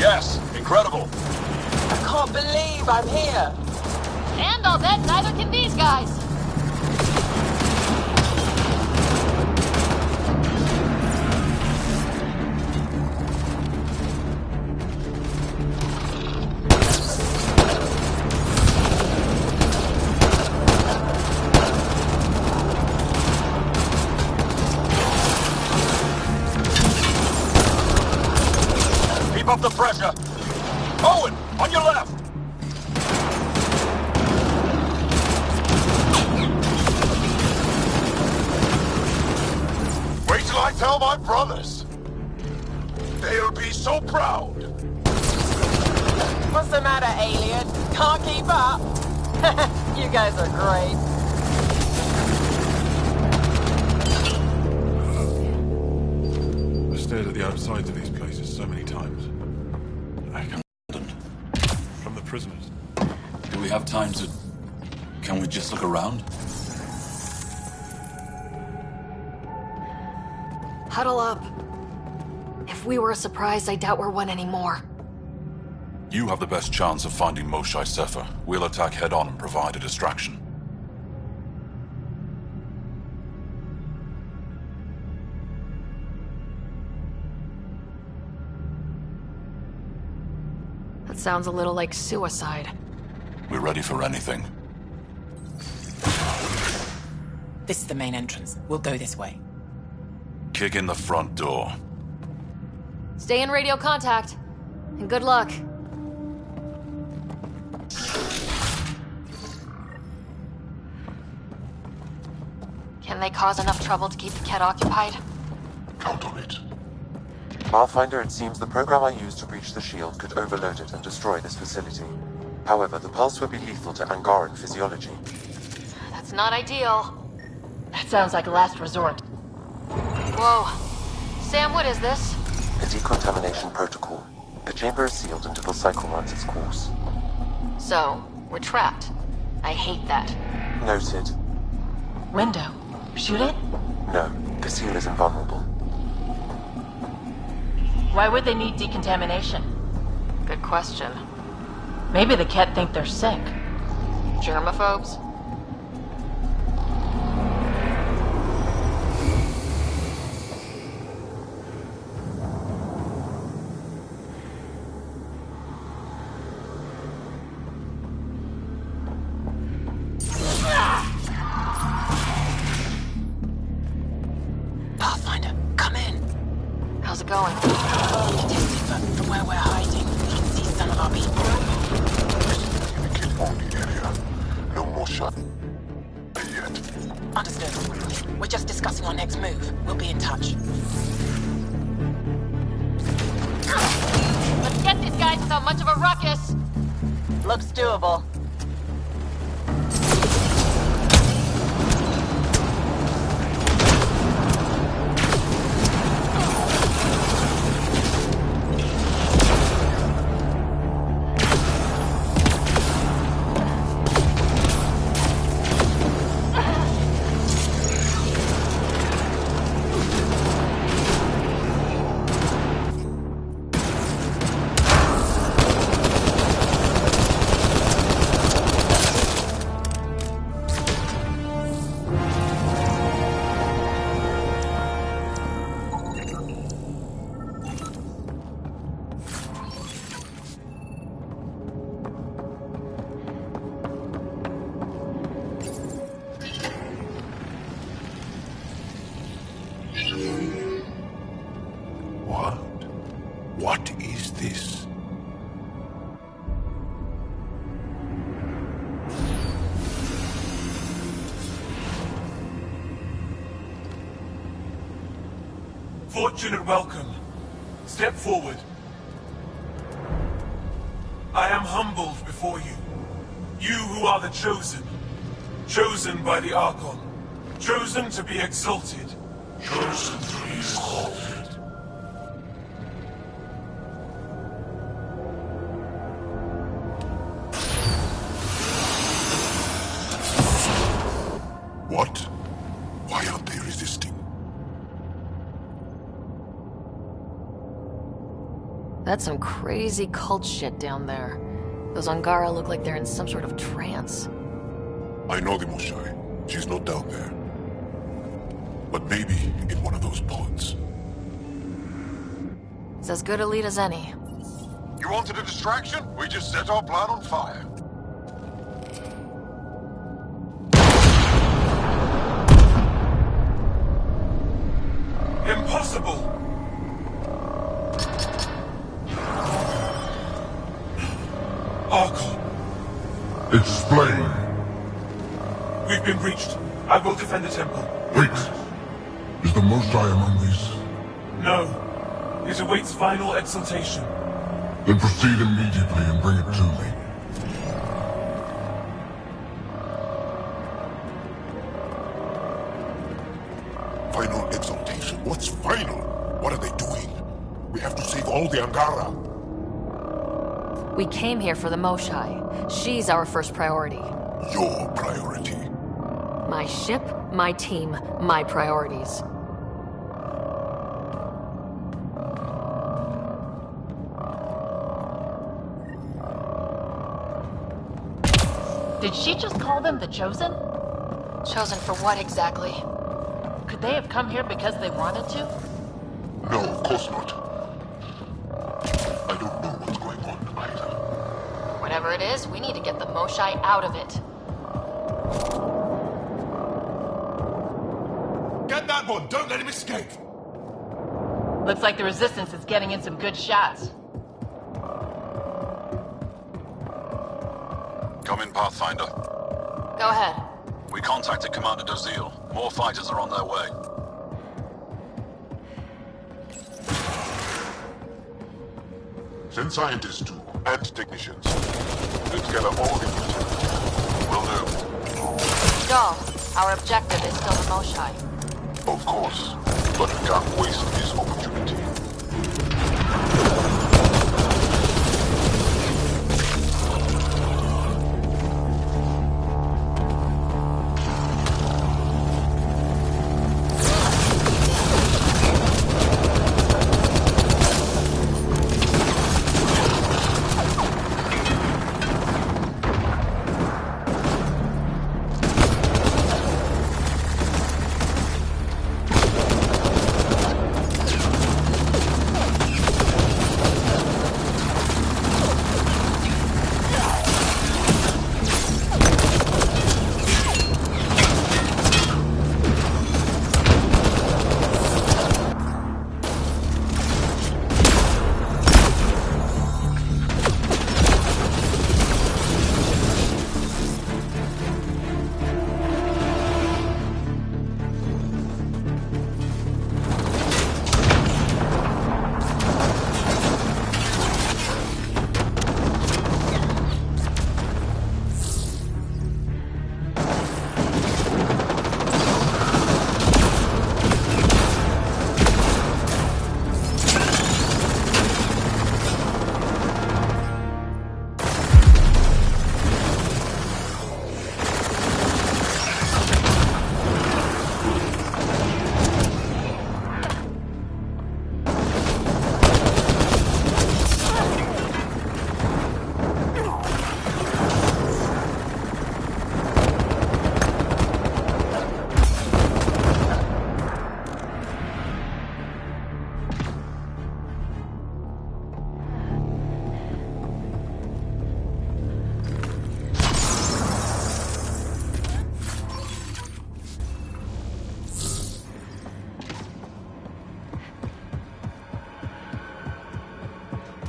Yes, incredible. I can't believe I'm here. And I'll bet neither can these guys. Keep up the pressure. Owen, on your left. Wait till I tell my brothers. They'll be so proud. What's the matter, alien? Can't keep up? You guys are great. I've stared at the outsides of these places so many times. I can't. From the prisoners. Do we have time to... Can we just look around? Huddle up. If we were a surprise, I doubt we're one anymore. You have the best chance of finding Moshae Sefer. We'll attack head-on and provide a distraction. That sounds a little like suicide. We're ready for anything. This is the main entrance. We'll go this way. Kick in the front door. Stay in radio contact. And good luck. Can they cause enough trouble to keep the Kett occupied? Count on it. Pathfinder, it seems the program I used to breach the shield could overload it and destroy this facility. However, the pulse would be lethal to Angaran physiology. That's not ideal. That sounds like a last resort. Whoa. Sam, what is this? A decontamination protocol. The chamber is sealed until the cycle runs its course. So, we're trapped. I hate that. Noted. Window. Shoot it? No, the seal is invulnerable. Why would they need decontamination? Good question. Maybe the Kett think they're sick. Germaphobes? Pathfinder, come in. How's it going? Contested, but from where we're hiding, we can see some of our people. Communicate on the area. No more shot yet. Understood. We're just discussing our next move. We'll be in touch. Let's get these guys without much of a ruckus. Looks doable. Fortunate welcome. Step forward. I am humbled before you. You who are the chosen. Chosen by the Archon. Chosen to be exalted. Chosen to be exalted. What? Why aren't they resisting? That's some crazy cult shit down there. Those Angara look like they're in some sort of trance. I know the Moshai. She's not down there. But maybe in one of those pods. It's as good a lead as any. You wanted a distraction? We just set our plan on fire. Impossible! Archon. Explain. We've been breached. I will defend the temple. Wait. Is the Moshai among these? No. It awaits final exaltation. Then proceed immediately and bring it to me. Final exaltation? What's final? What are they doing? We have to save all the Angara. We came here for the Moshai. She's our first priority. Your priority. My ship, my team, my priorities. Did she just call them the Chosen? Chosen for what exactly? Could they have come here because they wanted to? No, of course not. I don't know what's going on either. Whatever it is, we need to get the Moshai out of it. Get that one! Don't let him escape! Looks like the Resistance is getting in some good shots. Come in, Pathfinder. Go ahead. We contacted Commander Dozil. More fighters are on their way. Send scientists too, and technicians. Put together all the units. Will do. Dahl, our objective is still the Moshai. Of course, but we can't waste this opportunity.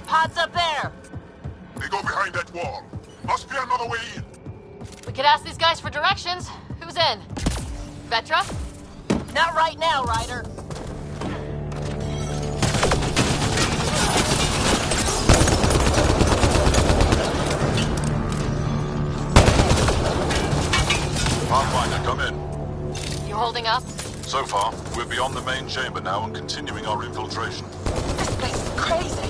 Pods up there! They go behind that wall. Must be another way in. We could ask these guys for directions. Who's in? Vetra? Not right now, Ryder. Come in. You holding up? So far, we're beyond the main chamber now and continuing our infiltration. This place is crazy.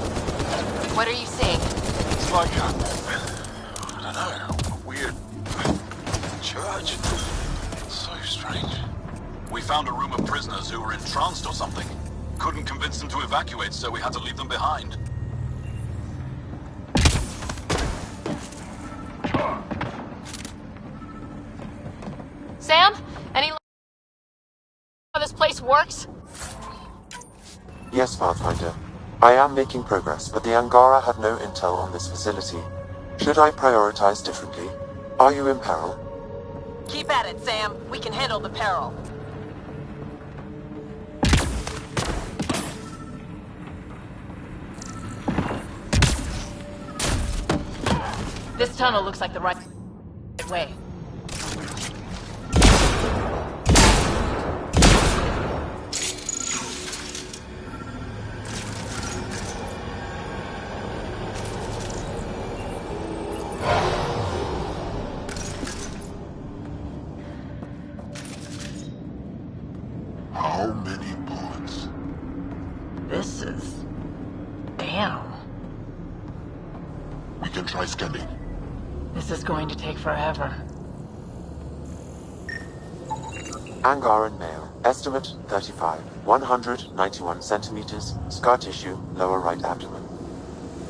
What are you seeing? It's like I don't know, a weird church. It's so strange. We found a room of prisoners who were entranced or something. Couldn't convince them to evacuate, so we had to leave them behind. Sam? Any how this place works? Yes, Pathfinder. I am making progress, but the Angara have no intel on this facility. Should I prioritize differently? Are you in peril? Keep at it, Sam. We can handle the peril. This tunnel looks like the right way. How many bullets? This is... damn. We can try scanning. This is going to take forever. Angaran male. Estimate 35. 191 centimeters. Scar tissue, lower right abdomen.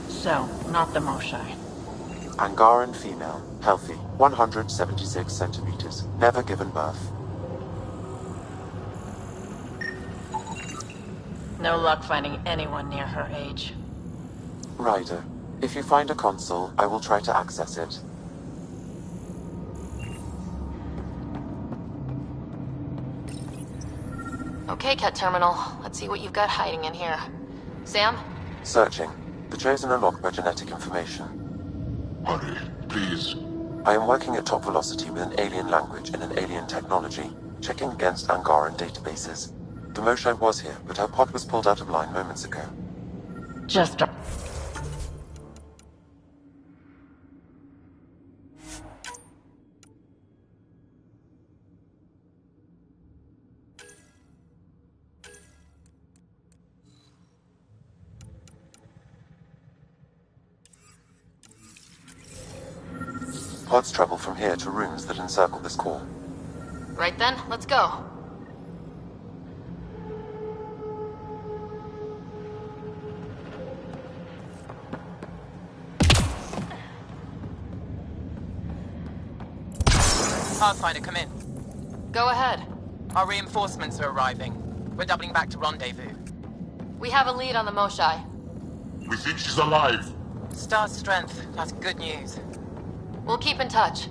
So, not the Moshai. Angaran female. Healthy. 176 centimeters. Never given birth. No luck finding anyone near her age. Ryder. If you find a console, I will try to access it. Okay, Kett Terminal. Let's see what you've got hiding in here. Sam? Searching. The Chosen are locked by genetic information. Hurry, please. I am working at top velocity with an alien language and an alien technology, checking against Angaran databases. The Moshai was here, but her pod was pulled out of line moments ago. Just a... Pods travel from here to rooms that encircle this core. Right then, let's go. Pathfinder, come in. Go ahead. Our reinforcements are arriving. We're doubling back to rendezvous. We have a lead on the Moshai. We think she's alive. Star strength. That's good news. We'll keep in touch.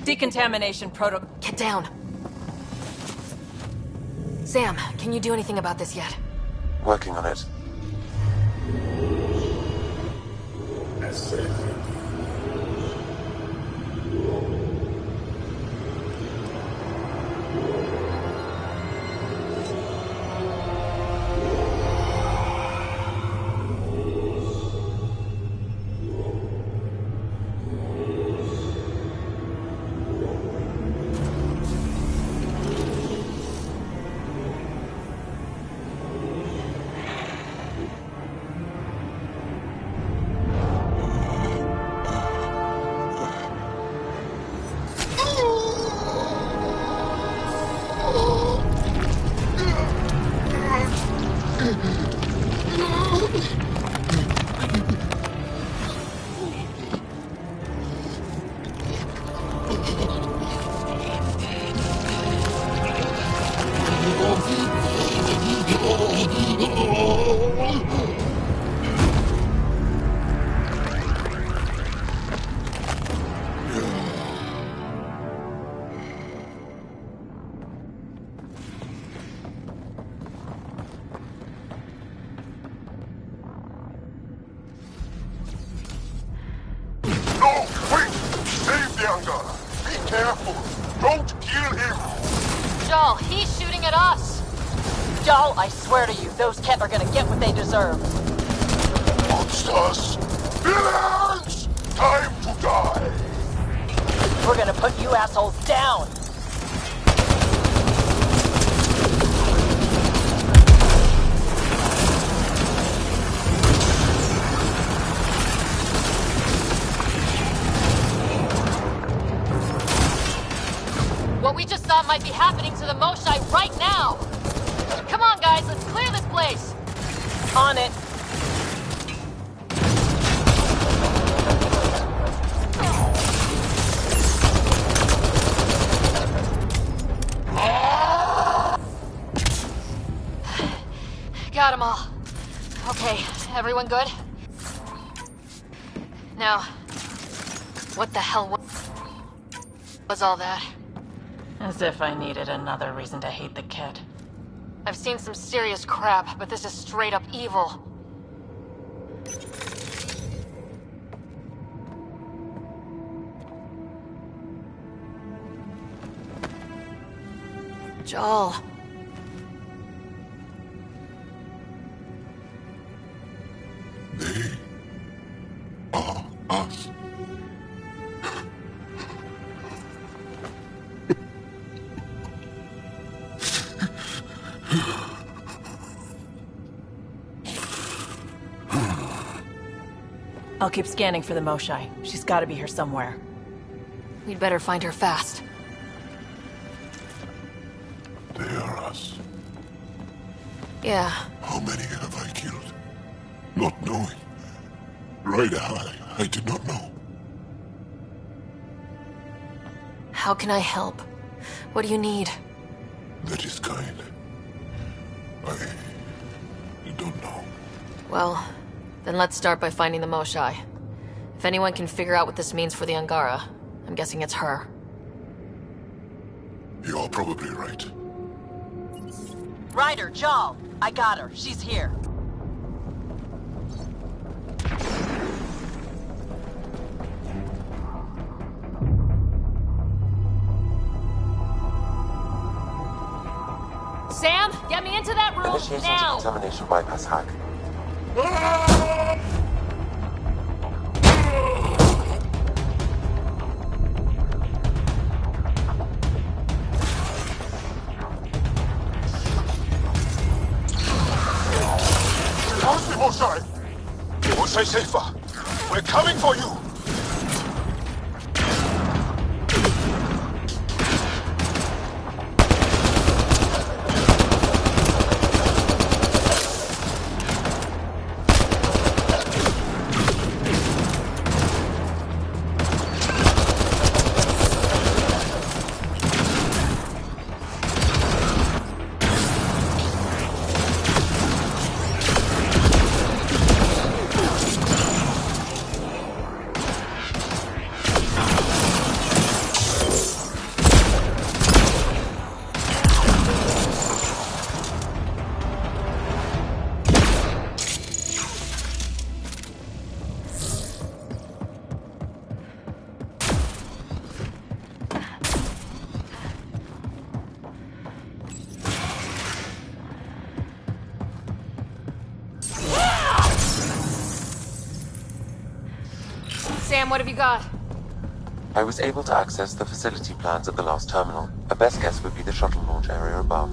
Decontamination protocol. Get down. Sam, can you do anything about this yet? Working on it. Joel, he's shooting at us! Y'all, I swear to you, those Kett are gonna get what they deserve. Monsters! Villains! Time to die! We're gonna put you assholes down! What we just saw might be happening to the Moshai right now! Come on, guys, let's clear this place! On it! Got them all. Okay, everyone good? Now, what the hell was all that? As if I needed another reason to hate the Kett. I've seen some serious crap, but this is straight up evil. Joel. They are us. I'll keep scanning for the Moshai. She's gotta be here somewhere. We'd better find her fast. They are us. Yeah. How many have I killed? Not knowing. Right eye, I did not know. How can I help? What do you need? That is kind. I don't know. Well, then let's start by finding the Moshai. If anyone can figure out what this means for the Angara, I'm guessing it's her. You're probably right. Ryder, Jal, I got her. She's here. Sam, get me into that room Initiating now! decontamination bypass hack. How's the Moshai? Moshai safer. We're coming for you. Sam, what have you got? I was able to access the facility plans at the last terminal. A best guess would be the shuttle launch area above.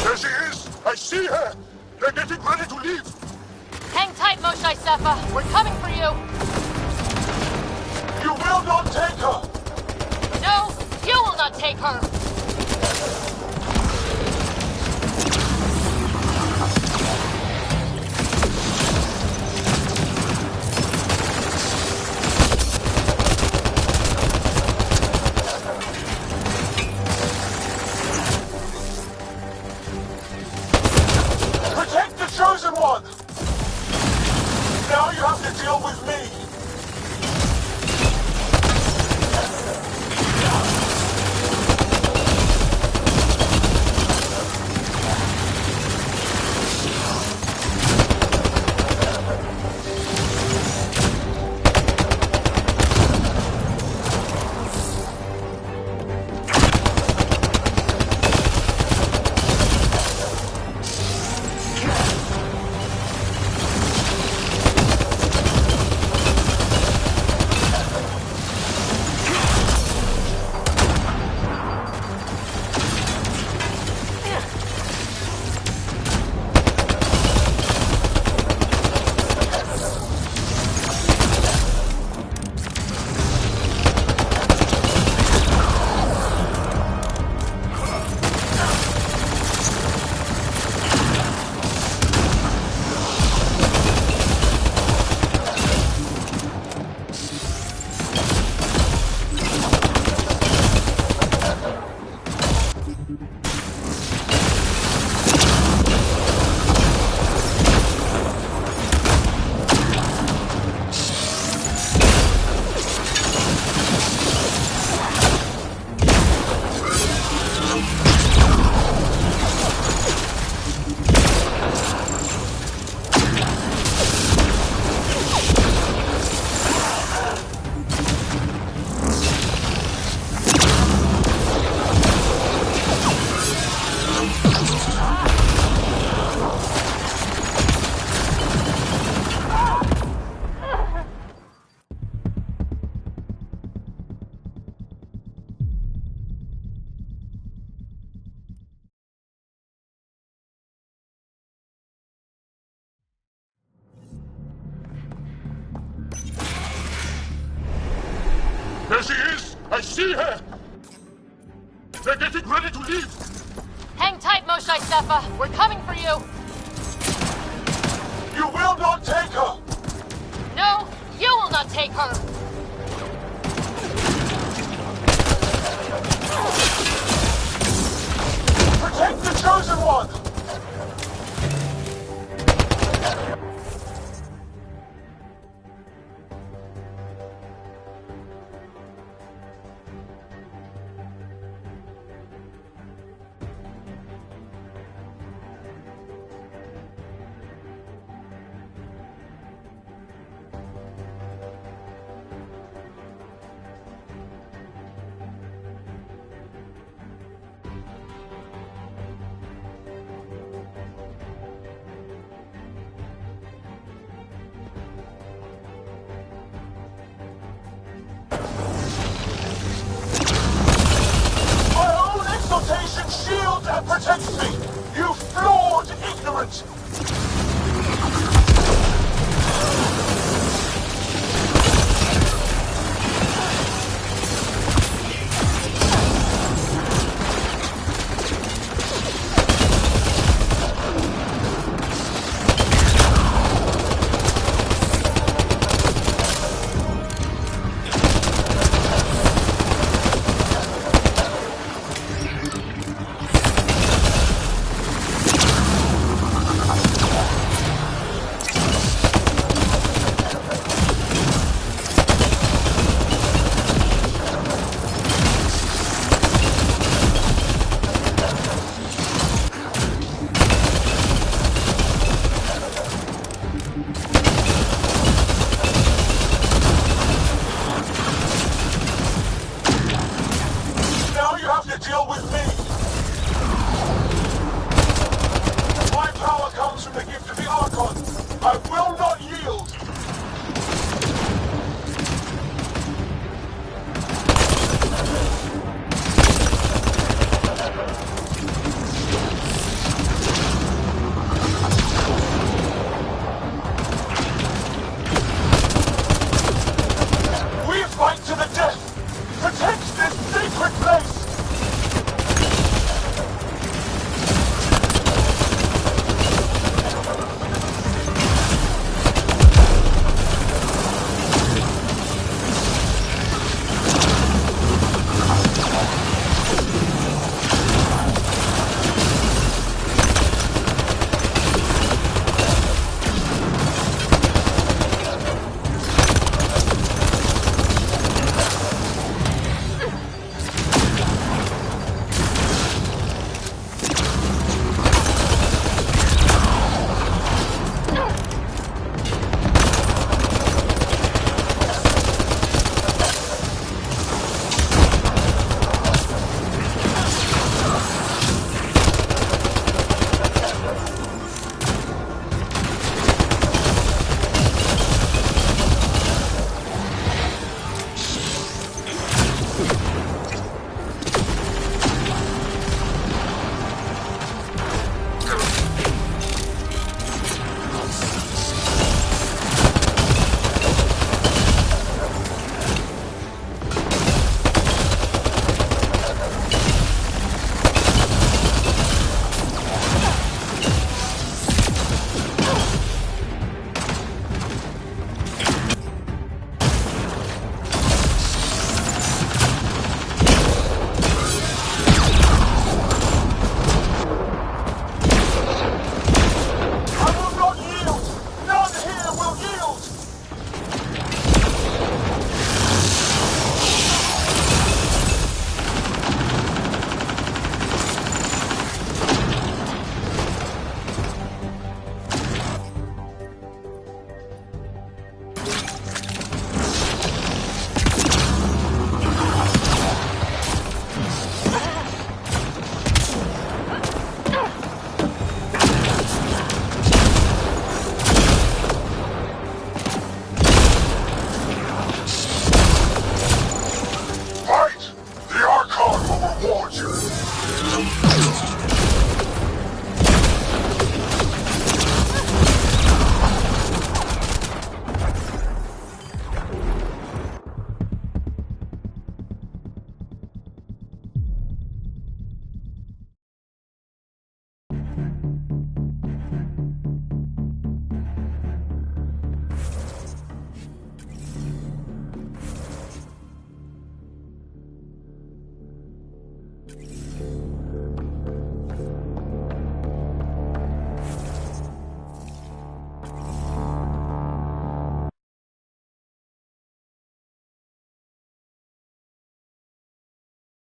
There she is! I see her! They're getting ready to leave! Hang tight, Moshai Sefa. We're coming for you. You will not take her! No, you will not take her. Protect the Chosen One! Now you have to deal with me! I see her! They're getting ready to leave! Hang tight, Moshae Stefa. We're coming for you. You will not take her! No, you will not take her. Protect the Chosen One! Shields and protects me! You flawed, ignorant,